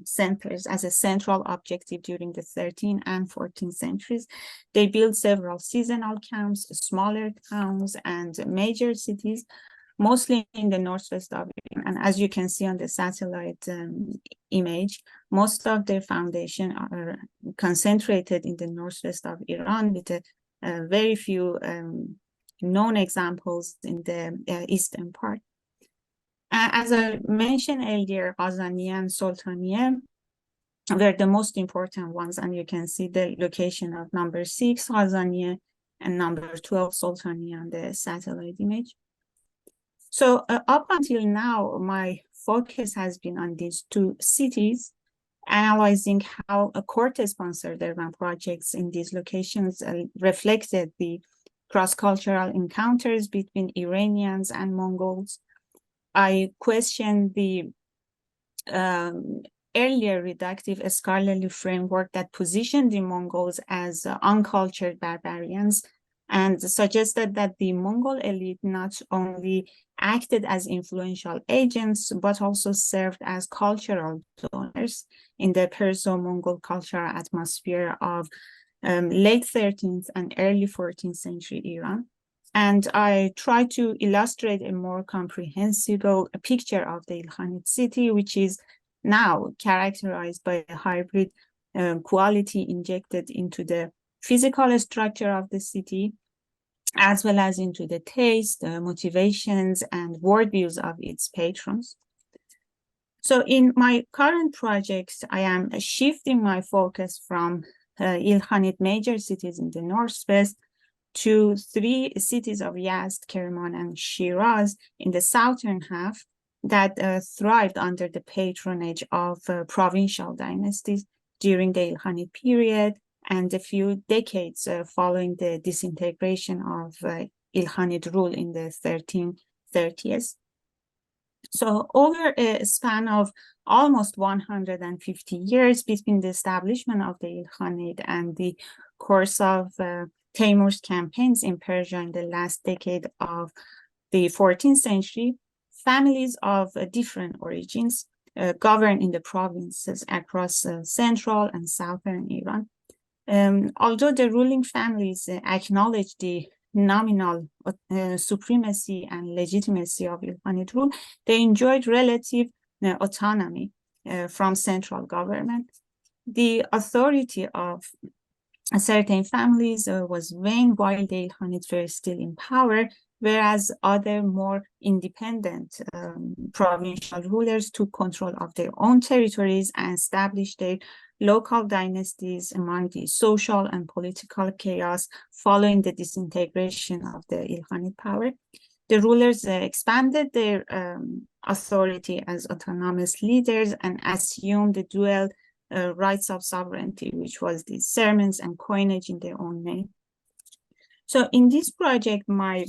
centers as a central objective during the 13th and 14th centuries. They built several seasonal camps, smaller towns, and major cities, mostly in the northwest of Iran. And as you can see on the satellite image, most of their foundation are concentrated in the northwest of Iran, with very few known examples in the eastern part. As I mentioned earlier, Ghazaniye and Sultaniye were the most important ones, and you can see the location of number 6 Ghazaniye and number 12 Sultaniye on the satellite image. So up until now, my focus has been on these 2 cities, analyzing how court-sponsored urban projects in these locations reflected the cross-cultural encounters between Iranians and Mongols. I questioned the earlier reductive scholarly framework that positioned the Mongols as uncultured barbarians, and suggested that the Mongol elite not only acted as influential agents, but also served as cultural donors in the Perso-Mongol cultural atmosphere of late 13th and early 14th century Iran. And I try to illustrate a more comprehensible picture of the Ilkhanate city, which is now characterized by a hybrid quality injected into the physical structure of the city, as well as into the taste, motivations, and worldviews of its patrons. So in my current project, I am shifting my focus from Ilkhanate major cities in the northwest to 3 cities of Yazd, Kerman, and Shiraz in the southern half that thrived under the patronage of provincial dynasties during the Ilkhanate period and a few decades following the disintegration of Ilkhanate rule in the 1330s. So over a span of almost 150 years between the establishment of the Ilkhanate and the course of Taimur's campaigns in Persia in the last decade of the 14th century, families of different origins governed in the provinces across central and southern Iran. Although the ruling families acknowledged the nominal supremacy and legitimacy of Ilkhanate rule, they enjoyed relative autonomy from central government. The authority of certain families was vain while the Ilkhanites were still in power, whereas other more independent provincial rulers took control of their own territories and established their local dynasties among the social and political chaos following the disintegration of the Ilkhanate power. The rulers expanded their authority as autonomous leaders and assumed the dual rights of sovereignty, which was the sermons and coinage in their own name. So in this project, my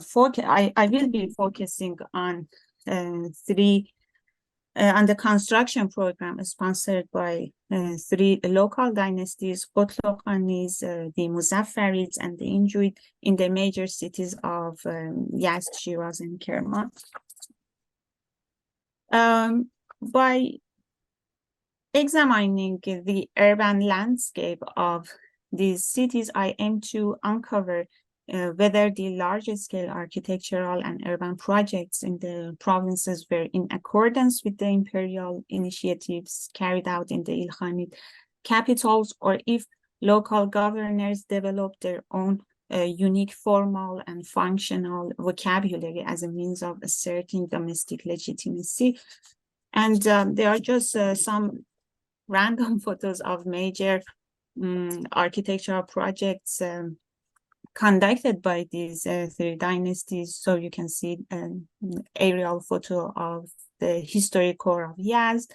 focus, I will be focusing on on the construction program sponsored by three local dynasties, Qutluqanis, the Muzaffarids, and the Injuid in the major cities of Yazd, Shiraz, and Kerman. By examining the urban landscape of these cities, I aim to uncover whether the large-scale architectural and urban projects in the provinces were in accordance with the imperial initiatives carried out in the Ilkhanid capitals, or if local governors developed their own unique formal and functional vocabulary as a means of asserting domestic legitimacy. And there are just some random photos of major architectural projects conducted by these three dynasties. So you can see an aerial photo of the historic core of Yazd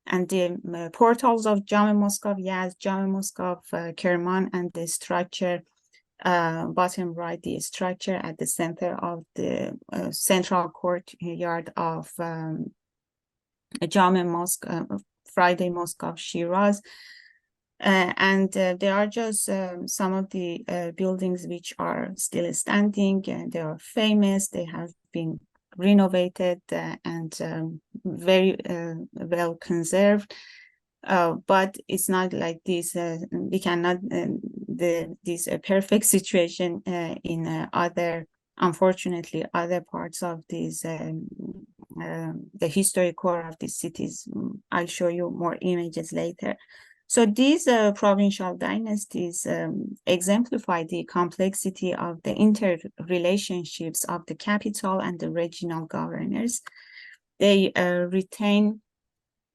and the portals of Jame Mosque of Yazd, Jame Mosque of Kerman, and the structure, bottom right, the structure at the center of the central courtyard of Jame Mosque, Friday Mosque of Shiraz. And there are just some of the buildings which are still standing, and they are famous. They have been renovated and very well conserved. But it's not like this. We cannot this perfect situation in other, unfortunately, other parts of these the historic core of these cities. I'll show you more images later. So these provincial dynasties exemplify the complexity of the interrelationships of the capital and the regional governors. They retain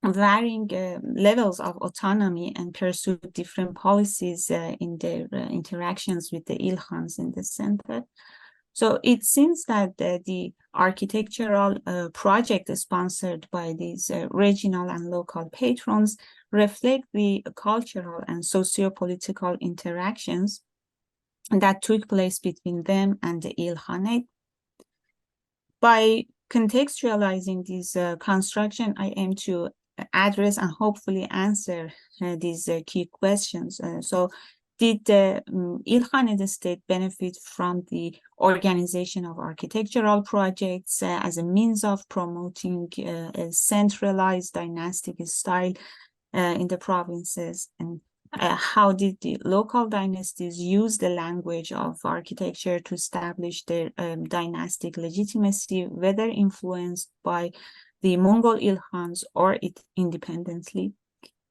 varying levels of autonomy and pursue different policies in their interactions with the ilkhans in the center. So it seems that the architectural project sponsored by these regional and local patrons reflect the cultural and socio-political interactions that took place between them and the Ilkhanate. By contextualizing this construction, I aim to address and hopefully answer these key questions. So did the Ilkhanate state benefit from the organization of architectural projects as a means of promoting a centralized dynastic style in the provinces? And how did the local dynasties use the language of architecture to establish their dynastic legitimacy, whether influenced by the Mongol Ilkhans or independently?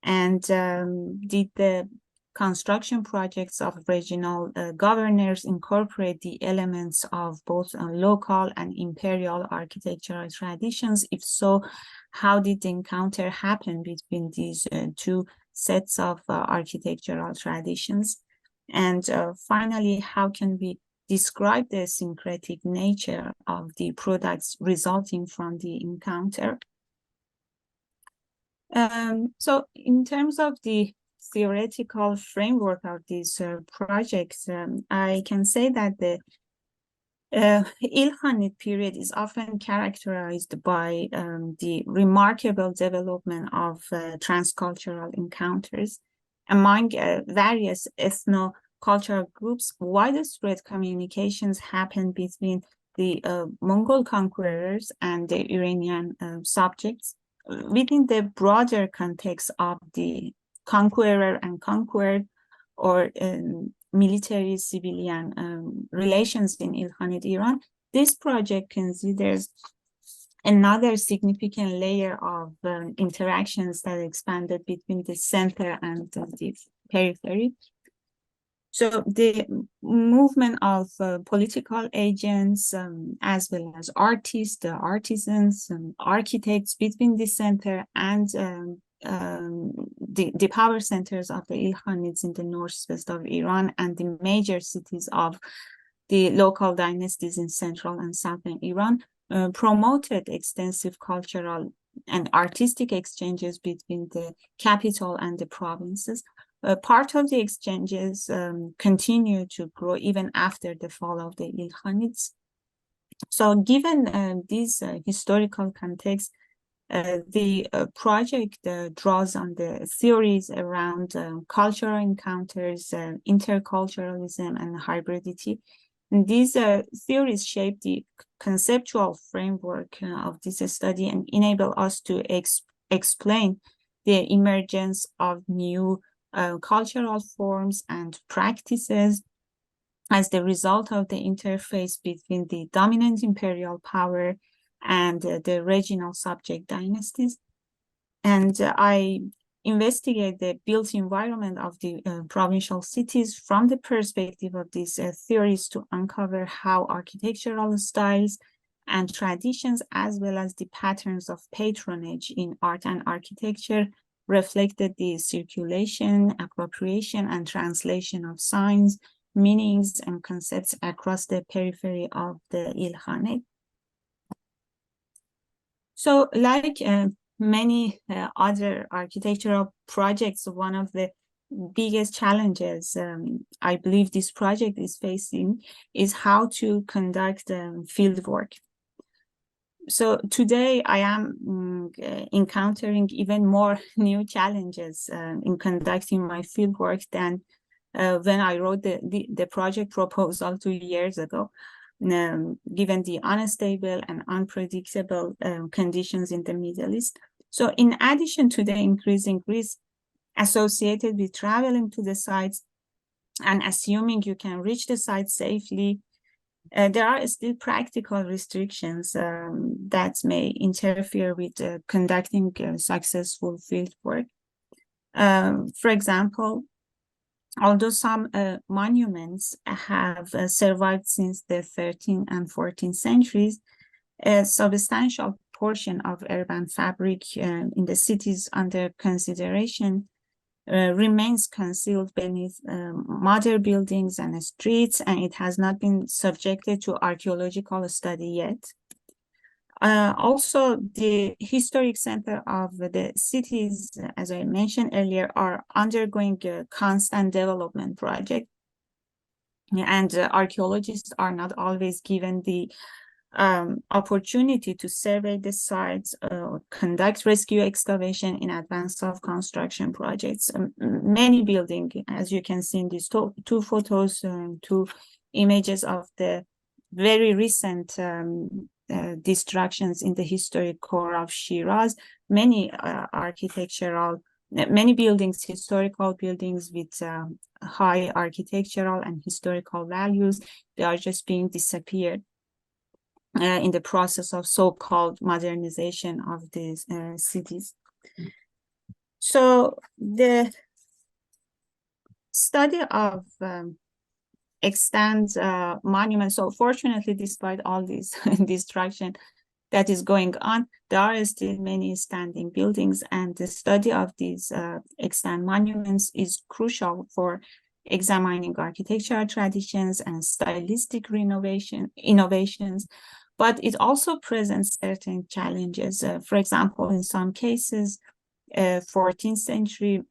And did the construction projects of regional governors incorporate the elements of both local and imperial architectural traditions? If so, how did the encounter happen between these two sets of architectural traditions? And finally, how can we describe the syncretic nature of the products resulting from the encounter? So in terms of the theoretical framework of these projects, I can say that the Ilkhanate period is often characterized by the remarkable development of transcultural encounters among various ethno-cultural groups. Widespread communications happen between the Mongol conquerors and the Iranian subjects within the broader context of the conqueror and conquered, or military civilian relations in Ilkhanate Iran. This project considers another significant layer of interactions that expanded between the center and the periphery. So the movement of political agents, as well as artists, artisans, architects between the center and the power centers of the Ilkhanids in the northwest of Iran and the major cities of the local dynasties in central and southern Iran promoted extensive cultural and artistic exchanges between the capital and the provinces. Part of the exchanges continue to grow even after the fall of the Ilkhanids. So given this historical context, the project draws on the theories around cultural encounters, interculturalism, and hybridity. And these theories shape the conceptual framework of this study and enable us to explain the emergence of new cultural forms and practices as the result of the interface between the dominant imperial power and the regional subject dynasties. And I investigate the built environment of the provincial cities from the perspective of these theories to uncover how architectural styles and traditions, as well as the patterns of patronage in art and architecture, reflected the circulation, appropriation, and translation of signs, meanings, and concepts across the periphery of the Ilkhanate. So like many other architectural projects, one of the biggest challenges I believe this project is facing is how to conduct field work. So today I am encountering even more new challenges in conducting my field work than when I wrote the project proposal 2 years ago. Given the unstable and unpredictable conditions in the Middle East. So in addition to the increasing risk associated with traveling to the sites and assuming you can reach the site safely, there are still practical restrictions that may interfere with conducting successful field work. For example, although some monuments have survived since the 13th and 14th centuries, a substantial portion of urban fabric in the cities under consideration remains concealed beneath modern buildings and streets, and it has not been subjected to archaeological study yet. Also, the historic center of the cities, as I mentioned earlier, are undergoing a constant development project. And archaeologists are not always given the opportunity to survey the sites, conduct rescue excavation in advance of construction projects. Many buildings, as you can see in these two photos, two images of the very recent destructions in the historic core of Shiraz, many many buildings, historical buildings with high architectural and historical values, they are just being disappeared in the process of so-called modernization of these cities. So the study of extant monuments. So fortunately, despite all this destruction that is going on, there are still many standing buildings, and the study of these extant monuments is crucial for examining architectural traditions and stylistic innovations, but it also presents certain challenges. For example, in some cases, 14th century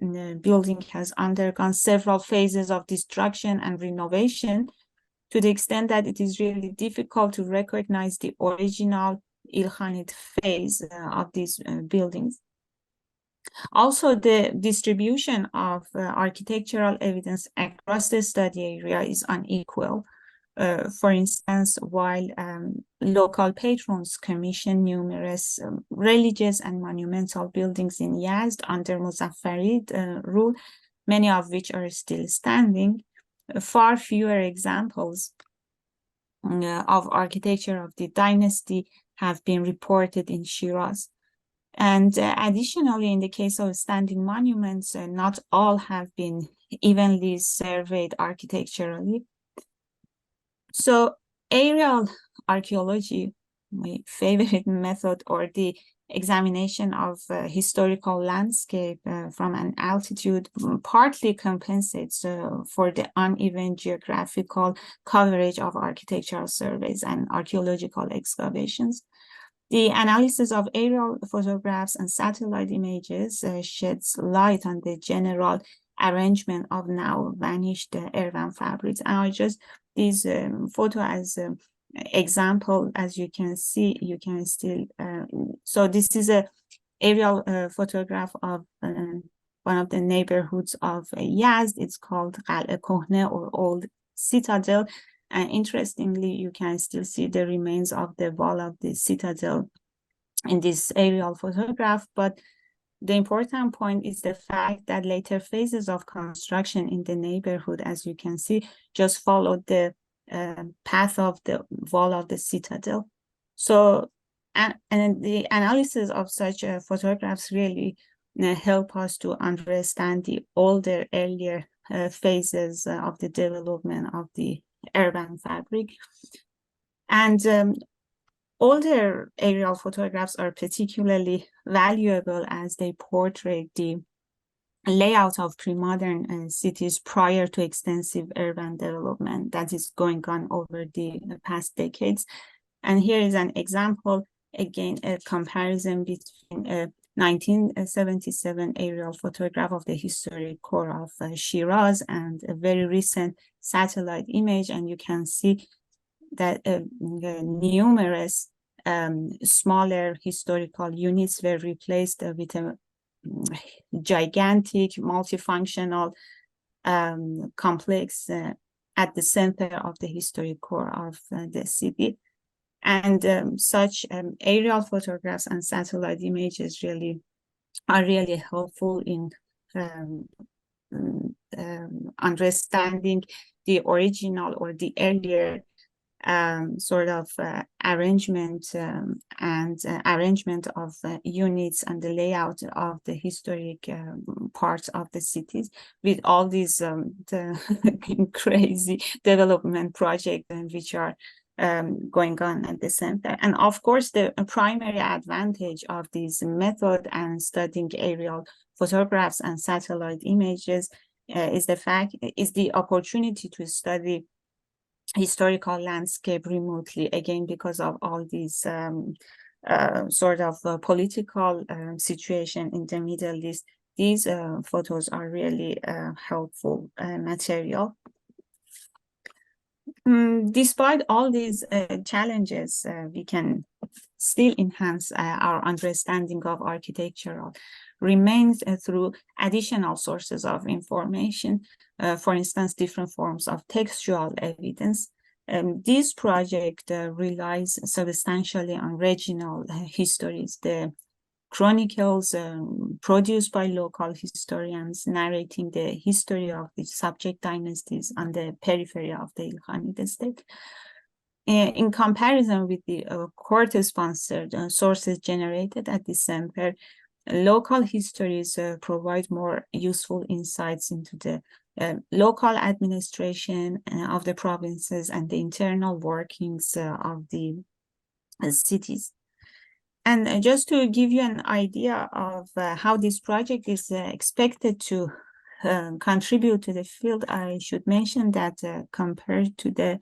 building has undergone several phases of destruction and renovation to the extent that it is really difficult to recognize the original Ilkhanid phase of these buildings. Also, the distribution of architectural evidence across the study area is unequal. For instance, while local patrons commission numerous religious and monumental buildings in Yazd under Muzaffarid rule, many of which are still standing, far fewer examples of architecture of the dynasty have been reported in Shiraz. And additionally, in the case of standing monuments, not all have been evenly surveyed architecturally. So aerial archaeology, my favorite method, or the examination of historical landscape from an altitude, partly compensates for the uneven geographical coverage of architectural surveys and archaeological excavations. The analysis of aerial photographs and satellite images sheds light on the general arrangement of now vanished urban fabrics. And I just this photo as example, as you can see, you can still. So this is a aerial photograph of one of the neighborhoods of Yazd. It's called Hala Qasqas, or Old Citadel. And interestingly, you can still see the remains of the wall of the citadel in this aerial photograph. But the important point is the fact that later phases of construction in the neighborhood, as you can see, just followed the path of the wall of the citadel. So, and the analysis of such photographs really help us to understand the older, earlier phases of the development of the urban fabric. And older aerial photographs are particularly valuable as they portray the layout of pre-modern cities prior to extensive urban development that is going on over the past decades. And here is an example, again, a comparison between a 1977 aerial photograph of the historic core of Shiraz and a very recent satellite image. And you can see that numerous smaller historical units were replaced with a gigantic multifunctional complex at the center of the historic core of the city. And such aerial photographs and satellite images are really helpful in understanding the original or the earlier sort of arrangement and arrangement of units and the layout of the historic parts of the cities, with all these the crazy development projects which are going on at the center. And of course, the primary advantage of this method and studying aerial photographs and satellite images is the opportunity to study historical landscape remotely, again, because of all these sort of political situation in the Middle East. These photos are really helpful material. Despite all these challenges, we can still enhance our understanding of architectural remains through additional sources of information, for instance, different forms of textual evidence. This project relies substantially on regional histories, the chronicles produced by local historians narrating the history of the subject dynasties on the periphery of the Ilkhanid state. In comparison with the court-sponsored sources generated at the center, local histories provide more useful insights into the local administration of the provinces and the internal workings of the cities. And just to give you an idea of how this project is expected to contribute to the field, I should mention that compared to the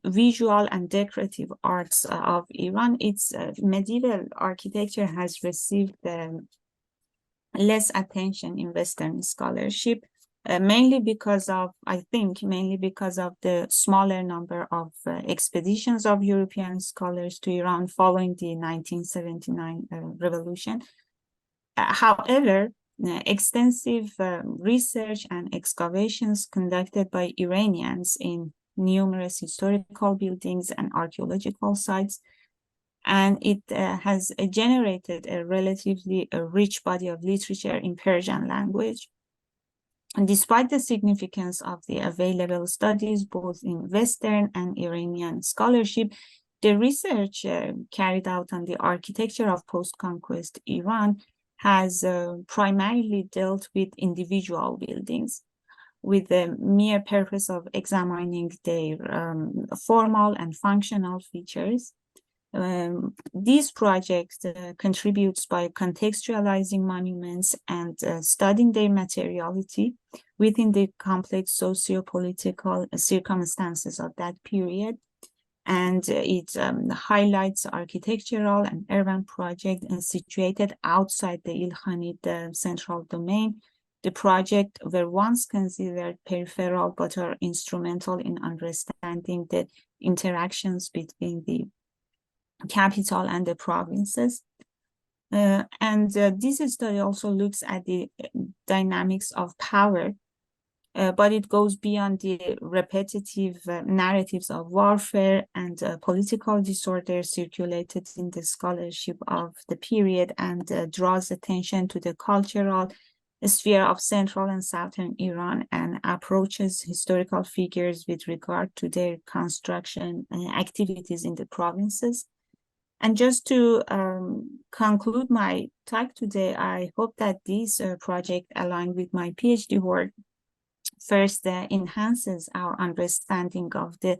visual and decorative arts of Iran, its medieval architecture has received less attention in Western scholarship, mainly because of the smaller number of expeditions of European scholars to Iran following the 1979 revolution. However, extensive research and excavations conducted by Iranians in numerous historical buildings and archaeological sites, and it has generated a relatively rich body of literature in Persian language. And despite the significance of the available studies, both in Western and Iranian scholarship, the research carried out on the architecture of post-conquest Iran has primarily dealt with individual buildings, with the mere purpose of examining their formal and functional features. These projects contributes by contextualizing monuments and studying their materiality within the complex socio-political circumstances of that period. and it highlights architectural and urban projects situated outside the Ilkhanid central domain. The projects were once considered peripheral but are instrumental in understanding the interactions between the capital and the provinces. This study also looks at the dynamics of power, but it goes beyond the repetitive narratives of warfare and political disorder circulated in the scholarship of the period, and draws attention to the cultural sphere of central and southern Iran, and approaches historical figures with regard to their construction activities in the provinces. And just to conclude my talk today, I hope that this project, aligned with my PhD work, first enhances our understanding of the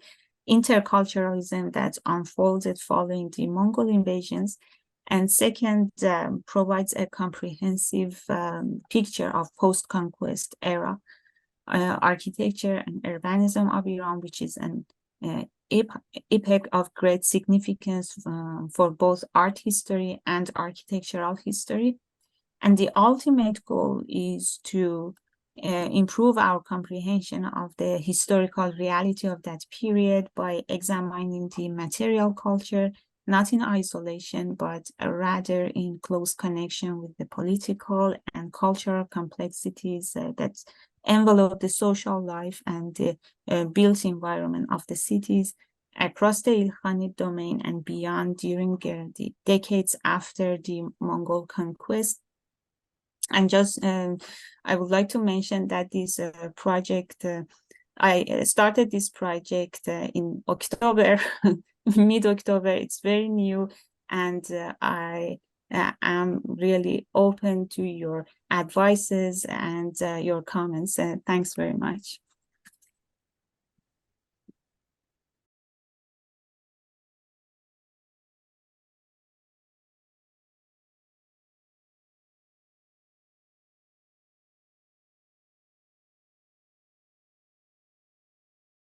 interculturalism that unfolded following the Mongol invasions, and second, provides a comprehensive picture of post-conquest era architecture and urbanism of Iran, which is an epoch of great significance for both art history and architectural history. And the ultimate goal is to improve our comprehension of the historical reality of that period by examining the material culture, not in isolation, but rather in close connection with the political and cultural complexities that envelope the social life and the built environment of the cities across the Ilkhanid domain and beyond during the decades after the Mongol conquest. And just, I would like to mention that this project, I started this project in October, mid-October. It's very new, and I am really open to your advices and your comments. Thanks very much.